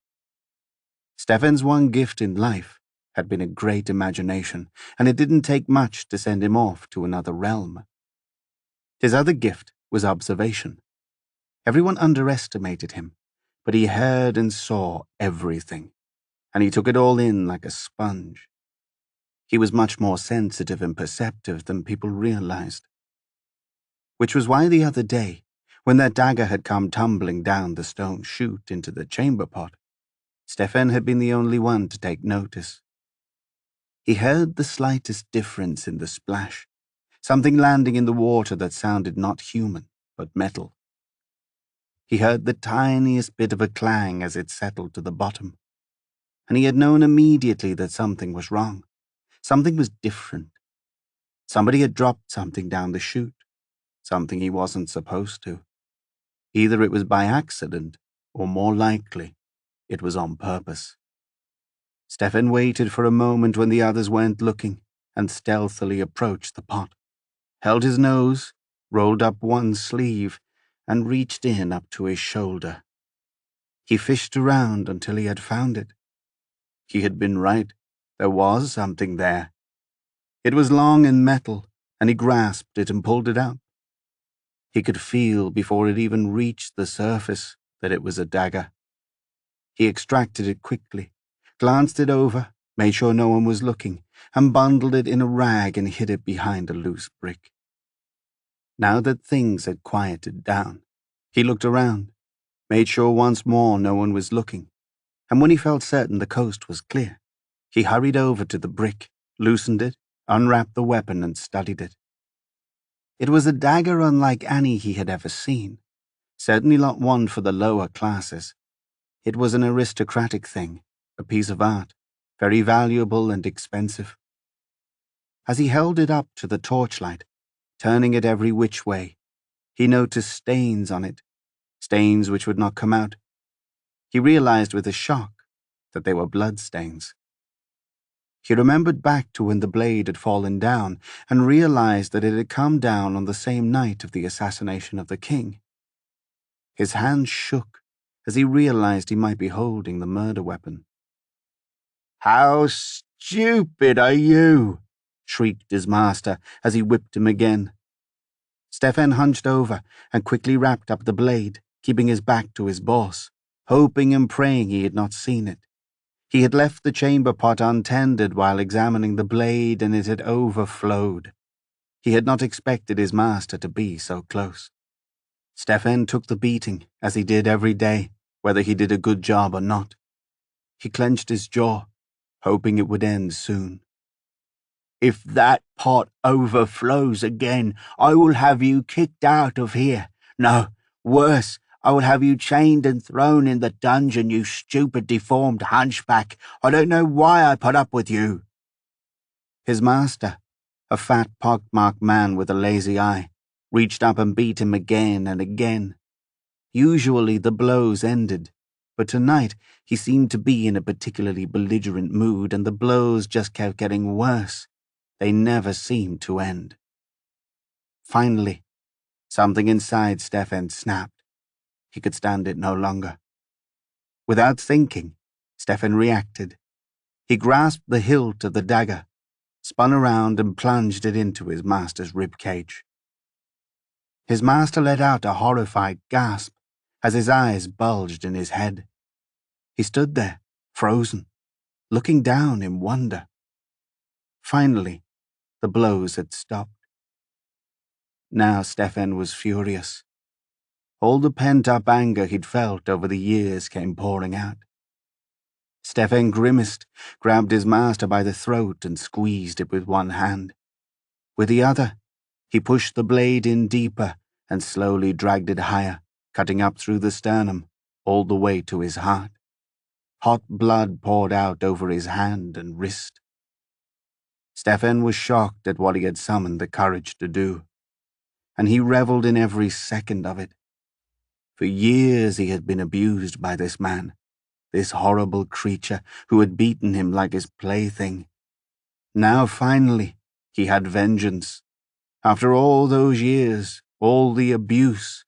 Stefan's one gift in life had been a great imagination, and it didn't take much to send him off to another realm. His other gift was observation. Everyone underestimated him, but he heard and saw everything, and he took it all in like a sponge. He was much more sensitive and perceptive than people realized. Which was why the other day, when that dagger had come tumbling down the stone chute into the chamber pot, Stefan had been the only one to take notice. He heard the slightest difference in the splash, something landing in the water that sounded not human, but metal. He heard the tiniest bit of a clang as it settled to the bottom, and he had known immediately that something was wrong. Something was different. Somebody had dropped something down the chute, something he wasn't supposed to. Either it was by accident, or more likely, it was on purpose. Stefan waited for a moment when the others weren't looking, and stealthily approached the pot, held his nose, rolled up one sleeve, and reached in up to his shoulder. He fished around until he had found it. He had been right. There was something there. It was long and metal, and he grasped it and pulled it out. He could feel, before it even reached the surface, that it was a dagger. He extracted it quickly, glanced it over, made sure no one was looking, and bundled it in a rag and hid it behind a loose brick. Now that things had quieted down, he looked around, made sure once more no one was looking, and when he felt certain the coast was clear, he hurried over to the brick, loosened it, unwrapped the weapon, and studied it. It was a dagger unlike any he had ever seen, certainly not one for the lower classes. It was an aristocratic thing, a piece of art, very valuable and expensive. As he held it up to the torchlight, turning it every which way, he noticed stains on it, stains which would not come out. He realized with a shock that they were bloodstains. He remembered back to when the blade had fallen down and realized that it had come down on the same night of the assassination of the king. His hand shook as he realized he might be holding the murder weapon. "How stupid are you?" shrieked his master as he whipped him again. Stefan hunched over and quickly wrapped up the blade, keeping his back to his boss, hoping and praying he had not seen it. He had left the chamber pot untended while examining the blade, and it had overflowed. He had not expected his master to be so close. Stefan took the beating, as he did every day, whether he did a good job or not. He clenched his jaw, hoping it would end soon. "If that pot overflows again, I will have you kicked out of here. No, worse, I will have you chained and thrown in the dungeon, you stupid deformed hunchback. I don't know why I put up with you." His master, a fat pockmarked man with a lazy eye, reached up and beat him again and again. Usually the blows ended, but tonight he seemed to be in a particularly belligerent mood, and the blows just kept getting worse. They never seemed to end. Finally, something inside Stefan snapped. He could stand it no longer. Without thinking, Stefan reacted. He grasped the hilt of the dagger, spun around and plunged it into his master's rib cage. His master let out a horrified gasp as his eyes bulged in his head. He stood there, frozen, looking down in wonder. Finally, the blows had stopped. Now Stefan was furious. All the pent-up anger he'd felt over the years came pouring out. Stefan grimaced, grabbed his master by the throat and squeezed it with one hand. With the other, he pushed the blade in deeper and slowly dragged it higher, cutting up through the sternum, all the way to his heart. Hot blood poured out over his hand and wrist. Stefan was shocked at what he had summoned the courage to do, and he reveled in every second of it. For years he had been abused by this man, this horrible creature who had beaten him like his plaything. Now, finally, he had vengeance. After all those years, all the abuse.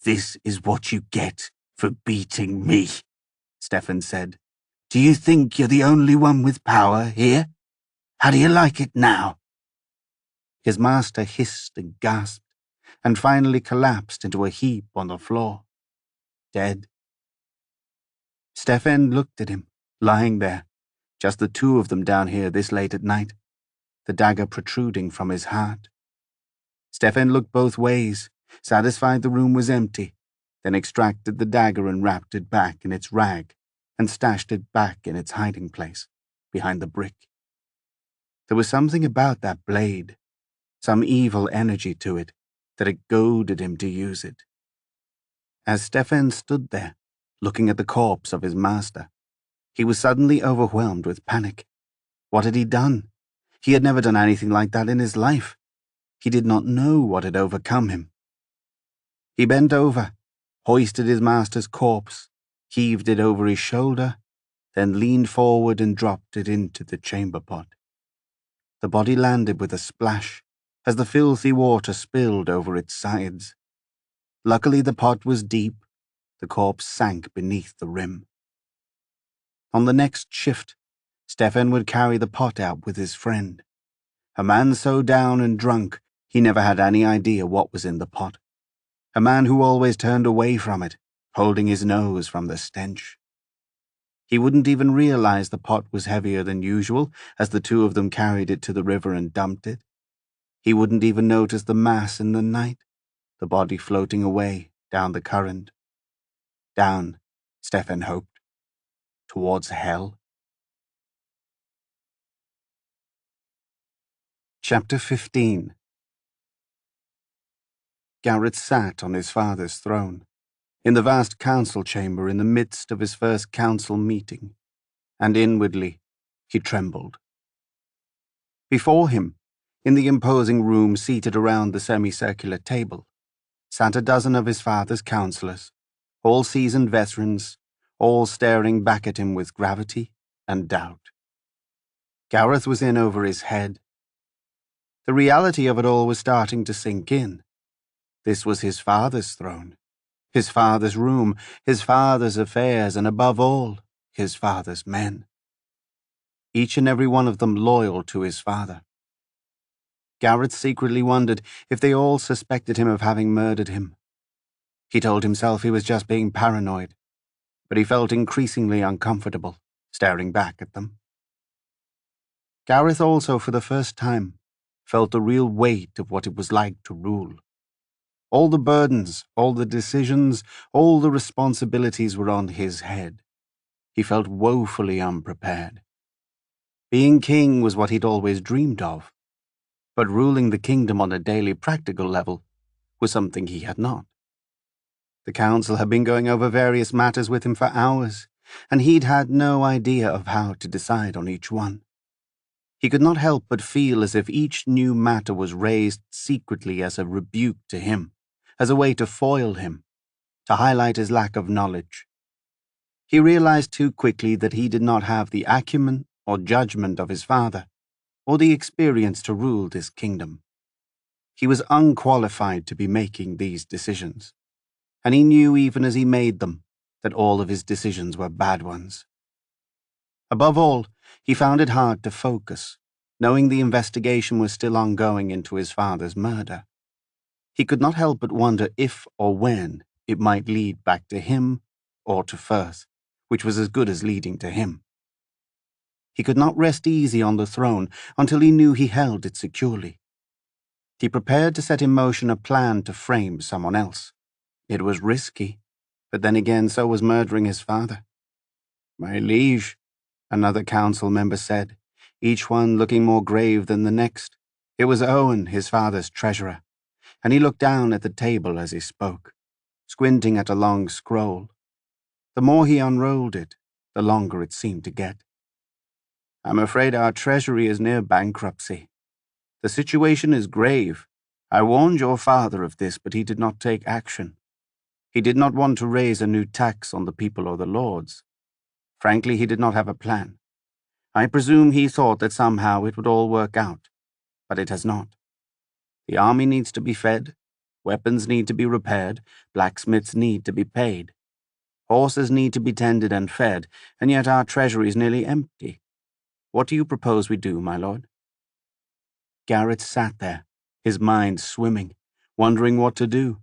"This is what you get for beating me," Stefan said. "Do you think you're the only one with power here? How do you like it now?" His master hissed and gasped, and finally collapsed into a heap on the floor, dead. Stefan looked at him, lying there, just the two of them down here this late at night, the dagger protruding from his heart. Stefan looked both ways, satisfied the room was empty, then extracted the dagger and wrapped it back in its rag and stashed it back in its hiding place, behind the brick. There was something about that blade, some evil energy to it, that it goaded him to use it. As Stefan stood there, looking at the corpse of his master, he was suddenly overwhelmed with panic. What had he done? He had never done anything like that in his life. He did not know what had overcome him. He bent over, hoisted his master's corpse, heaved it over his shoulder, then leaned forward and dropped it into the chamber pot. The body landed with a splash as the filthy water spilled over its sides. Luckily, the pot was deep. The corpse sank beneath the rim. On the next shift, Stefan would carry the pot out with his friend. A man so down and drunk, he never had any idea what was in the pot. A man who always turned away from it, holding his nose from the stench. He wouldn't even realize the pot was heavier than usual as the two of them carried it to the river and dumped it. He wouldn't even notice the mass in the night, the body floating away down the current. Down, Stefan hoped, towards hell. Chapter 15. Garrett sat on his father's throne, in the vast council chamber in the midst of his first council meeting, and inwardly he trembled. Before him, in the imposing room seated around the semicircular table, sat a dozen of his father's councillors, all seasoned veterans, all staring back at him with gravity and doubt. Gareth was in over his head. The reality of it all was starting to sink in. This was his father's throne, his father's room, his father's affairs, and above all, his father's men. Each and every one of them loyal to his father. Gareth secretly wondered if they all suspected him of having murdered him. He told himself he was just being paranoid, but he felt increasingly uncomfortable, staring back at them. Gareth also, for the first time, felt the real weight of what it was like to rule. All the burdens, all the decisions, all the responsibilities were on his head. He felt woefully unprepared. Being king was what he'd always dreamed of, but ruling the kingdom on a daily practical level was something he had not. The council had been going over various matters with him for hours, and he'd had no idea of how to decide on each one. He could not help but feel as if each new matter was raised secretly as a rebuke to him, as a way to foil him, to highlight his lack of knowledge. He realized too quickly that he did not have the acumen or judgment of his father, or the experience to rule this kingdom. He was unqualified to be making these decisions, and he knew even as he made them that all of his decisions were bad ones. Above all, he found it hard to focus, knowing the investigation was still ongoing into his father's murder. He could not help but wonder if or when it might lead back to him or to Firth, which was as good as leading to him. He could not rest easy on the throne until he knew he held it securely. He prepared to set in motion a plan to frame someone else, It was risky, but then again so was murdering his father. "My liege," another council member said, each one looking more grave than the next. It was Owen, his father's treasurer, and he looked down at the table as he spoke, squinting at a long scroll. The more he unrolled it, the longer it seemed to get. "I'm afraid our treasury is near bankruptcy. The situation is grave. I warned your father of this, but he did not take action. He did not want to raise a new tax on the people or the lords. Frankly, he did not have a plan. I presume he thought that somehow it would all work out, but it has not. The army needs to be fed, weapons need to be repaired, blacksmiths need to be paid. Horses need to be tended and fed, and yet our treasury is nearly empty. What do you propose we do, my lord?" Gareth sat there, his mind swimming, wondering what to do.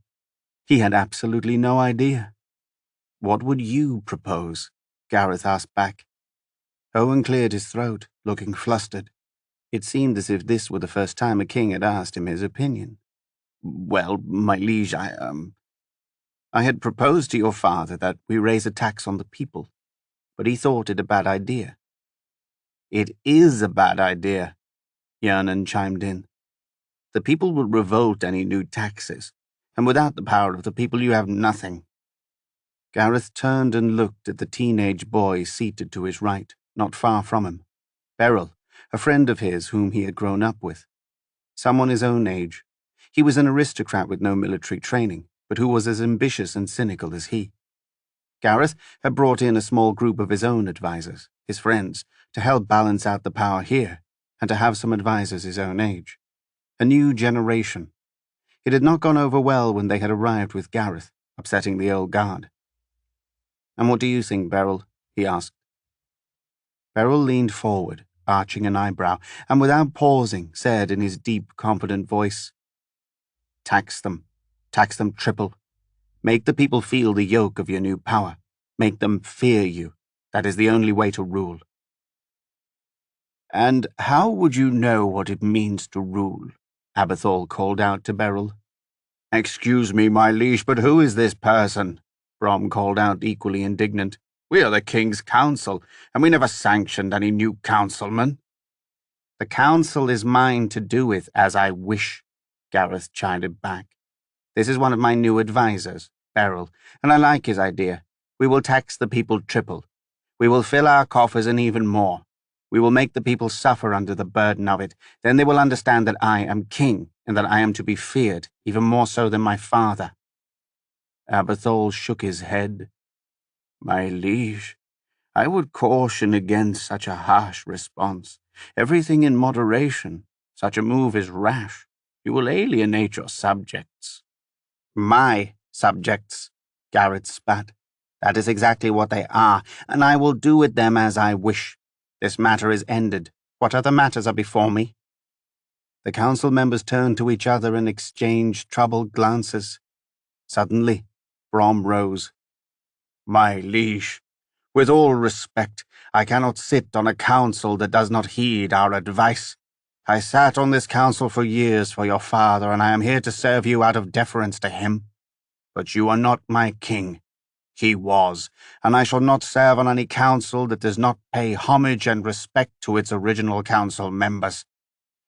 He had absolutely no idea. "What would you propose?" Gareth asked back. Owen cleared his throat, looking flustered. It seemed as if this were the first time a king had asked him his opinion. "Well, my liege, I had proposed to your father that we raise a tax on the people, but he thought it a bad idea." "It is a bad idea," Yernan chimed in. "The people will revolt any new taxes, and without the power of the people you have nothing." Gareth turned and looked at the teenage boy seated to his right, not far from him. Beryl, a friend of his whom he had grown up with. Someone his own age. He was an aristocrat with no military training, but who was as ambitious and cynical as he. Gareth had brought in a small group of his own advisors, his friends, to help balance out the power here, and to have some advisors his own age. A new generation. It had not gone over well when they had arrived with Gareth, upsetting the old guard. "And what do you think, Beryl?" he asked. Beryl leaned forward, arching an eyebrow, and without pausing, said in his deep, confident voice, Tax them triple. Make the people feel the yoke of your new power. Make them fear you. That is the only way to rule." "And how would you know what it means to rule?" Abathol called out to Beryl. "Excuse me, my liege, but who is this person?" Brom called out, equally indignant. "We are the King's Council, and we never sanctioned any new councilman." "The council is mine to do with as I wish," Gareth chided back. "This is one of my new advisors, Beryl, and I like his idea. We will tax the people triple. We will fill our coffers and even more. We will make the people suffer under the burden of it. Then they will understand that I am king, and that I am to be feared, even more so than my father." Abathol shook his head. "My liege, I would caution against such a harsh response. Everything in moderation. Such a move is rash. You will alienate your subjects." "My subjects," Gareth spat. "That is exactly what they are, and I will do with them as I wish. This matter is ended. What other matters are before me?" The council members turned to each other and exchanged troubled glances. Suddenly, Brom rose. "My liege, with all respect, I cannot sit on a council that does not heed our advice. I sat on this council for years for your father, and I am here to serve you out of deference to him. But you are not my king. He was, and I shall not serve on any council that does not pay homage and respect to its original council members.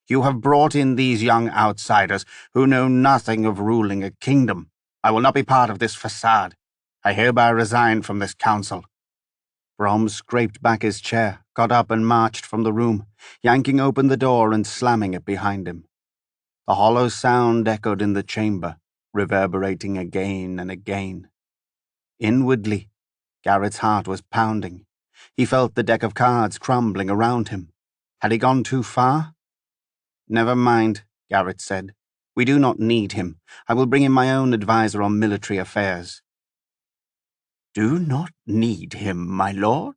You have brought in these young outsiders who know nothing of ruling a kingdom. I will not be part of this facade. I hereby resign from this council." Brom scraped back his chair, got up and marched from the room, yanking open the door and slamming it behind him. The hollow sound echoed in the chamber, reverberating again and again. Inwardly, Garrett's heart was pounding. He felt the deck of cards crumbling around him. Had he gone too far? "Never mind," Garrett said. "We do not need him. I will bring in my own advisor on military affairs." "Do not need him, my lord?"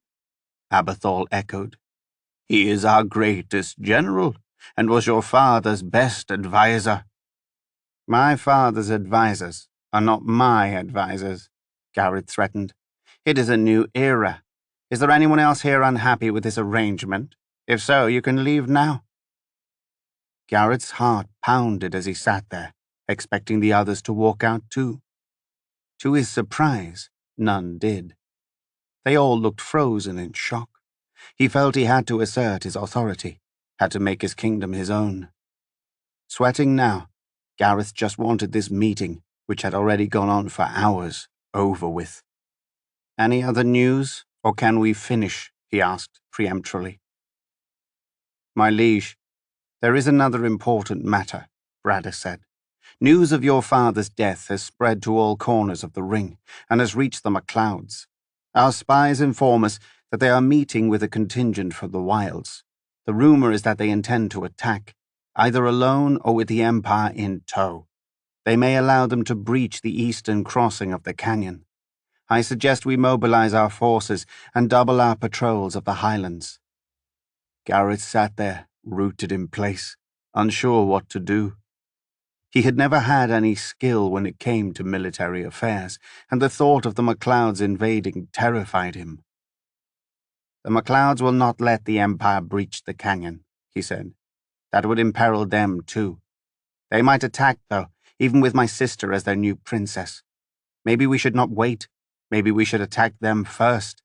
Abathol echoed. "He is our greatest general, and was your father's best advisor." "My father's advisors are not my advisors," Garrett threatened. "It is a new era. Is there anyone else here unhappy with this arrangement? If so, you can leave now." Garrett's heart pounded as he sat there, expecting the others to walk out too. To his surprise, none did. They all looked frozen in shock. He felt he had to assert his authority, had to make his kingdom his own. Sweating now, Gareth just wanted this meeting, which had already gone on for hours, over with. "Any other news, or can we finish?" he asked peremptorily. "My liege, there is another important matter," Bradder said. "News of your father's death has spread to all corners of the ring, and has reached the MacLeods. Our spies inform us that they are meeting with a contingent from the wilds. The rumor is that they intend to attack, either alone or with the Empire in tow. They may allow them to breach the eastern crossing of the canyon. I suggest we mobilize our forces and double our patrols of the highlands." Gareth sat there, rooted in place, unsure what to do. He had never had any skill when it came to military affairs, and the thought of the MacLeods invading terrified him. "The MacLeods will not let the Empire breach the canyon," he said. "That would imperil them too. They might attack, though, even with my sister as their new princess. Maybe we should not wait. Maybe we should attack them first."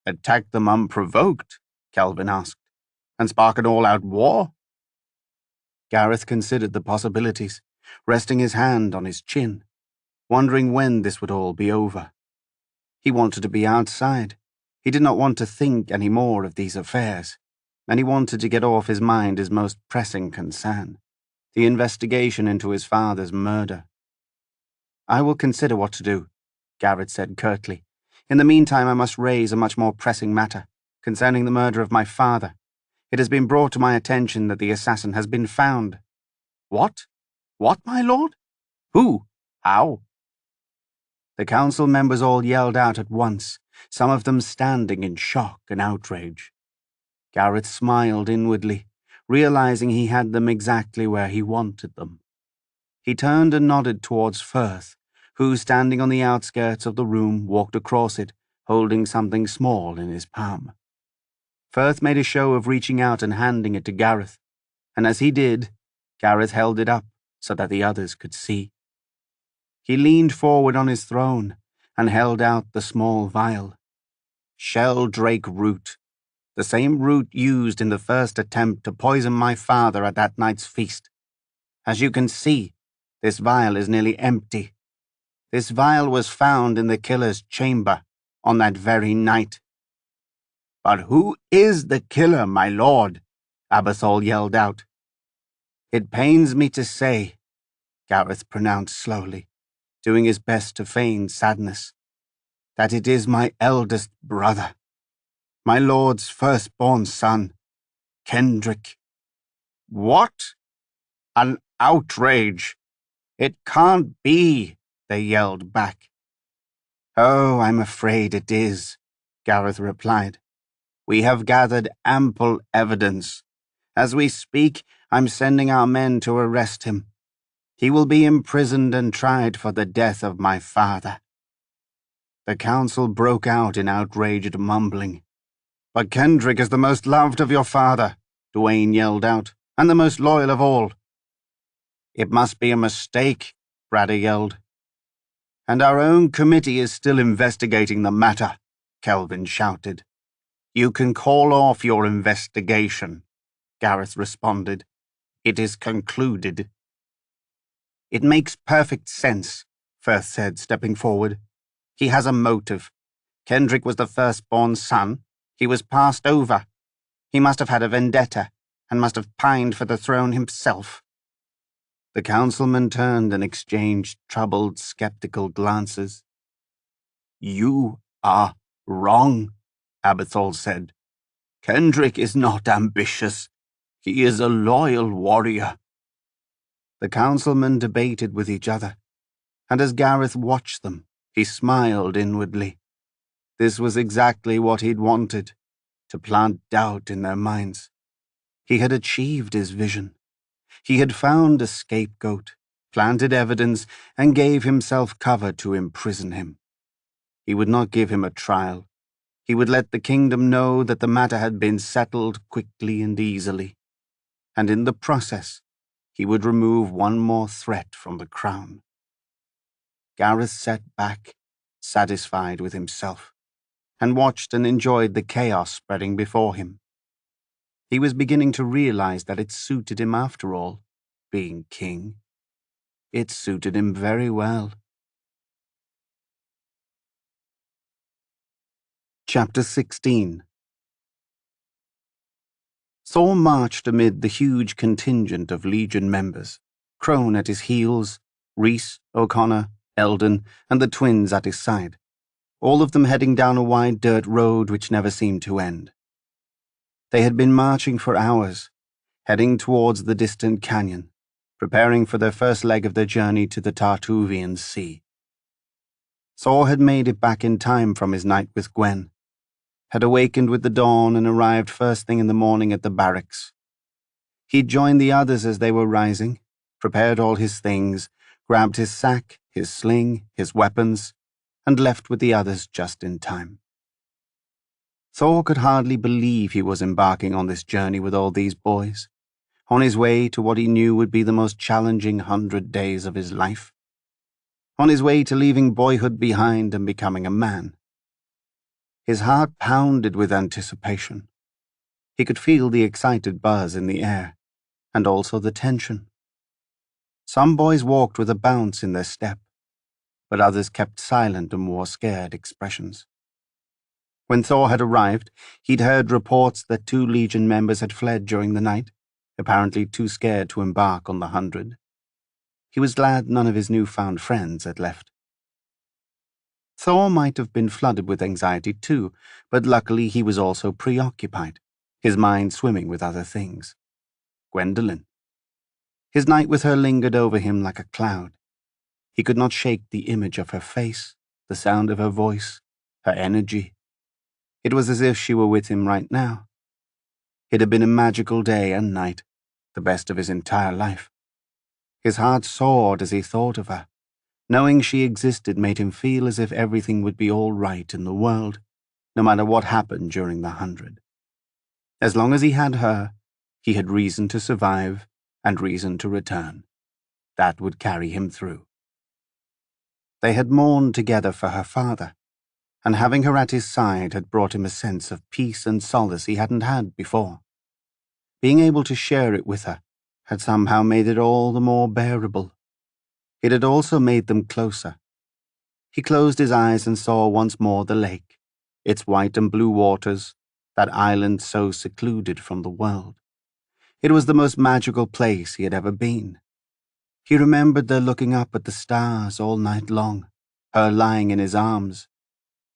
"Attack them unprovoked?" Kelvin asked. "And spark an all-out war?" Gareth considered the possibilities, resting his hand on his chin, wondering when this would all be over. He wanted to be outside. He did not want to think any more of these affairs, and he wanted to get off his mind his most pressing concern, the investigation into his father's murder. "I will consider what to do," Gareth said curtly. "In the meantime, I must raise a much more pressing matter concerning the murder of my father. It has been brought to my attention that the assassin has been found." "What? What, my lord? Who? How?" The council members all yelled out at once, some of them standing in shock and outrage. Gareth smiled inwardly, realizing he had them exactly where he wanted them. He turned and nodded towards Firth, who, standing on the outskirts of the room, walked across it, holding something small in his palm. Firth made a show of reaching out and handing it to Gareth, and as he did, Gareth held it up so that the others could see. He leaned forward on his throne and held out the small vial. "Shelldrake root, the same root used in the first attempt to poison my father at that night's feast. As you can see, this vial is nearly empty. This vial was found in the killer's chamber on that very night." "But who is the killer, my lord?" Abathol yelled out. "It pains me to say," Gareth pronounced slowly, doing his best to feign sadness, "that it is my eldest brother, my lord's firstborn son, Kendrick." "What? An outrage! It can't be," they yelled back. "Oh, I'm afraid it is," Gareth replied. "We have gathered ample evidence. As we speak, I'm sending our men to arrest him. He will be imprisoned and tried for the death of my father." The council broke out in outraged mumbling. "But Kendrick is the most loved of your father," Duane yelled out, "and the most loyal of all." "It must be a mistake," Bradder yelled. "And our own committee is still investigating the matter," Kelvin shouted. "You can call off your investigation," Gareth responded. "It is concluded." "It makes perfect sense," Firth said, stepping forward. "He has a motive. Kendrick was the firstborn son. He was passed over. He must have had a vendetta, and must have pined for the throne himself." The councilmen turned and exchanged troubled, skeptical glances. "You are wrong," Abathol said. "Kendrick is not ambitious. He is a loyal warrior." The councilmen debated with each other, and as Gareth watched them, he smiled inwardly. This was exactly what he'd wanted, to plant doubt in their minds. He had achieved his vision. He had found a scapegoat, planted evidence, and gave himself cover to imprison him. He would not give him a trial. He would let the kingdom know that the matter had been settled quickly and easily, and in the process, he would remove one more threat from the crown. Gareth sat back, satisfied with himself, and watched and enjoyed the chaos spreading before him. He was beginning to realize that it suited him after all, being king. It suited him very well. Chapter 16. Thor marched amid the huge contingent of Legion members, Crone at his heels, Rhys, O'Connor, Eldon, and the twins at his side, all of them heading down a wide dirt road which never seemed to end. They had been marching for hours, heading towards the distant canyon, preparing for their first leg of their journey to the Tartuvian Sea. Thor had made it back in time from his night with Gwen, had awakened with the dawn and arrived first thing in the morning at the barracks. He'd joined the others as they were rising, prepared all his things, grabbed his sack, his sling, his weapons, and left with the others just in time. Thor could hardly believe he was embarking on this journey with all these boys, on his way to what he knew would be the most challenging 100 days of his life, on his way to leaving boyhood behind and becoming a man. His heart pounded with anticipation. He could feel the excited buzz in the air, and also the tension. Some boys walked with a bounce in their step, but others kept silent and wore scared expressions. When Thor had arrived, he'd heard reports that 2 Legion members had fled during the night, apparently too scared to embark on the 100. He was glad none of his newfound friends had left. Thor might have been flooded with anxiety too, but luckily he was also preoccupied, his mind swimming with other things. Gwendolen. His night with her lingered over him like a cloud. He could not shake the image of her face, the sound of her voice, her energy. It was as if she were with him right now. It had been a magical day and night, the best of his entire life. His heart soared as he thought of her. Knowing she existed made him feel as if everything would be all right in the world, no matter what happened during the 100. As long as he had her, he had reason to survive and reason to return. That would carry him through. They had mourned together for her father, and having her at his side had brought him a sense of peace and solace he hadn't had before. Being able to share it with her had somehow made it all the more bearable. It had also made them closer. He closed his eyes and saw once more the lake, its white and blue waters, that island so secluded from the world. It was the most magical place he had ever been. He remembered their looking up at the stars all night long, her lying in his arms.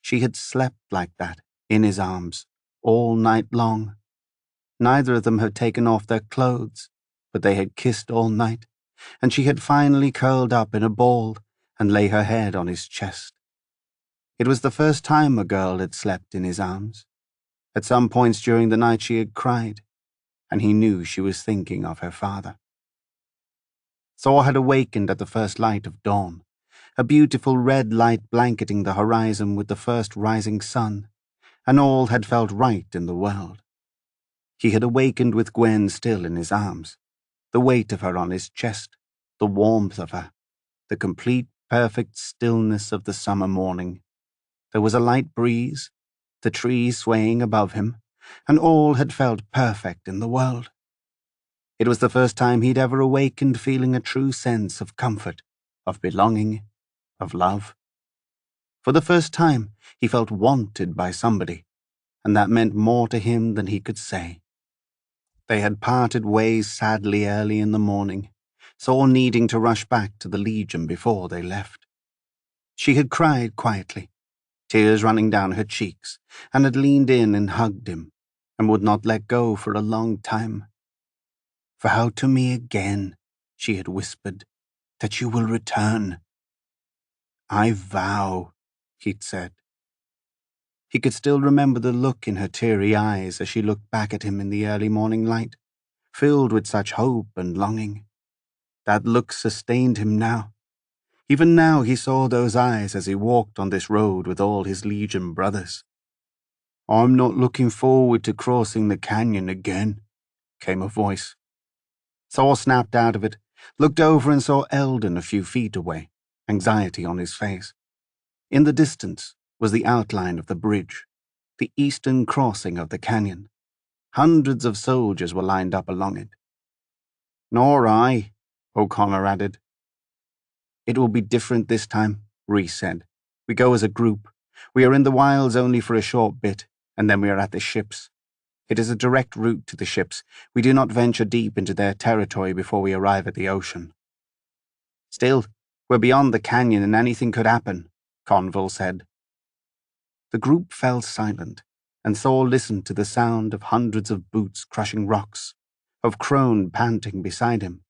She had slept like that, in his arms, all night long. Neither of them had taken off their clothes, but they had kissed all night, and she had finally curled up in a ball and lay her head on his chest. It was the first time a girl had slept in his arms. At some points during the night she had cried, and he knew she was thinking of her father. Thor had awakened at the first light of dawn, a beautiful red light blanketing the horizon with the first rising sun, and all had felt right in the world. He had awakened with Gwen still in his arms, the weight of her on his chest, the warmth of her, the complete, perfect stillness of the summer morning. There was a light breeze, the trees swaying above him, and all had felt perfect in the world. It was the first time he'd ever awakened feeling a true sense of comfort, of belonging, of love. For the first time, he felt wanted by somebody, and that meant more to him than he could say. They had parted ways sadly early in the morning, Thor needing to rush back to the Legion before they left. She had cried quietly, tears running down her cheeks, and had leaned in and hugged him, and would not let go for a long time. "Vow to me again," she had whispered, "that you will return." "I vow," he'd said. He could still remember the look in her teary eyes as she looked back at him in the early morning light, filled with such hope and longing. That look sustained him now. Even now he saw those eyes as he walked on this road with all his Legion brothers. "I'm not looking forward to crossing the canyon again," came a voice. Thor snapped out of it, looked over and saw Eldon a few feet away, anxiety on his face. In the distance was the outline of the bridge, the eastern crossing of the canyon. Hundreds of soldiers were lined up along it. "Nor I," O'Connor added. "It will be different this time," Reese said. "We go as a group. We are in the wilds only for a short bit, and then we are at the ships. It is a direct route to the ships. We do not venture deep into their territory before we arrive at the ocean." "Still, we're beyond the canyon and anything could happen," Conville said. The group fell silent, and Thor listened to the sound of hundreds of boots crushing rocks, of Crone panting beside him,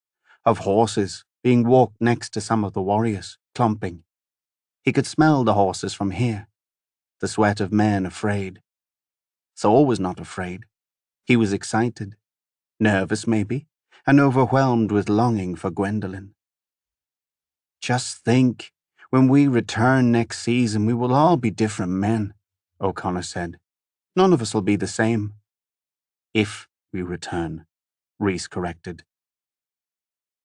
of horses being walked next to some of the warriors, clumping. He could smell the horses from here, the sweat of men afraid. Thor was not afraid. He was excited, nervous maybe, and overwhelmed with longing for Gwendolen. "Just think, when we return next season, we will all be different men," O'Connor said. "None of us will be the same." "If we return," Reese corrected.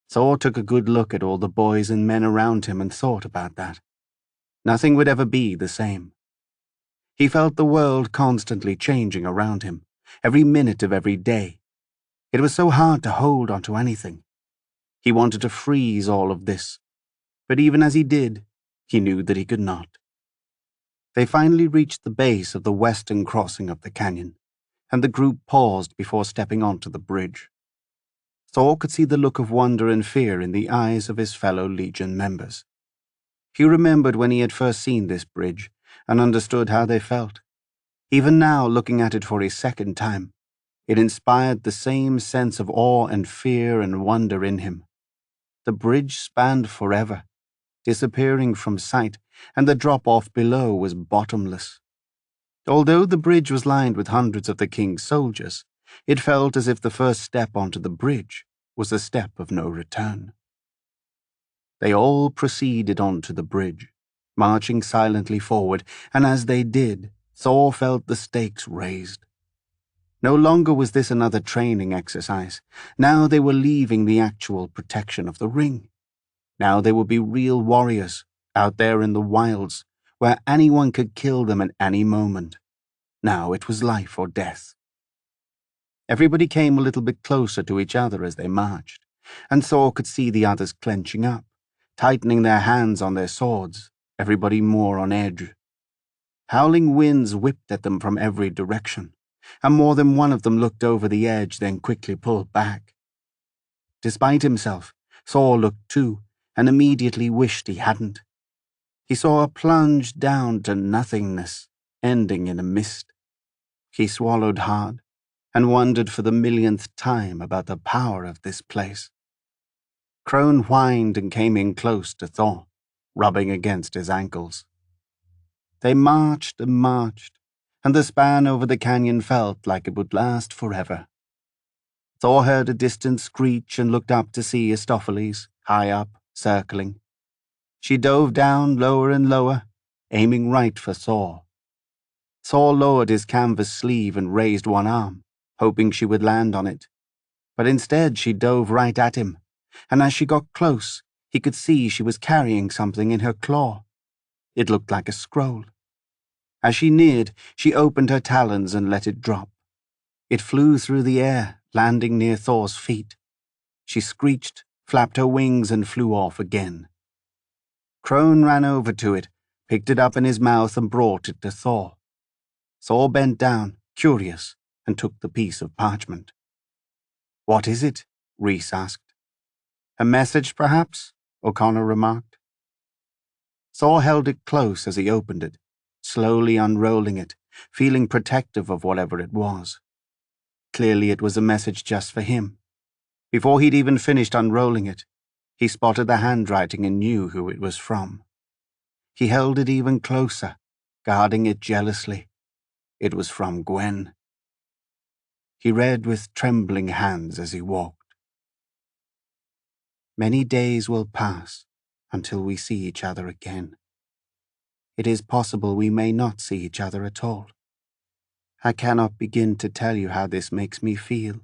Thor took a good look at all the boys and men around him and thought about that. Nothing would ever be the same. He felt the world constantly changing around him, every minute of every day. It was so hard to hold onto anything. He wanted to freeze all of this, but even as he did, he knew that he could not. They finally reached the base of the western crossing of the canyon, and the group paused before stepping onto the bridge. Thor could see the look of wonder and fear in the eyes of his fellow Legion members. He remembered when he had first seen this bridge and understood how they felt. Even now, looking at it for his second time, it inspired the same sense of awe and fear and wonder in him. The bridge spanned forever, disappearing from sight, and the drop-off below was bottomless. Although the bridge was lined with hundreds of the king's soldiers, it felt as if the first step onto the bridge was a step of no return. They all proceeded onto the bridge, marching silently forward, and as they did, Thor felt the stakes raised. No longer was this another training exercise. Now they were leaving the actual protection of the ring. Now they would be real warriors, out there in the wilds, where anyone could kill them at any moment. Now it was life or death. Everybody came a little bit closer to each other as they marched, and Thor could see the others clenching up, tightening their hands on their swords, everybody more on edge. Howling winds whipped at them from every direction, and more than one of them looked over the edge, then quickly pulled back. Despite himself, Thor looked too, and immediately wished he hadn't. He saw a plunge down to nothingness, ending in a mist. He swallowed hard, and wondered for the millionth time about the power of this place. Crone whined and came in close to Thor, rubbing against his ankles. They marched and marched, and the span over the canyon felt like it would last forever. Thor heard a distant screech and looked up to see Astophiles, high up, circling. She dove down lower and lower, aiming right for Thor. Thor lowered his canvas sleeve and raised one arm, hoping she would land on it. But instead she dove right at him, and as she got close, he could see she was carrying something in her claw. It looked like a scroll. As she neared, she opened her talons and let it drop. It flew through the air, landing near Thor's feet. She screeched, flapped her wings, and flew off again. Crone ran over to it, picked it up in his mouth, and brought it to Thor. Thor bent down, curious, and took the piece of parchment. "What is it?" Reese asked. "A message, perhaps?" O'Connor remarked. Thor held it close as he opened it, slowly unrolling it, feeling protective of whatever it was. Clearly it was a message just for him. Before he'd even finished unrolling it, he spotted the handwriting and knew who it was from. He held it even closer, guarding it jealously. It was from Gwen. He read with trembling hands as he walked. "Many days will pass until we see each other again. It is possible we may not see each other at all. I cannot begin to tell you how this makes me feel.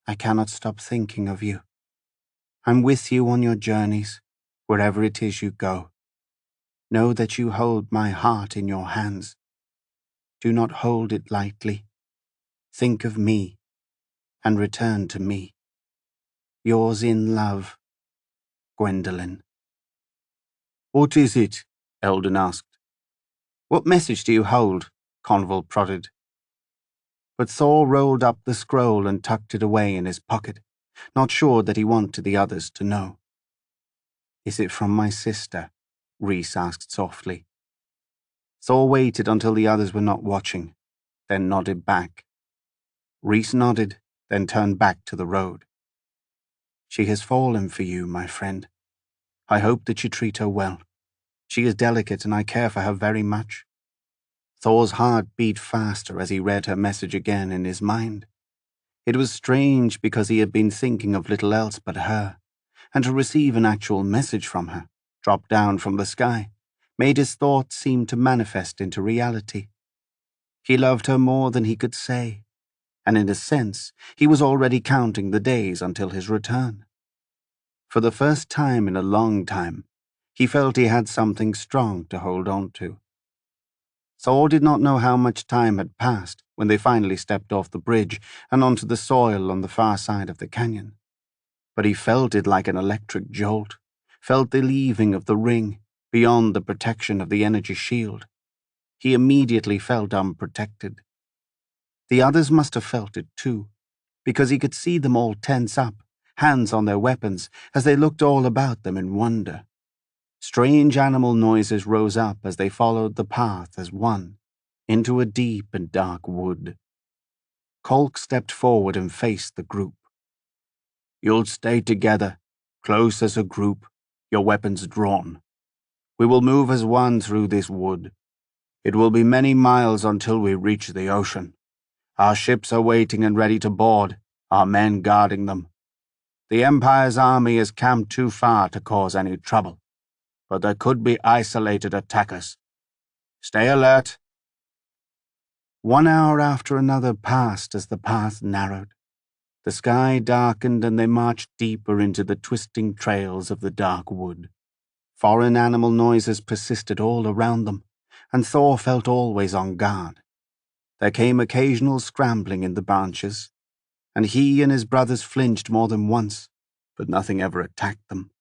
I cannot stop thinking of you. I'm with you on your journeys, wherever it is you go. Know that you hold my heart in your hands. Do not hold it lightly. Think of me, and return to me. Yours in love, Gwendolen." "What is it?" Eldon asked. "What message do you hold?" Conval prodded. But Thor rolled up the scroll and tucked it away in his pocket, not sure that he wanted the others to know. "Is it from my sister?" Rhys asked softly. Thor waited until the others were not watching, then nodded back. Rhys nodded, then turned back to the road. "She has fallen for you, my friend. I hope that you treat her well. She is delicate and I care for her very much." Thor's heart beat faster as he read her message again in his mind. It was strange because he had been thinking of little else but her, and to receive an actual message from her, dropped down from the sky, made his thoughts seem to manifest into reality. He loved her more than he could say, and in a sense, he was already counting the days until his return. For the first time in a long time, he felt he had something strong to hold on to. Thor did not know how much time had passed when they finally stepped off the bridge and onto the soil on the far side of the canyon. But he felt it like an electric jolt, felt the leaving of the ring, beyond the protection of the energy shield. He immediately felt unprotected. The others must have felt it too, because he could see them all tense up, hands on their weapons, as they looked all about them in wonder. Strange animal noises rose up as they followed the path as one, into a deep and dark wood. Kolk stepped forward and faced the group. "You'll stay together, close as a group, your weapons drawn. We will move as one through this wood. It will be many miles until we reach the ocean. Our ships are waiting and ready to board, our men guarding them. The Empire's army is camped too far to cause any trouble, but there could be isolated attackers. Stay alert." 1 hour after another passed as the path narrowed. The sky darkened and they marched deeper into the twisting trails of the dark wood. Foreign animal noises persisted all around them, and Thor felt always on guard. There came occasional scrambling in the branches, and he and his brothers flinched more than once, but nothing ever attacked them.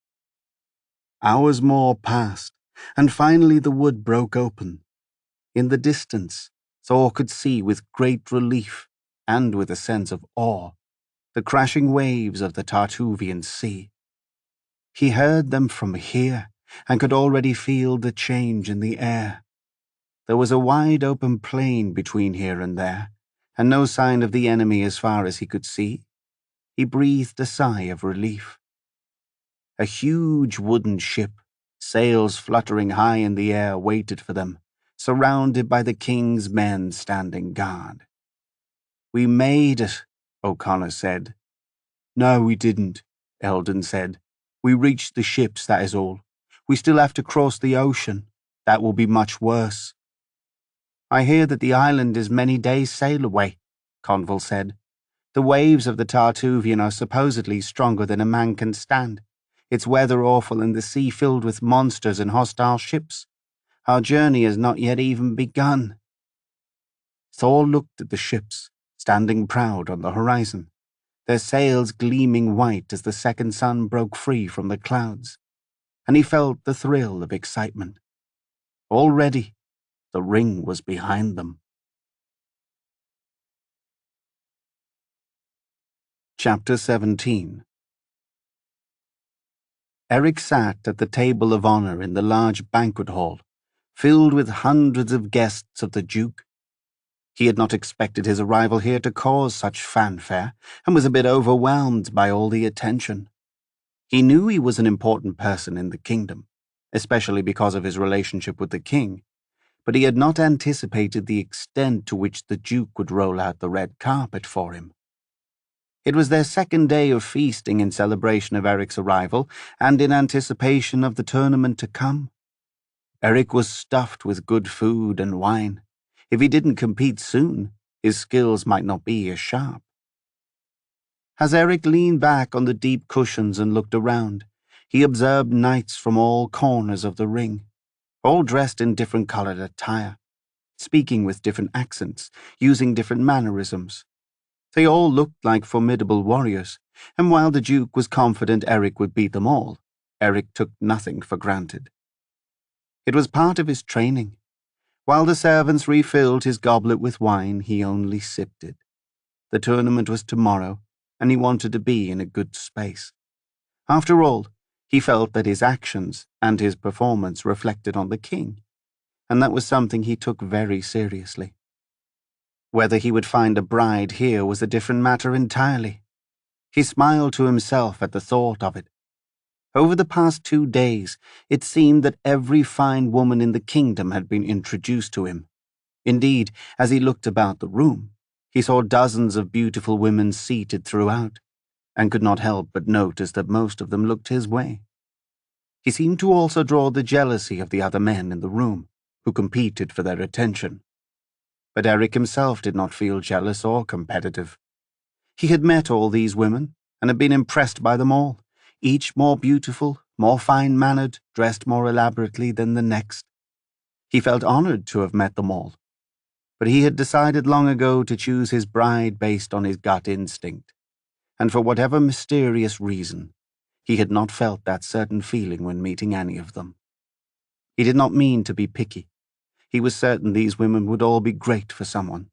Hours more passed, and finally the wood broke open. In the distance, Thor could see with great relief, and with a sense of awe, the crashing waves of the Tartuvian Sea. He heard them from here, and could already feel the change in the air. There was a wide open plain between here and there, and no sign of the enemy as far as he could see. He breathed a sigh of relief. A huge wooden ship, sails fluttering high in the air, waited for them, surrounded by the king's men standing guard. "We made it," O'Connor said. "No, we didn't," Eldon said. "We reached the ships, that is all. We still have to cross the ocean. That will be much worse." "I hear that the island is many days' sail away," Conval said. "The waves of the Tartuvian are supposedly stronger than a man can stand. Its weather awful and the sea filled with monsters and hostile ships. Our journey has not yet even begun." Thor looked at the ships, standing proud on the horizon, their sails gleaming white as the second sun broke free from the clouds, and he felt the thrill of excitement. Already, the ring was behind them. Chapter 17. Eric sat at the table of honor in the large banquet hall, filled with hundreds of guests of the Duke. He had not expected his arrival here to cause such fanfare, and was a bit overwhelmed by all the attention. He knew he was an important person in the kingdom, especially because of his relationship with the king, but he had not anticipated the extent to which the Duke would roll out the red carpet for him. It was their second day of feasting in celebration of Eric's arrival and in anticipation of the tournament to come. Eric was stuffed with good food and wine. If he didn't compete soon, his skills might not be as sharp. As Eric leaned back on the deep cushions and looked around, He observed knights from all corners of the ring, all dressed in different coloured attire, speaking with different accents, using different mannerisms. They all looked like formidable warriors, and while the Duke was confident Eric would beat them all, Eric took nothing for granted. It was part of his training. While the servants refilled his goblet with wine, he only sipped it. The tournament was tomorrow, and he wanted to be in a good space. After all, he felt that his actions and his performance reflected on the king, and that was something he took very seriously. Whether he would find a bride here was a different matter entirely. He smiled to himself at the thought of it. Over the past 2 days, it seemed that every fine woman in the kingdom had been introduced to him. Indeed, as he looked about the room, he saw dozens of beautiful women seated throughout, and could not help but notice that most of them looked his way. He seemed to also draw the jealousy of the other men in the room, who competed for their attention. But Eric himself did not feel jealous or competitive. He had met all these women, and had been impressed by them all, each more beautiful, more fine-mannered, dressed more elaborately than the next. He felt honored to have met them all. But he had decided long ago to choose his bride based on his gut instinct, and for whatever mysterious reason, he had not felt that certain feeling when meeting any of them. He did not mean to be picky. He was certain these women would all be great for someone.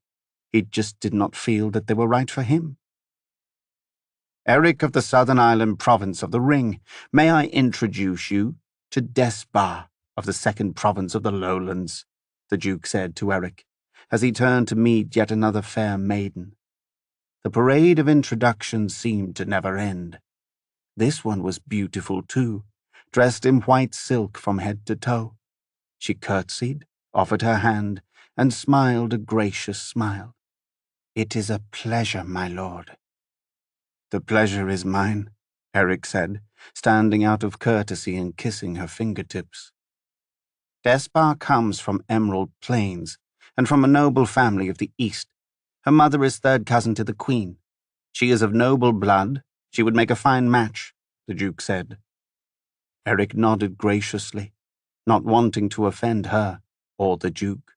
He just did not feel that they were right for him. Eric of the Southern Island province of the Ring, may I introduce you to Despard of the second province of the Lowlands, the Duke said to Eric, as he turned to meet yet another fair maiden. The parade of introductions seemed to never end. This one was beautiful too, dressed in white silk from head to toe. She curtsied, offered her hand, and smiled a gracious smile. "It is a pleasure, my lord." "The pleasure is mine," Eric said, standing out of courtesy and kissing her fingertips. Despard comes from Emerald Plains, and from a noble family of the East. Her mother is third cousin to the Queen. She is of noble blood. She would make a fine match, the Duke said. Eric nodded graciously, not wanting to offend her or the Duke.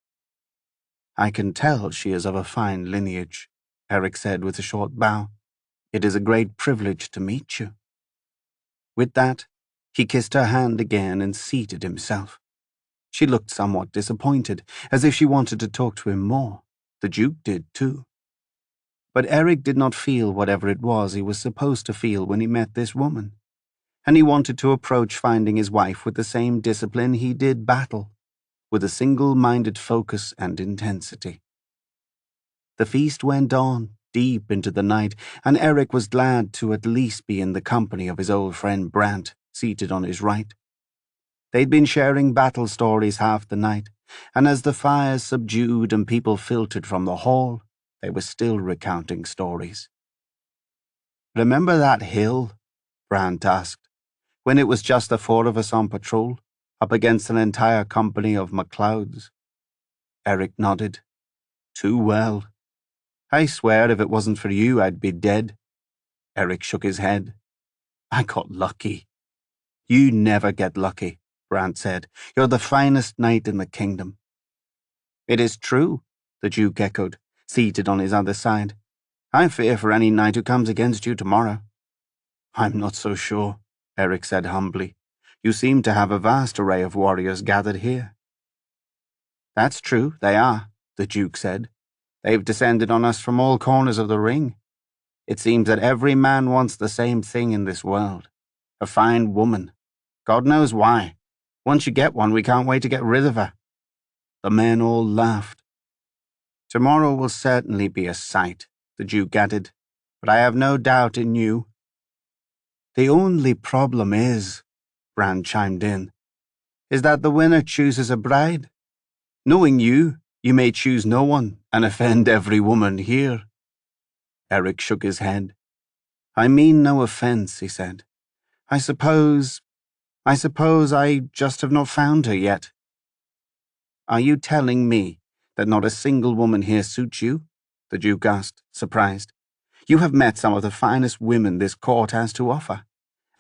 "I can tell she is of a fine lineage," Eric said with a short bow. "It is a great privilege to meet you." With that, he kissed her hand again and seated himself. She looked somewhat disappointed, as if she wanted to talk to him more. The Duke did too. But Eric did not feel whatever it was he was supposed to feel when he met this woman, and he wanted to approach finding his wife with the same discipline he did battle, with a single-minded focus and intensity. The feast went on, deep into the night, and Eric was glad to at least be in the company of his old friend Brant, seated on his right. They'd been sharing battle stories half the night, and as the fires subdued and people filtered from the hall, they were still recounting stories. "Remember that hill?" Brant asked, "when it was just the 4 of us on patrol, up against an entire company of MacLeods?" Eric nodded. "Too well. I swear if it wasn't for you, I'd be dead." Eric shook his head. "I got lucky." "You never get lucky," Brant said. "You're the finest knight in the kingdom." "It is true," the Duke echoed, seated on his other side. "I fear for any knight who comes against you tomorrow." "I'm not so sure," Eric said humbly. "You seem to have a vast array of warriors gathered here." "That's true, they are," the Duke said. "They've descended on us from all corners of the ring. It seems that every man wants the same thing in this world. A fine woman. God knows why. Once you get one, we can't wait to get rid of her." The men all laughed. "Tomorrow will certainly be a sight," the Duke added, "but I have no doubt in you." "The only problem is," Brand chimed in, "is that the winner chooses a bride. Knowing you, you may choose no one and offend every woman here." Eric shook his head. "I mean no offense," he said. I suppose I just have not found her yet." "Are you telling me that not a single woman here suits you?" the Duke asked, surprised. "You have met some of the finest women this court has to offer,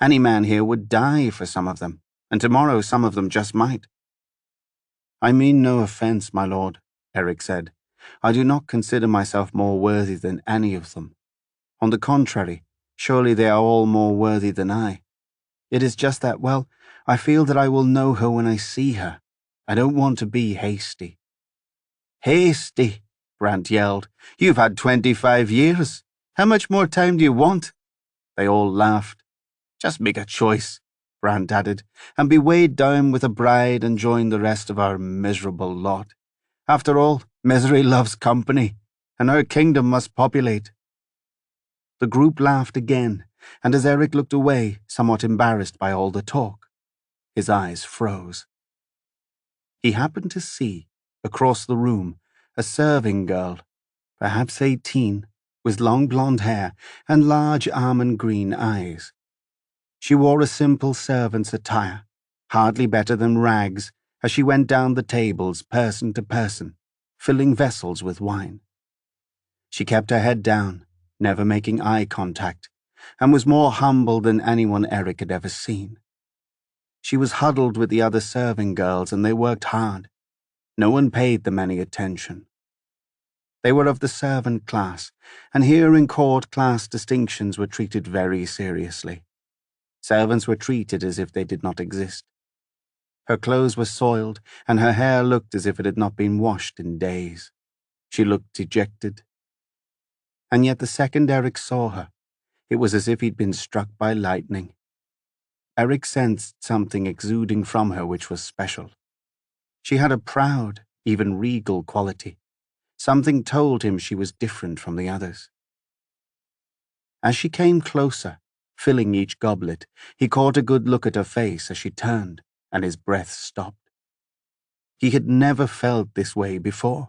Any man here would die for some of them, and tomorrow some of them just might. I mean no offense, my lord, Eric said. I do not consider myself more worthy than any of them. On the contrary, surely they are all more worthy than I. It is just that, well, I feel that I will know her when I see her. I don't want to be hasty. Hasty, Brant yelled. You've had 25 years. How much more time do you want? They all laughed. Just make a choice, Brant added, and be weighed down with a bride and join the rest of our miserable lot. After all, misery loves company, and our kingdom must populate. The group laughed again, and as Eric looked away, somewhat embarrassed by all the talk, his eyes froze. He happened to see, across the room, a serving girl, perhaps 18, with long blonde hair and large almond green eyes. She wore a simple servant's attire, hardly better than rags, as she went down the tables person to person, filling vessels with wine. She kept her head down, never making eye contact, and was more humble than anyone Eric had ever seen. She was huddled with the other serving girls, and they worked hard. No one paid them any attention. They were of the servant class, and here in court class distinctions were treated very seriously. Servants were treated as if they did not exist. Her clothes were soiled, and her hair looked as if it had not been washed in days. She looked dejected. And yet the second Eric saw her, it was as if he'd been struck by lightning. Eric sensed something exuding from her which was special. She had a proud, even regal quality. Something told him she was different from the others. As she came closer, filling each goblet, he caught a good look at her face as she turned, and his breath stopped. He had never felt this way before,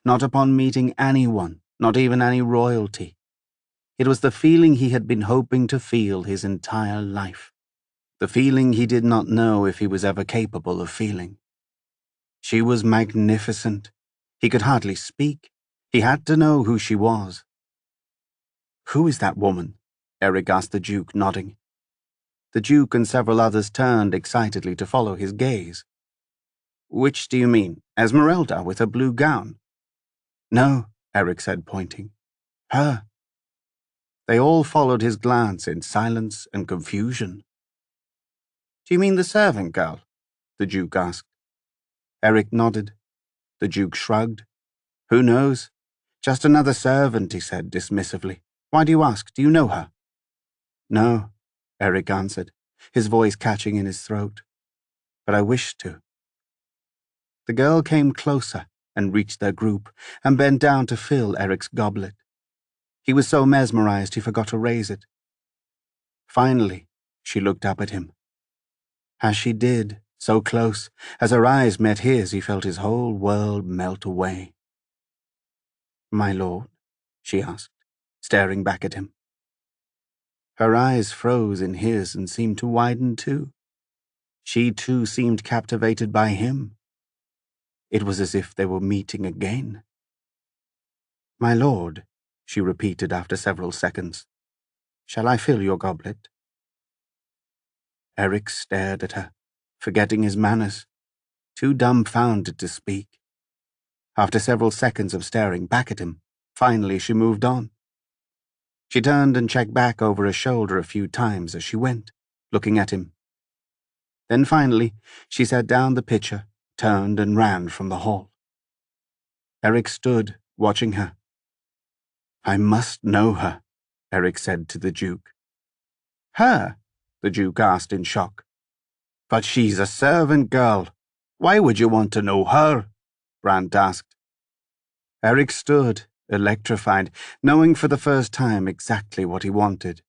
not upon meeting anyone, not even any royalty. It was the feeling he had been hoping to feel his entire life, the feeling he did not know if he was ever capable of feeling. She was magnificent. He could hardly speak. He had to know who she was. "Who is that woman?" Eric asked the Duke, nodding. The Duke and several others turned excitedly to follow his gaze. "Which do you mean? Esmeralda with her blue gown?" "No," Eric said, pointing. "Her." They all followed his glance in silence and confusion. "Do you mean the servant girl?" the Duke asked. Eric nodded. The Duke shrugged. "Who knows? Just another servant," he said dismissively. "Why do you ask? Do you know her?" "No," Eric answered, his voice catching in his throat. "But I wish to." The girl came closer and reached their group and bent down to fill Eric's goblet. He was so mesmerized he forgot to raise it. Finally, she looked up at him. As she did, so close, as her eyes met his, he felt his whole world melt away. "My lord?" she asked, staring back at him. Her eyes froze in his and seemed to widen too. She too seemed captivated by him. It was as if they were meeting again. "My lord," she repeated after several seconds. "Shall I fill your goblet?" Eric stared at her, forgetting his manners, too dumbfounded to speak. After several seconds of staring back at him, finally she moved on. She turned and checked back over her shoulder a few times as she went, looking at him. Then finally, she set down the pitcher, turned and ran from the hall. Eric stood, watching her. "I must know her," Eric said to the Duke. "Her?" the Duke asked in shock. "But she's a servant girl. Why would you want to know her?" Brant asked. Eric stood, electrified, knowing for the first time exactly what he wanted.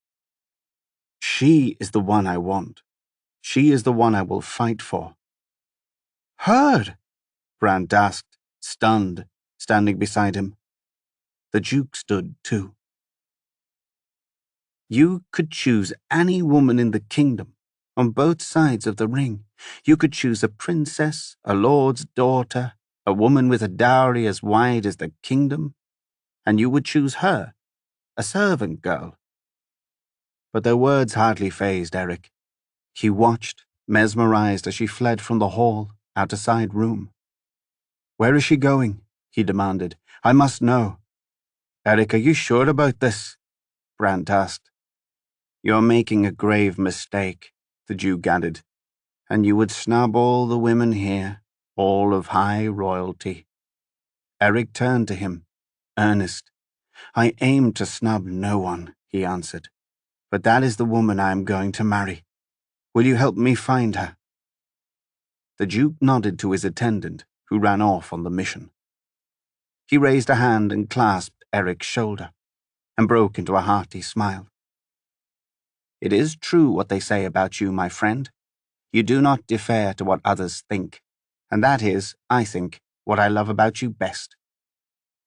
"She is the one I want. She is the one I will fight for." "Her?" Brant asked, stunned, standing beside him. The Duke stood too. "You could choose any woman in the kingdom, on both sides of the ring. You could choose a princess, a lord's daughter, a woman with a dowry as wide as the kingdom, and you would choose her, a servant girl." But their words hardly fazed Eric. He watched, mesmerized, as she fled from the hall, out a side room. "Where is she going?" he demanded. "I must know." "Eric, are you sure about this?" Brant asked. "You're making a grave mistake," the Duke added, "and you would snub all the women here, all of high royalty." Eric turned to him, earnest. "I aim to snub no one," he answered, "but that is the woman I am going to marry. Will you help me find her?" The Duke nodded to his attendant, who ran off on the mission. He raised a hand and clasped Eric's shoulder, and broke into a hearty smile. "It is true what they say about you, my friend. You do not defer to what others think, and that is, I think, what I love about you best."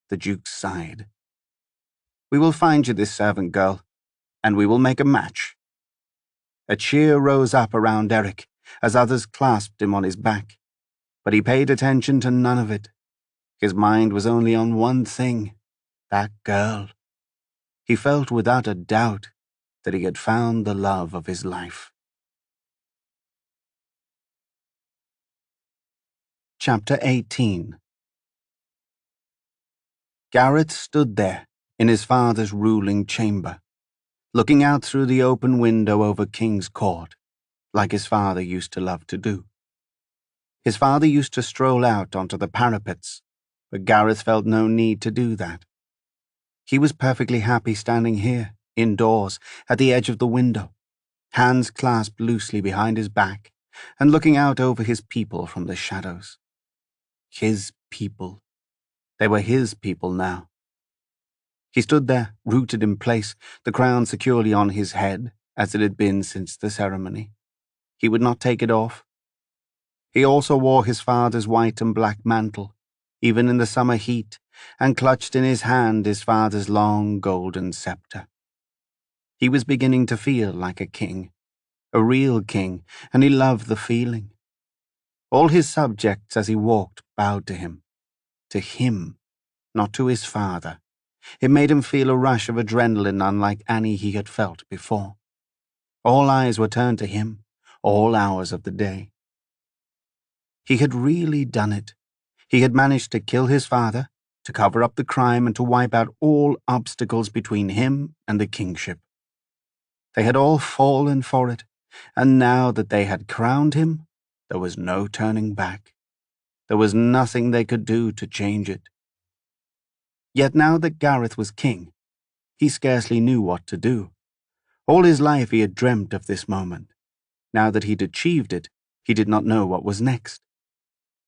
The Duke sighed. "We will find you this servant girl, and we will make a match." A cheer rose up around Eric as others clasped him on his back, but he paid attention to none of it. His mind was only on one thing, that girl. He felt without a doubt that he had found the love of his life. Chapter 18. Gareth stood there in his father's ruling chamber, looking out through the open window over King's Court, like his father used to love to do. His father used to stroll out onto the parapets, but Gareth felt no need to do that. He was perfectly happy standing here, indoors, at the edge of the window, hands clasped loosely behind his back, and looking out over his people from the shadows. His people. They were his people now. He stood there, rooted in place, the crown securely on his head, as it had been since the ceremony. He would not take it off. He also wore his father's white and black mantle, even in the summer heat, and clutched in his hand his father's long golden scepter. He was beginning to feel like a king, a real king, and he loved the feeling. All his subjects as he walked bowed to him, not to his father. It made him feel a rush of adrenaline unlike any he had felt before. All eyes were turned to him, all hours of the day. He had really done it. He had managed to kill his father, to cover up the crime, and to wipe out all obstacles between him and the kingship. They had all fallen for it, and now that they had crowned him, there was no turning back. There was nothing they could do to change it. Yet now that Gareth was king, he scarcely knew what to do. All his life he had dreamt of this moment. Now that he'd achieved it, he did not know what was next.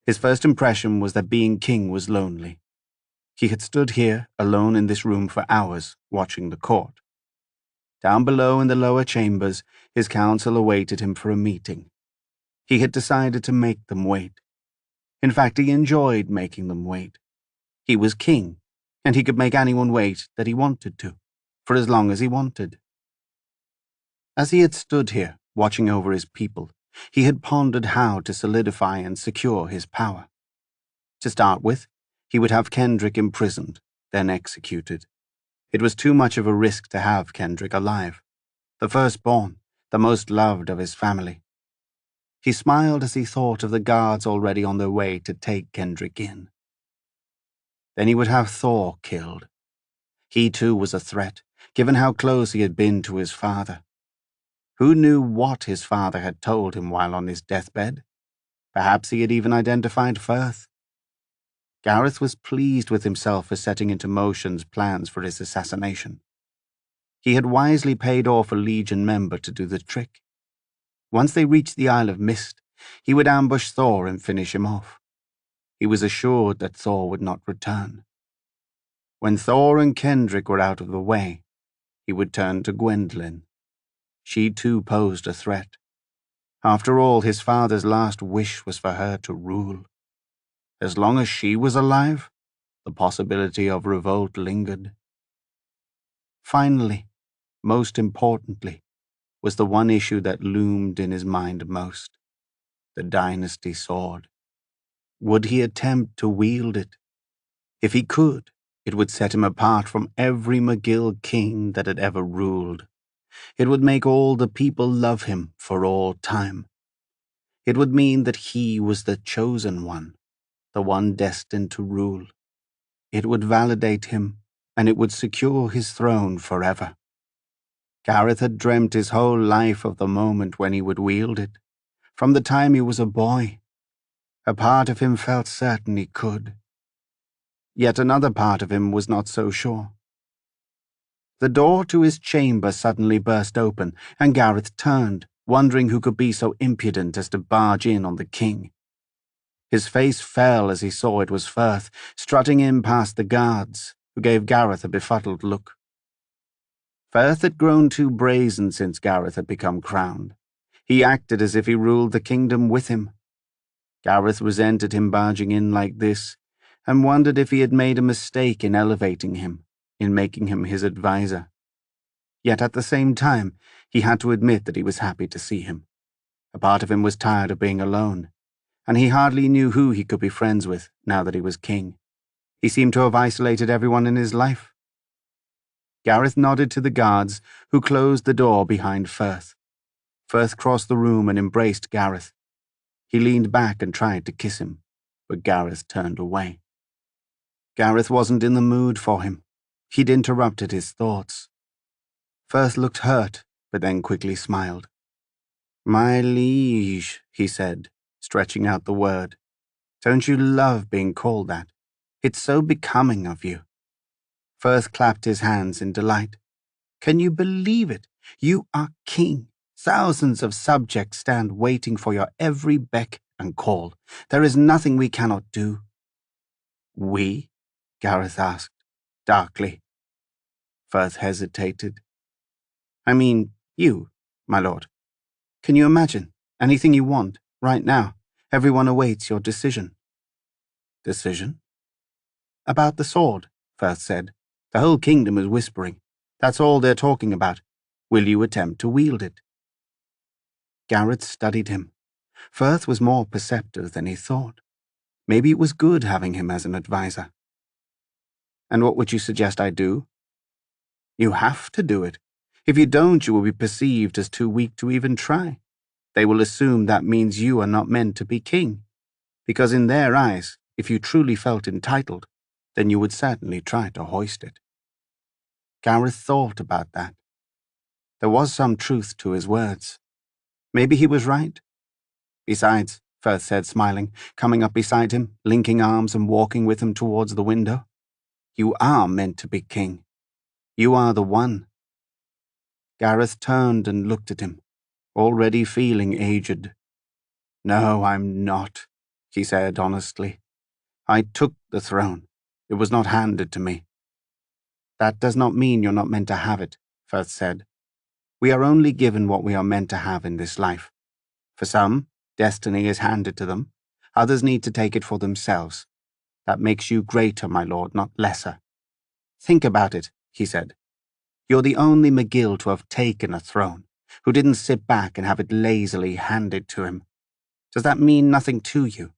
His first impression was that being king was lonely. He had stood here, alone in this room for hours, watching the court. Down below in the lower chambers, his council awaited him for a meeting. He had decided to make them wait. In fact, he enjoyed making them wait. He was king, and he could make anyone wait that he wanted to, for as long as he wanted. As he had stood here, watching over his people, he had pondered how to solidify and secure his power. To start with, he would have Kendrick imprisoned, then executed. It was too much of a risk to have Kendrick alive, the firstborn, the most loved of his family. He smiled as he thought of the guards already on their way to take Kendrick in. Then he would have Thor killed. He too was a threat, given how close he had been to his father. Who knew what his father had told him while on his deathbed? Perhaps he had even identified Firth. Gareth was pleased with himself for setting into motion plans for his assassination. He had wisely paid off a Legion member to do the trick. Once they reached the Isle of Mist, he would ambush Thor and finish him off. He was assured that Thor would not return. When Thor and Kendrick were out of the way, he would turn to Gwendolen. She too posed a threat. After all, his father's last wish was for her to rule. As long as she was alive, the possibility of revolt lingered. Finally, most importantly, was the one issue that loomed in his mind most: the dynasty sword. Would he attempt to wield it? If he could, it would set him apart from every McGill king that had ever ruled. It would make all the people love him for all time. It would mean that he was the chosen one, the one destined to rule. It would validate him, and it would secure his throne forever. Gareth had dreamt his whole life of the moment when he would wield it, from the time he was a boy. A part of him felt certain he could. Yet another part of him was not so sure. The door to his chamber suddenly burst open, and Gareth turned, wondering who could be so impudent as to barge in on the king. His face fell as he saw it was Firth, strutting in past the guards, who gave Gareth a befuddled look. Firth had grown too brazen since Gareth had become crowned. He acted as if he ruled the kingdom with him. Gareth resented him barging in like this, and wondered if he had made a mistake in elevating him, in making him his adviser. Yet at the same time, he had to admit that he was happy to see him. A part of him was tired of being alone, and he hardly knew who he could be friends with now that he was king. He seemed to have isolated everyone in his life. Gareth nodded to the guards, who closed the door behind Firth. Firth crossed the room and embraced Gareth. He leaned back and tried to kiss him, but Gareth turned away. Gareth wasn't in the mood for him. He'd interrupted his thoughts. Firth looked hurt, but then quickly smiled. "My liege," he said, stretching out the word. "Don't you love being called that? It's so becoming of you." Firth clapped his hands in delight. "Can you believe it? You are king. Thousands of subjects stand waiting for your every beck and call. There is nothing we cannot do." "We?" Gareth asked, darkly. Firth hesitated. "I mean, you, my lord. Can you imagine? Anything you want, right now. Everyone awaits your decision." "Decision?" "About the sword," Firth said. "The whole kingdom is whispering. That's all they're talking about. Will you attempt to wield it?" Gareth studied him. Firth was more perceptive than he thought. Maybe it was good having him as an adviser. "And what would you suggest I do?" "You have to do it. If you don't, you will be perceived as too weak to even try. They will assume that means you are not meant to be king. Because in their eyes, if you truly felt entitled, then you would certainly try to hoist it." Gareth thought about that. There was some truth to his words. Maybe he was right. "Besides," Firth said, smiling, coming up beside him, linking arms and walking with him towards the window, "you are meant to be king. You are the one." Gareth turned and looked at him, already feeling aged. "No, I'm not," he said honestly. "I took the throne. It was not handed to me." "That does not mean you're not meant to have it," Firth said. "We are only given what we are meant to have in this life. For some, destiny is handed to them. Others need to take it for themselves. That makes you greater, my lord, not lesser. Think about it," he said. "You're the only McGill to have taken a throne, who didn't sit back and have it lazily handed to him. Does that mean nothing to you?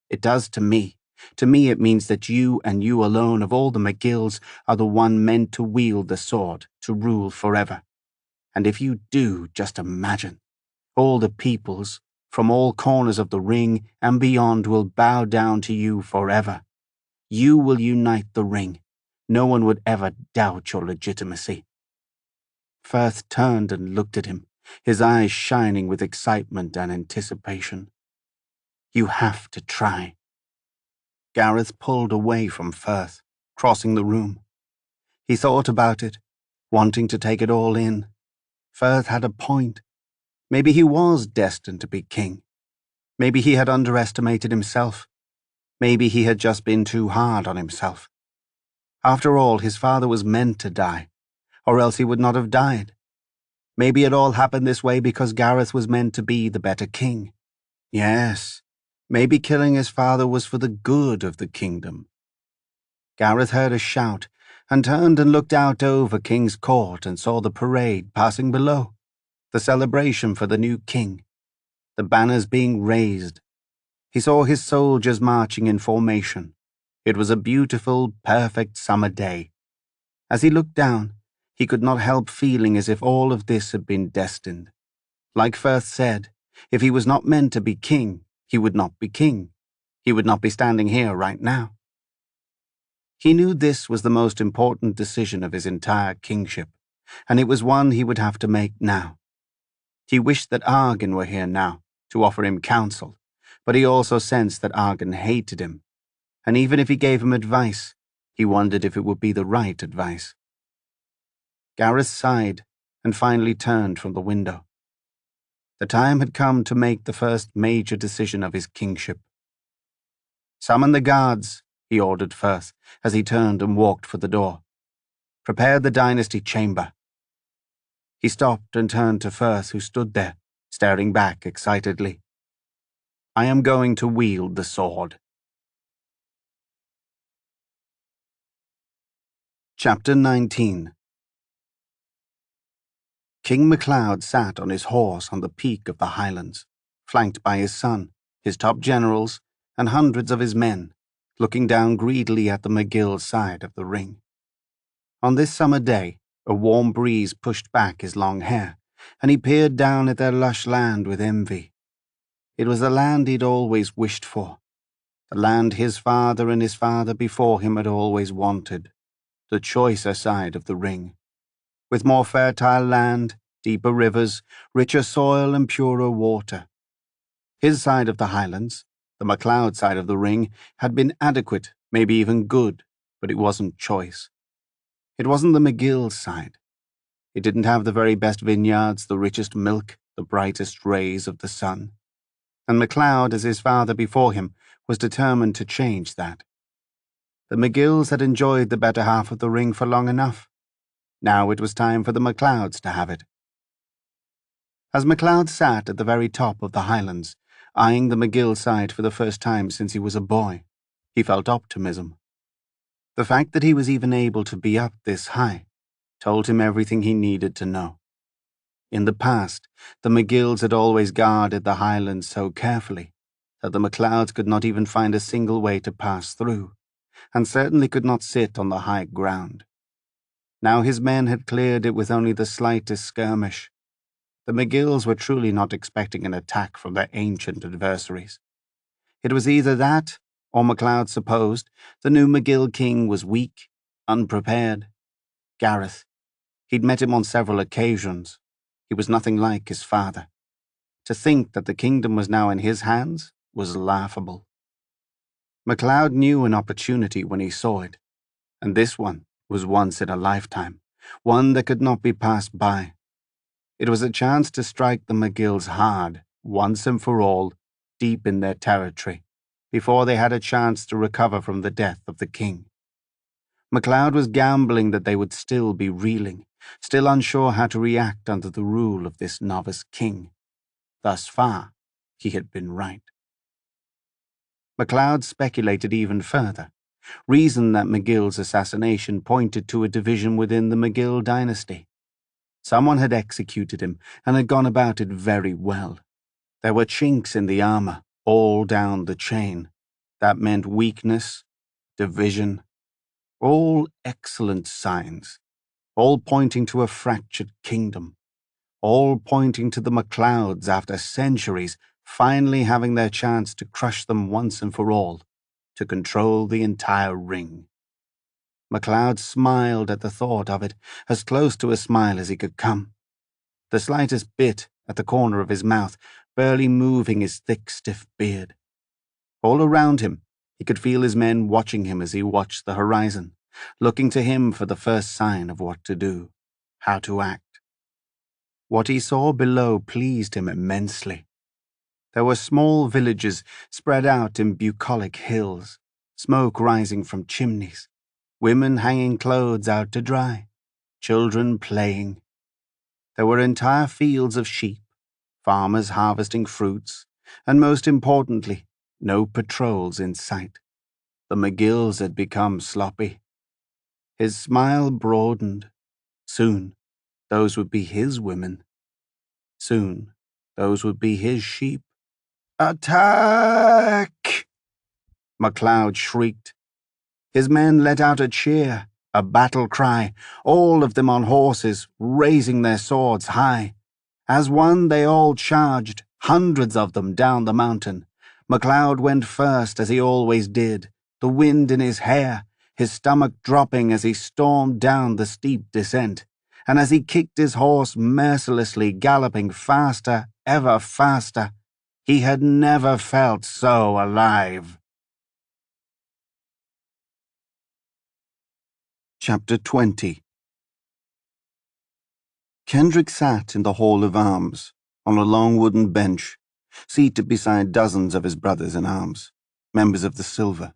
It does to me. To me it means that you and you alone of all the McGills are the one meant to wield the sword, to rule forever. And if you do, just imagine, all the peoples, from all corners of the ring and beyond, will bow down to you forever. You will unite the ring. No one would ever doubt your legitimacy." Firth turned and looked at him, his eyes shining with excitement and anticipation. "You have to try." Gareth pulled away from Firth, crossing the room. He thought about it, wanting to take it all in. Firth had a point. Maybe he was destined to be king. Maybe he had underestimated himself. Maybe he had just been too hard on himself. After all, his father was meant to die, or else he would not have died. Maybe it all happened this way because Gareth was meant to be the better king. Yes, maybe killing his father was for the good of the kingdom. Gareth heard a shout, and turned and looked out over King's Court and saw the parade passing below, the celebration for the new king, the banners being raised. He saw his soldiers marching in formation. It was a beautiful, perfect summer day. As he looked down, He could not help feeling as if all of this had been destined. Like Firth said, if he was not meant to be king, he would not be king. He would not be standing here right now. He knew this was the most important decision of his entire kingship, and it was one he would have to make now. He wished that Argan were here now, to offer him counsel, but he also sensed that Argan hated him, and even if he gave him advice, he wondered if it would be the right advice. Gareth sighed and finally turned from the window. The time had come to make the first major decision of his kingship. "Summon the guards," he ordered Firth as he turned and walked for the door. "Prepare the dynasty chamber." He stopped and turned to Firth, who stood there, staring back excitedly. "I am going to wield the sword." Chapter 19. King MacLeod sat on his horse on the peak of the Highlands, flanked by his son, his top generals, and hundreds of his men, looking down greedily at the McGill side of the ring. On this summer day, a warm breeze pushed back his long hair, and he peered down at their lush land with envy. It was the land he'd always wished for, the land his father and his father before him had always wanted, the choicer side of the ring. With more fertile land, deeper rivers, richer soil and purer water. His side of the Highlands, the MacLeod side of the ring, had been adequate, maybe even good, but it wasn't choice. It wasn't the McGill side. It didn't have the very best vineyards, the richest milk, the brightest rays of the sun. And MacLeod, as his father before him, was determined to change that. The McGills had enjoyed the better half of the ring for long enough. Now it was time for the MacLeods to have it. As MacLeod sat at the very top of the Highlands, eyeing the McGill side for the first time since he was a boy, he felt optimism. The fact that he was even able to be up this high told him everything he needed to know. In the past, the McGills had always guarded the Highlands so carefully that the MacLeods could not even find a single way to pass through, and certainly could not sit on the high ground. Now his men had cleared it with only the slightest skirmish. The McGills were truly not expecting an attack from their ancient adversaries. It was either that, or MacLeod supposed, the new McGill king was weak, unprepared. Gareth. He'd met him on several occasions. He was nothing like his father. To think that the kingdom was now in his hands was laughable. MacLeod knew an opportunity when he saw it, and this one was once in a lifetime, one that could not be passed by. It was a chance to strike the McGills hard, once and for all, deep in their territory, before they had a chance to recover from the death of the king. MacLeod was gambling that they would still be reeling, still unsure how to react under the rule of this novice king. Thus far, he had been right. MacLeod speculated even further, reasoned that McGill's assassination pointed to a division within the McGill dynasty. Someone had executed him and had gone about it very well. There were chinks in the armor, all down the chain. That meant weakness, division, all excellent signs, all pointing to a fractured kingdom, all pointing to the MacLeods after centuries finally having their chance to crush them once and for all, to control the entire ring. MacLeod smiled at the thought of it, as close to a smile as he could come. The slightest bit at the corner of his mouth, barely moving his thick, stiff beard. All around him, he could feel his men watching him as he watched the horizon, looking to him for the first sign of what to do, how to act. What he saw below pleased him immensely. There were small villages spread out in bucolic hills, smoke rising from chimneys, women hanging clothes out to dry, children playing. There were entire fields of sheep, farmers harvesting fruits, and most importantly, no patrols in sight. The McGills had become sloppy. His smile broadened. Soon, those would be his women. Soon, those would be his sheep. "Attack!" MacLeod shrieked. His men let out a cheer, a battle cry, all of them on horses, raising their swords high. As one they all charged, hundreds of them down the mountain. MacLeod went first, as he always did, the wind in his hair, his stomach dropping as he stormed down the steep descent, and as he kicked his horse mercilessly, galloping faster, ever faster, he had never felt so alive. Chapter 20. Kendrick sat in the Hall of Arms, on a long wooden bench, seated beside dozens of his brothers in arms, members of the Silver.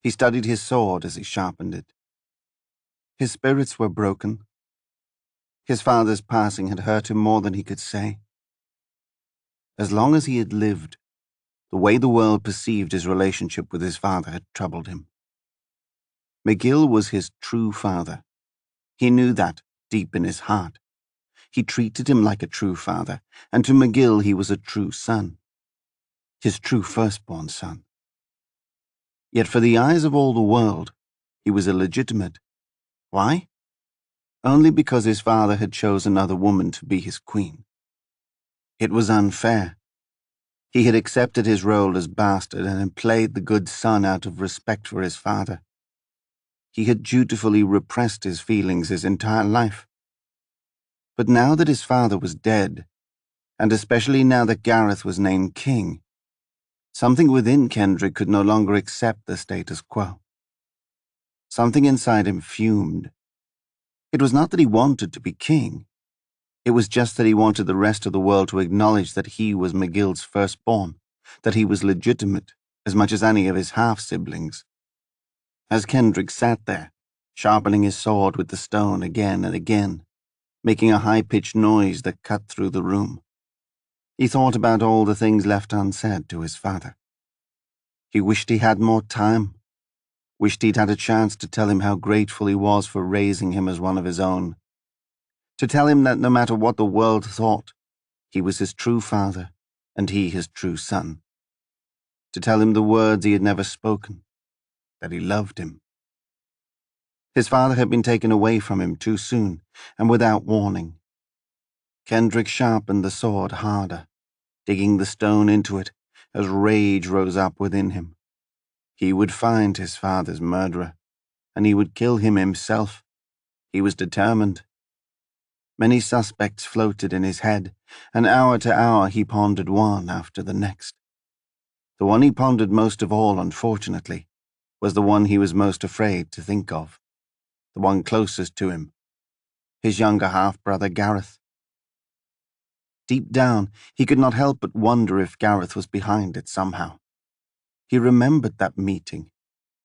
He studied his sword as he sharpened it. His spirits were broken. His father's passing had hurt him more than he could say. As long as he had lived, the way the world perceived his relationship with his father had troubled him. McGill was his true father. He knew that deep in his heart. He treated him like a true father, and to McGill he was a true son. His true firstborn son. Yet for the eyes of all the world, he was illegitimate. Why? Only because his father had chosen another woman to be his queen. It was unfair. He had accepted his role as bastard and had played the good son out of respect for his father. He had dutifully repressed his feelings his entire life. But now that his father was dead, and especially now that Gareth was named king, something within Kendrick could no longer accept the status quo. Something inside him fumed. It was not that he wanted to be king. It was just that he wanted the rest of the world to acknowledge that he was McGill's firstborn, that he was legitimate as much as any of his half-siblings. As Kendrick sat there, sharpening his sword with the stone again and again, making a high-pitched noise that cut through the room, he thought about all the things left unsaid to his father. He wished he had more time, wished he'd had a chance to tell him how grateful he was for raising him as one of his own, to tell him that no matter what the world thought, he was his true father and he his true son, to tell him the words he had never spoken, that he loved him. His father had been taken away from him too soon and without warning. Kendrick sharpened the sword harder, digging the stone into it as rage rose up within him. He would find his father's murderer, and he would kill him himself. He was determined. Many suspects floated in his head, and hour to hour he pondered one after the next. The one he pondered most of all, unfortunately, was the one he was most afraid to think of, the one closest to him, his younger half-brother Gareth. Deep down, he could not help but wonder if Gareth was behind it somehow. He remembered that meeting,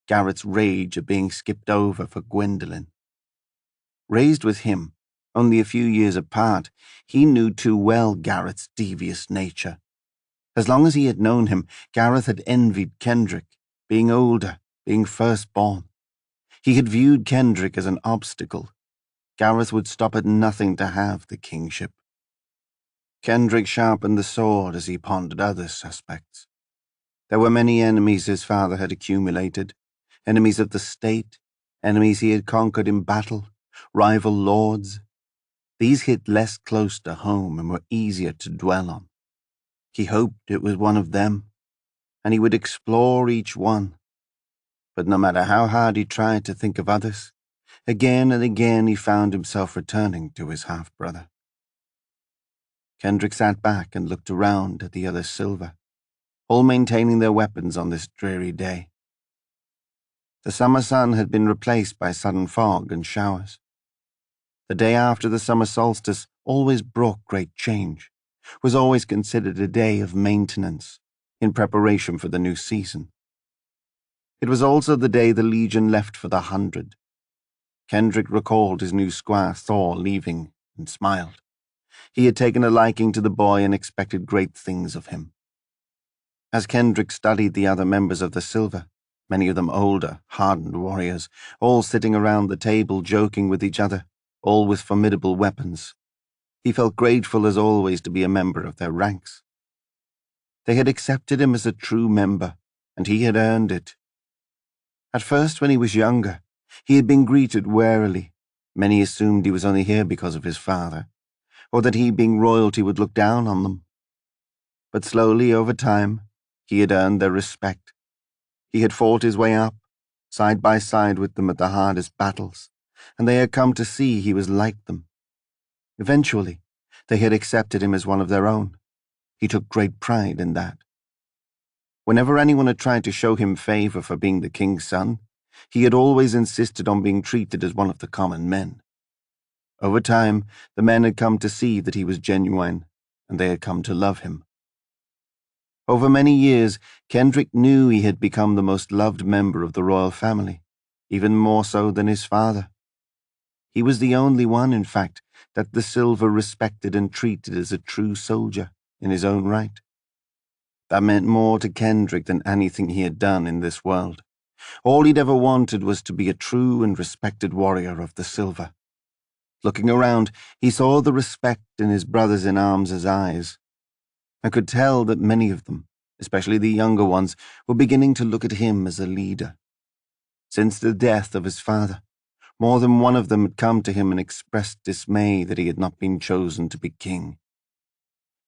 Gareth's rage at being skipped over for Gwendolen. Raised with him, only a few years apart, he knew too well Gareth's devious nature. As long as he had known him, Gareth had envied Kendrick, being older, being firstborn. He had viewed Kendrick as an obstacle. Gareth would stop at nothing to have the kingship. Kendrick sharpened the sword as he pondered other suspects. There were many enemies his father had accumulated, enemies of the state, enemies he had conquered in battle, rival lords. These hit less close to home and were easier to dwell on. He hoped it was one of them, and he would explore each one. But no matter how hard he tried to think of others, again and again he found himself returning to his half-brother. Kendrick sat back and looked around at the other Silver, all maintaining their weapons on this dreary day. The summer sun had been replaced by sudden fog and showers. The day after the summer solstice always brought great change, was always considered a day of maintenance, in preparation for the new season. It was also the day the Legion left for the 100. Kendrick recalled his new squire Thor leaving and smiled. He had taken a liking to the boy and expected great things of him. As Kendrick studied the other members of the Silver, many of them older, hardened warriors, all sitting around the table joking with each other, all with formidable weapons, he felt grateful as always to be a member of their ranks. They had accepted him as a true member, and he had earned it. At first, when he was younger, He had been greeted warily. Many assumed he was only here because of his father, or that he, being royalty, would look down on them. But slowly, over time, he had earned their respect. He had fought his way up, side by side with them at the hardest battles, and they had come to see he was like them. Eventually, they had accepted him as one of their own. He took great pride in that. Whenever anyone had tried to show him favor for being the king's son, he had always insisted on being treated as one of the common men. Over time, the men had come to see that he was genuine, and they had come to love him. Over many years, Kendrick knew he had become the most loved member of the royal family, even more so than his father. He was the only one, in fact, that the Silver respected and treated as a true soldier in his own right. That meant more to Kendrick than anything he had done in this world. All he'd ever wanted was to be a true and respected warrior of the Silver. Looking around, he saw the respect in his brothers-in-arms' eyes, and could tell that many of them, especially the younger ones, were beginning to look at him as a leader. Since the death of his father, more than one of them had come to him and expressed dismay that he had not been chosen to be king.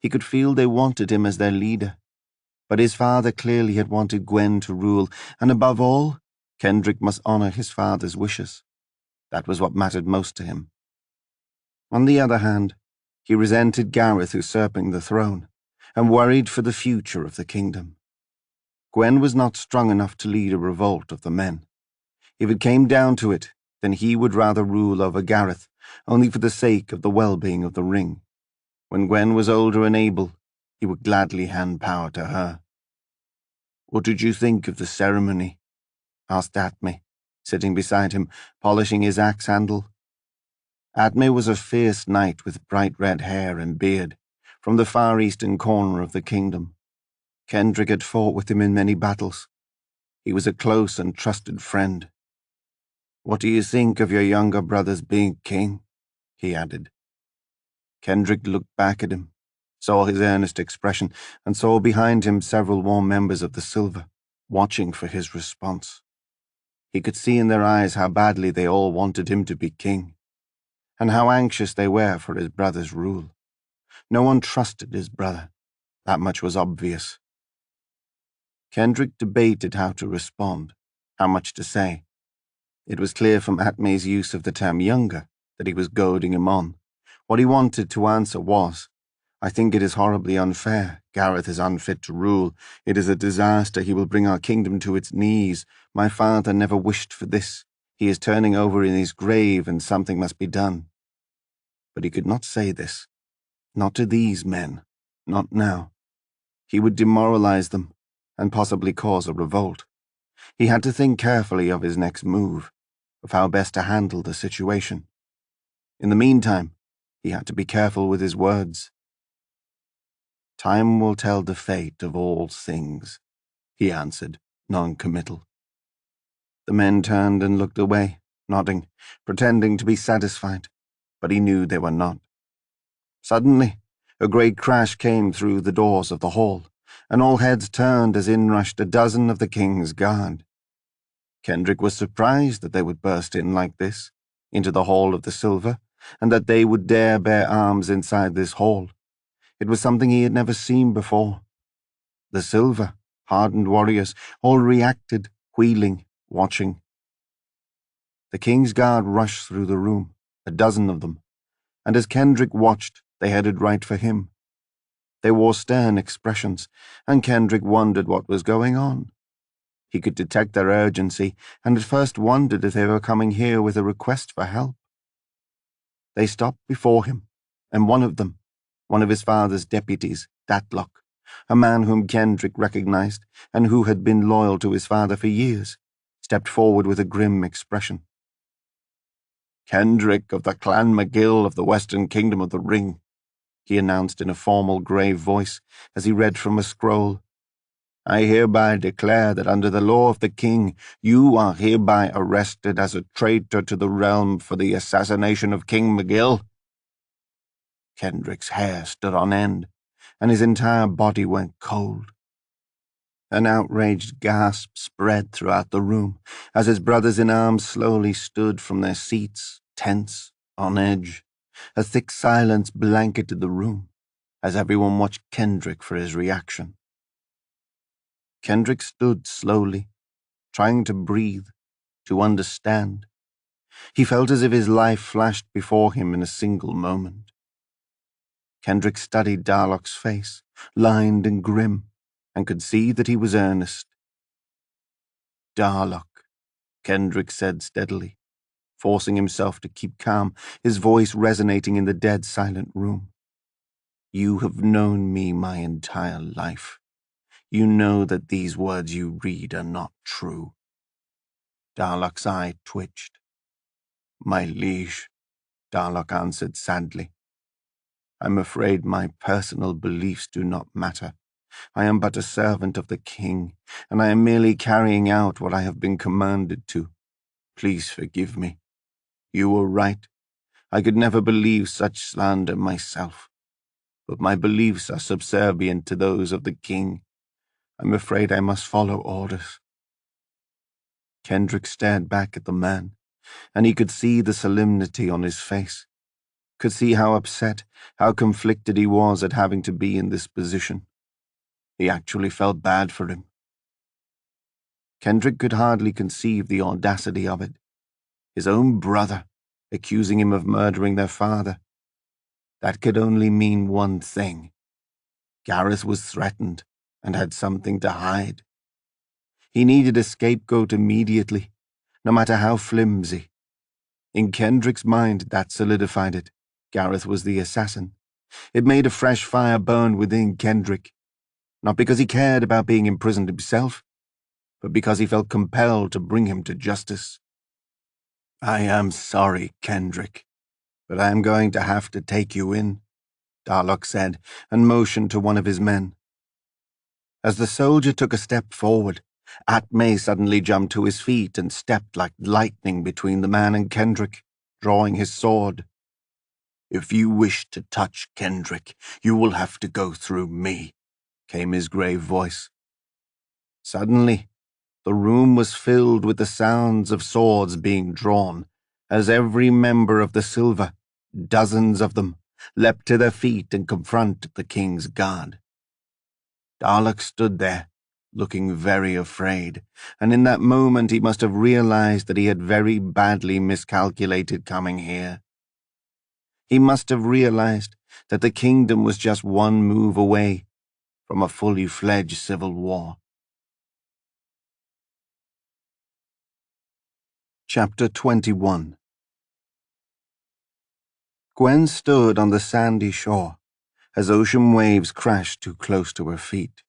He could feel they wanted him as their leader, but his father clearly had wanted Gwen to rule, and above all, Kendrick must honor his father's wishes. That was what mattered most to him. On the other hand, he resented Gareth usurping the throne, and worried for the future of the kingdom. Gwen was not strong enough to lead a revolt of the men. If it came down to it, then he would rather rule over Gareth, only for the sake of the well-being of the ring. When Gwen was older and able, he would gladly hand power to her. "What did you think of the ceremony?" asked Atme, sitting beside him, polishing his axe handle. Atme was a fierce knight with bright red hair and beard, from the far eastern corner of the kingdom. Kendrick had fought with him in many battles. He was a close and trusted friend. "What do you think of your younger brother's being king?" he added. Kendrick looked back at him, saw his earnest expression, and saw behind him several warm members of the Silver, watching for his response. He could see in their eyes how badly they all wanted him to be king, and how anxious they were for his brother's rule. No one trusted his brother. That much was obvious. Kendrick debated how to respond, how much to say. It was clear from Atme's use of the term younger that he was goading him on. What he wanted to answer was, "I think it is horribly unfair. Gareth is unfit to rule. It is a disaster. He will bring our kingdom to its knees. My father never wished for this. He is turning over in his grave, and something must be done." But he could not say this. Not to these men. Not now. He would demoralize them, and possibly cause a revolt. He had to think carefully of his next move, of how best to handle the situation. In the meantime, he had to be careful with his words. "Time will tell the fate of all things," he answered, non-committal. The men turned and looked away, nodding, pretending to be satisfied, but he knew they were not. Suddenly, a great crash came through the doors of the hall, and all heads turned as in rushed a dozen of the king's guard. Kendrick was surprised that they would burst in like this, into the Hall of the Silver, and that they would dare bear arms inside this hall. It was something he had never seen before. The Silver, hardened warriors, all reacted, wheeling, watching. The king's guard rushed through the room, a dozen of them, and as Kendrick watched, they headed right for him. They wore stern expressions, and Kendrick wondered what was going on. He could detect their urgency, and at first wondered if they were coming here with a request for help. They stopped before him, and one of them, one of his father's deputies, Datlock, a man whom Kendrick recognized and who had been loyal to his father for years, stepped forward with a grim expression. "Kendrick of the Clan McGill of the Western Kingdom of the Ring," he announced in a formal, grave voice as he read from a scroll. "I hereby declare that under the law of the king, you are hereby arrested as a traitor to the realm for the assassination of King McGill." Kendrick's hair stood on end, and his entire body went cold. An outraged gasp spread throughout the room as his brothers in arms slowly stood from their seats, tense, on edge. A thick silence blanketed the room as everyone watched Kendrick for his reaction. Kendrick stood slowly, trying to breathe, to understand. He felt as if his life flashed before him in a single moment. Kendrick studied Darlock's face, lined and grim, and could see that he was earnest. Darlock, Kendrick said steadily, forcing himself to keep calm, his voice resonating in the dead silent room. You have known me my entire life. You know that these words you read are not true. Darlock's eye twitched. My liege, Darlock answered sadly. I'm afraid my personal beliefs do not matter. I am but a servant of the king, and I am merely carrying out what I have been commanded to. Please forgive me. You were right. I could never believe such slander myself. But my beliefs are subservient to those of the king. I'm afraid I must follow orders. Kendrick stared back at the man, and he could see the solemnity on his face, could see how upset, how conflicted he was at having to be in this position. He actually felt bad for him. Kendrick could hardly conceive the audacity of it. His own brother, accusing him of murdering their father. That could only mean one thing. Gareth was threatened and had something to hide. He needed a scapegoat immediately, no matter how flimsy. In Kendrick's mind, that solidified it. Gareth was the assassin. It made a fresh fire burn within Kendrick, not because he cared about being imprisoned himself, but because he felt compelled to bring him to justice. I am sorry, Kendrick, but I am going to have to take you in, Darlock said, and motioned to one of his men. As the soldier took a step forward, Atmay suddenly jumped to his feet and stepped like lightning between the man and Kendrick, drawing his sword. If you wish to touch Kendrick, you will have to go through me, came his grave voice. Suddenly, the room was filled with the sounds of swords being drawn, as every member of the Silver, dozens of them, leapt to their feet and confronted the king's guard. Darlock stood there, looking very afraid, and in that moment he must have realized that he had very badly miscalculated coming here. He must have realized that the kingdom was just one move away from a fully fledged civil war. Chapter 21. Gwen stood on the sandy shore as ocean waves crashed too close to her feet.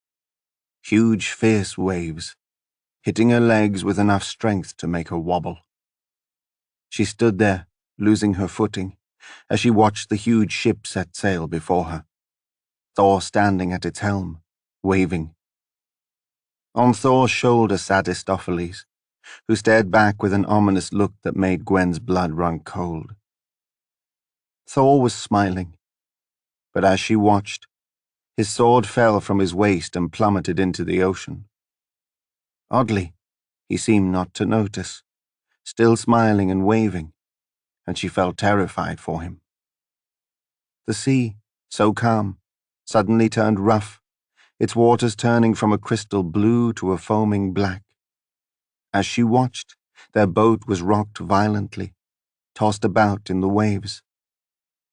Huge, fierce waves, hitting her legs with enough strength to make her wobble. She stood there, losing her footing, as she watched the huge ship set sail before her, Thor standing at its helm, waving. On Thor's shoulder sat Istophiles, who stared back with an ominous look that made Gwen's blood run cold. Thor was smiling, but as she watched, his sword fell from his waist and plummeted into the ocean. Oddly, he seemed not to notice, still smiling and waving, and she felt terrified for him. The sea, so calm, suddenly turned rough, its waters turning from a crystal blue to a foaming black. As she watched, their boat was rocked violently, tossed about in the waves.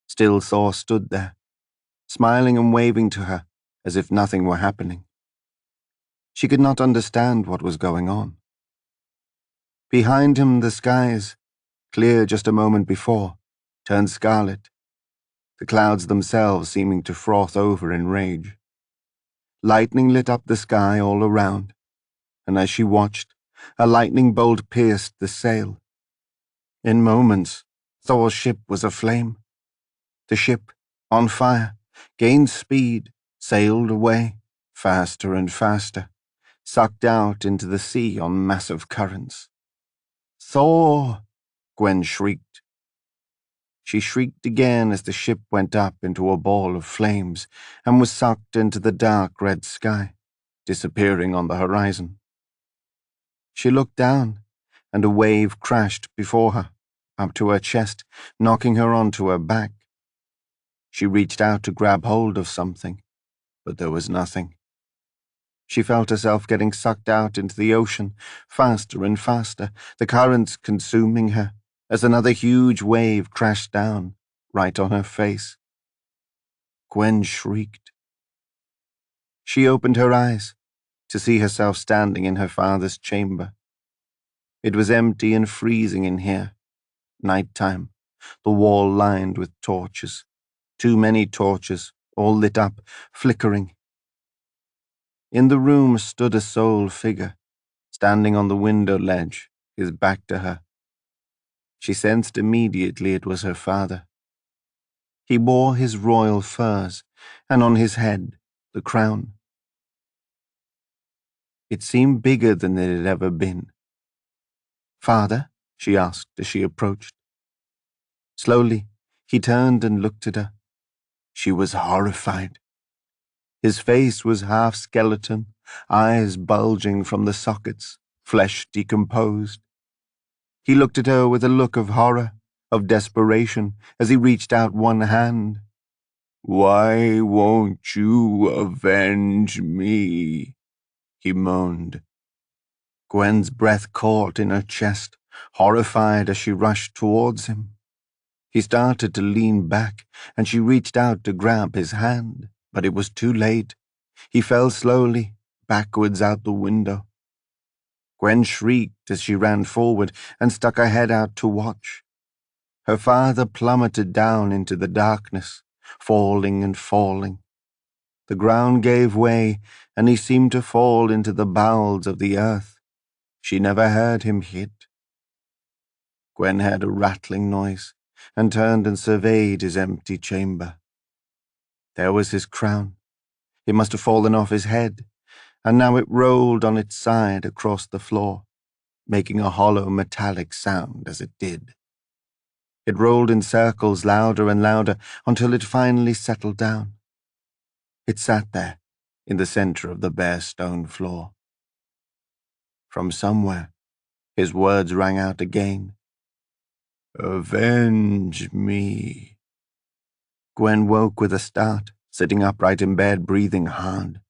Still Thor stood there, smiling and waving to her as if nothing were happening. She could not understand what was going on. Behind him the skies, clear just a moment before, turned scarlet, the clouds themselves seeming to froth over in rage. Lightning lit up the sky all around, and as she watched, a lightning bolt pierced the sail. In moments, Thor's ship was aflame. The ship, on fire, gained speed, sailed away, faster and faster, sucked out into the sea on massive currents. "Thor!" Gwen shrieked. She shrieked again as the ship went up into a ball of flames and was sucked into the dark red sky. disappearing on the horizon. She looked down, and a wave crashed before her, up to her chest, knocking her onto her back. She reached out to grab hold of something, but there was nothing. She felt herself getting sucked out into the ocean, faster and faster, the currents consuming her, as another huge wave crashed down, right on her face. Gwen shrieked. She opened her eyes to see herself standing in her father's chamber. It was empty and freezing in here. Nighttime, the wall lined with torches. Too many torches, all lit up, flickering. In the room stood a sole figure, standing on the window ledge, his back to her. She sensed immediately it was her father. He wore his royal furs, and on his head, the crown. It seemed bigger than it had ever been. "Father?" she asked as she approached. Slowly, he turned and looked at her. She was horrified. His face was half skeleton, eyes bulging from the sockets, flesh decomposed. He looked at her with a look of horror, of desperation, as he reached out one hand. "Why won't you avenge me?" he moaned. Gwen's breath caught in her chest, horrified as she rushed towards him. He started to lean back, and she reached out to grab his hand, but it was too late. He fell slowly, backwards out the window. Gwen shrieked as she ran forward and stuck her head out to watch. Her father plummeted down into the darkness, falling and falling. The ground gave way, and he seemed to fall into the bowels of the earth. She never heard him hit. Gwen heard a rattling noise, and turned and surveyed his empty chamber. There was his crown. It must have fallen off his head, and now it rolled on its side across the floor, making a hollow metallic sound as it did. It rolled in circles louder and louder until it finally settled down. It sat there, in the center of the bare stone floor. From somewhere, his words rang out again. "Avenge me." Gwen woke with a start, sitting upright in bed, breathing hard.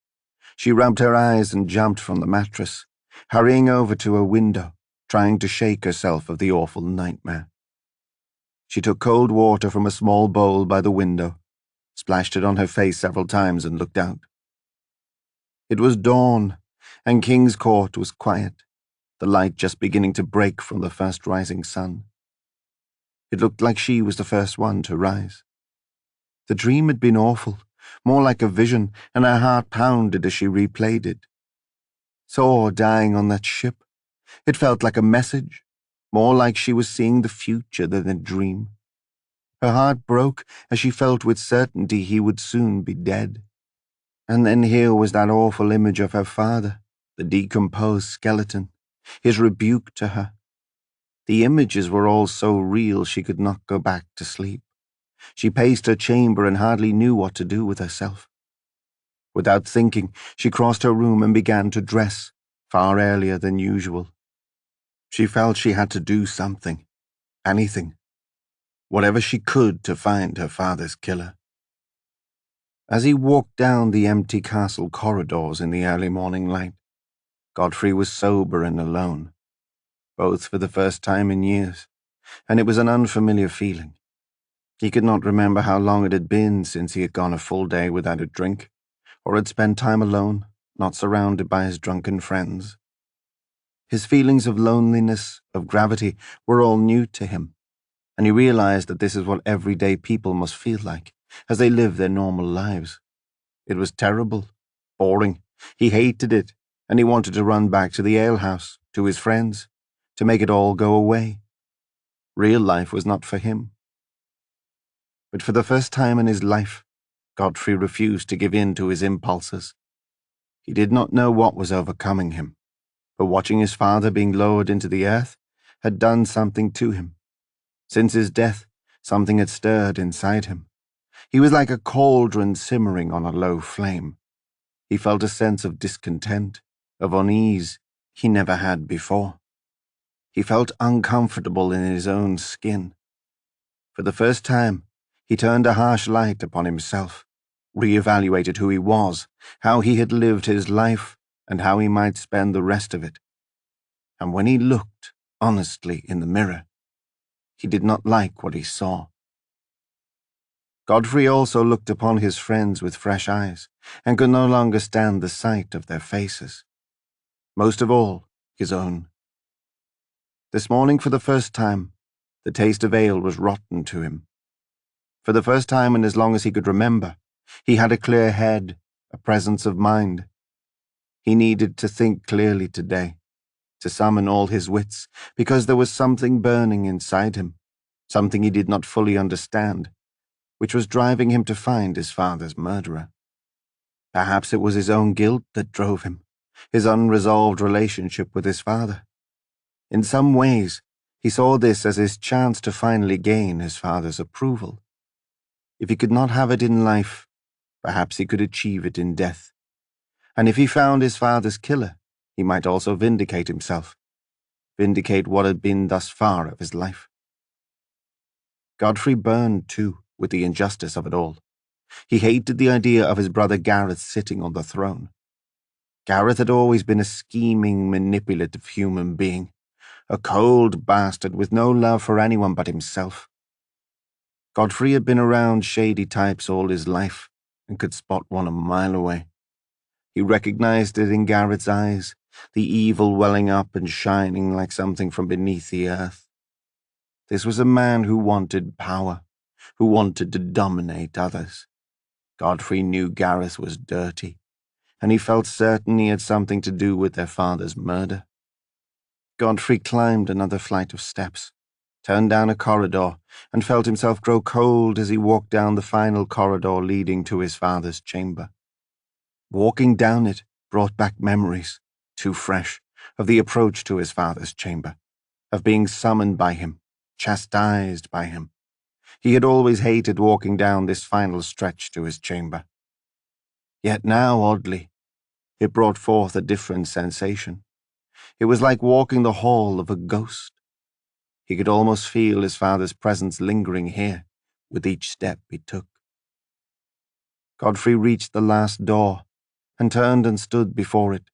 She rubbed her eyes and jumped from the mattress, hurrying over to her window, trying to shake herself of the awful nightmare. She took cold water from a small bowl by the window, splashed it on her face several times, and looked out. It was dawn, and King's Court was quiet, the light just beginning to break from the first rising sun. It looked like she was the first one to rise. The dream had been awful, more like a vision, and her heart pounded as she replayed it. Thor dying on that ship. It felt like a message, more like she was seeing the future than a dream. Her heart broke as she felt with certainty he would soon be dead. And then here was that awful image of her father, the decomposed skeleton, his rebuke to her. The images were all so real she could not go back to sleep. She paced her chamber and hardly knew what to do with herself. Without thinking, she crossed her room and began to dress, far earlier than usual. She felt she had to do something, anything, whatever she could to find her father's killer. As he walked down the empty castle corridors in the early morning light, Godfrey was sober and alone, both for the first time in years, and it was an unfamiliar feeling. He could not remember how long it had been since he had gone a full day without a drink, or had spent time alone, not surrounded by his drunken friends. His feelings of loneliness, of gravity, were all new to him, and he realized that this is what everyday people must feel like, as they live their normal lives. It was terrible, boring. He hated it, and he wanted to run back to the alehouse, to his friends, to make it all go away. Real life was not for him. But for the first time in his life, Godfrey refused to give in to his impulses. He did not know what was overcoming him, but watching his father being lowered into the earth had done something to him. Since his death, something had stirred inside him. He was like a cauldron simmering on a low flame. He felt a sense of discontent, of unease he never had before. He felt uncomfortable in his own skin. For the first time, he turned a harsh light upon himself, re-evaluated who he was, how he had lived his life, and how he might spend the rest of it. And when he looked honestly in the mirror, he did not like what he saw. Godfrey also looked upon his friends with fresh eyes, and could no longer stand the sight of their faces. Most of all, his own. This morning, for the first time, the taste of ale was rotten to him. For the first time in as long as he could remember, he had a clear head, a presence of mind. He needed to think clearly today, to summon all his wits, because there was something burning inside him, something he did not fully understand, which was driving him to find his father's murderer. Perhaps it was his own guilt that drove him, his unresolved relationship with his father. In some ways, he saw this as his chance to finally gain his father's approval. If he could not have it in life, perhaps he could achieve it in death. And if he found his father's killer, he might also vindicate himself, vindicate what had been thus far of his life. Godfrey burned, too, with the injustice of it all. He hated the idea of his brother Gareth sitting on the throne. Gareth had always been a scheming, manipulative human being, a cold bastard with no love for anyone but himself. Godfrey had been around shady types all his life and could spot one a mile away. He recognized it in Gareth's eyes, the evil welling up and shining like something from beneath the earth. This was a man who wanted power, who wanted to dominate others. Godfrey knew Gareth was dirty, and he felt certain he had something to do with their father's murder. Godfrey climbed another flight of steps, turned down a corridor, and felt himself grow cold as he walked down the final corridor leading to his father's chamber. Walking down it brought back memories, too fresh, of the approach to his father's chamber, of being summoned by him, chastised by him. He had always hated walking down this final stretch to his chamber. Yet now, oddly, it brought forth a different sensation. It was like walking the hall of a ghost. He could almost feel his father's presence lingering here with each step he took. Godfrey reached the last door and turned and stood before it.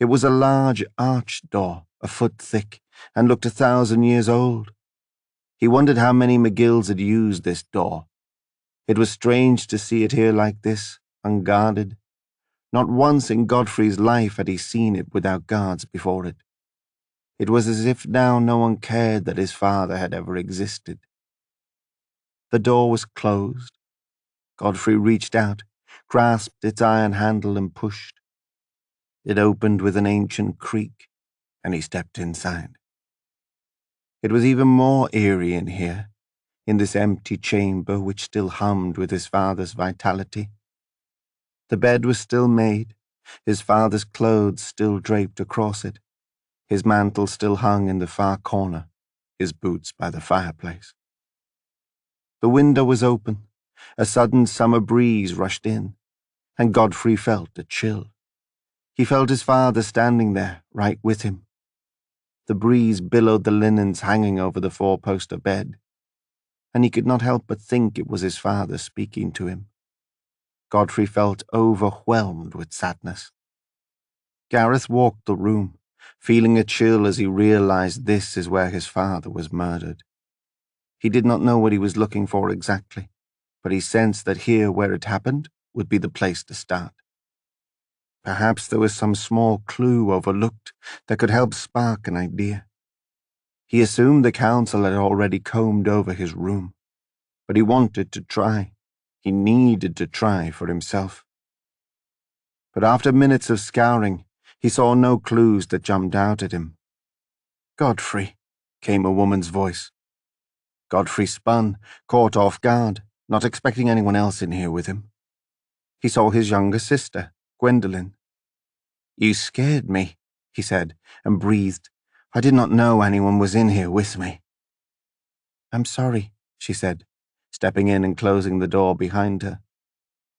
It was a large arched door, a foot thick, and looked 1,000 years old. He wondered how many McGills had used this door. It was strange to see it here like this, unguarded. Not once in Godfrey's life had he seen it without guards before it. It was as if now no one cared that his father had ever existed. The door was closed. Godfrey reached out, grasped its iron handle and pushed. It opened with an ancient creak, and he stepped inside. It was even more eerie in here, in this empty chamber which still hummed with his father's vitality. The bed was still made, his father's clothes still draped across it, his mantle still hung in the far corner, his boots by the fireplace. The window was open, a sudden summer breeze rushed in, and Godfrey felt a chill. He felt his father standing there, right with him. The breeze billowed the linens hanging over the four-poster bed, and he could not help but think it was his father speaking to him. Godfrey felt overwhelmed with sadness. Gareth walked the room, feeling a chill as he realized this is where his father was murdered. He did not know what he was looking for exactly, but he sensed that here where it happened would be the place to start. Perhaps there was some small clue overlooked that could help spark an idea. He assumed the council had already combed over his room, but he wanted to try. He needed to try for himself. But after minutes of scouring, he saw no clues that jumped out at him. "Godfrey," came a woman's voice. Godfrey spun, caught off guard, not expecting anyone else in here with him. He saw his younger sister, Gwendolen. "You scared me," he said, and breathed. "I did not know anyone was in here with me." "I'm sorry," she said, stepping in and closing the door behind her.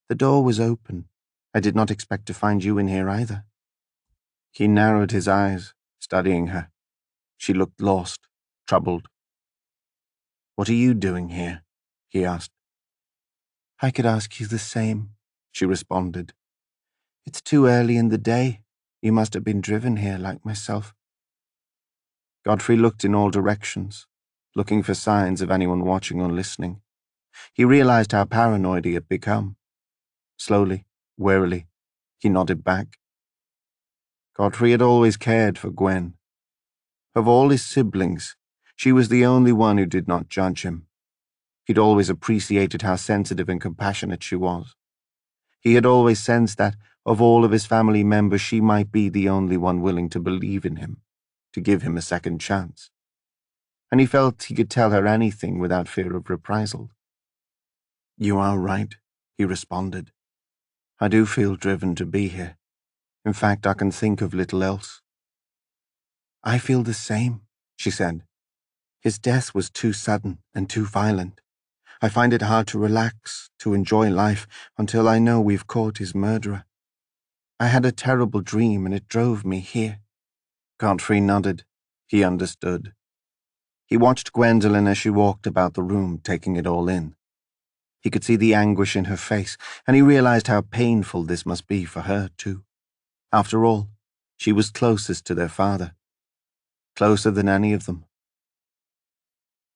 The door was open. I did not expect to find you in here either." He narrowed his eyes, studying her. She looked lost, troubled. "What are you doing here?" he asked. "I could ask you the same," she responded. "It's too early in the day. You must have been driven here like myself." Godfrey looked in all directions, looking for signs of anyone watching or listening. He realized how paranoid he had become. Slowly, warily, he nodded back. Godfrey had always cared for Gwen. Of all his siblings, she was the only one who did not judge him. He'd always appreciated how sensitive and compassionate she was. He had always sensed that, of all of his family members, she might be the only one willing to believe in him, to give him a second chance. And he felt he could tell her anything without fear of reprisal. "You are right," he responded. "I do feel driven to be here. In fact, I can think of little else." "I feel the same," she said. "His death was too sudden and too violent. I find it hard to relax, to enjoy life, until I know we've caught his murderer. I had a terrible dream and it drove me here." Godfrey nodded. He understood. He watched Gwendolen as she walked about the room, taking it all in. He could see the anguish in her face, and he realized how painful this must be for her, too. After all, she was closest to their father. Closer than any of them.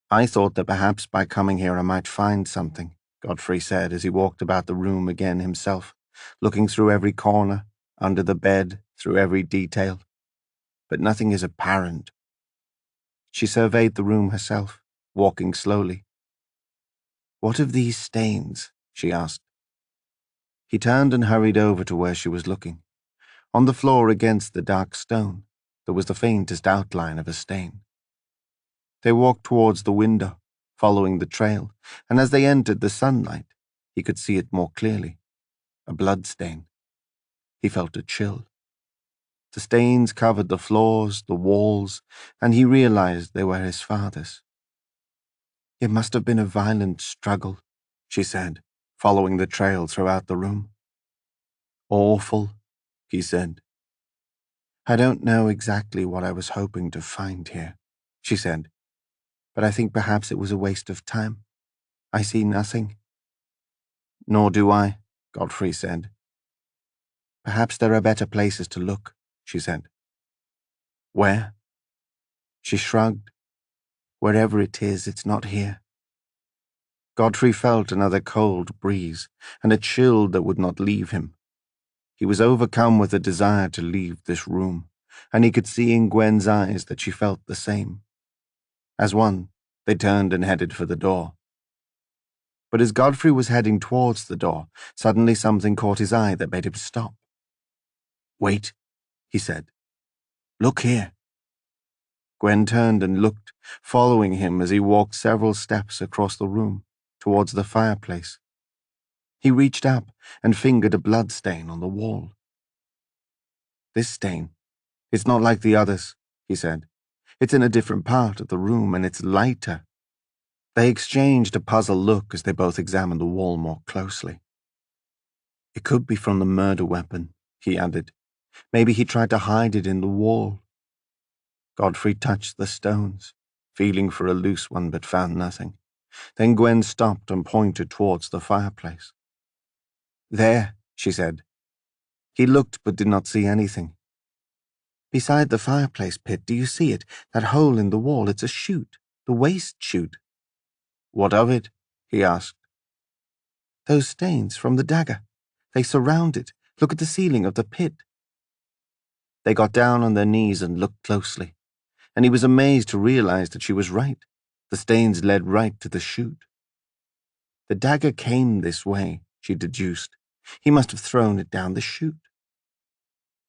"I thought that perhaps by coming here I might find something," Godfrey said as he walked about the room again himself, looking through every corner, under the bed, through every detail. "But nothing is apparent." She surveyed the room herself, walking slowly. "What of these stains?" she asked. He turned and hurried over to where she was looking. On the floor against the dark stone, there was the faintest outline of a stain. They walked towards the window, following the trail, and as they entered the sunlight, he could see it more clearly. A blood stain. He felt a chill. The stains covered the floors, the walls, and he realized they were his father's. "It must have been a violent struggle," she said, following the trail throughout the room. "Awful," he said. "I don't know exactly what I was hoping to find here," she said, "but I think perhaps it was a waste of time. I see nothing." "Nor do I," Godfrey said. "Perhaps there are better places to look," she said. "Where?" She shrugged. "Wherever it is, it's not here." Godfrey felt another cold breeze, and a chill that would not leave him. He was overcome with a desire to leave this room, and he could see in Gwen's eyes that she felt the same. As one, they turned and headed for the door. But as Godfrey was heading towards the door, suddenly something caught his eye that made him stop. "Wait," he said. "Look here." Gwen turned and looked, following him as he walked several steps across the room, towards the fireplace. He reached up and fingered a blood stain on the wall. "This stain, it's not like the others," he said. "It's in a different part of the room, and it's lighter." They exchanged a puzzled look as they both examined the wall more closely. "It could be from the murder weapon," he added. "Maybe he tried to hide it in the wall." Godfrey touched the stones, feeling for a loose one but found nothing. Then Gwen stopped and pointed towards the fireplace. "There," she said. He looked but did not see anything. "Beside the fireplace pit, do you see it? That hole in the wall, it's a chute, the waste chute." "What of it?" he asked. "Those stains from the dagger. They surround it. Look at the ceiling of the pit." They got down on their knees and looked closely, and he was amazed to realize that she was right. The stains led right to the chute. The dagger came this way, she deduced. He must have thrown it down the chute.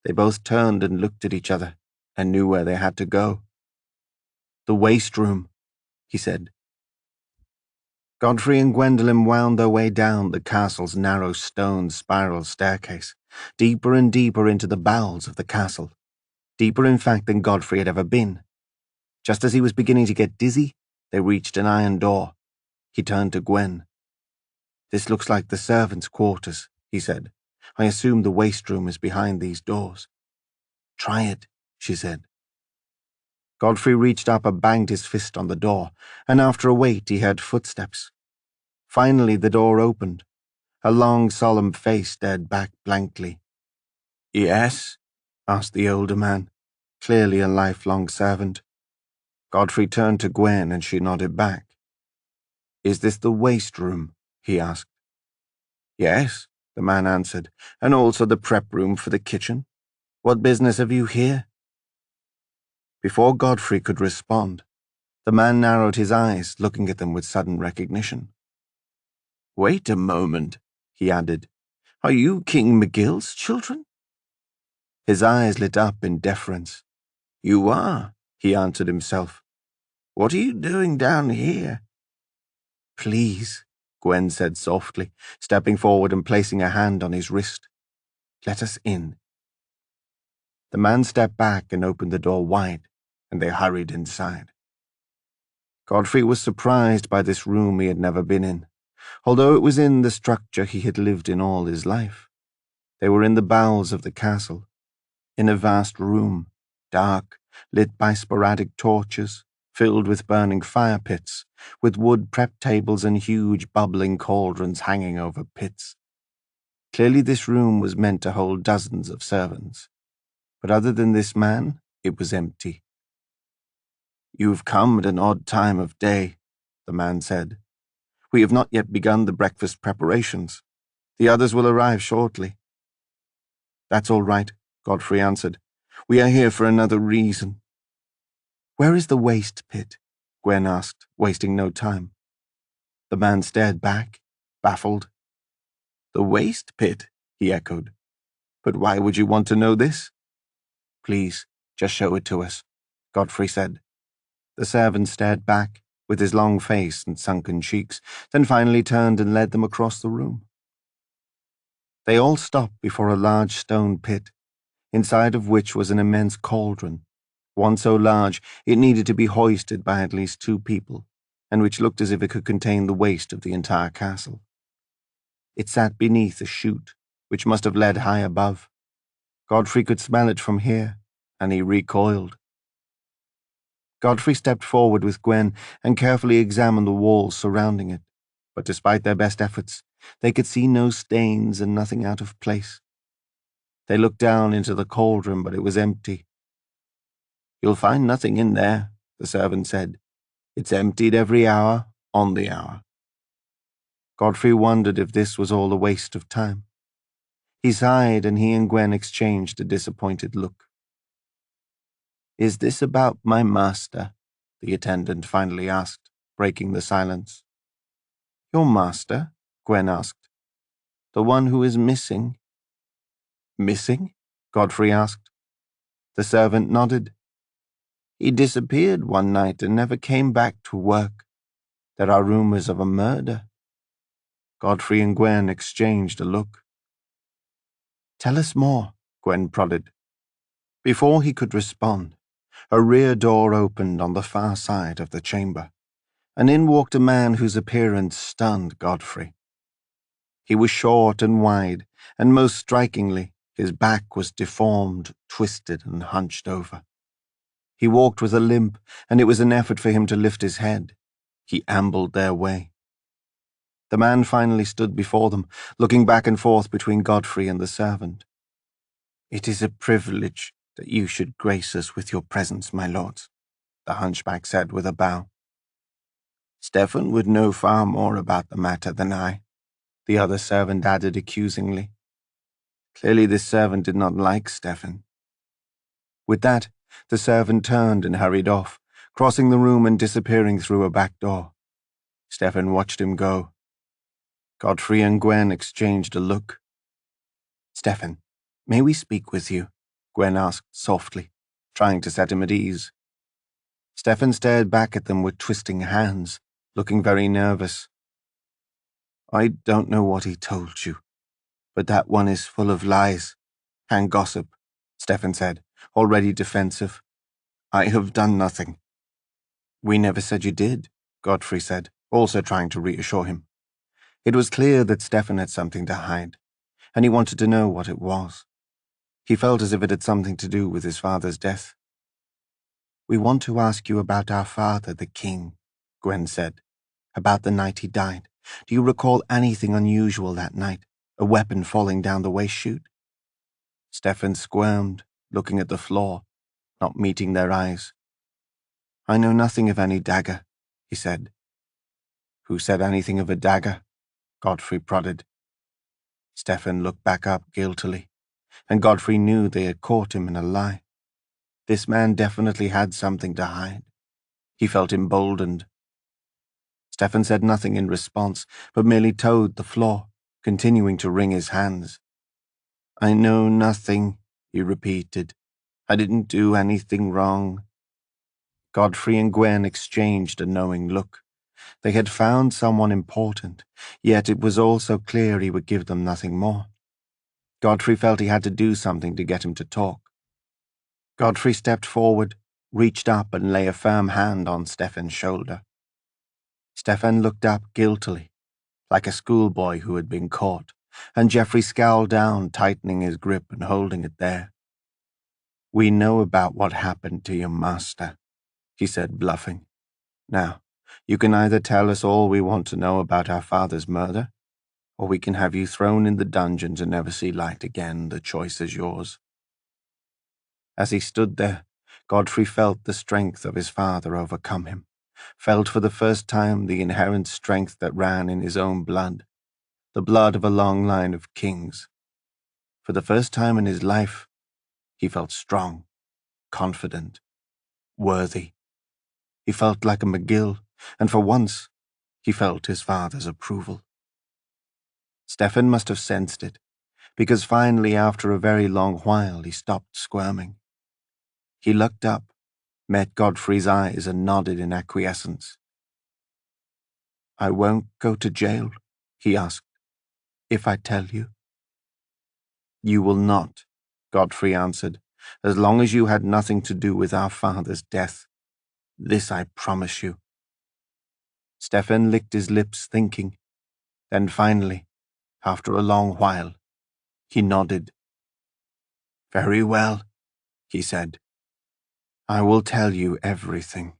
They both turned and looked at each other and knew where they had to go. "The waste room," he said. Godfrey and Gwendolen wound their way down the castle's narrow stone spiral staircase, deeper and deeper into the bowels of the castle, deeper in fact than Godfrey had ever been. Just as he was beginning to get dizzy, they reached an iron door. He turned to Gwen. "This looks like the servants' quarters," he said. I assume the waste room is behind these doors. Try it, she said. Godfrey reached up and banged his fist on the door, and after a wait he heard footsteps. Finally the door opened. A long, solemn face stared back blankly. Yes? Asked the older man, clearly a lifelong servant. Godfrey turned to Gwen and she nodded back. Is this the waste room? He asked. Yes, the man answered, and also the prep room for the kitchen. What business have you here? Before Godfrey could respond, the man narrowed his eyes, looking at them with sudden recognition. Wait a moment, he added. Are you King McGill's children? His eyes lit up in deference. You are, he answered himself. What are you doing down here? Please, Gwen said softly, stepping forward and placing a hand on his wrist. Let us in. The man stepped back and opened the door wide, and they hurried inside. Godfrey was surprised by this room he had never been in, although it was in the structure he had lived in all his life. They were in the bowels of the castle, in a vast room, dark, lit by sporadic torches, filled with burning fire pits, with wood prep tables and huge bubbling cauldrons hanging over pits. Clearly this room was meant to hold dozens of servants, but other than this man, it was empty. You've come at an odd time of day, the man said. We have not yet begun the breakfast preparations. The others will arrive shortly. That's all right, Godfrey answered. We are here for another reason. Where is the waste pit? Gwen asked, wasting no time. The man stared back, baffled. The waste pit, he echoed. But why would you want to know this? Please, just show it to us, Godfrey said. The servant stared back, with his long face and sunken cheeks, then finally turned and led them across the room. They all stopped before a large stone pit, inside of which was an immense cauldron, one so large it needed to be hoisted by at least 2 people, and which looked as if it could contain the waste of the entire castle. It sat beneath a chute, which must have led high above. Godfrey could smell it from here, and he recoiled. Godfrey stepped forward with Gwen and carefully examined the walls surrounding it, but despite their best efforts, they could see no stains and nothing out of place. They looked down into the cauldron, but it was empty. You'll find nothing in there, the servant said. It's emptied every hour, on the hour. Godfrey wondered if this was all a waste of time. He sighed, and he and Gwen exchanged a disappointed look. Is this about my master? The attendant finally asked, breaking the silence. Your master? Gwen asked. The one who is missing. Missing? Godfrey asked. The servant nodded. He disappeared one night and never came back to work. There are rumors of a murder. Godfrey and Gwen exchanged a look. Tell us more, Gwen prodded. Before he could respond, a rear door opened on the far side of the chamber, and in walked a man whose appearance stunned Godfrey. He was short and wide, and most strikingly, his back was deformed, twisted, and hunched over. He walked with a limp, and it was an effort for him to lift his head. He ambled their way. The man finally stood before them, looking back and forth between Godfrey and the servant. It is a privilege that you should grace us with your presence, my lords, the hunchback said with a bow. Stephen would know far more about the matter than I, the other servant added accusingly. Clearly this servant did not like Stephen. With that, the servant turned and hurried off, crossing the room and disappearing through a back door. Stephen watched him go. Godfrey and Gwen exchanged a look. Stephen, may we speak with you? Gwen asked softly, trying to set him at ease. Stephen stared back at them with twisting hands, looking very nervous. I don't know what he told you, but that one is full of lies and gossip, Stephen said, already defensive. I have done nothing. We never said you did, Godfrey said, also trying to reassure him. It was clear that Stephen had something to hide, and he wanted to know what it was. He felt as if it had something to do with his father's death. "We want to ask you about our father, the king," Gwen said. "About the night he died. Do you recall anything unusual that night? A weapon falling down the waste chute?" Stefan squirmed, looking at the floor, not meeting their eyes. "I know nothing of any dagger," he said. "Who said anything of a dagger?" Godfrey prodded. Stefan looked back up guiltily, and Godfrey knew they had caught him in a lie. This man definitely had something to hide. He felt emboldened. Stefan said nothing in response, but merely toed the floor, continuing to wring his hands. "I know nothing," he repeated. "I didn't do anything wrong." Godfrey and Gwen exchanged a knowing look. They had found someone important, yet it was also clear he would give them nothing more. Godfrey felt he had to do something to get him to talk. Godfrey stepped forward, reached up and lay a firm hand on Stefan's shoulder. Stefan looked up guiltily, like a schoolboy who had been caught, and Geoffrey scowled down, tightening his grip and holding it there. "We know about what happened to your master," he said, bluffing. "Now, you can either tell us all we want to know about our father's murder, or we can have you thrown in the dungeon to never see light again. The choice is yours." As he stood there, Godfrey felt the strength of his father overcome him, felt for the first time the inherent strength that ran in his own blood, the blood of a long line of kings. For the first time in his life, he felt strong, confident, worthy. He felt like a McGill, and for once, he felt his father's approval. Stefan must have sensed it, because finally, after a very long while, he stopped squirming. He looked up, met Godfrey's eyes, and nodded in acquiescence. "I won't go to jail?" he asked. "If I tell you?" "You will not," Godfrey answered, "as long as you had nothing to do with our father's death. This I promise you." Stefan licked his lips, thinking. Then finally, after a long while, he nodded. "Very well," he said. "I will tell you everything."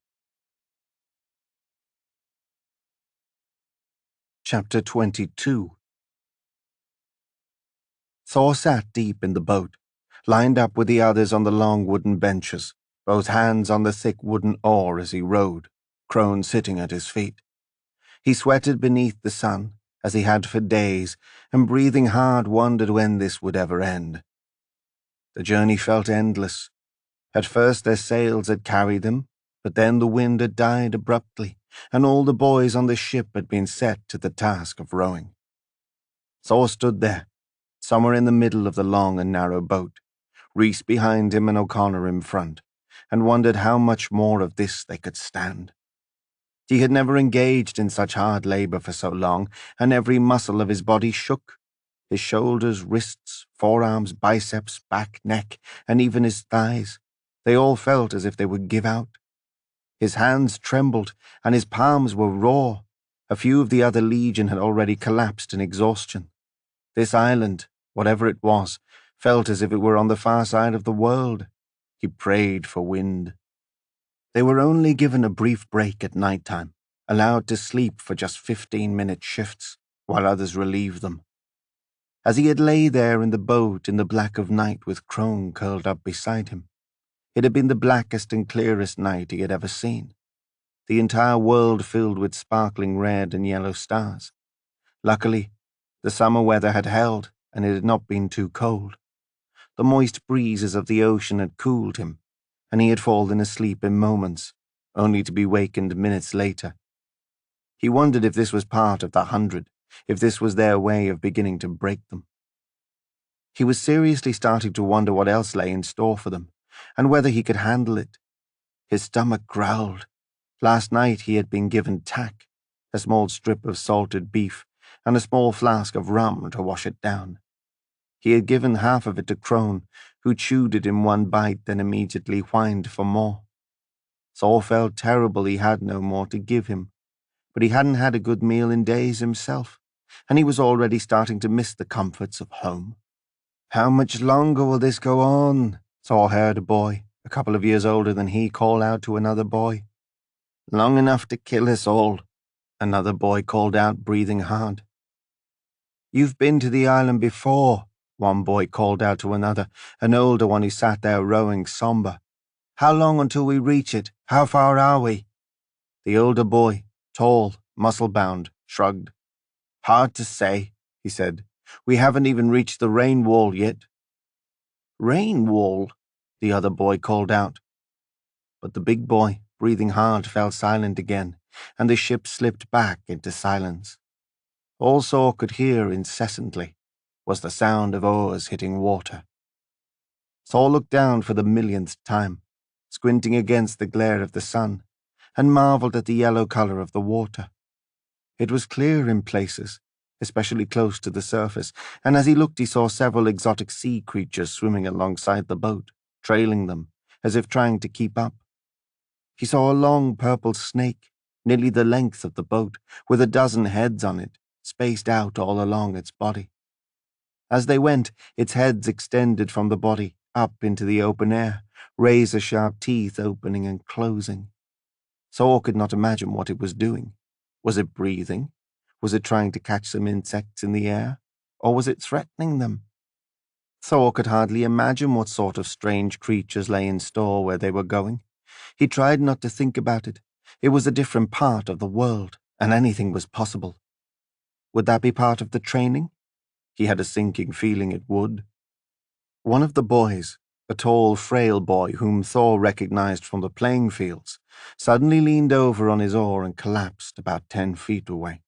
Chapter 22. Thor sat deep in the boat, lined up with the others on the long wooden benches, both hands on the thick wooden oar as he rowed, Crone sitting at his feet. He sweated beneath the sun, as he had for days, and breathing hard wondered when this would ever end. The journey felt endless. At first their sails had carried them, but then the wind had died abruptly, and all the boys on the ship had been set to the task of rowing. Thor stood there, somewhere in the middle of the long and narrow boat, Rhys behind him and O'Connor in front, and wondered how much more of this they could stand. He had never engaged in such hard labor for so long, and every muscle of his body shook. His shoulders, wrists, forearms, biceps, back, neck, and even his thighs. They all felt as if they would give out. His hands trembled, and his palms were raw. A few of the other legion had already collapsed in exhaustion. This island, whatever it was, felt as if it were on the far side of the world. He prayed for wind. They were only given a brief break at night time, allowed to sleep for just 15-minute shifts, while others relieved them. As he had lay there in the boat in the black of night with Crone curled up beside him, it had been the blackest and clearest night he had ever seen. The entire world filled with sparkling red and yellow stars. Luckily, the summer weather had held, and it had not been too cold. The moist breezes of the ocean had cooled him, and he had fallen asleep in moments, only to be wakened minutes later. He wondered if this was part of the 100, if this was their way of beginning to break them. He was seriously starting to wonder what else lay in store for them, and whether he could handle it. His stomach growled. Last night he had been given tack, a small strip of salted beef, and a small flask of rum to wash it down. He had given half of it to Crone, who chewed it in one bite, then immediately whined for more. Thor felt terrible he had no more to give him, but he hadn't had a good meal in days himself, and he was already starting to miss the comforts of home. "How much longer will this go on?" Thor heard a boy, a couple of years older than he, call out to another boy. "Long enough to kill us all," another boy called out, breathing hard. "You've been to the island before," one boy called out to another, an older one who sat there rowing somber. "How long until we reach it? How far are we?" The older boy, tall, muscle-bound, shrugged. "Hard to say," he said. "We haven't even reached the rain wall yet." "Rain wall?" the other boy called out. But the big boy, breathing hard, fell silent again, and the ship slipped back into silence. All Thor could hear incessantly was the sound of oars hitting water. Thor looked down for the millionth time, squinting against the glare of the sun, and marveled at the yellow color of the water. It was clear in places, especially close to the surface, and as he looked he saw several exotic sea creatures swimming alongside the boat, trailing them, as if trying to keep up. He saw a long purple snake, nearly the length of the boat, with a dozen heads on it, spaced out all along its body. As they went, its heads extended from the body up into the open air, razor-sharp teeth opening and closing. Thor could not imagine what it was doing. Was it breathing? Was it trying to catch some insects in the air? Or was it threatening them? Thor could hardly imagine what sort of strange creatures lay in store where they were going. He tried not to think about it. It was a different part of the world, and anything was possible. Would that be part of the training? He had a sinking feeling it would. One of the boys, a tall, frail boy whom Thor recognized from the playing fields, suddenly leaned over on his oar and collapsed about 10 feet away.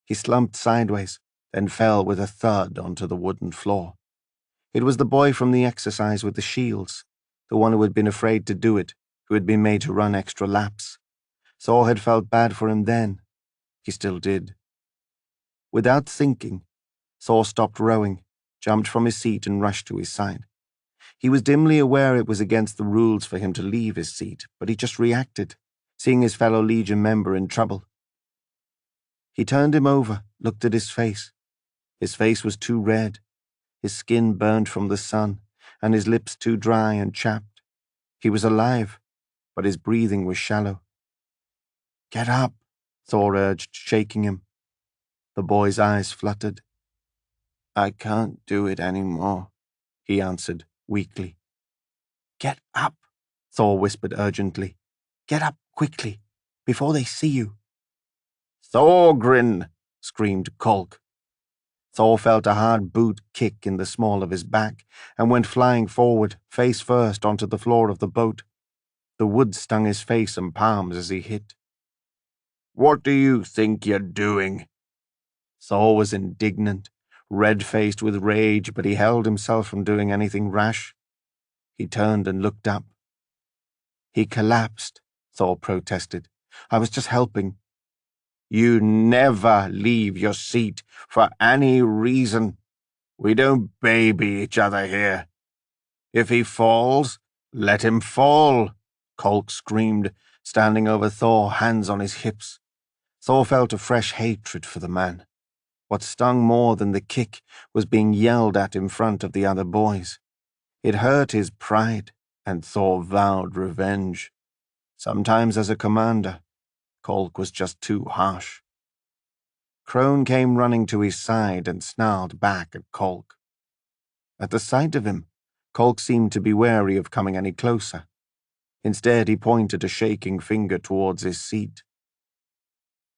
He slumped sideways, then fell with a thud onto the wooden floor. It was the boy from the exercise with the shields, the one who had been afraid to do it, who had been made to run extra laps. Thor had felt bad for him then. He still did. Without thinking, Thor stopped rowing, jumped from his seat and rushed to his side. He was dimly aware it was against the rules for him to leave his seat, but he just reacted, seeing his fellow Legion member in trouble. He turned him over, looked at his face. His face was too red, his skin burned from the sun, and his lips too dry and chapped. He was alive, but his breathing was shallow. "Get up," Thor urged, shaking him. The boy's eyes fluttered. "I can't do it anymore," he answered, weakly. "Get up," Thor whispered urgently. "Get up quickly, before they see you." "Thorgrin!" screamed Kolk. Thor felt a hard boot kick in the small of his back and went flying forward, face first, onto the floor of the boat. The wood stung his face and palms as he hit. "What do you think you're doing?" Thor was indignant, red-faced with rage, but he held himself from doing anything rash. He turned and looked up. "He collapsed," Thor protested. "I was just helping." "You never leave your seat for any reason. We don't baby each other here. If he falls, let him fall," Kolk screamed, standing over Thor, hands on his hips. Thor felt a fresh hatred for the man. What stung more than the kick was being yelled at in front of the other boys. It hurt his pride, and Thor vowed revenge. Sometimes as a commander, Kolk was just too harsh. Crone came running to his side and snarled back at Kolk. At the sight of him, Kolk seemed to be wary of coming any closer. Instead, he pointed a shaking finger towards his seat.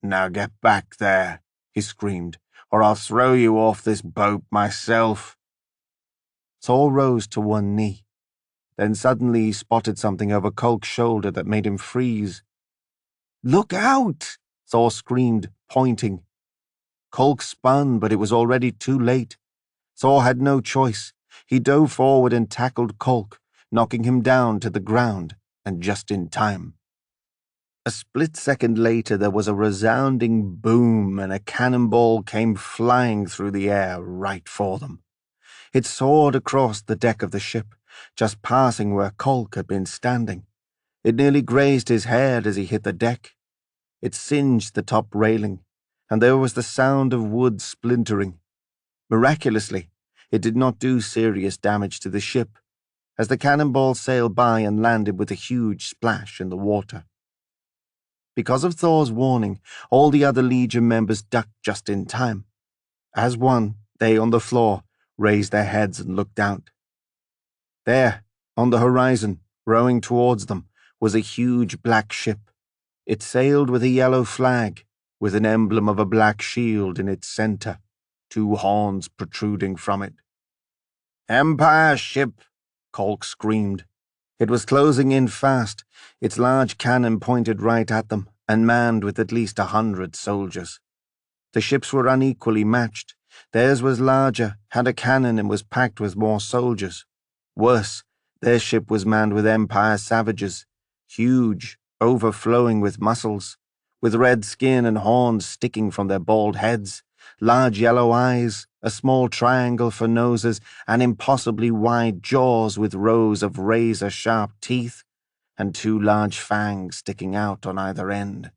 "Now get back there," he screamed, "or I'll throw you off this boat myself." Thor rose to one knee. Then suddenly he spotted something over Kolk's shoulder that made him freeze. "Look out!" Thor screamed, pointing. Kolk spun, but it was already too late. Thor had no choice. He dove forward and tackled Kolk, knocking him down to the ground, and just in time. A split second later there was a resounding boom and a cannonball came flying through the air right for them. It soared across the deck of the ship, just passing where Kolk had been standing. It nearly grazed his head as he hit the deck. It singed the top railing, and there was the sound of wood splintering. Miraculously, it did not do serious damage to the ship, as the cannonball sailed by and landed with a huge splash in the water. Because of Thor's warning, all the other Legion members ducked just in time. As one, they on the floor raised their heads and looked out. There, on the horizon, rowing towards them, was a huge black ship. It sailed with a yellow flag, with an emblem of a black shield in its center, 2 horns protruding from it. "Empire ship!" Kolk screamed. It was closing in fast, its large cannon pointed right at them, and manned with at least 100 soldiers. The ships were unequally matched. Theirs was larger, had a cannon, and was packed with more soldiers. Worse, their ship was manned with Empire savages, huge, overflowing with muscles, with red skin and horns sticking from their bald heads, large yellow eyes, a small triangle for noses, and impossibly wide jaws with rows of razor-sharp teeth, and 2 large fangs sticking out on either end.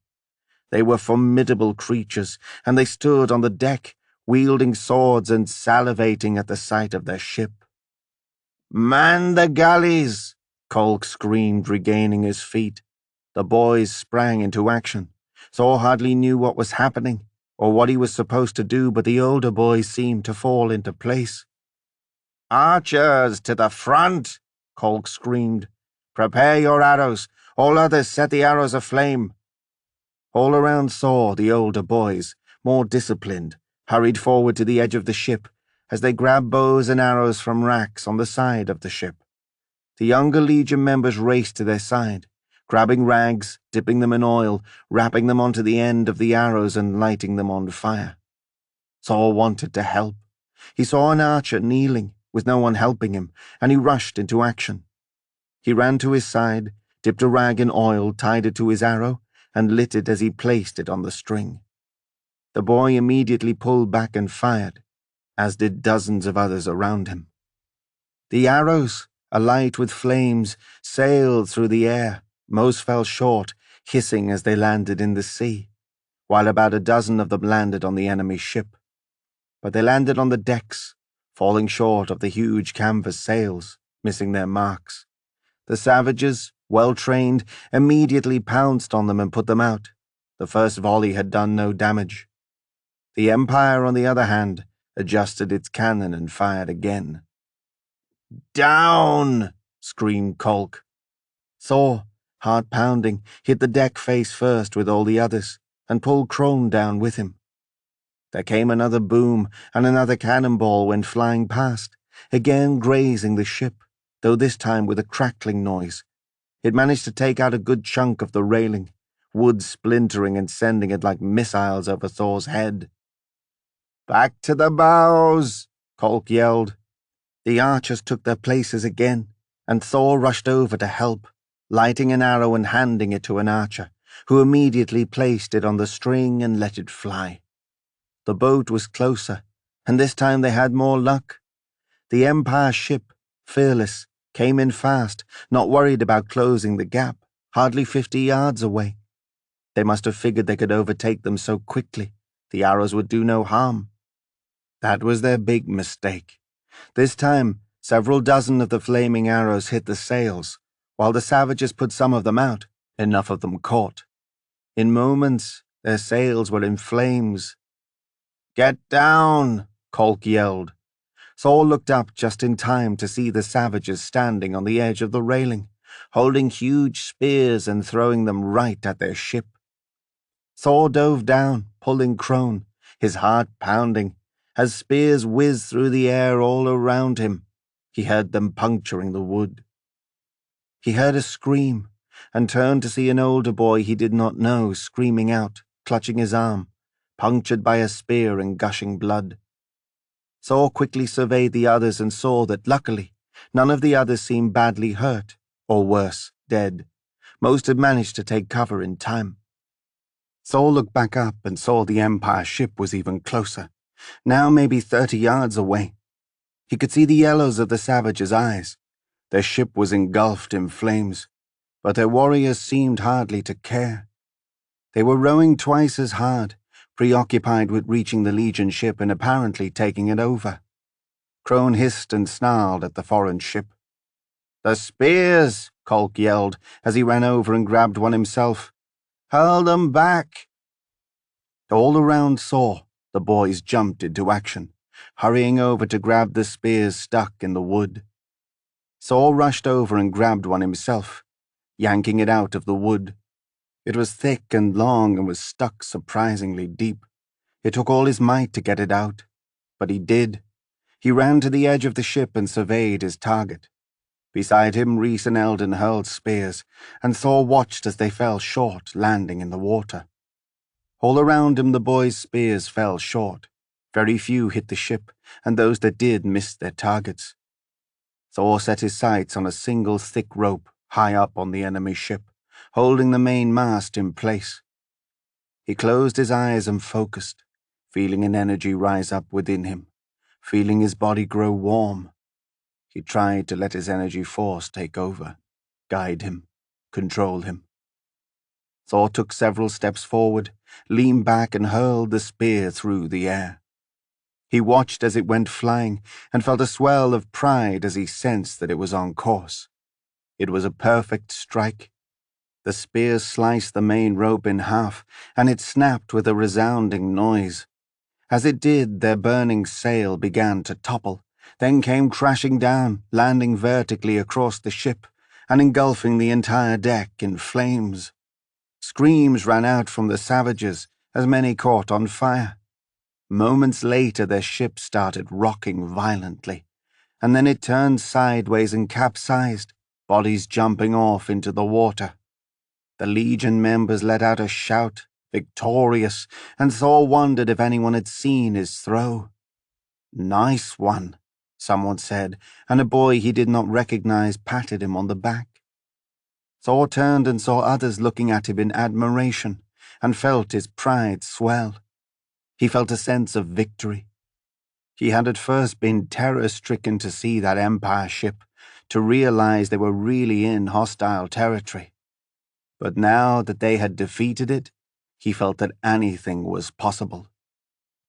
They were formidable creatures, and they stood on the deck, wielding swords and salivating at the sight of their ship. "Man the galleys!" Kolk screamed, regaining his feet. The boys sprang into action. Thor hardly knew what was happening, or what he was supposed to do, but the older boys seemed to fall into place. "Archers, to the front!" Kolk screamed. "Prepare your arrows. All others set the arrows aflame." All around Thor, the older boys, more disciplined, hurried forward to the edge of the ship as they grabbed bows and arrows from racks on the side of the ship. The younger Legion members raced to their side, grabbing rags, dipping them in oil, wrapping them onto the end of the arrows and lighting them on fire. Thor wanted to help. He saw an archer kneeling, with no one helping him, and he rushed into action. He ran to his side, dipped a rag in oil, tied it to his arrow, and lit it as he placed it on the string. The boy immediately pulled back and fired, as did dozens of others around him. The arrows, alight with flames, sailed through the air. Most fell short, hissing as they landed in the sea, while about a dozen of them landed on the enemy ship. But they landed on the decks, falling short of the huge canvas sails, missing their marks. The savages, well-trained, immediately pounced on them and put them out. The first volley had done no damage. The Empire, on the other hand, adjusted its cannon and fired again. "Down!" screamed Kolk. Thor, heart pounding, hit the deck face first with all the others, and pulled Crone down with him. There came another boom, and another cannonball went flying past, again grazing the ship, though this time with a crackling noise. It managed to take out a good chunk of the railing, wood splintering and sending it like missiles over Thor's head. "Back to the bows!" Kolk yelled. The archers took their places again, and Thor rushed over to help, lighting an arrow and handing it to an archer, who immediately placed it on the string and let it fly. The boat was closer, and this time they had more luck. The Empire ship, fearless, came in fast, not worried about closing the gap, hardly 50 yards away. They must have figured they could overtake them so quickly. The arrows would do no harm. That was their big mistake. This time, several dozen of the flaming arrows hit the sails, while the savages put some of them out, enough of them caught. In moments, their sails were in flames. "Get down!" Kolk yelled. Thor looked up just in time to see the savages standing on the edge of the railing, holding huge spears and throwing them right at their ship. Thor dove down, pulling Crone, his heart pounding, as spears whizzed through the air all around him. He heard them puncturing the wood. He heard a scream, and turned to see an older boy he did not know screaming out, clutching his arm, punctured by a spear and gushing blood. Thor quickly surveyed the others and saw that, luckily, none of the others seemed badly hurt, or worse, dead. Most had managed to take cover in time. Thor looked back up and saw the Empire ship was even closer, now maybe 30 yards away. He could see the yellows of the savages' eyes. Their ship was engulfed in flames, but their warriors seemed hardly to care. They were rowing twice as hard, preoccupied with reaching the Legion ship and apparently taking it over. Crone hissed and snarled at the foreign ship. "The spears!" Kolk yelled as he ran over and grabbed one himself. "Hurl them back!" All around saw, the boys jumped into action, hurrying over to grab the spears stuck in the wood. Saw rushed over and grabbed one himself, yanking it out of the wood. It was thick and long and was stuck surprisingly deep. It took all his might to get it out, but he did. He ran to the edge of the ship and surveyed his target. Beside him, Rhys and Eldon hurled spears, and Thor watched as they fell short, landing in the water. All around him the boys' spears fell short. Very few hit the ship, and those that did missed their targets. Thor set his sights on a single thick rope high up on the enemy ship, holding the main mast in place. He closed his eyes and focused, feeling an energy rise up within him, feeling his body grow warm. He tried to let his energy force take over, guide him, control him. Thor took several steps forward, leaned back and hurled the spear through the air. He watched as it went flying and felt a swell of pride as he sensed that it was on course. It was a perfect strike. The spear sliced the main rope in half, and it snapped with a resounding noise. As it did, their burning sail began to topple, then came crashing down, landing vertically across the ship and engulfing the entire deck in flames. Screams ran out from the savages as many caught on fire. Moments later, their ship started rocking violently, and then it turned sideways and capsized, bodies jumping off into the water. The Legion members let out a shout, victorious, and Thor wondered if anyone had seen his throw. "Nice one," someone said, and a boy he did not recognize patted him on the back. Thor turned and saw others looking at him in admiration, and felt his pride swell. He felt a sense of victory. He had at first been terror-stricken to see that Empire ship, to realize they were really in hostile territory. But now that they had defeated it, he felt that anything was possible.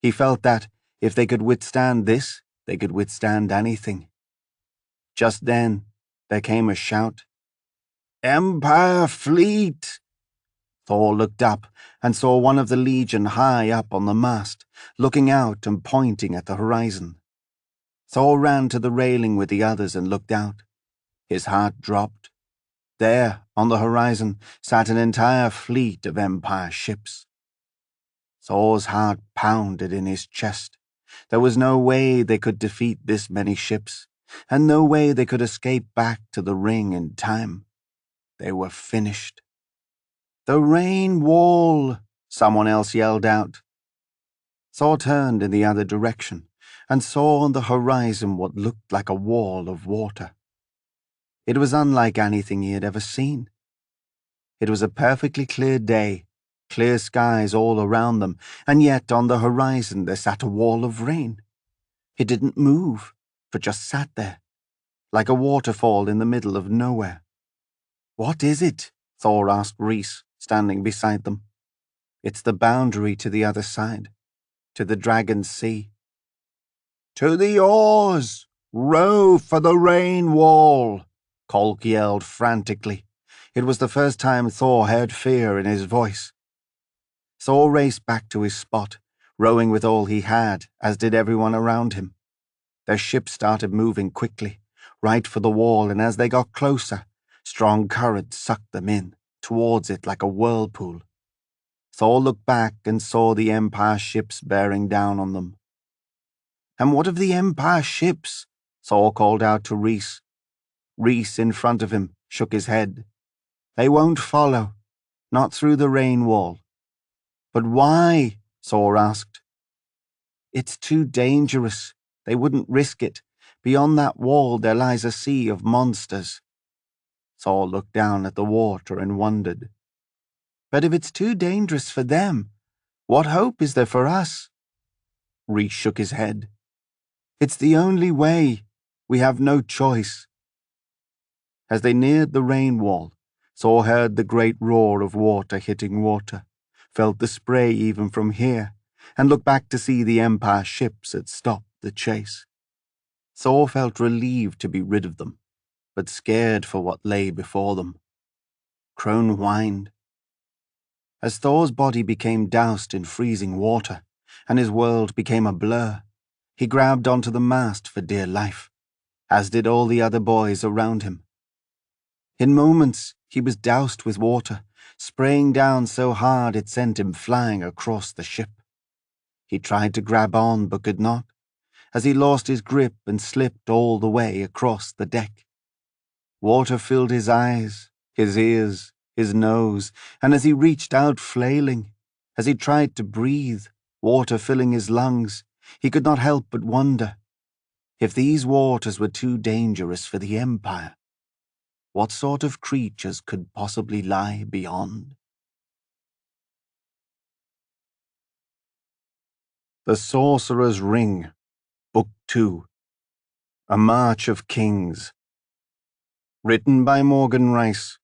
He felt that, if they could withstand this, they could withstand anything. Just then, there came a shout. "Empire fleet!" Thor looked up and saw one of the Legion high up on the mast, looking out and pointing at the horizon. Thor ran to the railing with the others and looked out. His heart dropped. There, on the horizon, sat an entire fleet of Empire ships. Thor's heart pounded in his chest. There was no way they could defeat this many ships, and no way they could escape back to the ring in time. They were finished. "The rain wall!" someone else yelled out. Thor turned in the other direction and saw on the horizon what looked like a wall of water. It was unlike anything he had ever seen. It was a perfectly clear day, clear skies all around them, and yet on the horizon there sat a wall of rain. It didn't move, but just sat there, like a waterfall in the middle of nowhere. "What is it?" Thor asked Rhys, standing beside them. "It's the boundary to the other side, to the Dragon's Sea." "To the oars! Row for the rain wall!" Kolk yelled frantically. It was the first time Thor heard fear in his voice. Thor raced back to his spot, rowing with all he had, as did everyone around him. Their ship started moving quickly, right for the wall, and as they got closer, strong currents sucked them in, towards it like a whirlpool. Thor looked back and saw the Empire ships bearing down on them. "And what of the Empire ships?" Thor called out to Rhys. Rhys, in front of him, shook his head. "They won't follow, not through the rain wall." "But why?" Thor asked. "It's too dangerous. They wouldn't risk it. Beyond that wall there lies a sea of monsters." Thor looked down at the water and wondered. "But if it's too dangerous for them, what hope is there for us?" Rhys shook his head. "It's the only way. We have no choice." As they neared the rain wall, Thor heard the great roar of water hitting water, felt the spray even from here, and looked back to see the Empire ships had stopped the chase. Thor felt relieved to be rid of them, but scared for what lay before them. Crone whined. As Thor's body became doused in freezing water, and his world became a blur, he grabbed onto the mast for dear life, as did all the other boys around him. In moments, he was doused with water, spraying down so hard it sent him flying across the ship. He tried to grab on but could not, as he lost his grip and slipped all the way across the deck. Water filled his eyes, his ears, his nose, and as he reached out flailing, as he tried to breathe, water filling his lungs, he could not help but wonder, if these waters were too dangerous for the Empire, what sort of creatures could possibly lie beyond? The Sorcerer's Ring, Book 2, A March of Kings. Written by Morgan Rice.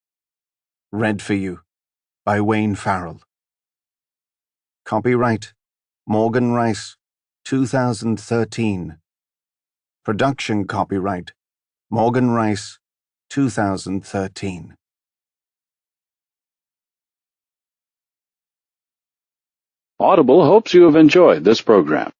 Read for you by Wayne Farrell. Copyright Morgan Rice, 2013. Production copyright Morgan Rice, 2013. Audible hopes you have enjoyed this program.